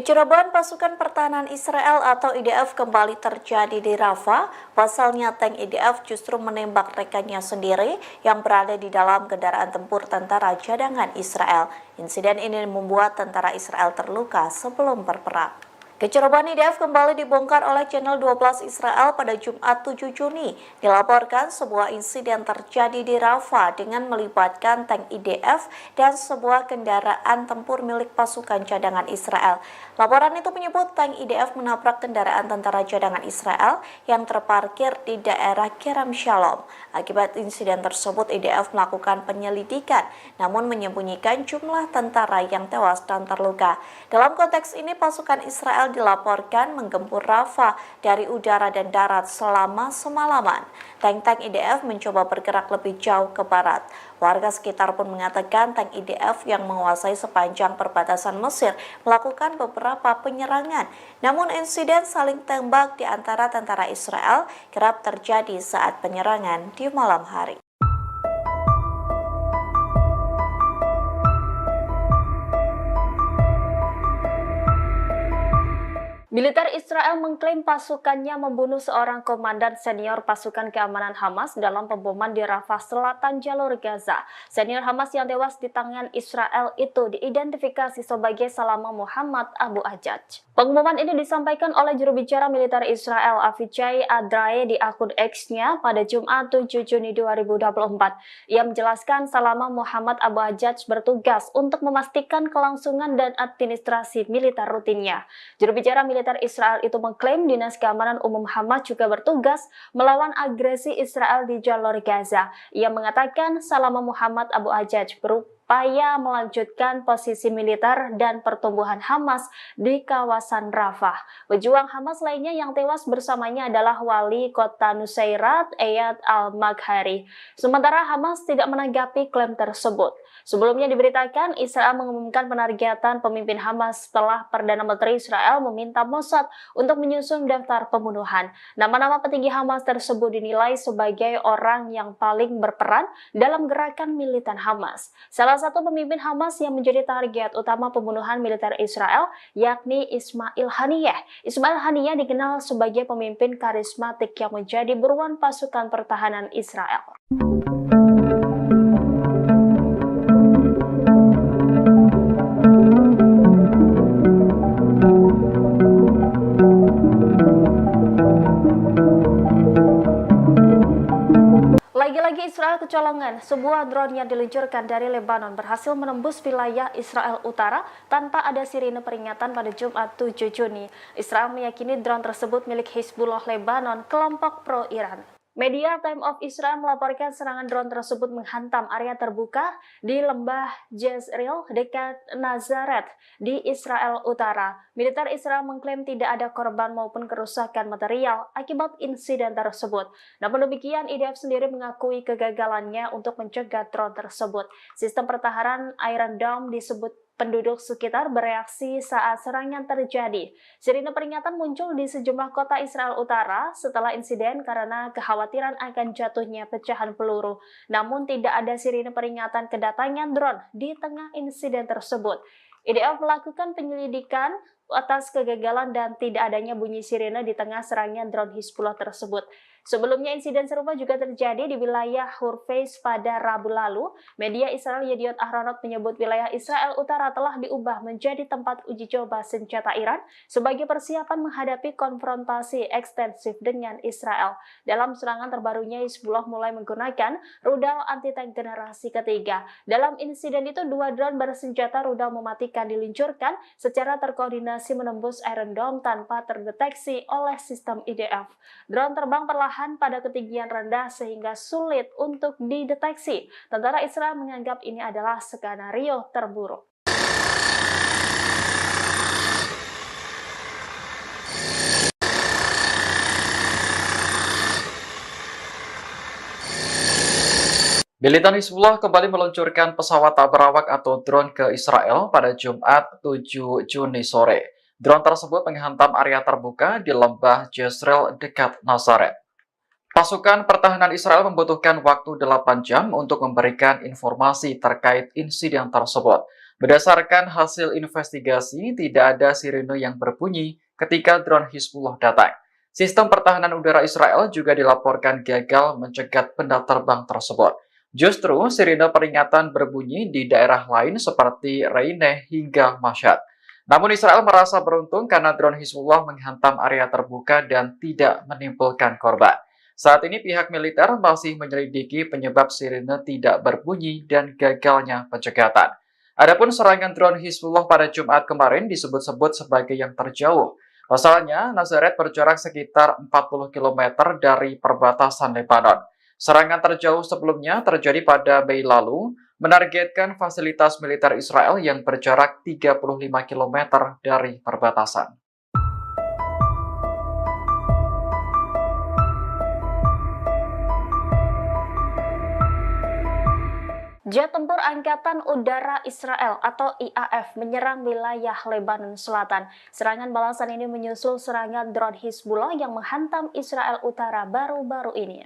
Kecerobohan pasukan pertahanan Israel atau IDF kembali terjadi di Rafah. Pasalnya tank IDF justru menembak rekannya sendiri yang berada di dalam kendaraan tempur tentara cadangan Israel. Insiden ini membuat tentara Israel terluka sebelum berperang. Kecerobohan IDF kembali dibongkar oleh Channel 12 Israel pada Jumat 7 Juni. Dilaporkan sebuah insiden terjadi di Rafah dengan melibatkan tank IDF dan sebuah kendaraan tempur milik pasukan cadangan Israel. Laporan itu menyebut tank IDF menabrak kendaraan tentara cadangan Israel yang terparkir di daerah Kerem Shalom. Akibat insiden tersebut, IDF melakukan penyelidikan, namun menyembunyikan jumlah tentara yang tewas dan terluka. Dalam konteks ini, pasukan Israel dilaporkan menggempur Rafah dari udara dan darat selama semalaman. Tank-tank IDF mencoba bergerak lebih jauh ke barat. Warga sekitar pun mengatakan tank IDF yang menguasai sepanjang perbatasan Mesir melakukan beberapa penyerangan. Namun insiden saling tembak di antara tentara Israel kerap terjadi saat penyerangan di malam hari. Militer Israel mengklaim pasukannya membunuh seorang komandan senior pasukan keamanan Hamas dalam pemboman di Rafah Selatan jalur Gaza. Senior Hamas yang tewas di tangan Israel itu diidentifikasi sebagai Salama Muhammad Abu Ajaj. Pengumuman ini disampaikan oleh juru bicara militer Israel Avichai Adrae di akun X-nya pada Jumat 7 Juni 2024. Ia menjelaskan Salama Muhammad Abu Ajaj bertugas untuk memastikan kelangsungan dan administrasi militer rutinnya. Juru bicara militer Israel itu mengklaim Dinas Keamanan Umum Hamas juga bertugas melawan agresi Israel di jalur Gaza. Ia mengatakan Salama Muhammad Abu Ajaj berupaya melanjutkan posisi militer dan pertumbuhan Hamas di kawasan Rafah. Pejuang Hamas lainnya yang tewas bersamanya adalah wali kota Nusairat, Eyad al-Maghari. Sementara Hamas tidak menanggapi klaim tersebut. Sebelumnya diberitakan Israel mengumumkan penargetan pemimpin Hamas setelah Perdana Menteri Israel meminta Mossad untuk menyusun daftar pembunuhan. Nama-nama petinggi Hamas tersebut dinilai sebagai orang yang paling berperan dalam gerakan militan Hamas. Salah satu pemimpin Hamas yang menjadi target utama pembunuhan militer Israel yakni Ismail Haniyeh. Ismail Haniyeh dikenal sebagai pemimpin karismatik yang menjadi buruan pasukan pertahanan Israel. Lagi-lagi Israel kecolongan, sebuah drone yang diluncurkan dari Lebanon berhasil menembus wilayah Israel Utara tanpa ada sirine peringatan pada Jumat 7 Juni. Israel meyakini drone tersebut milik Hizbullah Lebanon, kelompok pro-Iran. Media Time of Israel melaporkan serangan drone tersebut menghantam area terbuka di lembah Jezreel dekat Nazaret di Israel Utara. Militer Israel mengklaim tidak ada korban maupun kerusakan material akibat insiden tersebut. Namun demikian, IDF sendiri mengakui kegagalannya untuk mencegah drone tersebut. Sistem pertahanan Iron Dome disebut penduduk sekitar bereaksi saat serangan terjadi. Sirine peringatan muncul di sejumlah kota Israel Utara setelah insiden karena kekhawatiran akan jatuhnya pecahan peluru. Namun tidak ada sirine peringatan kedatangan drone di tengah insiden tersebut. IDF melakukan penyelidikan atas kegagalan dan tidak adanya bunyi sirine di tengah serangan drone Hizbullah tersebut. Sebelumnya insiden serupa juga terjadi di wilayah Hurfeis pada Rabu lalu. Media Israel Yediot Ahronot menyebut wilayah Israel Utara telah diubah menjadi tempat uji coba senjata Iran sebagai persiapan menghadapi konfrontasi ekstensif dengan Israel. Dalam serangan terbarunya, Hizbullah mulai menggunakan rudal anti-tank generasi ketiga. Dalam insiden itu, 2 drone bersenjata rudal mematikan diluncurkan secara terkoordinasi menembus Iron Dome tanpa terdeteksi oleh sistem IDF. Drone terbang perlahan pada ketinggian rendah sehingga sulit untuk dideteksi. Tentara Israel menganggap ini adalah skenario terburuk. Militan Hizbullah kembali meluncurkan pesawat tak berawak atau drone ke Israel pada Jumat 7 Juni sore. Drone tersebut menghantam area terbuka di lembah Jezreel dekat Nazaret. Pasukan pertahanan Israel membutuhkan waktu 8 jam untuk memberikan informasi terkait insiden tersebut. Berdasarkan hasil investigasi, tidak ada sirene yang berbunyi ketika drone Hizbullah datang. Sistem pertahanan udara Israel juga dilaporkan gagal mencegat benda terbang tersebut. Justru sirene peringatan berbunyi di daerah lain seperti Reine hingga Mashhad. Namun Israel merasa beruntung karena drone Hizbullah menghantam area terbuka dan tidak menimbulkan korban. Saat ini pihak militer masih menyelidiki penyebab sirene tidak berbunyi dan gagalnya pencegatan. Adapun serangan drone Hizbullah pada Jumat kemarin disebut-sebut sebagai yang terjauh. Pasalnya, Nazaret berjarak sekitar 40 km dari perbatasan Lebanon. Serangan terjauh sebelumnya terjadi pada Mei lalu, menargetkan fasilitas militer Israel yang berjarak 35 km dari perbatasan. Jet tempur Angkatan Udara Israel atau IAF menyerang wilayah Lebanon Selatan. Serangan balasan ini menyusul serangan drone Hizbullah yang menghantam Israel Utara baru-baru ini.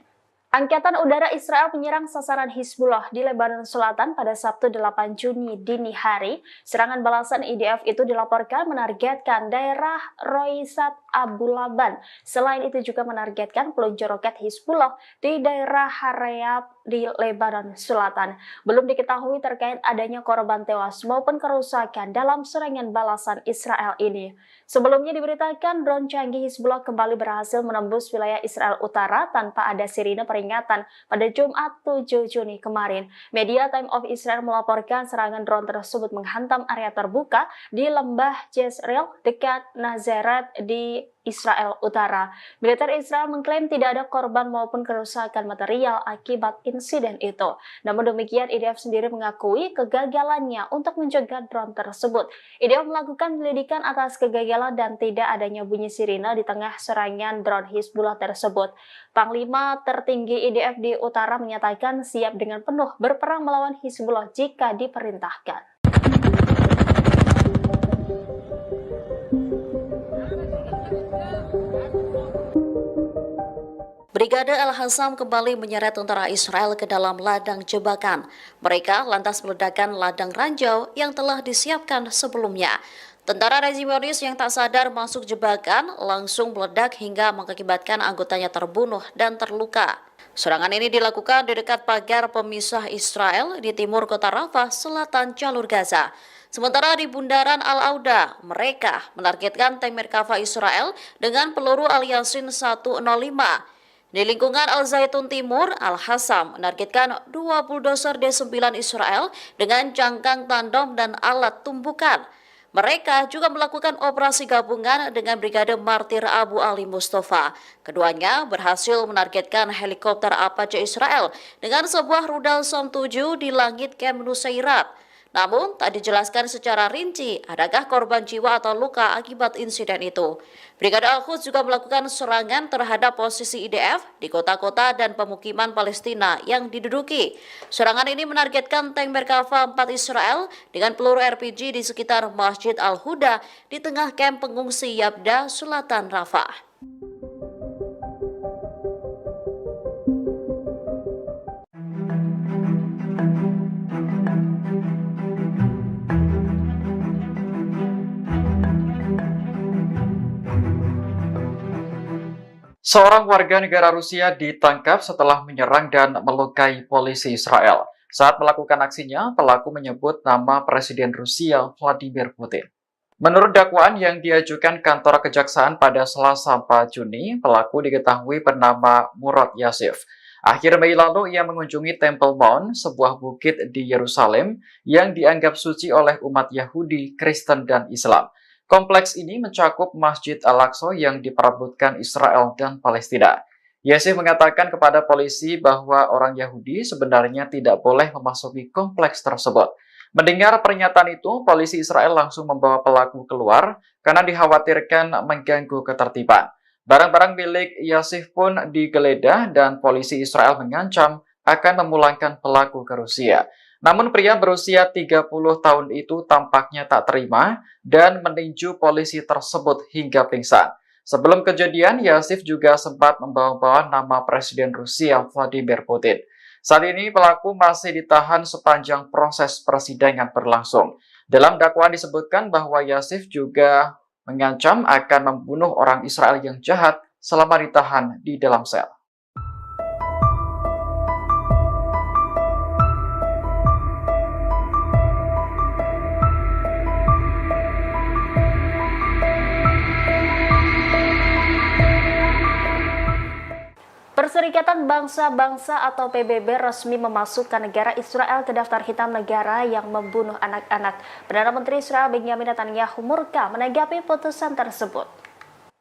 Angkatan Udara Israel menyerang sasaran Hizbullah di Lebanon Selatan pada Sabtu 8 Juni dini hari. Serangan balasan IDF itu dilaporkan menargetkan daerah Roisat Abu Laban. Selain itu juga menargetkan peluncur roket Hizbullah di daerah Harayab di Lebanon Selatan. Belum diketahui terkait adanya korban tewas maupun kerusakan dalam serangan balasan Israel ini. Sebelumnya diberitakan drone canggih Hizbullah kembali berhasil menembus wilayah Israel Utara tanpa ada sirine peringatan pada Jumat 7 Juni kemarin. Media Time of Israel melaporkan serangan drone tersebut menghantam area terbuka di lembah Jezreel dekat Nazaret di Israel Utara. Militer Israel mengklaim tidak ada korban maupun kerusakan material akibat insiden itu. Namun demikian, IDF sendiri mengakui kegagalannya untuk mencegah drone tersebut. IDF melakukan penyelidikan atas kegagalan dan tidak adanya bunyi sirine di tengah serangan drone Hizbullah tersebut. Panglima tertinggi IDF di Utara menyatakan siap dengan penuh berperang melawan Hizbullah jika diperintahkan. Brigade Al-Hassam kembali menyeret tentara Israel ke dalam ladang jebakan. Mereka lantas meledakkan ladang ranjau yang telah disiapkan sebelumnya. Tentara rezimionis yang tak sadar masuk jebakan langsung meledak hingga mengakibatkan anggotanya terbunuh dan terluka. Serangan ini dilakukan di dekat pagar pemisah Israel di timur kota Rafah, selatan jalur Gaza. Sementara di bundaran Al-Auda, mereka menargetkan tank Merkava Israel dengan peluru Al-Yasin 105. Di lingkungan Al-Zaitun Timur, Al-Hassam menargetkan 2 bulldozer D9 Israel dengan jangkang tandem dan alat tumbukan. Mereka juga melakukan operasi gabungan dengan Brigade Martir Abu Ali Mustafa. Keduanya berhasil menargetkan helikopter Apache Israel dengan sebuah rudal Som 7 di langit Camp Nusairat. Namun, tak dijelaskan secara rinci adakah korban jiwa atau luka akibat insiden itu. Brigade Al-Quds juga melakukan serangan terhadap posisi IDF di kota-kota dan pemukiman Palestina yang diduduki. Serangan ini menargetkan tank Merkava 4 Israel dengan peluru RPG di sekitar Masjid Al-Huda di tengah kamp pengungsi Yabda, selatan Rafah. Seorang warga negara Rusia ditangkap setelah menyerang dan melukai polisi Israel. Saat melakukan aksinya, pelaku menyebut nama Presiden Rusia Vladimir Putin. Menurut dakwaan yang diajukan kantor kejaksaan pada Selasa 4 Juni, pelaku diketahui bernama Murad Yasif. Akhir Mei lalu ia mengunjungi Temple Mount, sebuah bukit di Yerusalem yang dianggap suci oleh umat Yahudi, Kristen, dan Islam. Kompleks ini mencakup Masjid Al-Aqsa yang diperebutkan Israel dan Palestina. Yasif mengatakan kepada polisi bahwa orang Yahudi sebenarnya tidak boleh memasuki kompleks tersebut. Mendengar pernyataan itu, polisi Israel langsung membawa pelaku keluar karena dikhawatirkan mengganggu ketertiban. Barang-barang milik Yasif pun digeledah dan polisi Israel mengancam akan memulangkan pelaku ke Rusia. Namun pria berusia 30 tahun itu tampaknya tak terima dan meninju polisi tersebut hingga pingsan. Sebelum kejadian, Yasif juga sempat membawa-bawa nama Presiden Rusia Vladimir Putin. Saat ini pelaku masih ditahan sepanjang proses persidangan berlangsung. Dalam dakwaan disebutkan bahwa Yasif juga mengancam akan membunuh orang Israel yang jahat selama ditahan di dalam sel. Perserikatan Bangsa-Bangsa atau PBB resmi memasukkan negara Israel ke daftar hitam negara yang membunuh anak-anak. Perdana Menteri Israel Benjamin Netanyahu murka menanggapi putusan tersebut.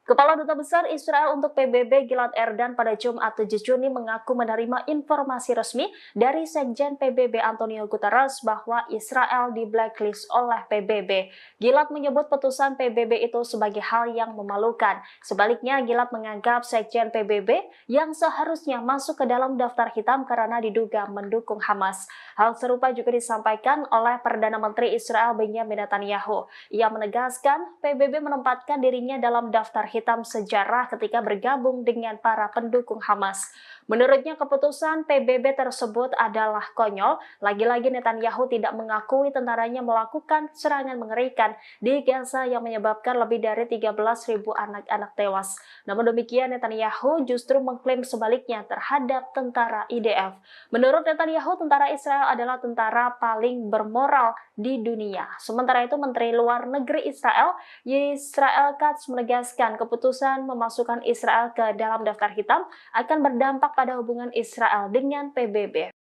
Kepala Duta Besar Israel untuk PBB Gilad Erdan pada Jumat 7 Juni mengaku menerima informasi resmi dari Sekjen PBB Antonio Guterres bahwa Israel di blacklist oleh PBB. Gilad menyebut putusan PBB itu sebagai hal yang memalukan. Sebaliknya, Gilad menganggap Sekjen PBB yang seharusnya masuk ke dalam daftar hitam karena diduga mendukung Hamas. Hal serupa juga disampaikan oleh Perdana Menteri Israel Benjamin Netanyahu. Ia menegaskan PBB menempatkan dirinya dalam daftar hitam sejarah ketika bergabung dengan para pendukung Hamas. Menurutnya keputusan PBB tersebut adalah konyol. Lagi-lagi Netanyahu tidak mengakui tentaranya melakukan serangan mengerikan di Gaza yang menyebabkan lebih dari 13.000 anak-anak tewas. Namun demikian Netanyahu justru mengklaim sebaliknya terhadap tentara IDF. Menurut Netanyahu, tentara Israel adalah tentara paling bermoral di dunia. Sementara itu Menteri Luar Negeri Israel, Israel Katz menegaskan keputusan memasukkan Israel ke dalam daftar hitam akan berdampak pada hubungan Israel dengan PBB.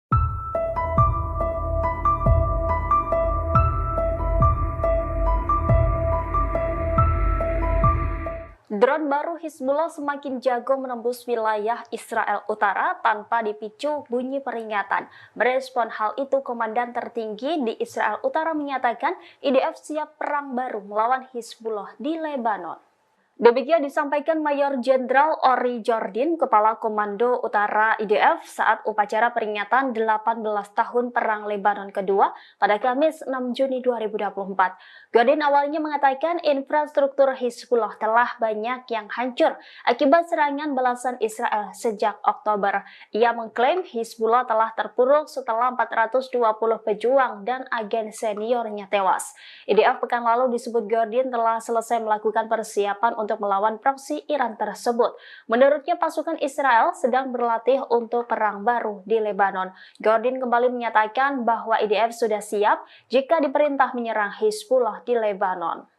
Drone baru Hizbullah semakin jago menembus wilayah Israel Utara tanpa dipicu bunyi peringatan. Merespon hal itu, Komandan tertinggi di Israel Utara menyatakan IDF siap perang baru melawan Hizbullah di Lebanon. Demikian disampaikan Mayor Jenderal Ori Jordin, Kepala Komando Utara IDF saat upacara peringatan 18 tahun Perang Lebanon kedua pada Kamis 6 Juni 2024. Jordin awalnya mengatakan infrastruktur Hizbullah telah banyak yang hancur akibat serangan balasan Israel sejak Oktober. Ia mengklaim Hizbullah telah terpuruk setelah 420 pejuang dan agen seniornya tewas. IDF pekan lalu disebut Jordin telah selesai melakukan persiapan untuk melawan proksi Iran tersebut. Menurutnya pasukan Israel sedang berlatih untuk perang baru di Lebanon. Jordin kembali menyatakan bahwa IDF sudah siap jika diperintah menyerang Hizbullah di Lebanon.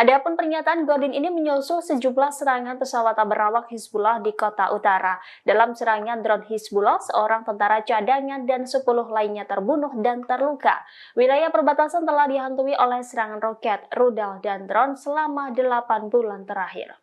Adapun pernyataan Jordin ini menyusul sejumlah serangan pesawat berawak Hizbullah di kota utara. Dalam serangan drone Hizbullah, seorang tentara cadangan dan 10 lainnya terbunuh dan terluka. Wilayah perbatasan telah dihantui oleh serangan roket, rudal, dan drone selama 8 bulan terakhir.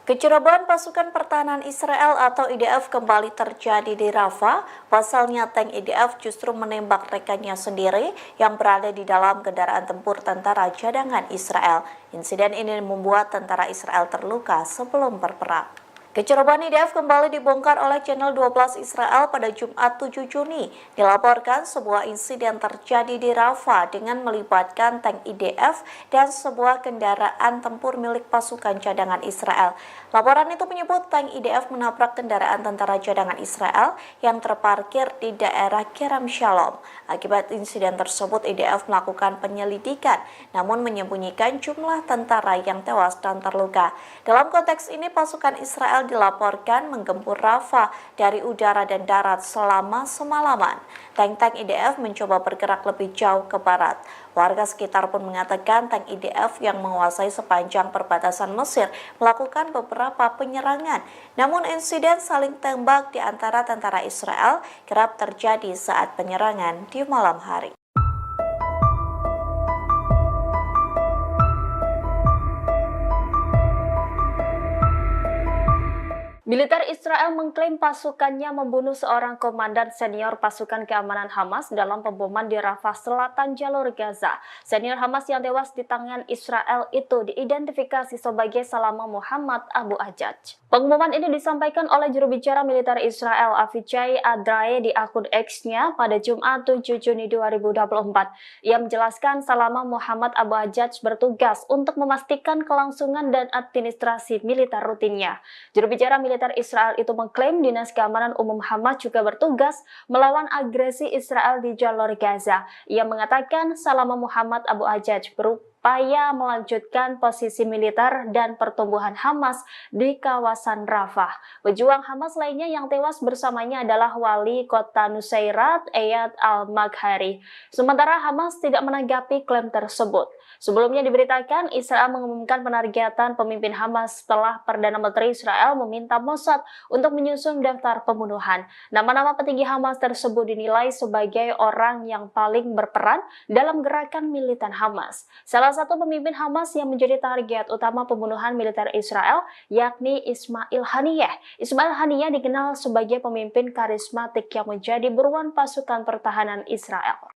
Kecerobohan pasukan pertahanan Israel atau IDF kembali terjadi di Rafah. Pasalnya tank IDF justru menembak rekannya sendiri yang berada di dalam kendaraan tempur tentara cadangan Israel. Insiden ini membuat tentara Israel terluka sebelum berperang. Kecerobohan IDF kembali dibongkar oleh Channel 12 Israel pada Jumat 7 Juni. Dilaporkan sebuah insiden terjadi di Rafah dengan melibatkan tank IDF dan sebuah kendaraan tempur milik pasukan cadangan Israel. Laporan itu menyebut tank IDF menabrak kendaraan tentara cadangan Israel yang terparkir di daerah Kerem Shalom. Akibat insiden tersebut, IDF melakukan penyelidikan, namun menyembunyikan jumlah tentara yang tewas dan terluka. Dalam konteks ini, pasukan Israel dilaporkan menggempur Rafah dari udara dan darat selama semalaman. Tank-tank IDF mencoba bergerak lebih jauh ke barat. Warga sekitar pun mengatakan tank IDF yang menguasai sepanjang perbatasan Mesir melakukan beberapa penyerangan. Namun insiden saling tembak di antara tentara Israel kerap terjadi saat penyerangan di malam hari. Militer Israel mengklaim pasukannya membunuh seorang komandan senior pasukan keamanan Hamas dalam pemboman di Rafah Selatan jalur Gaza. Senior Hamas yang tewas di tangan Israel itu diidentifikasi sebagai Salama Muhammad Abu Ajaj. Pengumuman ini disampaikan oleh juru bicara militer Israel Avichai Adrae di akun X-nya pada Jumat 7 Juni 2024. Ia menjelaskan Salama Muhammad Abu Ajaj bertugas untuk memastikan kelangsungan dan administrasi militer rutinnya. Juru bicara militer Israel itu mengklaim Dinas Keamanan Umum Hamas juga bertugas melawan agresi Israel di jalur Gaza. Ia mengatakan Salama Muhammad Abu Ajaj berupaya melanjutkan posisi militer dan pertumbuhan Hamas di kawasan Rafah. Pejuang Hamas lainnya yang tewas bersamanya adalah wali kota Nusairat, Eyad al-Maghari. Sementara Hamas tidak menanggapi klaim tersebut. Sebelumnya diberitakan Israel mengumumkan penargetan pemimpin Hamas setelah Perdana Menteri Israel meminta Mossad untuk menyusun daftar pembunuhan. Nama-nama petinggi Hamas tersebut dinilai sebagai orang yang paling berperan dalam gerakan militan Hamas. Salah satu pemimpin Hamas yang menjadi target utama pembunuhan militer Israel yakni Ismail Haniyeh. Ismail Haniyeh dikenal sebagai pemimpin karismatik yang menjadi buruan pasukan pertahanan Israel.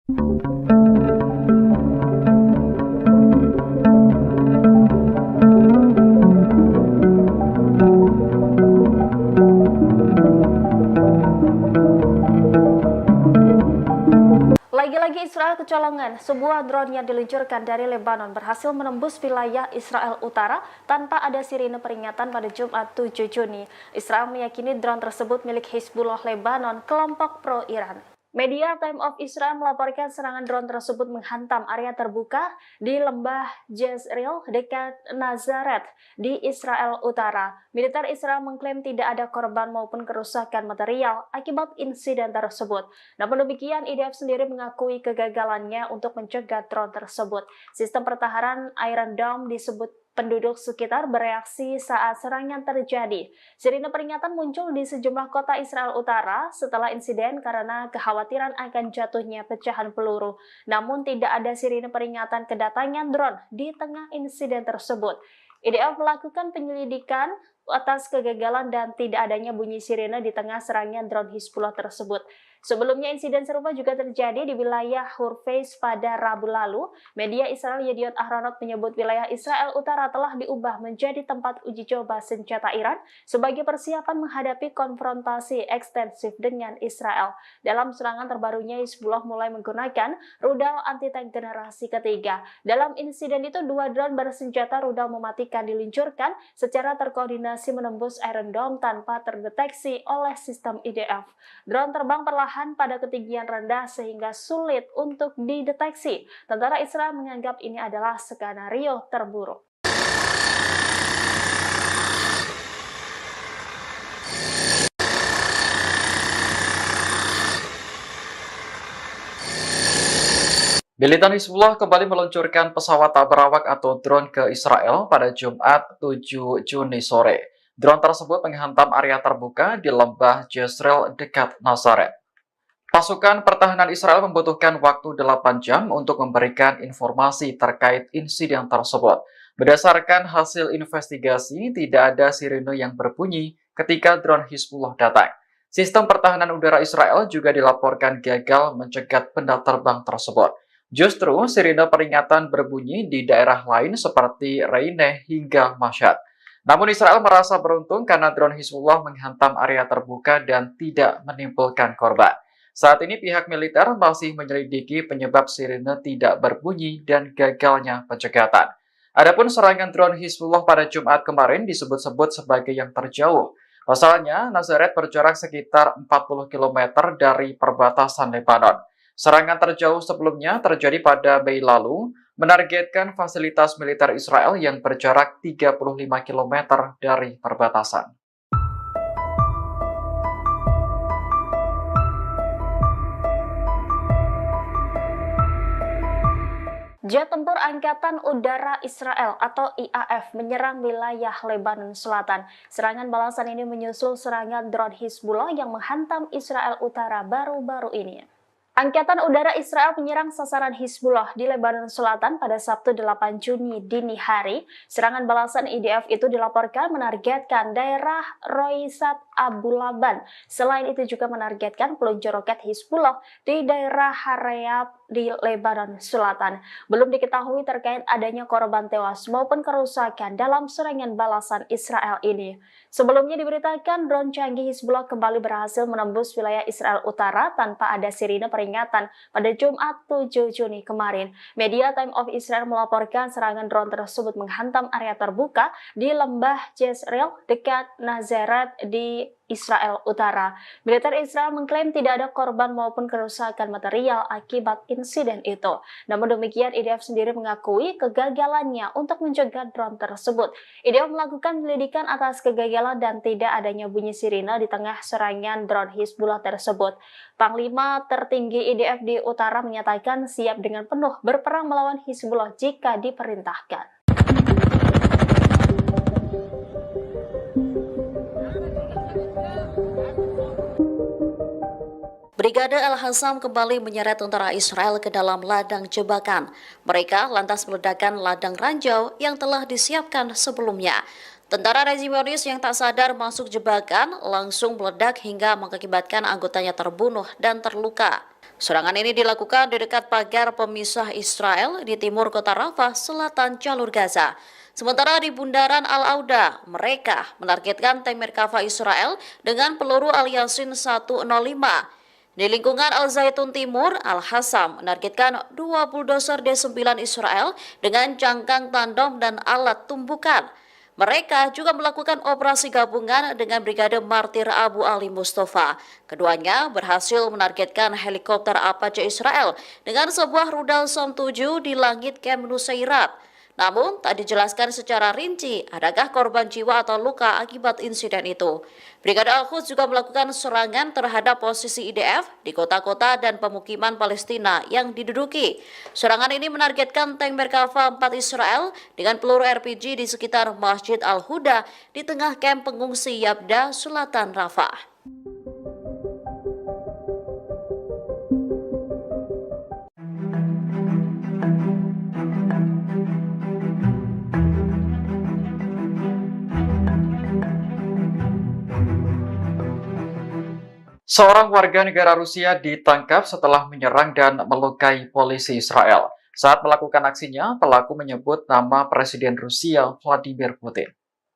Lagi-lagi Israel kecolongan, sebuah drone yang diluncurkan dari Lebanon berhasil menembus wilayah Israel Utara tanpa ada sirine peringatan pada Jumat 7 Juni. Israel meyakini drone tersebut milik Hizbullah Lebanon, kelompok pro-Iran. Media Time of Israel melaporkan serangan drone tersebut menghantam area terbuka di lembah Jezreel dekat Nazaret di Israel Utara. Militer Israel mengklaim tidak ada korban maupun kerusakan material akibat insiden tersebut. Namun demikian, IDF sendiri mengakui kegagalannya untuk mencegah drone tersebut. Sistem pertahanan Iron Dome disebut penduduk sekitar bereaksi saat serangan terjadi. Sirine peringatan muncul di sejumlah kota Israel Utara setelah insiden karena kekhawatiran akan jatuhnya pecahan peluru. Namun tidak ada sirine peringatan kedatangan drone di tengah insiden tersebut. IDF melakukan penyelidikan atas kegagalan dan tidak adanya bunyi sirine di tengah serangan drone Hizbullah tersebut. Sebelumnya insiden serupa juga terjadi di wilayah Hurfeiz pada Rabu lalu. Media Israel Yediot Ahronot menyebut wilayah Israel Utara telah diubah menjadi tempat uji coba senjata Iran sebagai persiapan menghadapi konfrontasi ekstensif dengan Israel. Dalam serangan terbarunya, Hizbullah mulai menggunakan rudal anti-tank generasi ketiga. Dalam insiden itu, 2 drone bersenjata rudal mematikan diluncurkan secara terkoordinasi menembus Iron Dome tanpa terdeteksi oleh sistem IDF. Drone terbang perlahan pada ketinggian rendah sehingga sulit untuk dideteksi. Tentara Israel menganggap ini adalah skenario terburuk. Militan Hizbullah kembali meluncurkan pesawat tak berawak atau drone ke Israel pada Jumat 7 Juni sore. Drone tersebut menghantam area terbuka di lembah Jezreel dekat Nazaret. Pasukan pertahanan Israel membutuhkan waktu 8 jam untuk memberikan informasi terkait insiden tersebut. Berdasarkan hasil investigasi, tidak ada sirene yang berbunyi ketika drone Hizbullah datang. Sistem pertahanan udara Israel juga dilaporkan gagal mencegat benda terbang tersebut. Justru sirine peringatan berbunyi di daerah lain seperti Reyne hingga Mashhad. Namun Israel merasa beruntung karena drone Hizbullah menghantam area terbuka dan tidak menimbulkan korban. Saat ini pihak militer masih menyelidiki penyebab sirine tidak berbunyi dan gagalnya pencegatan. Adapun serangan drone Hizbullah pada Jumat kemarin disebut-sebut sebagai yang terjauh. Pasalnya, Nazaret berjarak sekitar 40 km dari perbatasan Lebanon. Serangan terjauh sebelumnya terjadi pada Mei lalu, menargetkan fasilitas militer Israel yang berjarak 35 km dari perbatasan. Jet tempur Angkatan Udara Israel atau IAF menyerang wilayah Lebanon Selatan. Serangan balasan ini menyusul serangan drone Hizbullah yang menghantam Israel Utara baru-baru ini. Angkatan Udara Israel menyerang sasaran Hizbullah di Lebanon Selatan pada Sabtu 8 Juni dini hari. Serangan balasan IDF itu dilaporkan menargetkan daerah Roisat Abu Laban. Selain itu juga menargetkan peluncur roket Hizbullah di daerah Harayab di Lebanon Selatan. Belum diketahui terkait adanya korban tewas maupun kerusakan dalam serangan balasan Israel ini. Sebelumnya diberitakan drone canggih Hizbullah kembali berhasil menembus wilayah Israel Utara tanpa ada sirine peringatan pada Jumat 7 Juni kemarin. Media Time of Israel melaporkan serangan drone tersebut menghantam area terbuka di lembah Jezreel dekat Nazaret di Israel Utara. Militer Israel mengklaim tidak ada korban maupun kerusakan material akibat insiden itu. Namun demikian, IDF sendiri mengakui kegagalannya untuk mencegah drone tersebut. IDF melakukan penyelidikan atas kegagalan dan tidak adanya bunyi sirine di tengah serangan drone Hizbullah tersebut. Panglima tertinggi IDF di Utara menyatakan siap dengan penuh berperang melawan Hizbullah jika diperintahkan. Brigade Al-Hassam kembali menyeret tentara Israel ke dalam ladang jebakan. Mereka lantas meledakkan ladang ranjau yang telah disiapkan sebelumnya. Tentara rezimonis yang tak sadar masuk jebakan langsung meledak hingga mengakibatkan anggotanya terbunuh dan terluka. Serangan ini dilakukan di dekat pagar pemisah Israel di timur kota Rafah, selatan jalur Gaza. Sementara di bundaran Al-Auda, mereka menargetkan tank Merkava Israel dengan peluru Al-Yasin 105. Di lingkungan Al-Zaitun Timur, Al-Hassam menargetkan 2 bulldozer D9 Israel dengan jangkang tandem dan alat tumbukan. Mereka juga melakukan operasi gabungan dengan Brigade Martir Abu Ali Mustafa. Keduanya berhasil menargetkan helikopter Apache Israel dengan sebuah rudal Som 7 di langit Camp Nusairat. Namun, tak dijelaskan secara rinci adakah korban jiwa atau luka akibat insiden itu. Brigade Al-Quds juga melakukan serangan terhadap posisi IDF di kota-kota dan pemukiman Palestina yang diduduki. Serangan ini menargetkan tank Merkava 4 Israel dengan peluru RPG di sekitar Masjid Al-Huda di tengah kamp pengungsi Yabda, selatan Rafah. Seorang warga negara Rusia ditangkap setelah menyerang dan melukai polisi Israel. Saat melakukan aksinya, pelaku menyebut nama Presiden Rusia Vladimir Putin.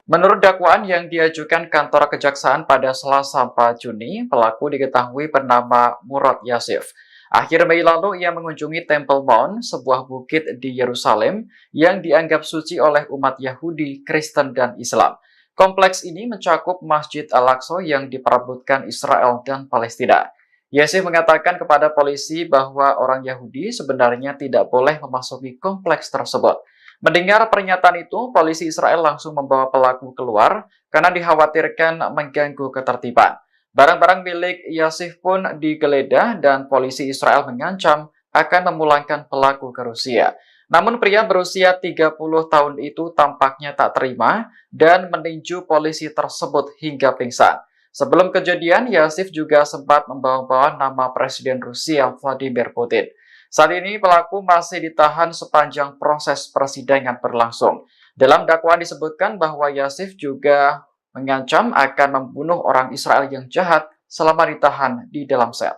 Menurut dakwaan yang diajukan kantor kejaksaan pada Selasa 4 Juni, pelaku diketahui bernama Murad Yasif. Akhir Mei lalu ia mengunjungi Temple Mount, sebuah bukit di Yerusalem yang dianggap suci oleh umat Yahudi, Kristen, dan Islam. Kompleks ini mencakup Masjid Al-Aqsa yang diperebutkan Israel dan Palestina. Yasif mengatakan kepada polisi bahwa orang Yahudi sebenarnya tidak boleh memasuki kompleks tersebut. Mendengar pernyataan itu, polisi Israel langsung membawa pelaku keluar karena dikhawatirkan mengganggu ketertiban. Barang-barang milik Yasif pun digeledah dan polisi Israel mengancam akan memulangkan pelaku ke Rusia. Namun pria berusia 30 tahun itu tampaknya tak terima dan meninju polisi tersebut hingga pingsan. Sebelum kejadian, Yasif juga sempat membawa-bawa nama Presiden Rusia Vladimir Putin. Saat ini pelaku masih ditahan sepanjang proses persidangan berlangsung. Dalam dakwaan disebutkan bahwa Yasif juga mengancam akan membunuh orang Israel yang jahat selama ditahan di dalam sel.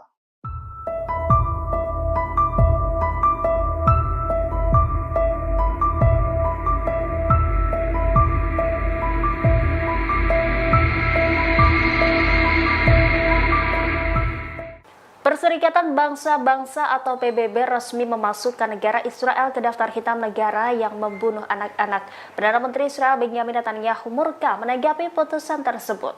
Perserikatan Bangsa-Bangsa atau PBB resmi memasukkan negara Israel ke daftar hitam negara yang membunuh anak-anak. Perdana Menteri Israel Benjamin Netanyahu murka menanggapi putusan tersebut.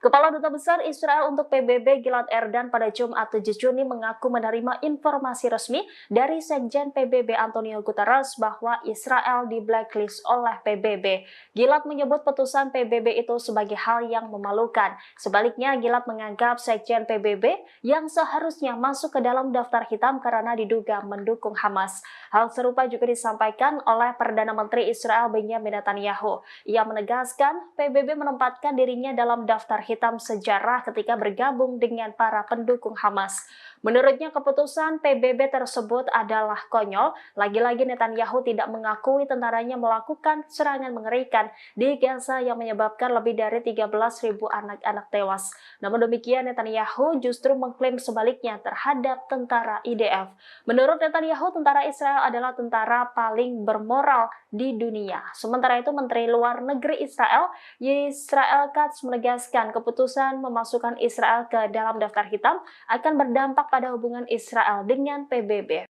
Kepala Duta Besar Israel untuk PBB Gilad Erdan pada Jumat 7 Juni mengaku menerima informasi resmi dari Sekjen PBB Antonio Guterres bahwa Israel di blacklist oleh PBB. Gilad menyebut putusan PBB itu sebagai hal yang memalukan. Sebaliknya, Gilad menganggap Sekjen PBB yang seharusnya masuk ke dalam daftar hitam karena diduga mendukung Hamas. Hal serupa juga disampaikan oleh Perdana Menteri Israel Benjamin Netanyahu. Ia menegaskan PBB menempatkan dirinya dalam daftar hitam sejarah ketika bergabung dengan para pendukung Hamas. Menurutnya keputusan PBB tersebut adalah konyol. Lagi-lagi Netanyahu tidak mengakui tentaranya melakukan serangan mengerikan di Gaza yang menyebabkan lebih dari 13.000 anak-anak tewas. Namun demikian Netanyahu justru mengklaim sebaliknya terhadap tentara IDF. Menurut Netanyahu, tentara Israel adalah tentara paling bermoral di dunia. Sementara itu Menteri Luar Negeri Israel, Israel Katz menegaskan keputusan memasukkan Israel ke dalam daftar hitam akan berdampak pada hubungan Israel dengan PBB.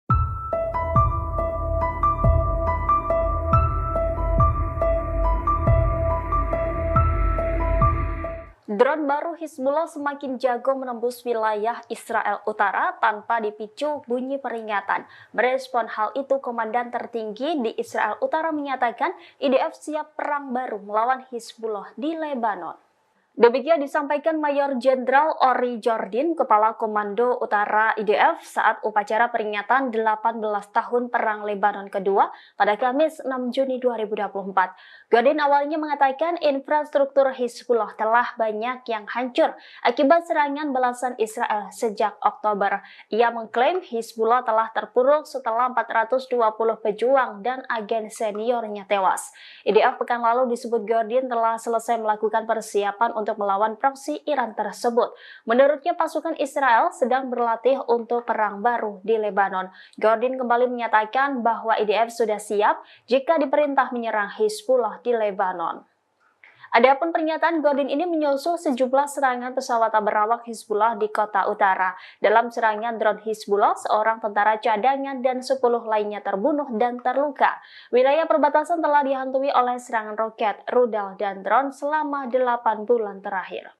Drone baru Hizbullah semakin jago menembus wilayah Israel Utara tanpa dipicu bunyi peringatan. Merespon hal itu, Komandan tertinggi di Israel Utara menyatakan IDF siap perang baru melawan Hizbullah di Lebanon. Demikian disampaikan Mayor Jenderal Ori Jordin, Kepala Komando Utara IDF saat upacara peringatan 18 tahun Perang Lebanon kedua pada Kamis 6 Juni 2024. Jordin awalnya mengatakan infrastruktur Hizbullah telah banyak yang hancur akibat serangan balasan Israel sejak Oktober. Ia mengklaim Hizbullah telah terpuruk setelah 420 pejuang dan agen seniornya tewas. IDF pekan lalu disebut Jordin telah selesai melakukan persiapan untuk melawan proksi Iran tersebut. Menurutnya pasukan Israel sedang berlatih untuk perang baru di Lebanon. Jordin kembali menyatakan bahwa IDF sudah siap jika diperintah menyerang Hizbullah di Lebanon. Adapun pernyataan Jordin ini menyusul sejumlah serangan pesawat berawak Hizbullah di kota utara. Dalam serangan drone Hizbullah, seorang tentara cadangan dan 10 lainnya terbunuh dan terluka. Wilayah perbatasan telah dihantui oleh serangan roket, rudal, dan drone selama 8 bulan terakhir.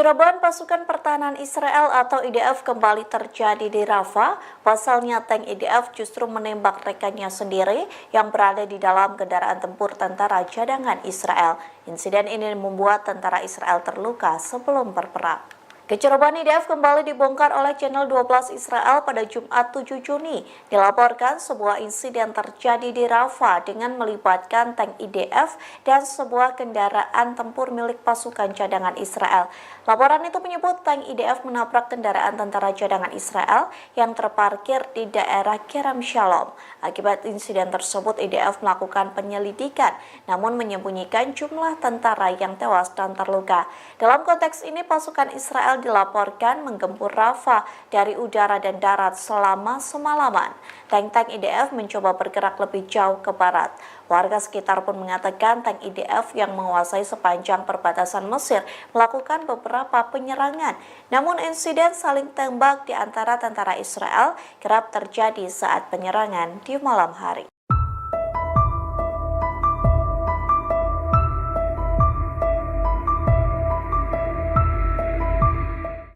Kecerobohan pasukan pertahanan Israel atau IDF kembali terjadi di Rafah. Pasalnya tank IDF justru menembak rekannya sendiri yang berada di dalam kendaraan tempur tentara cadangan Israel. Insiden ini membuat tentara Israel terluka sebelum berperang. Kecerobohan IDF kembali dibongkar oleh Channel 12 Israel pada Jumat 7 Juni. Dilaporkan sebuah insiden terjadi di Rafah dengan melibatkan tank IDF dan sebuah kendaraan tempur milik pasukan cadangan Israel. Laporan itu menyebut tank IDF menabrak kendaraan tentara cadangan Israel yang terparkir di daerah Kerem Shalom. Akibat insiden tersebut, IDF melakukan penyelidikan, namun menyembunyikan jumlah tentara yang tewas dan terluka. Dalam konteks ini, pasukan Israel dilaporkan menggempur Rafah dari udara dan darat selama semalaman. Tank-tank IDF mencoba bergerak lebih jauh ke barat. Warga sekitar pun mengatakan tank IDF yang menguasai sepanjang perbatasan Mesir melakukan beberapa penyerangan. Namun insiden saling tembak di antara tentara Israel kerap terjadi saat penyerangan di malam hari.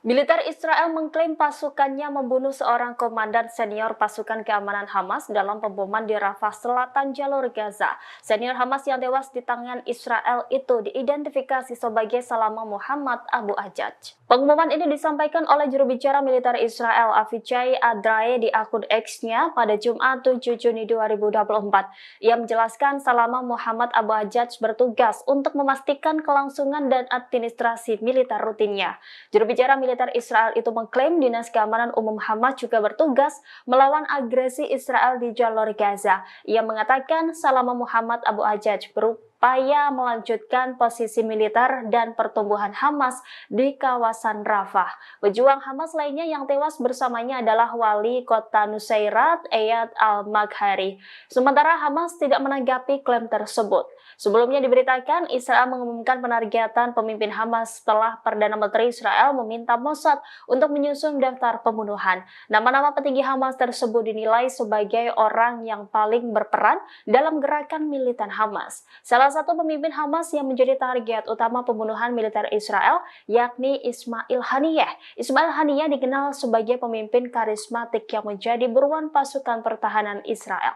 Militer Israel mengklaim pasukannya membunuh seorang komandan senior pasukan keamanan Hamas dalam pemboman di Rafah Selatan jalur Gaza. Senior Hamas yang tewas di tangan Israel itu diidentifikasi sebagai Salama Muhammad Abu Ajaj. Pengumuman ini disampaikan oleh juru bicara militer Israel Avichai Adrae di akun X-nya pada Jumat 7 Juni 2024. Ia menjelaskan Salama Muhammad Abu Ajaj bertugas untuk memastikan kelangsungan dan administrasi militer rutinnya. Juru bicara militer Israel itu mengklaim Dinas Keamanan Umum Hamas juga bertugas melawan agresi Israel di jalur Gaza. Ia mengatakan Salama Muhammad Abu Ajaj berupaya melanjutkan posisi militer dan pertumbuhan Hamas di kawasan Rafah. Pejuang Hamas lainnya yang tewas bersamanya adalah wali kota Nusairat, Eyad al-Maghari. Sementara Hamas tidak menanggapi klaim tersebut. Sebelumnya diberitakan Israel mengumumkan penargetan pemimpin Hamas setelah Perdana Menteri Israel meminta Mossad untuk menyusun daftar pembunuhan. Nama-nama petinggi Hamas tersebut dinilai sebagai orang yang paling berperan dalam gerakan militan Hamas. Salah satu pemimpin Hamas yang menjadi target utama pembunuhan militer Israel yakni Ismail Haniyeh. Ismail Haniyeh dikenal sebagai pemimpin karismatik yang menjadi buruan pasukan pertahanan Israel.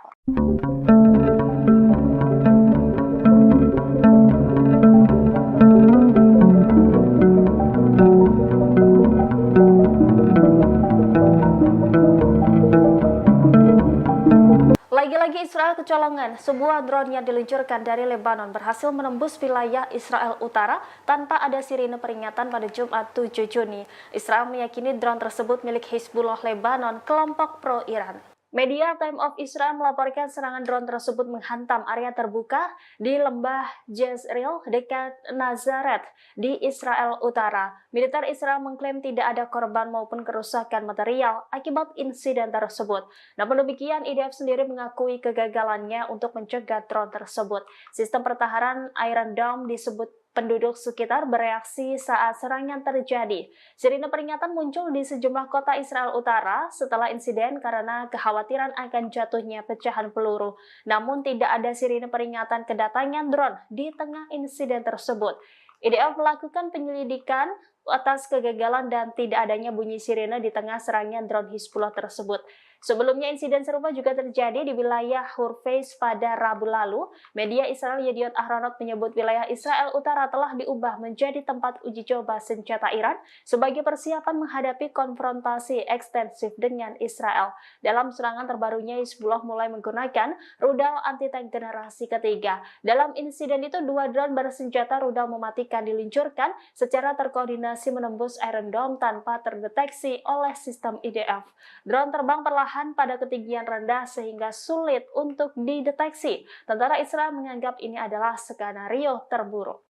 Lagi-lagi Israel kecolongan, sebuah drone yang diluncurkan dari Lebanon berhasil menembus wilayah Israel Utara tanpa ada sirine peringatan pada Jumat 7 Juni. Israel meyakini drone tersebut milik Hizbullah Lebanon, kelompok pro-Iran. Media Time of Israel melaporkan serangan drone tersebut menghantam area terbuka di lembah Jezreel dekat Nazaret di Israel Utara. Militer Israel mengklaim tidak ada korban maupun kerusakan material akibat insiden tersebut. Namun demikian, IDF sendiri mengakui kegagalannya untuk mencegah drone tersebut. Sistem pertahanan Iron Dome disebut penduduk sekitar bereaksi saat serangan terjadi. Sirine peringatan muncul di sejumlah kota Israel Utara setelah insiden karena kekhawatiran akan jatuhnya pecahan peluru. Namun tidak ada sirine peringatan kedatangan drone di tengah insiden tersebut. IDF melakukan penyelidikan atas kegagalan dan tidak adanya bunyi sirine di tengah serangan drone Hizbullah tersebut. Sebelumnya insiden serupa juga terjadi di wilayah Hurfeis pada Rabu lalu. Media Israel Yediot Ahronot menyebut wilayah Israel Utara telah diubah menjadi tempat uji coba senjata Iran sebagai persiapan menghadapi konfrontasi ekstensif dengan Israel. Dalam serangan terbarunya, Hizbullah mulai menggunakan rudal anti-tank generasi ketiga. Dalam insiden itu, 2 drone bersenjata rudal mematikan diluncurkan secara terkoordinasi menembus Iron Dome tanpa terdeteksi oleh sistem IDF. Drone terbang perlahan pada ketinggian rendah sehingga sulit untuk dideteksi. Tentara Israel menganggap ini adalah skenario terburuk.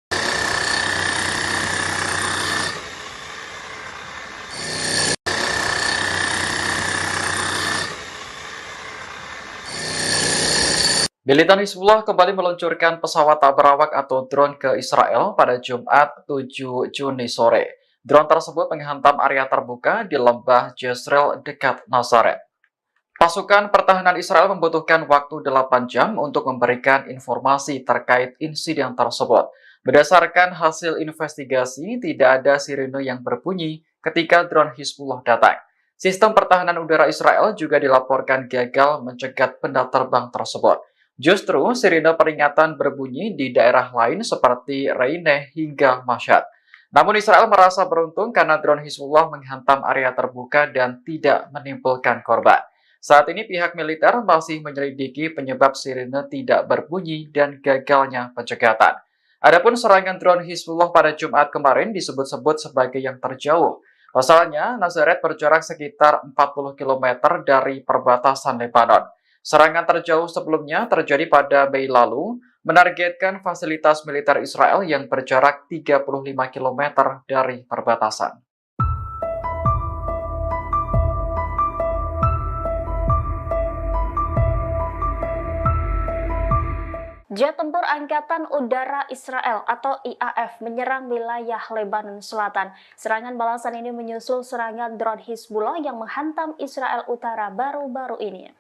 Militan Hizbullah kembali meluncurkan pesawat tak berawak atau drone ke Israel pada Jumat 7 Juni sore. Drone tersebut menghantam area terbuka di lembah Jezreel dekat Nazaret. Pasukan pertahanan Israel membutuhkan waktu 8 jam untuk memberikan informasi terkait insiden tersebut. Berdasarkan hasil investigasi, tidak ada sirene yang berbunyi ketika drone Hizbullah datang. Sistem pertahanan udara Israel juga dilaporkan gagal mencegat benda terbang tersebut. Justru sirene peringatan berbunyi di daerah lain seperti Reine hingga Mashhad. Namun Israel merasa beruntung karena drone Hizbullah menghantam area terbuka dan tidak menimbulkan korban. Saat ini pihak militer masih menyelidiki penyebab sirene tidak berbunyi dan gagalnya pencegatan. Adapun serangan drone Hizbullah pada Jumat kemarin disebut-sebut sebagai yang terjauh. Pasalnya, Nazaret berjarak sekitar 40 km dari perbatasan Lebanon. Serangan terjauh sebelumnya terjadi pada Mei lalu, menargetkan fasilitas militer Israel yang berjarak 35 km dari perbatasan. Jet tempur Angkatan Udara Israel atau IAF menyerang wilayah Lebanon Selatan. Serangan balasan ini menyusul serangan drone Hizbullah yang menghantam Israel Utara baru-baru ini.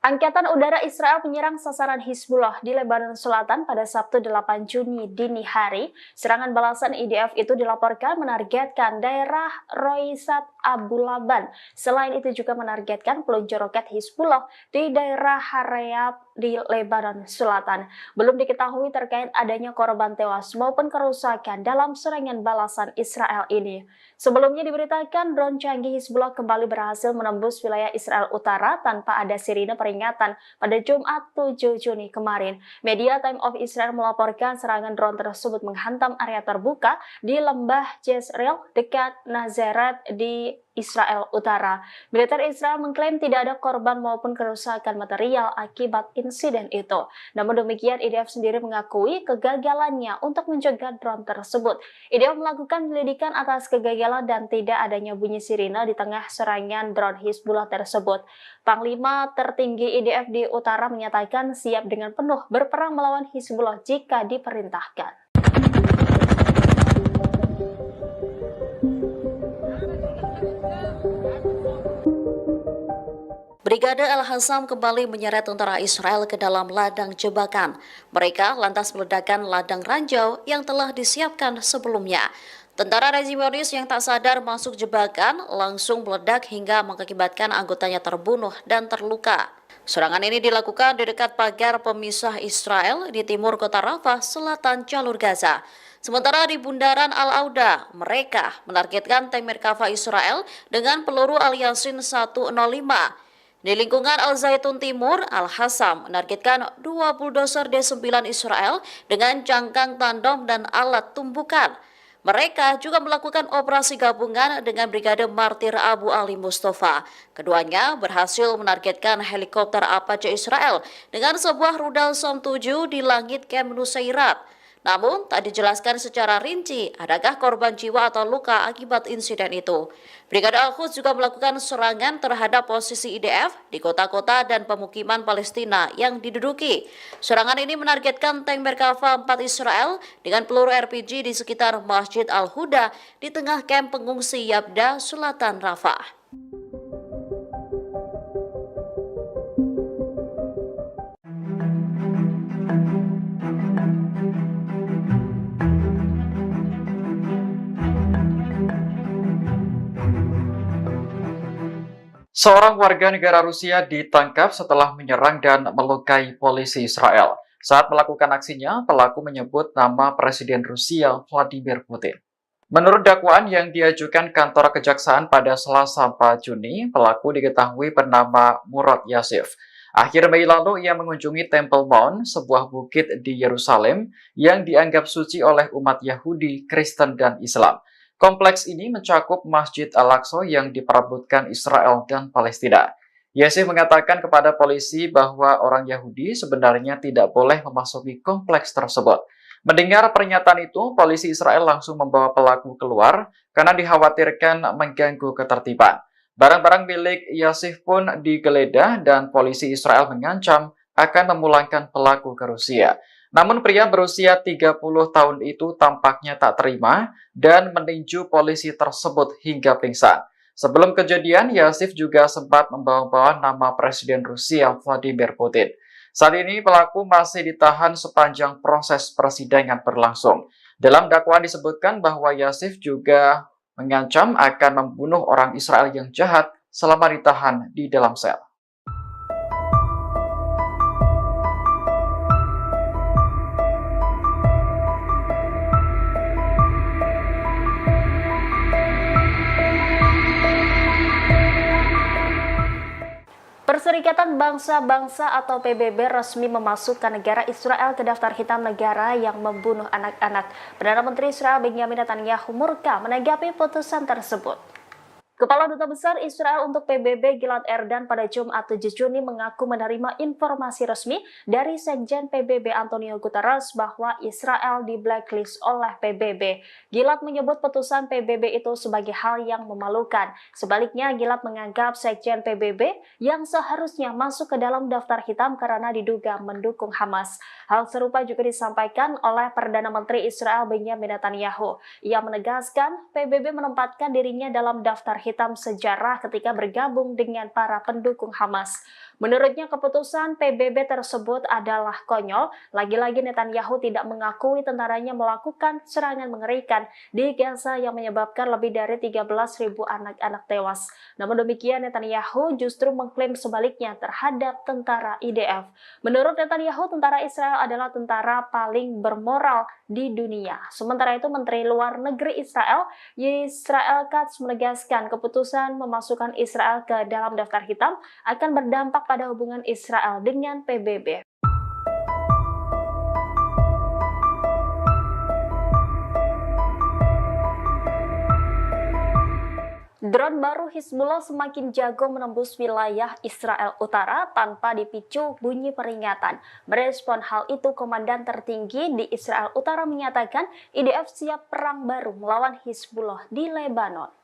Angkatan Udara Israel menyerang sasaran Hizbullah di Lebanon Selatan pada Sabtu 8 Juni dini hari. Serangan balasan IDF itu dilaporkan menargetkan daerah Roisat Abu Laban. Selain itu juga menargetkan peluncur roket Hizbullah di daerah Harayab di Lebanon Selatan. Belum diketahui terkait adanya korban tewas maupun kerusakan dalam serangan balasan Israel ini. Sebelumnya diberitakan drone canggih Hizbullah kembali berhasil menembus wilayah Israel Utara tanpa ada sirine peringatan pada Jumat 7 Juni kemarin. Media Time of Israel melaporkan serangan drone tersebut menghantam area terbuka di lembah Jezreel dekat Nazaret di Israel Utara. Militer Israel mengklaim tidak ada korban maupun kerusakan material akibat insiden itu. Namun demikian, IDF sendiri mengakui kegagalannya untuk mencegah drone tersebut. IDF melakukan penyelidikan atas kegagalan dan tidak adanya bunyi sirine di tengah serangan drone Hizbullah tersebut. Panglima tertinggi IDF di Utara menyatakan siap dengan penuh berperang melawan Hizbullah jika diperintahkan. Brigade Al-Hassam kembali menyeret tentara Israel ke dalam ladang jebakan. Mereka lantas meledakkan ladang ranjau yang telah disiapkan sebelumnya. Tentara rezimonis yang tak sadar masuk jebakan langsung meledak hingga mengakibatkan anggotanya terbunuh dan terluka. Serangan ini dilakukan di dekat pagar pemisah Israel di timur kota Rafah, selatan jalur Gaza. Sementara di bundaran Al-Auda, mereka menargetkan tank Merkava Israel dengan peluru Al-Yasin 105. Di lingkungan Al-Zaitun Timur, Al-Hassam menargetkan 2 bulldozer D9 Israel dengan cangkang tandem dan alat tumbukan. Mereka juga melakukan operasi gabungan dengan Brigade Martir Abu Ali Mustafa. Keduanya berhasil menargetkan helikopter Apache Israel dengan sebuah rudal Som 7 di langit Camp Nusairat. Namun, tak dijelaskan secara rinci adakah korban jiwa atau luka akibat insiden itu. Brigade Al-Quds juga melakukan serangan terhadap posisi IDF di kota-kota dan pemukiman Palestina yang diduduki. Serangan ini menargetkan tank Merkava 4 Israel dengan peluru RPG di sekitar Masjid Al-Huda di tengah kamp pengungsi Yabda, selatan Rafah. Seorang warga negara Rusia ditangkap setelah menyerang dan melukai polisi Israel. Saat melakukan aksinya, pelaku menyebut nama Presiden Rusia Vladimir Putin. Menurut dakwaan yang diajukan kantor kejaksaan pada Selasa 4 Juni, pelaku diketahui bernama Murad Yasif. Akhir Mei lalu ia mengunjungi Temple Mount, sebuah bukit di Yerusalem yang dianggap suci oleh umat Yahudi, Kristen, dan Islam. Kompleks ini mencakup Masjid Al-Aqsa yang diperebutkan Israel dan Palestina. Yasif mengatakan kepada polisi bahwa orang Yahudi sebenarnya tidak boleh memasuki kompleks tersebut. Mendengar pernyataan itu, polisi Israel langsung membawa pelaku keluar karena dikhawatirkan mengganggu ketertiban. Barang-barang milik Yasif pun digeledah dan polisi Israel mengancam akan memulangkan pelaku ke Rusia. Namun pria berusia 30 tahun itu tampaknya tak terima dan meninju polisi tersebut hingga pingsan. Sebelum kejadian, Yasif juga sempat membawa-bawa nama Presiden Rusia Vladimir Putin. Saat ini pelaku masih ditahan sepanjang proses persidangan berlangsung. Dalam dakwaan disebutkan bahwa Yasif juga mengancam akan membunuh orang Israel yang jahat selama ditahan di dalam sel. Perserikatan Bangsa-Bangsa atau PBB resmi memasukkan negara Israel ke daftar hitam negara yang membunuh anak-anak. Perdana Menteri Israel Benjamin Netanyahu murka menanggapi putusan tersebut. Kepala Duta Besar Israel untuk PBB Gilad Erdan pada Jumat 7 Juni mengaku menerima informasi resmi dari Sekjen PBB Antonio Guterres bahwa Israel di blacklist oleh PBB. Gilad menyebut putusan PBB itu sebagai hal yang memalukan. Sebaliknya, Gilad menganggap Sekjen PBB yang seharusnya masuk ke dalam daftar hitam karena diduga mendukung Hamas. Hal serupa juga disampaikan oleh Perdana Menteri Israel Benjamin Netanyahu. Ia menegaskan PBB menempatkan dirinya dalam daftar hitam sejarah ketika bergabung dengan para pendukung Hamas. Menurutnya keputusan PBB tersebut adalah konyol. Lagi-lagi Netanyahu tidak mengakui tentaranya melakukan serangan mengerikan di Gaza yang menyebabkan lebih dari 13.000 anak-anak tewas. Namun demikian Netanyahu justru mengklaim sebaliknya terhadap tentara IDF. Menurut Netanyahu, tentara Israel adalah tentara paling bermoral di dunia. Sementara itu Menteri Luar Negeri Israel, Israel Katz menegaskan keputusan memasukkan Israel ke dalam daftar hitam akan berdampak pada hubungan Israel dengan PBB. Drone baru Hizbullah semakin jago menembus wilayah Israel Utara tanpa dipicu bunyi peringatan. Merespon hal itu, Komandan tertinggi di Israel Utara menyatakan IDF siap perang baru melawan Hizbullah di Lebanon.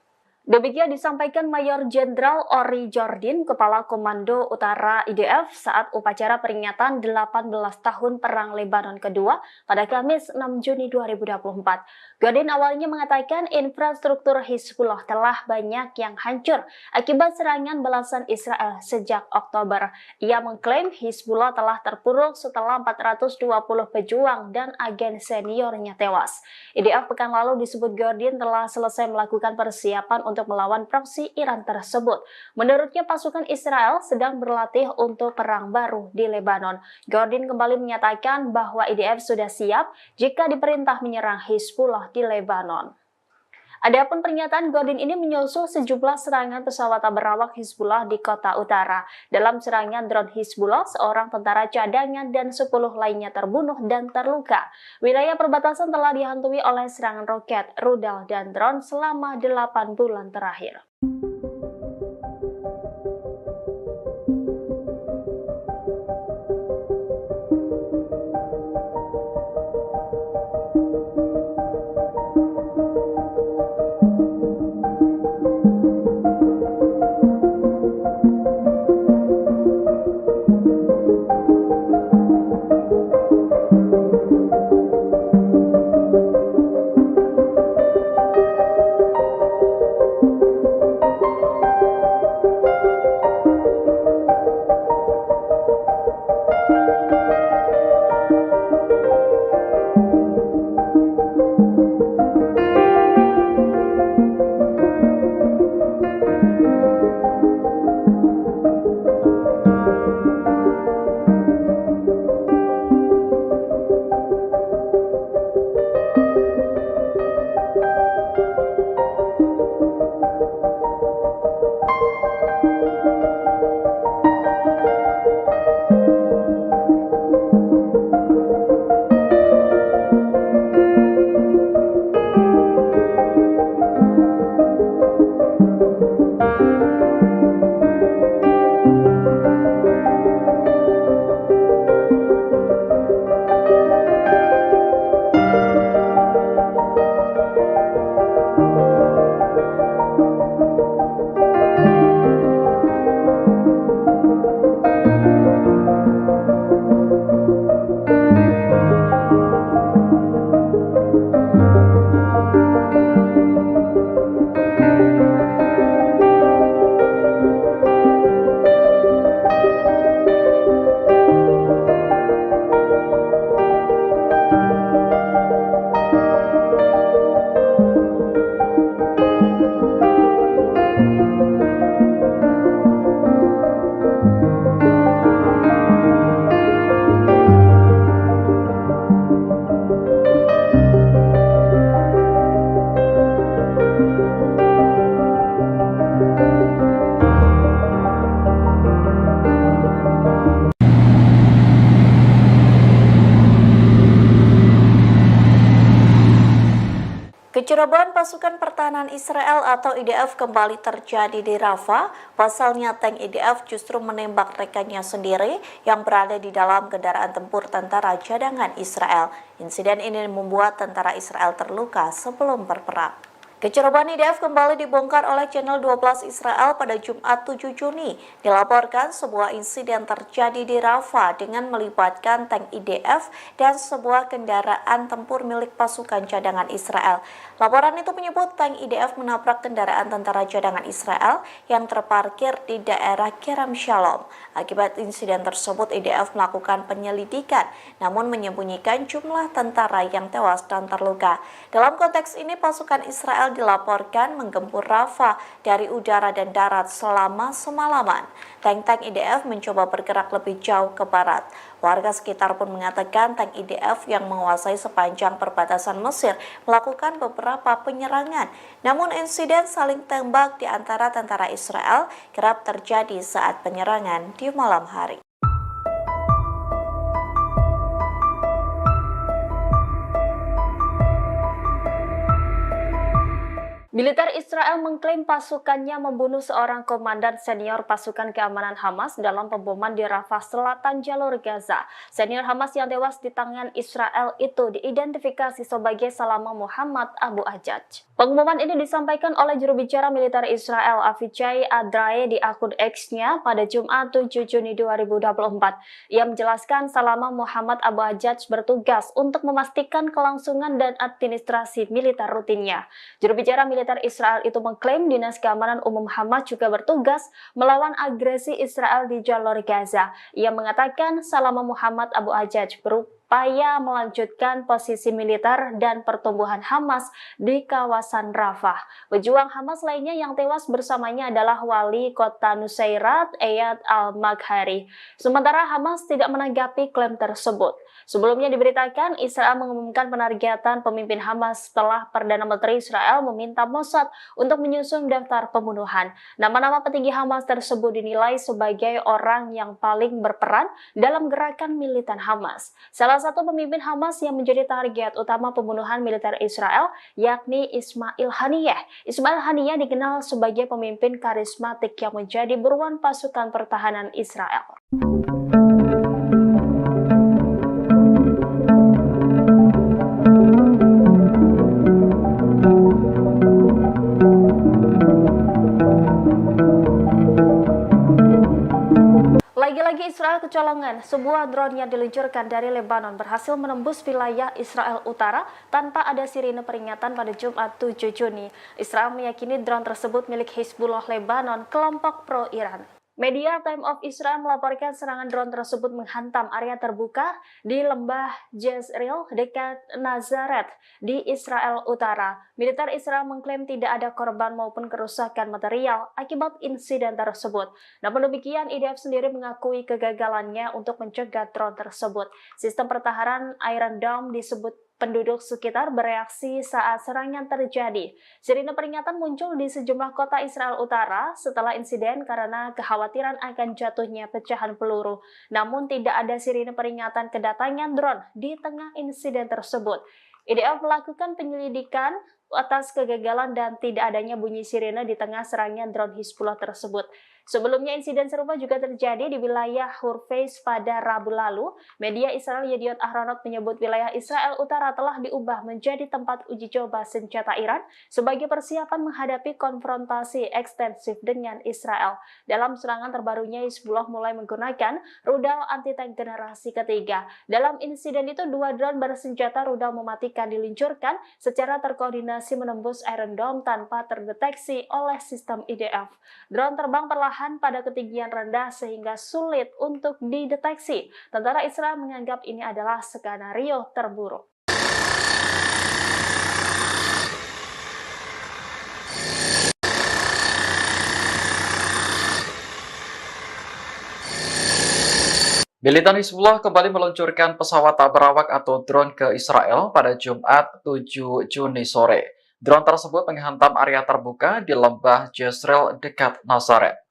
Demikian disampaikan Mayor Jenderal Ori Jordin, Kepala Komando Utara IDF saat upacara peringatan 18 tahun Perang Lebanon kedua pada Kamis 6 Juni 2024. Jordin awalnya mengatakan infrastruktur Hizbullah telah banyak yang hancur akibat serangan balasan Israel sejak Oktober. Ia mengklaim Hizbullah telah terpuruk setelah 420 pejuang dan agen seniornya tewas. IDF pekan lalu disebut Jordin telah selesai melakukan persiapan untuk melawan proksi Iran tersebut. Menurutnya pasukan Israel sedang berlatih untuk perang baru di Lebanon. Jordin kembali menyatakan bahwa IDF sudah siap jika diperintah menyerang Hizbullah di Lebanon. Adapun pernyataan Jordin ini menyusul sejumlah serangan pesawat berawak Hizbullah di kota utara. Dalam serangan drone Hizbullah, seorang tentara cadangan dan 10 lainnya terbunuh dan terluka. Wilayah perbatasan telah dihantui oleh serangan roket, rudal, dan drone selama 8 bulan terakhir. Kecerobohan pasukan pertahanan Israel atau IDF kembali terjadi di Rafah. Pasalnya tank IDF justru menembak rekannya sendiri yang berada di dalam kendaraan tempur tentara cadangan Israel. Insiden ini membuat tentara Israel terluka sebelum berperang. Kecerobohan IDF kembali dibongkar oleh Channel 12 Israel pada Jumat 7 Juni. Dilaporkan sebuah insiden terjadi di Rafah dengan melibatkan tank IDF dan sebuah kendaraan tempur milik pasukan cadangan Israel. Laporan itu menyebut tank IDF menabrak kendaraan tentara cadangan Israel yang terparkir di daerah Kerem Shalom. Akibat insiden tersebut, IDF melakukan penyelidikan, namun menyembunyikan jumlah tentara yang tewas dan terluka. Dalam konteks ini, pasukan Israel dilaporkan menggempur Rafah dari udara dan darat selama semalaman. Tank-tank IDF mencoba bergerak lebih jauh ke barat. Warga sekitar pun mengatakan tank IDF yang menguasai sepanjang perbatasan Mesir melakukan beberapa penyerangan. Namun insiden saling tembak di antara tentara Israel kerap terjadi saat penyerangan di malam hari. Militer Israel mengklaim pasukannya membunuh seorang komandan senior pasukan keamanan Hamas dalam pemboman di Rafah Selatan jalur Gaza. Senior Hamas yang tewas di tangan Israel itu diidentifikasi sebagai Salama Muhammad Abu Ajaj. Pengumuman ini disampaikan oleh juru bicara militer Israel Avichai Adrae di akun X-nya pada Jumat 7 Juni 2024. Ia menjelaskan Salama Muhammad Abu Ajaj bertugas untuk memastikan kelangsungan dan administrasi militer rutinnya. Juru bicara militer Israel itu mengklaim Dinas Keamanan Umum Hamas juga bertugas melawan agresi Israel di jalur Gaza. Ia mengatakan Salama Muhammad Abu Ajaj berupaya melanjutkan posisi militer dan pertumbuhan Hamas di kawasan Rafah. Pejuang Hamas lainnya yang tewas bersamanya adalah wali kota Nusairat, Eyad al-Maghari. Sementara Hamas tidak menanggapi klaim tersebut. Sebelumnya diberitakan Israel mengumumkan penargetan pemimpin Hamas setelah Perdana Menteri Israel meminta Mossad untuk menyusun daftar pembunuhan. Nama-nama petinggi Hamas tersebut dinilai sebagai orang yang paling berperan dalam gerakan militan Hamas. Salah satu pemimpin Hamas yang menjadi target utama pembunuhan militer Israel yakni Ismail Haniyeh. Ismail Haniyeh dikenal sebagai pemimpin karismatik yang menjadi buruan pasukan pertahanan Israel. Lagi-lagi Israel kecolongan, sebuah drone yang diluncurkan dari Lebanon berhasil menembus wilayah Israel Utara tanpa ada sirine peringatan pada Jumat 7 Juni. Israel meyakini drone tersebut milik Hizbullah Lebanon, kelompok pro-Iran. Media Time of Israel melaporkan serangan drone tersebut menghantam area terbuka di lembah Jezreel dekat Nazaret di Israel Utara. Militer Israel mengklaim tidak ada korban maupun kerusakan material akibat insiden tersebut. Namun demikian, IDF sendiri mengakui kegagalannya untuk mencegah drone tersebut. Sistem pertahanan Iron Dome disebut penduduk sekitar bereaksi saat serangan terjadi. Sirine peringatan muncul di sejumlah kota Israel Utara setelah insiden karena kekhawatiran akan jatuhnya pecahan peluru. Namun tidak ada sirine peringatan kedatangan drone di tengah insiden tersebut. IDF melakukan penyelidikan atas kegagalan dan tidak adanya bunyi sirine di tengah serangan drone Hizbullah tersebut. Sebelumnya insiden serupa juga terjadi di wilayah Hurfeis pada Rabu lalu. Media Israel Yediot Ahronot menyebut wilayah Israel Utara telah diubah menjadi tempat uji coba senjata Iran sebagai persiapan menghadapi konfrontasi ekstensif dengan Israel. Dalam serangan terbarunya, Hizbullah mulai menggunakan rudal anti-tank generasi ketiga. Dalam insiden itu, 2 drone bersenjata rudal mematikan diluncurkan secara terkoordinasi menembus Iron Dome tanpa terdeteksi oleh sistem IDF. Drone terbang perlahan pada ketinggian rendah sehingga sulit untuk dideteksi. Tentara Israel menganggap ini adalah skenario terburuk. Militan Hizbullah kembali meluncurkan pesawat tak berawak atau drone ke Israel pada Jumat 7 Juni sore. Drone tersebut menghantam area terbuka di lembah Jezreel dekat Nazaret.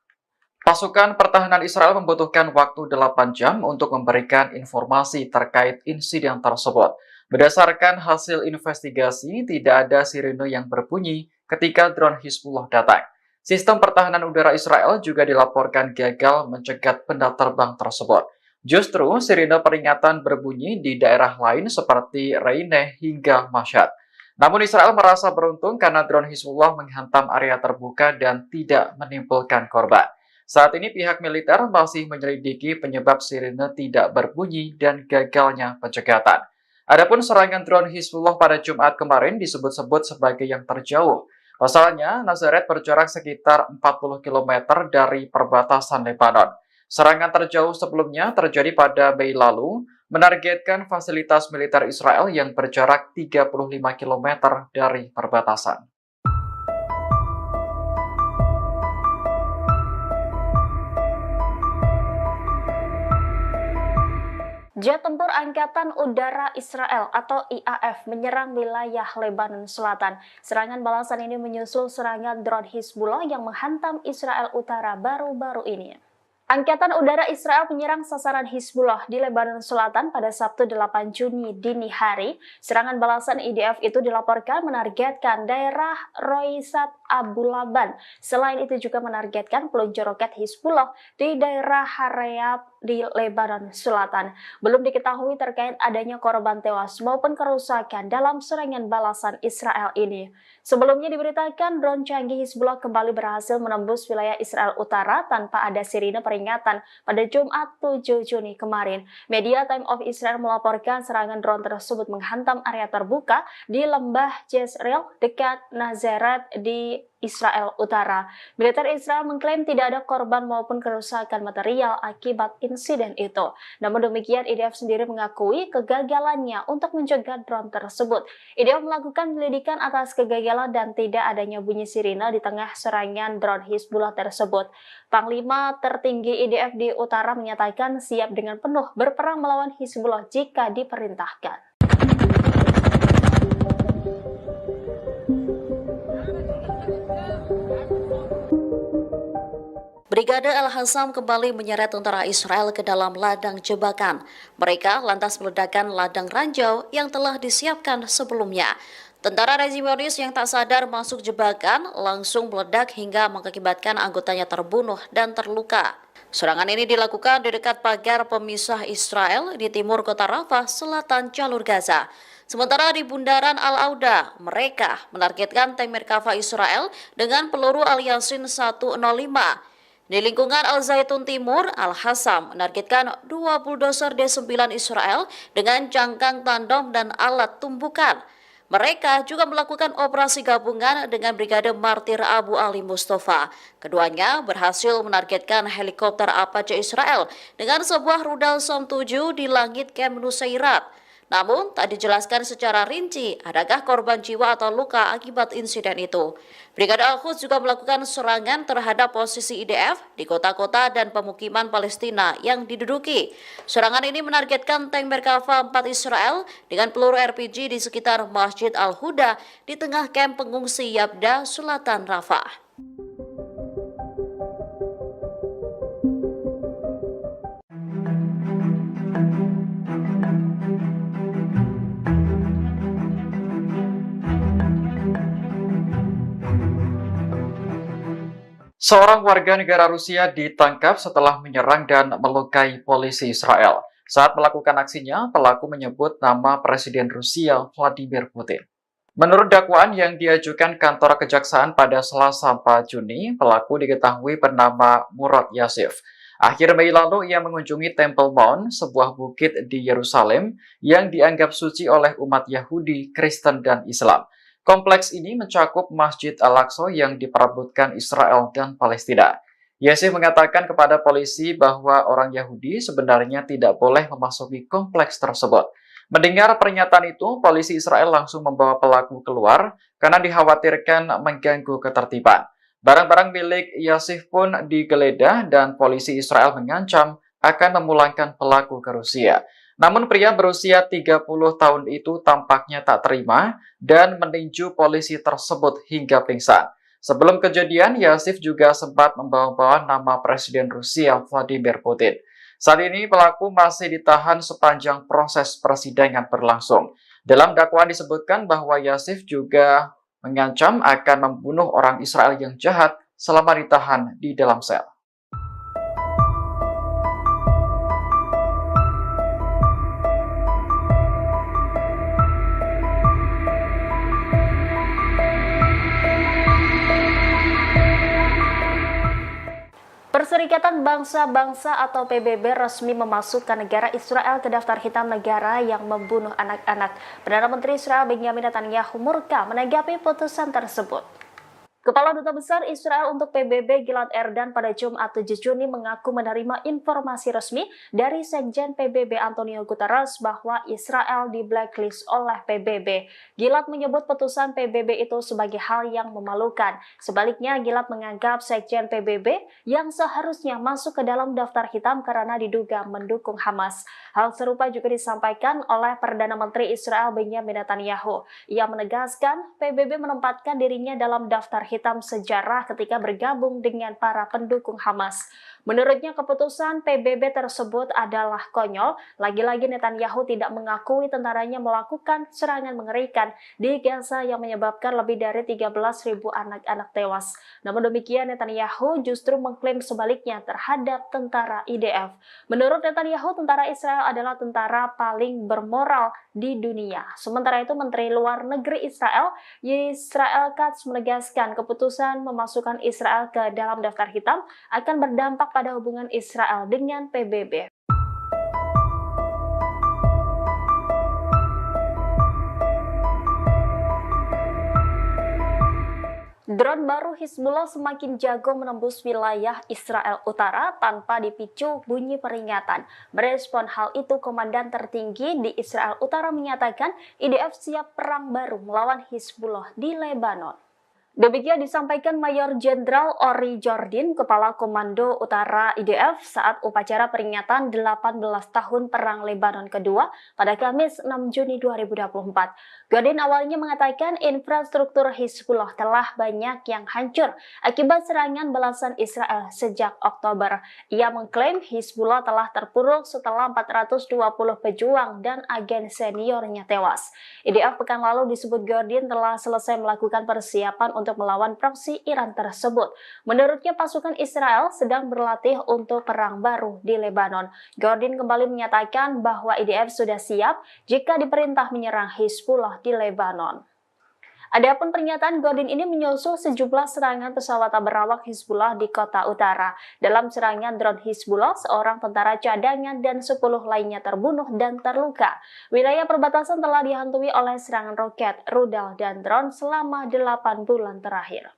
Pasukan pertahanan Israel membutuhkan waktu 8 jam untuk memberikan informasi terkait insiden tersebut. Berdasarkan hasil investigasi, tidak ada sirene yang berbunyi ketika drone Hizbullah datang. Sistem pertahanan udara Israel juga dilaporkan gagal mencegat benda terbang tersebut. Justru sirine peringatan berbunyi di daerah lain seperti Reyne hingga Mashhad. Namun Israel merasa beruntung karena drone Hizbullah menghantam area terbuka dan tidak menimbulkan korban. Saat ini pihak militer masih menyelidiki penyebab sirine tidak berbunyi dan gagalnya pencegatan. Adapun serangan drone Hizbullah pada Jumat kemarin disebut-sebut sebagai yang terjauh. Pasalnya, Nazaret berjarak sekitar 40 km dari perbatasan Lebanon. Serangan terjauh sebelumnya terjadi pada Mei lalu, menargetkan fasilitas militer Israel yang berjarak 35 km dari perbatasan. Jet tempur Angkatan Udara Israel atau IAF menyerang wilayah Lebanon Selatan. Serangan balasan ini menyusul serangan drone Hizbullah yang menghantam Israel Utara baru-baru ini. Angkatan Udara Israel menyerang sasaran Hizbullah di Lebanon Selatan pada Sabtu 8 Juni dini hari. Serangan balasan IDF itu dilaporkan menargetkan daerah Roisat Abu Laban. Selain itu juga menargetkan peluncur roket Hizbullah di daerah Harayab di Lebanon Selatan. Belum diketahui terkait adanya korban tewas maupun kerusakan dalam serangan balasan Israel ini. Sebelumnya diberitakan drone canggih Hizbullah kembali berhasil menembus wilayah Israel Utara tanpa ada sirine peringatan pada Jumat 7 Juni kemarin. Media Time of Israel melaporkan serangan drone tersebut menghantam area terbuka di lembah Jezreel dekat Nazaret di Israel Utara. Militer Israel mengklaim tidak ada korban maupun kerusakan material akibat insiden itu. Namun demikian, IDF sendiri mengakui kegagalannya untuk mencegah drone tersebut. IDF melakukan penyelidikan atas kegagalan dan tidak adanya bunyi sirine di tengah serangan drone Hizbullah tersebut. Panglima tertinggi IDF di Utara menyatakan siap dengan penuh berperang melawan Hizbullah jika diperintahkan. Brigade Al-Hassam kembali menyeret tentara Israel ke dalam ladang jebakan. Mereka lantas meledakkan ladang ranjau yang telah disiapkan sebelumnya. Tentara rezimonis yang tak sadar masuk jebakan langsung meledak hingga mengakibatkan anggotanya terbunuh dan terluka. Serangan ini dilakukan di dekat pagar pemisah Israel di timur kota Rafah, selatan jalur Gaza. Sementara di bundaran Al-Auda, mereka menargetkan tank Merkava Israel dengan peluru Al-Yasin 105. Di lingkungan Al-Zaitun Timur, Al-Hassam menargetkan 2 bulldozer D9 Israel dengan jangkang tandem dan alat tumbukan. Mereka juga melakukan operasi gabungan dengan Brigade Martir Abu Ali Mustafa. Keduanya berhasil menargetkan helikopter Apache Israel dengan sebuah rudal Som 7 di langit Camp Nusairat. Namun, tak dijelaskan secara rinci adakah korban jiwa atau luka akibat insiden itu. Brigade Al-Quds juga melakukan serangan terhadap posisi IDF di kota-kota dan pemukiman Palestina yang diduduki. Serangan ini menargetkan tank Merkava 4 Israel dengan peluru RPG di sekitar Masjid Al-Huda di tengah kamp pengungsi Yabda, selatan Rafah. Seorang warga negara Rusia ditangkap setelah menyerang dan melukai polisi Israel. Saat melakukan aksinya, pelaku menyebut nama Presiden Rusia Vladimir Putin. Menurut dakwaan yang diajukan kantor kejaksaan pada Selasa 4 Juni, pelaku diketahui bernama Murad Yasif. Akhir Mei lalu ia mengunjungi Temple Mount, sebuah bukit di Yerusalem yang dianggap suci oleh umat Yahudi, Kristen, dan Islam. Kompleks ini mencakup Masjid Al-Aqsa yang diperebutkan Israel dan Palestina. Yasif mengatakan kepada polisi bahwa orang Yahudi sebenarnya tidak boleh memasuki kompleks tersebut. Mendengar pernyataan itu, polisi Israel langsung membawa pelaku keluar karena dikhawatirkan mengganggu ketertiban. Barang-barang milik Yasif pun digeledah dan polisi Israel mengancam akan memulangkan pelaku ke Rusia. Namun pria berusia 30 tahun itu tampaknya tak terima dan meninju polisi tersebut hingga pingsan. Sebelum kejadian, Yasif juga sempat membawa-bawa nama Presiden Rusia Vladimir Putin. Saat ini pelaku masih ditahan sepanjang proses persidangan berlangsung. Dalam dakwaan disebutkan bahwa Yasif juga mengancam akan membunuh orang Israel yang jahat selama ditahan di dalam sel. Perserikatan Bangsa-Bangsa atau PBB resmi memasukkan negara Israel ke daftar hitam negara yang membunuh anak-anak. Perdana Menteri Israel Benjamin Netanyahu murka menanggapi putusan tersebut. Kepala Duta Besar Israel untuk PBB Gilad Erdan pada Jumat 7 Juni mengaku menerima informasi resmi dari Sekjen PBB Antonio Guterres bahwa Israel di blacklist oleh PBB. Gilad menyebut putusan PBB itu sebagai hal yang memalukan. Sebaliknya, Gilad menganggap Sekjen PBB yang seharusnya masuk ke dalam daftar hitam karena diduga mendukung Hamas. Hal serupa juga disampaikan oleh Perdana Menteri Israel Benjamin Netanyahu. Ia menegaskan PBB menempatkan dirinya dalam daftar hitam sejarah ketika bergabung dengan para pendukung Hamas. Menurutnya keputusan PBB tersebut adalah konyol. Lagi-lagi Netanyahu tidak mengakui tentaranya melakukan serangan mengerikan di Gaza yang menyebabkan lebih dari 13.000 anak-anak tewas. Namun demikian Netanyahu justru mengklaim sebaliknya terhadap tentara IDF. Menurut Netanyahu, tentara Israel adalah tentara paling bermoral di dunia. Sementara itu Menteri Luar Negeri Israel, Israel Katz, menegaskan keputusan memasukkan Israel ke dalam daftar hitam akan berdampak pada hubungan Israel dengan PBB. Drone baru Hizbullah semakin jago menembus wilayah Israel Utara tanpa dipicu bunyi peringatan. Merespon hal itu, Komandan tertinggi di Israel Utara menyatakan IDF siap perang baru melawan Hizbullah di Lebanon. Demikian disampaikan Mayor Jenderal Ori Jordin, Kepala Komando Utara IDF saat upacara peringatan 18 tahun Perang Lebanon kedua pada Kamis 6 Juni 2024. Jordin awalnya mengatakan infrastruktur Hizbullah telah banyak yang hancur akibat serangan balasan Israel sejak Oktober. Ia mengklaim Hizbullah telah terpuruk setelah 420 pejuang dan agen seniornya tewas. IDF pekan lalu disebut Jordin telah selesai melakukan persiapan untuk melawan proksi Iran tersebut. Menurutnya pasukan Israel sedang berlatih untuk perang baru di Lebanon. Jordin kembali menyatakan bahwa IDF sudah siap jika diperintah menyerang Hizbullah di Lebanon. Adapun pernyataan Jordin ini menyusul sejumlah serangan pesawat berawak Hizbullah di kota utara. Dalam serangan drone Hizbullah, seorang tentara cadangan dan 10 lainnya terbunuh dan terluka. Wilayah perbatasan telah dihantui oleh serangan roket, rudal, dan drone selama 8 bulan terakhir.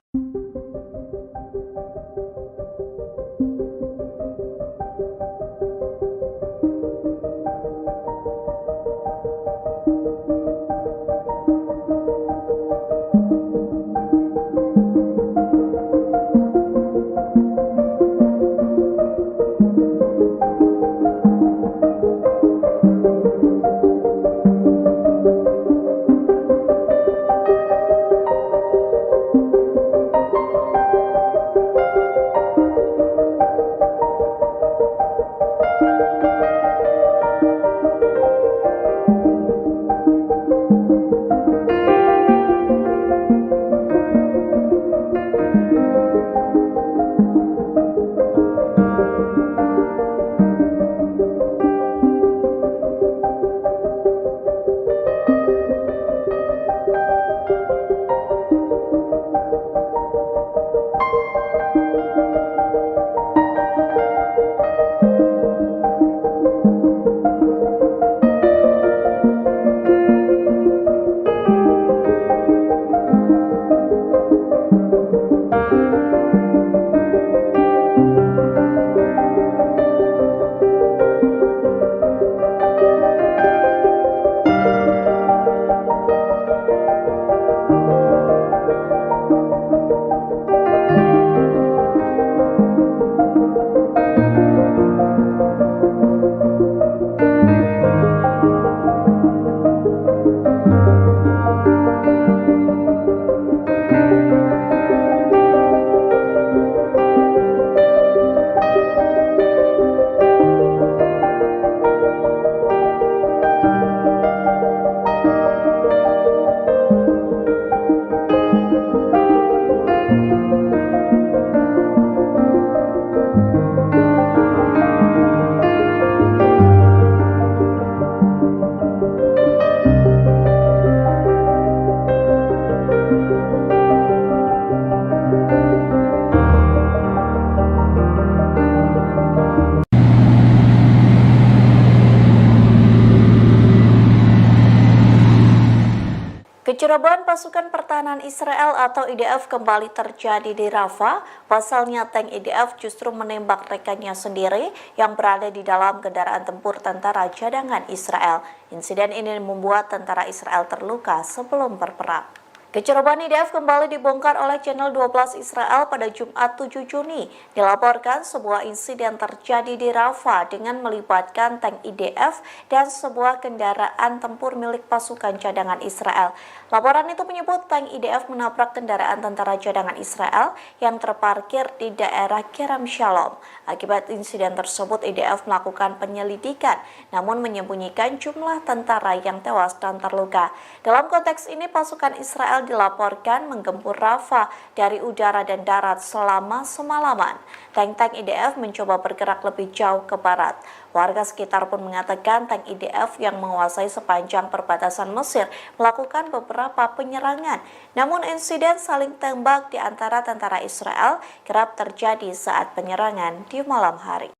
Kecerobohan pasukan pertahanan Israel atau IDF kembali terjadi di Rafah. Pasalnya tank IDF justru menembak rekannya sendiri yang berada di dalam kendaraan tempur tentara cadangan Israel. Insiden ini membuat tentara Israel terluka sebelum berperang. Kecerobohan IDF kembali dibongkar oleh Channel 12 Israel pada Jumat 7 Juni. Dilaporkan sebuah insiden terjadi di Rafah dengan melibatkan tank IDF dan sebuah kendaraan tempur milik pasukan cadangan Israel. Laporan itu menyebut tank IDF menabrak kendaraan tentara cadangan Israel yang terparkir di daerah Kerem Shalom. Akibat insiden tersebut, IDF melakukan penyelidikan, namun menyembunyikan jumlah tentara yang tewas dan terluka. Dalam konteks ini, pasukan Israel dilaporkan menggempur Rafah dari udara dan darat selama semalaman. Tank-tank IDF mencoba bergerak lebih jauh ke barat. Warga sekitar pun mengatakan tank IDF yang menguasai sepanjang perbatasan Mesir melakukan beberapa penyerangan. Namun insiden saling tembak di antara tentara Israel kerap terjadi saat penyerangan di malam hari.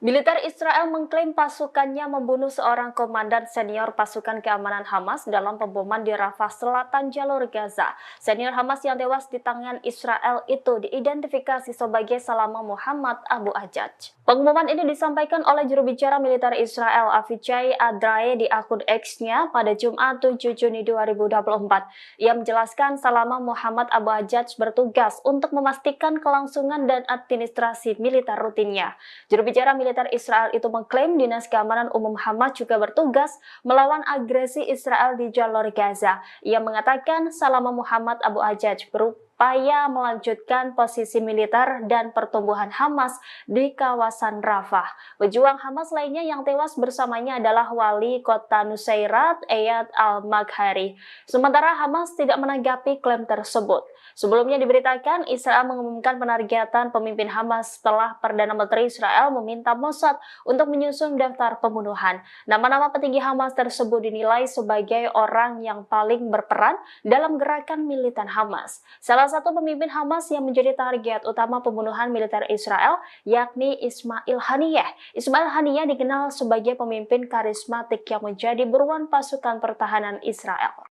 Militer Israel mengklaim pasukannya membunuh seorang komandan senior pasukan keamanan Hamas dalam pemboman di Rafah Selatan jalur Gaza. Senior Hamas yang tewas di tangan Israel itu diidentifikasi sebagai Salama Muhammad Abu Ajaj. Pengumuman ini disampaikan oleh juru bicara militer Israel Avichai Adrae di akun X-nya pada Jumat 7 Juni 2024. Ia menjelaskan Salama Muhammad Abu Ajaj bertugas untuk memastikan kelangsungan dan administrasi militer rutinnya. Juru bicara militer Israel itu mengklaim Dinas Keamanan Umum Hamas juga bertugas melawan agresi Israel di jalur Gaza. Ia mengatakan Salama Muhammad Abu Ajaj berupaya melanjutkan posisi militer dan pertumbuhan Hamas di kawasan Rafah. Pejuang Hamas lainnya yang tewas bersamanya adalah wali kota Nusairat, Eyad al-Maghari. Sementara Hamas tidak menanggapi klaim tersebut. Sebelumnya diberitakan Israel mengumumkan penargetan pemimpin Hamas setelah Perdana Menteri Israel meminta Mossad untuk menyusun daftar pembunuhan. Nama-nama petinggi Hamas tersebut dinilai sebagai orang yang paling berperan dalam gerakan militan Hamas. Salah satu pemimpin Hamas yang menjadi target utama pembunuhan militer Israel yakni Ismail Haniyeh. Ismail Haniyeh dikenal sebagai pemimpin karismatik yang menjadi buruan pasukan pertahanan Israel.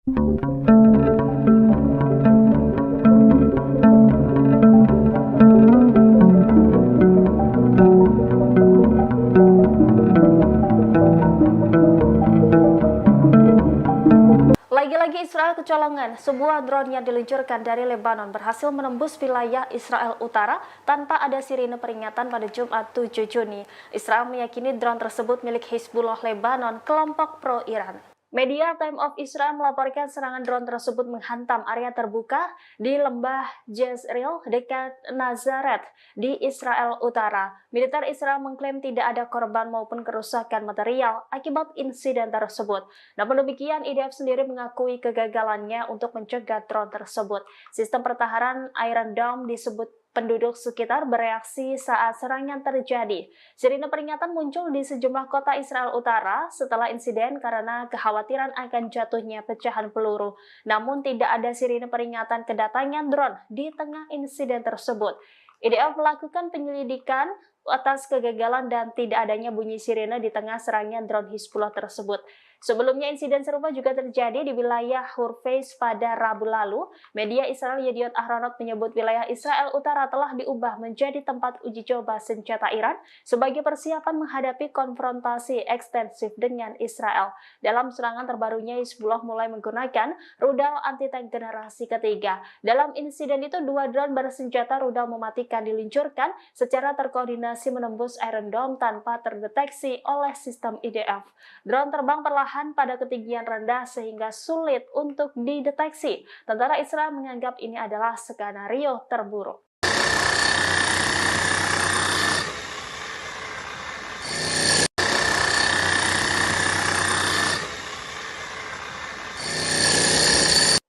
Lagi-lagi Israel kecolongan, sebuah drone yang diluncurkan dari Lebanon berhasil menembus wilayah Israel Utara tanpa ada sirine peringatan pada Jumat 7 Juni. Israel meyakini drone tersebut milik Hizbullah Lebanon, kelompok pro-Iran. Media Time of Israel melaporkan serangan drone tersebut menghantam area terbuka di lembah Jezreel dekat Nazaret di Israel Utara. Militer Israel mengklaim tidak ada korban maupun kerusakan material akibat insiden tersebut. Namun demikian, IDF sendiri mengakui kegagalannya untuk mencegah drone tersebut. Sistem pertahanan Iron Dome disebut penduduk sekitar bereaksi saat serangan terjadi. Sirine peringatan muncul di sejumlah kota Israel Utara setelah insiden karena kekhawatiran akan jatuhnya pecahan peluru. Namun tidak ada sirine peringatan kedatangan drone di tengah insiden tersebut. IDF melakukan penyelidikan atas kegagalan dan tidak adanya bunyi sirine di tengah serangan drone Hizbullah tersebut. Sebelumnya insiden serupa juga terjadi di wilayah Hurfeiz pada Rabu lalu. Media Israel Yediot Ahronot menyebut wilayah Israel Utara telah diubah menjadi tempat uji coba senjata Iran sebagai persiapan menghadapi konfrontasi ekstensif dengan Israel. Dalam serangan terbarunya, Hizbullah mulai menggunakan rudal anti-tank generasi ketiga. Dalam insiden itu, 2 drone bersenjata rudal mematikan diluncurkan secara terkoordinasi menembus Iron Dome tanpa terdeteksi oleh sistem IDF. Drone terbang perlahan pada ketinggian rendah sehingga sulit untuk dideteksi. Tentara Israel menganggap ini adalah skenario terburuk.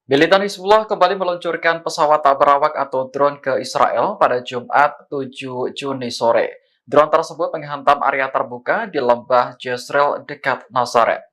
Militan Hizbullah kembali meluncurkan pesawat tak berawak atau drone ke Israel pada Jumat 7 Juni sore. Drone tersebut menghantam area terbuka di lembah Jezreel dekat Nazaret.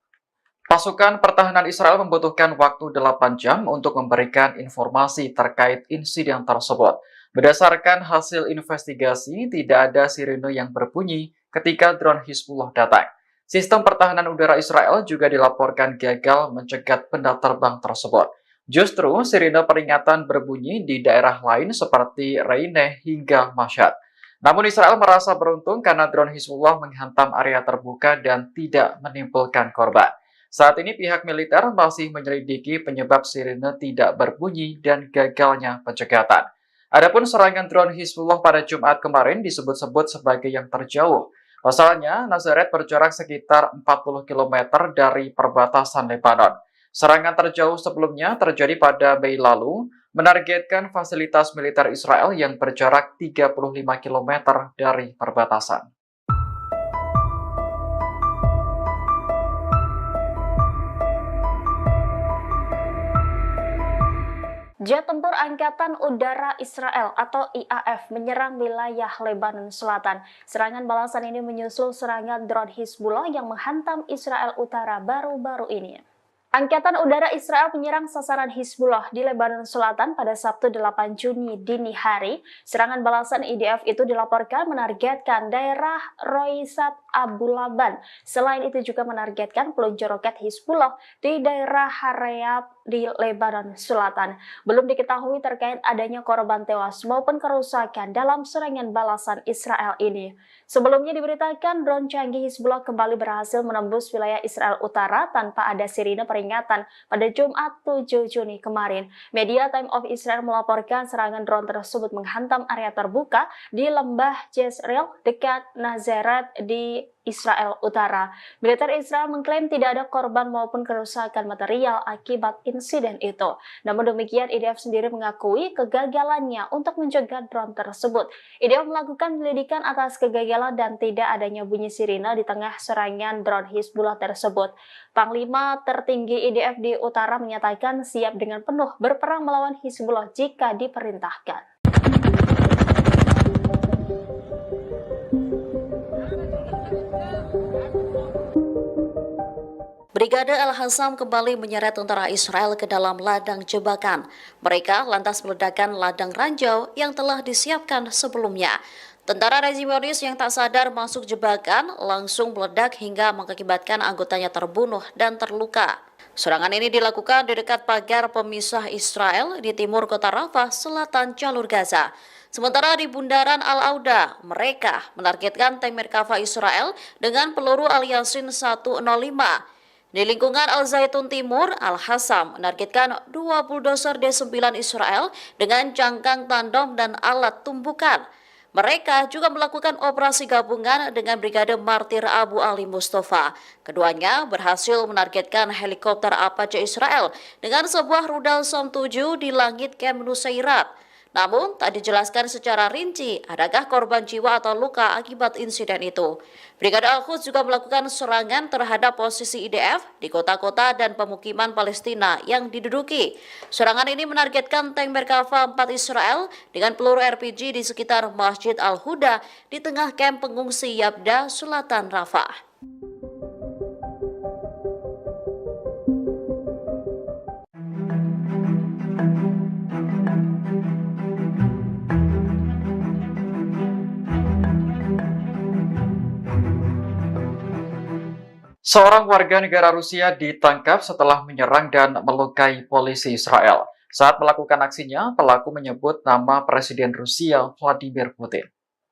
Pasukan pertahanan Israel membutuhkan waktu 8 jam untuk memberikan informasi terkait insiden tersebut. Berdasarkan hasil investigasi, tidak ada sirene yang berbunyi ketika drone Hizbullah datang. Sistem pertahanan udara Israel juga dilaporkan gagal mencegat benda terbang tersebut. Justru sirine peringatan berbunyi di daerah lain seperti Reyne hingga Mashhad. Namun Israel merasa beruntung karena drone Hizbullah menghantam area terbuka dan tidak menimbulkan korban. Saat ini pihak militer masih menyelidiki penyebab sirine tidak berbunyi dan gagalnya pencegatan. Adapun serangan drone Hizbullah pada Jumat kemarin disebut-sebut sebagai yang terjauh. Pasalnya, Nazaret berjarak sekitar 40 km dari perbatasan Lebanon. Serangan terjauh sebelumnya terjadi pada Mei lalu, menargetkan fasilitas militer Israel yang berjarak 35 km dari perbatasan. Jet tempur Angkatan Udara Israel atau IAF menyerang wilayah Lebanon Selatan. Serangan balasan ini menyusul serangan drone Hizbullah yang menghantam Israel Utara baru-baru ini. Angkatan Udara Israel menyerang sasaran Hizbullah di Lebanon Selatan pada Sabtu 8 Juni dini hari. Serangan balasan IDF itu dilaporkan menargetkan daerah Roisat Abu Laban. Selain itu juga menargetkan peluncur roket Hizbullah di daerah Harayat di Lebanon Selatan. Belum diketahui terkait adanya korban tewas maupun kerusakan dalam serangan balasan Israel ini. Sebelumnya diberitakan drone canggih Hizbullah kembali berhasil menembus wilayah Israel Utara tanpa ada sirine peringatan pada Jumat 7 Juni kemarin. Media Time of Israel melaporkan serangan drone tersebut menghantam area terbuka di lembah Jezreel dekat Nazaret di Israel Utara. Militer Israel mengklaim tidak ada korban maupun kerusakan material akibat insiden itu. Namun demikian, IDF sendiri mengakui kegagalannya untuk mencegah drone tersebut. IDF melakukan penyelidikan atas kegagalan dan tidak adanya bunyi sirine di tengah serangan drone Hizbullah tersebut. Panglima tertinggi IDF di Utara menyatakan siap dengan penuh berperang melawan Hizbullah jika diperintahkan. Brigade Al-Hassam kembali menyeret tentara Israel ke dalam ladang jebakan. Mereka lantas meledakkan ladang ranjau yang telah disiapkan sebelumnya. Tentara rezimonis yang tak sadar masuk jebakan langsung meledak hingga mengakibatkan anggotanya terbunuh dan terluka. Serangan ini dilakukan di dekat pagar pemisah Israel di timur kota Rafah, selatan jalur Gaza. Sementara di bundaran Al-Auda, mereka menargetkan tank Merkava Israel dengan peluru Al-Yasin 105. Di lingkungan Al-Zaitun Timur, Al-Hassam menargetkan 2 bulldozer D9 Israel dengan jangkang tandem dan alat tumbukan. Mereka juga melakukan operasi gabungan dengan Brigade Martir Abu Ali Mustafa. Keduanya berhasil menargetkan helikopter Apache Israel dengan sebuah rudal Sam-7 di langit Camp Nusairat. Namun, tak dijelaskan secara rinci adakah korban jiwa atau luka akibat insiden itu. Brigade Al-Quds juga melakukan serangan terhadap posisi IDF di kota-kota dan pemukiman Palestina yang diduduki. Serangan ini menargetkan tank Merkava 4 Israel dengan peluru RPG di sekitar Masjid Al-Huda di tengah kamp pengungsi Yabda, selatan Rafah. Seorang warga negara Rusia ditangkap setelah menyerang dan melukai polisi Israel. Saat melakukan aksinya, pelaku menyebut nama Presiden Rusia Vladimir Putin.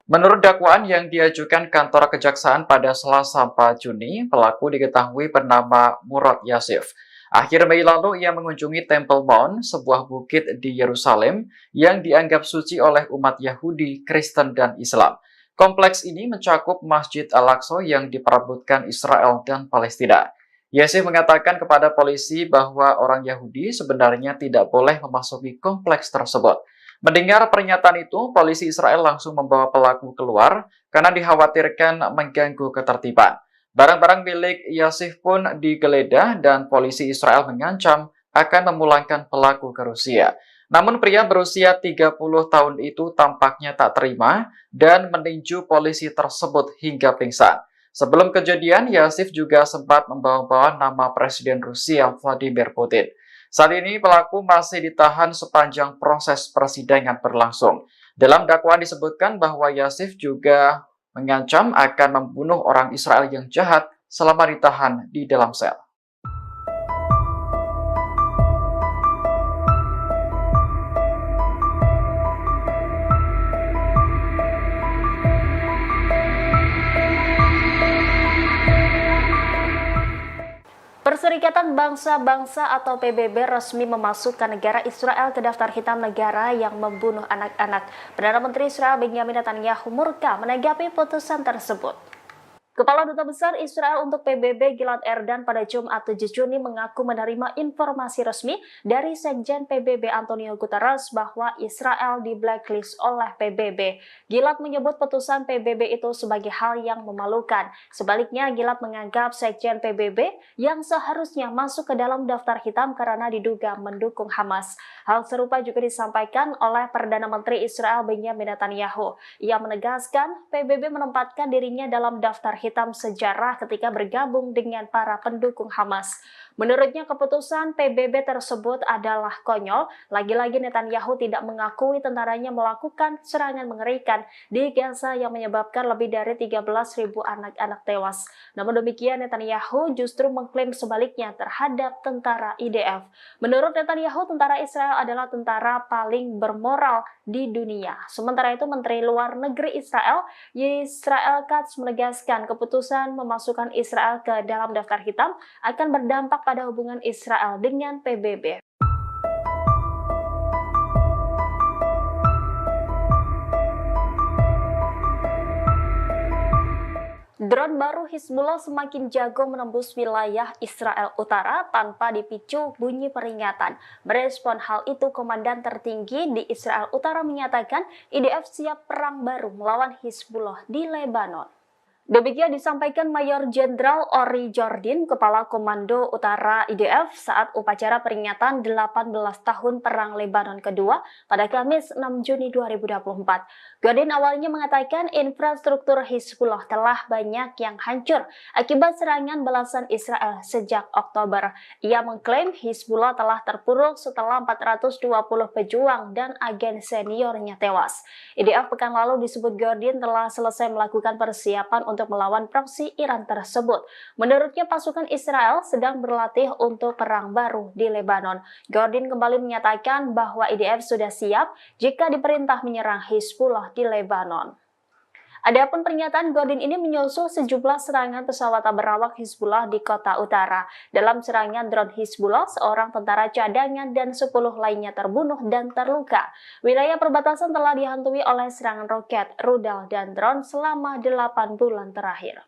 Menurut dakwaan yang diajukan kantor kejaksaan pada Selasa 4 Juni, pelaku diketahui bernama Murad Yasif. Akhir Mei lalu ia mengunjungi Temple Mount, sebuah bukit di Yerusalem yang dianggap suci oleh umat Yahudi, Kristen, dan Islam. Kompleks ini mencakup Masjid Al-Aqsa yang diperebutkan Israel dan Palestina. Yasif mengatakan kepada polisi bahwa orang Yahudi sebenarnya tidak boleh memasuki kompleks tersebut. Mendengar pernyataan itu, polisi Israel langsung membawa pelaku keluar karena dikhawatirkan mengganggu ketertiban. Barang-barang milik Yasif pun digeledah dan polisi Israel mengancam akan memulangkan pelaku ke Rusia. Namun pria berusia 30 tahun itu tampaknya tak terima dan meninju polisi tersebut hingga pingsan. Sebelum kejadian, Yasif juga sempat membawa-bawa nama Presiden Rusia Vladimir Putin. Saat ini pelaku masih ditahan sepanjang proses persidangan berlangsung. Dalam dakwaan disebutkan bahwa Yasif juga mengancam akan membunuh orang Israel yang jahat selama ditahan di dalam sel. Perserikatan Bangsa-Bangsa atau PBB resmi memasukkan negara Israel ke daftar hitam negara yang membunuh anak-anak. Perdana Menteri Israel Benjamin Netanyahu murka menanggapi putusan tersebut. Kepala Duta Besar Israel untuk PBB Gilad Erdan pada Jumat 7 Juni mengaku menerima informasi resmi dari Sekjen PBB Antonio Guterres bahwa Israel di blacklist oleh PBB. Gilad menyebut putusan PBB itu sebagai hal yang memalukan. Sebaliknya, Gilad menganggap Sekjen PBB yang seharusnya masuk ke dalam daftar hitam karena diduga mendukung Hamas. Hal serupa juga disampaikan oleh Perdana Menteri Israel Benjamin Netanyahu. Ia menegaskan PBB menempatkan dirinya dalam daftar hitam sejarah ketika bergabung dengan para pendukung Hamas. Menurutnya keputusan PBB tersebut adalah konyol. Lagi-lagi Netanyahu tidak mengakui tentaranya melakukan serangan mengerikan di Gaza yang menyebabkan lebih dari 13.000 anak-anak tewas. Namun demikian Netanyahu justru mengklaim sebaliknya terhadap tentara IDF. Menurut Netanyahu, tentara Israel adalah tentara paling bermoral di dunia. Sementara itu Menteri Luar Negeri Israel Katz menegaskan keputusan memasukkan Israel ke dalam daftar hitam akan berdampak pada hubungan Israel dengan PBB. Drone baru Hizbullah semakin jago menembus wilayah Israel Utara tanpa dipicu bunyi peringatan. Merespon hal itu, Komandan tertinggi di Israel Utara menyatakan IDF siap perang baru melawan Hizbullah di Lebanon. Demikian disampaikan Mayor Jenderal Ori Jordin, Kepala Komando Utara IDF saat upacara peringatan 18 tahun Perang Lebanon kedua pada Kamis 6 Juni 2024. Jordin awalnya mengatakan infrastruktur Hizbullah telah banyak yang hancur akibat serangan balasan Israel sejak Oktober. Ia mengklaim Hizbullah telah terpuruk setelah 420 pejuang dan agen seniornya tewas. IDF pekan lalu disebut Jordin telah selesai melakukan persiapan untuk melawan proksi Iran tersebut. Menurutnya pasukan Israel sedang berlatih untuk perang baru di Lebanon. Jordin kembali menyatakan bahwa IDF sudah siap jika diperintah menyerang Hizbullah di Lebanon. Adapun pernyataan Jordin ini menyusul sejumlah serangan pesawat tak berawak Hizbullah di kota utara. Dalam serangan drone Hizbullah, seorang tentara cadangan dan 10 lainnya terbunuh dan terluka. Wilayah perbatasan telah dihantui oleh serangan roket, rudal, dan drone selama 8 bulan terakhir.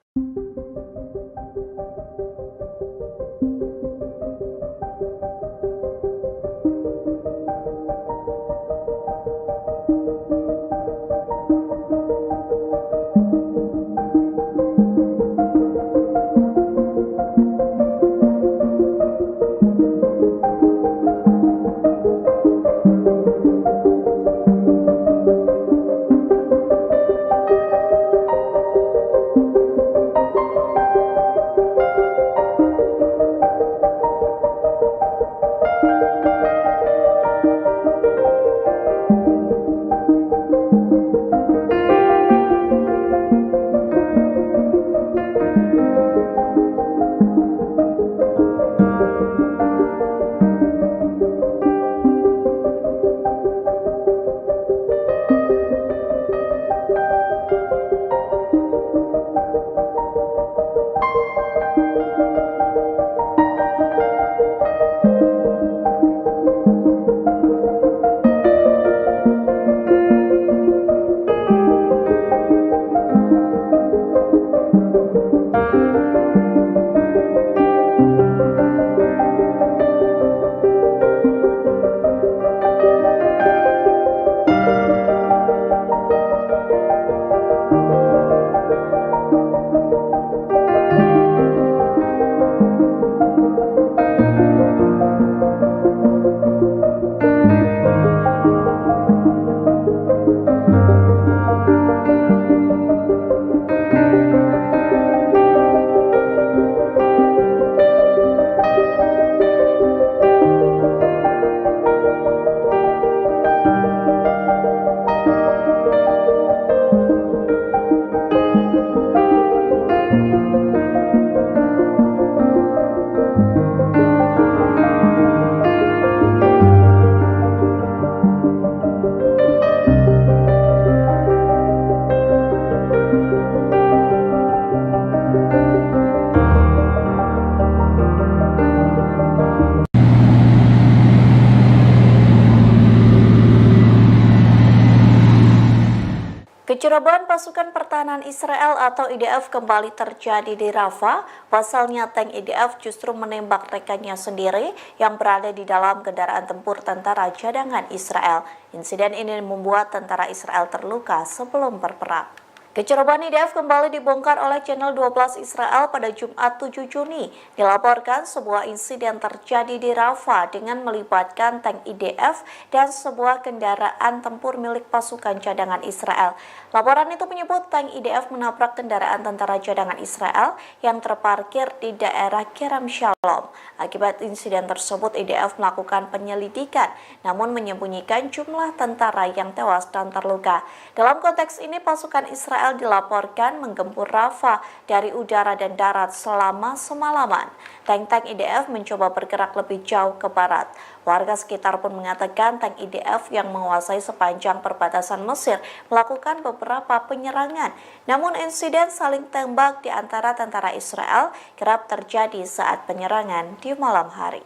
Kecerobohan pasukan pertahanan Israel atau IDF kembali terjadi di Rafah. Pasalnya tank IDF justru menembak rekannya sendiri yang berada di dalam kendaraan tempur tentara cadangan Israel. Insiden ini membuat tentara Israel terluka sebelum berperang. Kecerobohan IDF kembali dibongkar oleh channel 12 Israel pada Jumat 7 Juni. Dilaporkan sebuah insiden terjadi di Rafah dengan melibatkan tank IDF dan sebuah kendaraan tempur milik pasukan cadangan Israel. Laporan itu menyebut tank IDF menabrak kendaraan tentara cadangan Israel yang terparkir di daerah Kerem Shalom. Akibat insiden tersebut, IDF melakukan penyelidikan, namun menyembunyikan jumlah tentara yang tewas dan terluka. Dalam konteks ini, pasukan Israel dilaporkan menggempur Rafah dari udara dan darat selama semalaman. Tank-tank IDF mencoba bergerak lebih jauh ke barat. Warga sekitar pun mengatakan tank IDF yang menguasai sepanjang perbatasan Mesir melakukan beberapa penyerangan. Namun insiden saling tembak di antara tentara Israel kerap terjadi saat penyerangan di malam hari.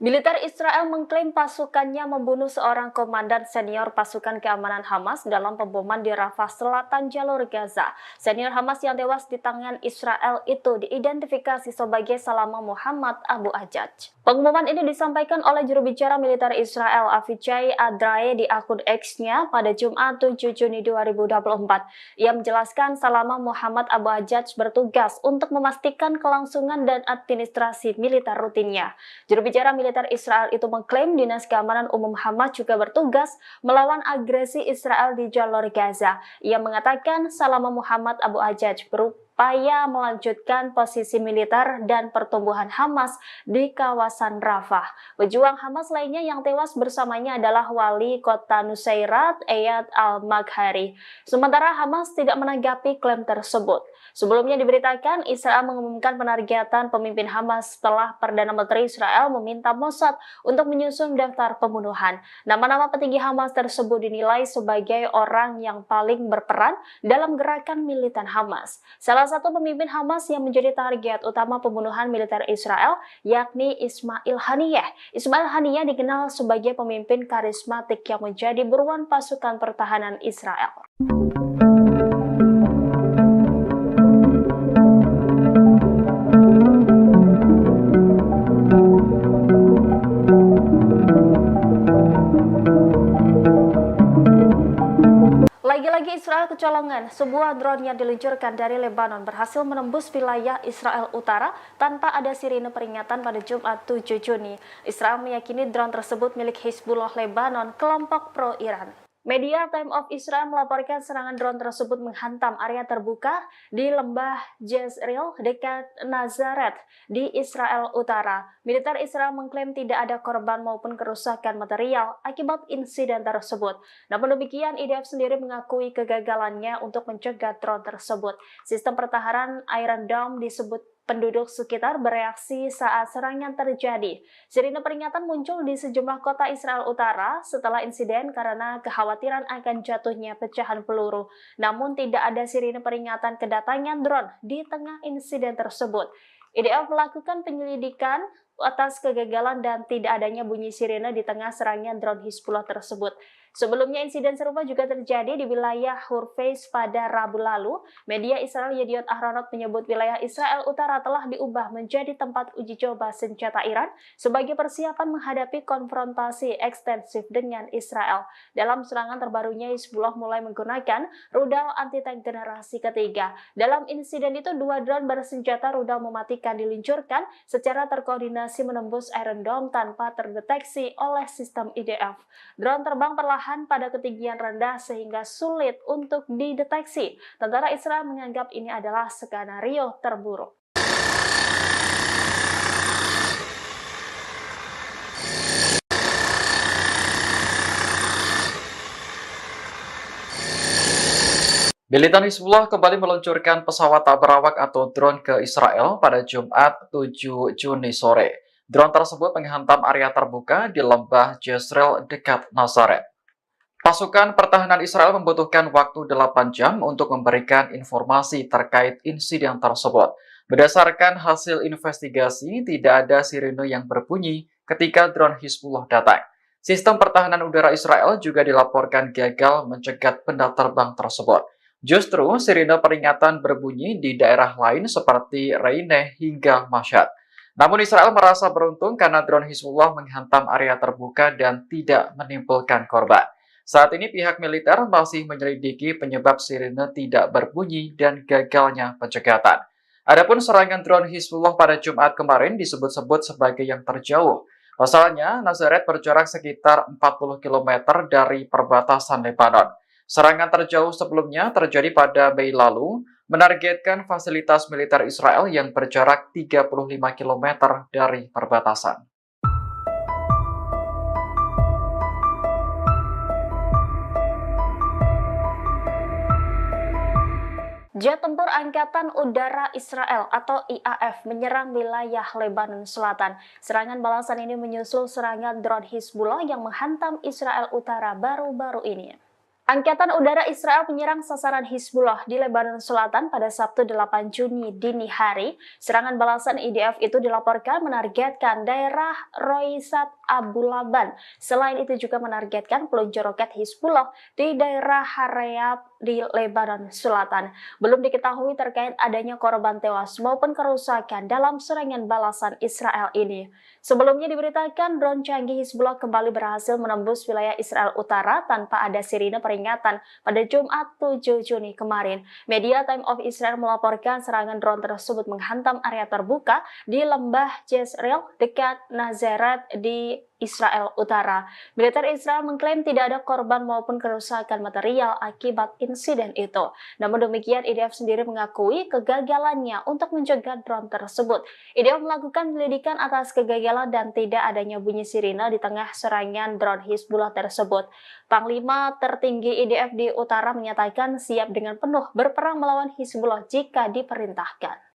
Militer Israel mengklaim pasukannya membunuh seorang komandan senior pasukan keamanan Hamas dalam pemboman di Rafah Selatan jalur Gaza. Senior Hamas yang tewas di tangan Israel itu diidentifikasi sebagai Salama Muhammad Abu Ajaj. Pengumuman ini disampaikan oleh juru bicara militer Israel Avichai Adrae di akun X-nya pada Jumat 7 Juni 2024. Ia menjelaskan Salama Muhammad Abu Ajaj bertugas untuk memastikan kelangsungan dan administrasi militer rutinnya. Juru bicara militer Israel itu mengklaim Dinas Keamanan Umum Hamas juga bertugas melawan agresi Israel di jalur Gaza. Ia mengatakan Salama Muhammad Abu Ajaj berupaya melanjutkan posisi militer dan pertumbuhan Hamas di kawasan Rafah. Pejuang Hamas lainnya yang tewas bersamanya adalah wali kota Nusairat, Eyad al-Maghari. Sementara Hamas tidak menanggapi klaim tersebut. Sebelumnya diberitakan Israel mengumumkan penargetan pemimpin Hamas setelah Perdana Menteri Israel meminta Mossad untuk menyusun daftar pembunuhan. Nama-nama petinggi Hamas tersebut dinilai sebagai orang yang paling berperan dalam gerakan militan Hamas. Salah satu pemimpin Hamas yang menjadi target utama pembunuhan militer Israel yakni Ismail Haniyeh. Ismail Haniyeh dikenal sebagai pemimpin karismatik yang menjadi buruan pasukan pertahanan Israel. Lagi-lagi Israel kecolongan, sebuah drone yang diluncurkan dari Lebanon berhasil menembus wilayah Israel Utara tanpa ada sirine peringatan pada Jumat 7 Juni. Israel meyakini drone tersebut milik Hizbullah Lebanon, kelompok pro-Iran. Media Time of Israel melaporkan serangan drone tersebut menghantam area terbuka di lembah Jezreel dekat Nazaret di Israel Utara. Militer Israel mengklaim tidak ada korban maupun kerusakan material akibat insiden tersebut. Namun demikian, IDF sendiri mengakui kegagalannya untuk mencegah drone tersebut. Sistem pertahanan Iron Dome disebut penduduk sekitar bereaksi saat serangan terjadi. Sirine peringatan muncul di sejumlah kota Israel Utara setelah insiden karena kekhawatiran akan jatuhnya pecahan peluru. Namun tidak ada sirine peringatan kedatangan drone di tengah insiden tersebut. IDF melakukan penyelidikan atas kegagalan dan tidak adanya bunyi sirine di tengah serangan drone Hizbullah tersebut. Sebelumnya insiden serupa juga terjadi di wilayah Hurfeiz pada Rabu lalu. Media Israel Yediot Ahronot menyebut wilayah Israel Utara telah diubah menjadi tempat uji coba senjata Iran sebagai persiapan menghadapi konfrontasi ekstensif dengan Israel. Dalam serangan terbarunya, Hizbullah mulai menggunakan rudal anti-tank generasi ketiga. Dalam insiden itu, 2 drone bersenjata rudal mematikan diluncurkan secara terkoordinasi menembus Iron Dome tanpa terdeteksi oleh sistem IDF. Drone terbang perlahan pada ketinggian rendah sehingga sulit untuk dideteksi. Tentara Israel menganggap ini adalah skenario terburuk. Militan Hizbullah kembali meluncurkan pesawat tak berawak atau drone ke Israel pada Jumat 7 Juni sore. Drone tersebut menghantam area terbuka di lembah Jezreel dekat Nazaret. Pasukan pertahanan Israel membutuhkan waktu 8 jam untuk memberikan informasi terkait insiden tersebut. Berdasarkan hasil investigasi, tidak ada sirene yang berbunyi ketika drone Hizbullah datang. Sistem pertahanan udara Israel juga dilaporkan gagal mencegat benda terbang tersebut. Justru sirine peringatan berbunyi di daerah lain seperti Reineh hingga Mashhad. Namun Israel merasa beruntung karena drone Hizbullah menghantam area terbuka dan tidak menimbulkan korban. Saat ini pihak militer masih menyelidiki penyebab sirine tidak berbunyi dan gagalnya pencegatan. Adapun serangan drone Hizbullah pada Jumat kemarin disebut-sebut sebagai yang terjauh. Pasalnya, Nazaret berjarak sekitar 40 km dari perbatasan Lebanon. Serangan terjauh sebelumnya terjadi pada Mei lalu, menargetkan fasilitas militer Israel yang berjarak 35 km dari perbatasan. Jet tempur Angkatan Udara Israel atau IAF menyerang wilayah Lebanon Selatan. Serangan balasan ini menyusul serangan drone Hizbullah yang menghantam Israel Utara baru-baru ini. Angkatan Udara Israel menyerang sasaran Hizbullah di Lebanon Selatan pada Sabtu 8 Juni dini hari. Serangan balasan IDF itu dilaporkan menargetkan daerah Roisat Abu Laban. Selain itu juga menargetkan peluncur roket Hizbullah di daerah Harayat di Lebanon Selatan. Belum diketahui terkait adanya korban tewas maupun kerusakan dalam serangan balasan Israel ini. Sebelumnya diberitakan drone canggih Hizbullah kembali berhasil menembus wilayah Israel Utara tanpa ada sirine peringatan pada Jumat 7 Juni kemarin. Media Time of Israel melaporkan serangan drone tersebut menghantam area terbuka di lembah Jezreel dekat Nazaret di Israel Utara. Militer Israel mengklaim tidak ada korban maupun kerusakan material akibat insiden itu. Namun demikian, IDF sendiri mengakui kegagalannya untuk mencegah drone tersebut. IDF melakukan penyelidikan atas kegagalan dan tidak adanya bunyi sirine di tengah serangan drone Hizbullah tersebut. Panglima tertinggi IDF di Utara menyatakan siap dengan penuh berperang melawan Hizbullah jika diperintahkan.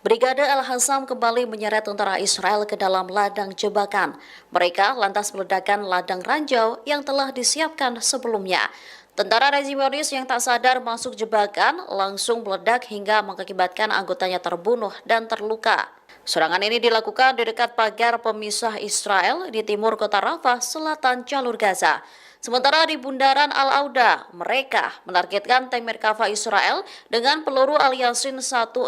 Brigade Al-Hassam kembali menyeret tentara Israel ke dalam ladang jebakan. Mereka lantas meledakkan ladang ranjau yang telah disiapkan sebelumnya. Tentara rezimonis yang tak sadar masuk jebakan langsung meledak hingga mengakibatkan anggotanya terbunuh dan terluka. Serangan ini dilakukan di dekat pagar pemisah Israel di timur kota Rafah, selatan jalur Gaza. Sementara di bundaran Al-Auda, mereka menargetkan tank Merkava Israel dengan peluru Al-Yasin 105.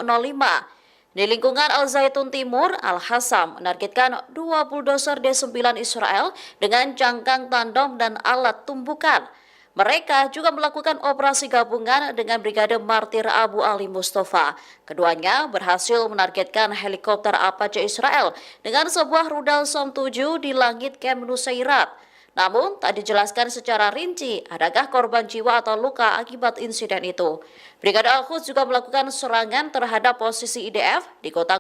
Di lingkungan Al-Zaitun Timur, Al-Hassam menargetkan 2 bulldozer D9 Israel dengan jangkang tandem dan alat tumbukan. Mereka juga melakukan operasi gabungan dengan Brigade Martir Abu Ali Mustafa. Keduanya berhasil menargetkan helikopter Apache Israel dengan sebuah rudal Som 7 di langit Camp Nusairat. Namun, tak dijelaskan secara rinci adakah korban jiwa atau luka akibat insiden itu. Brigade Al-Quds juga melakukan serangan terhadap posisi IDF di kota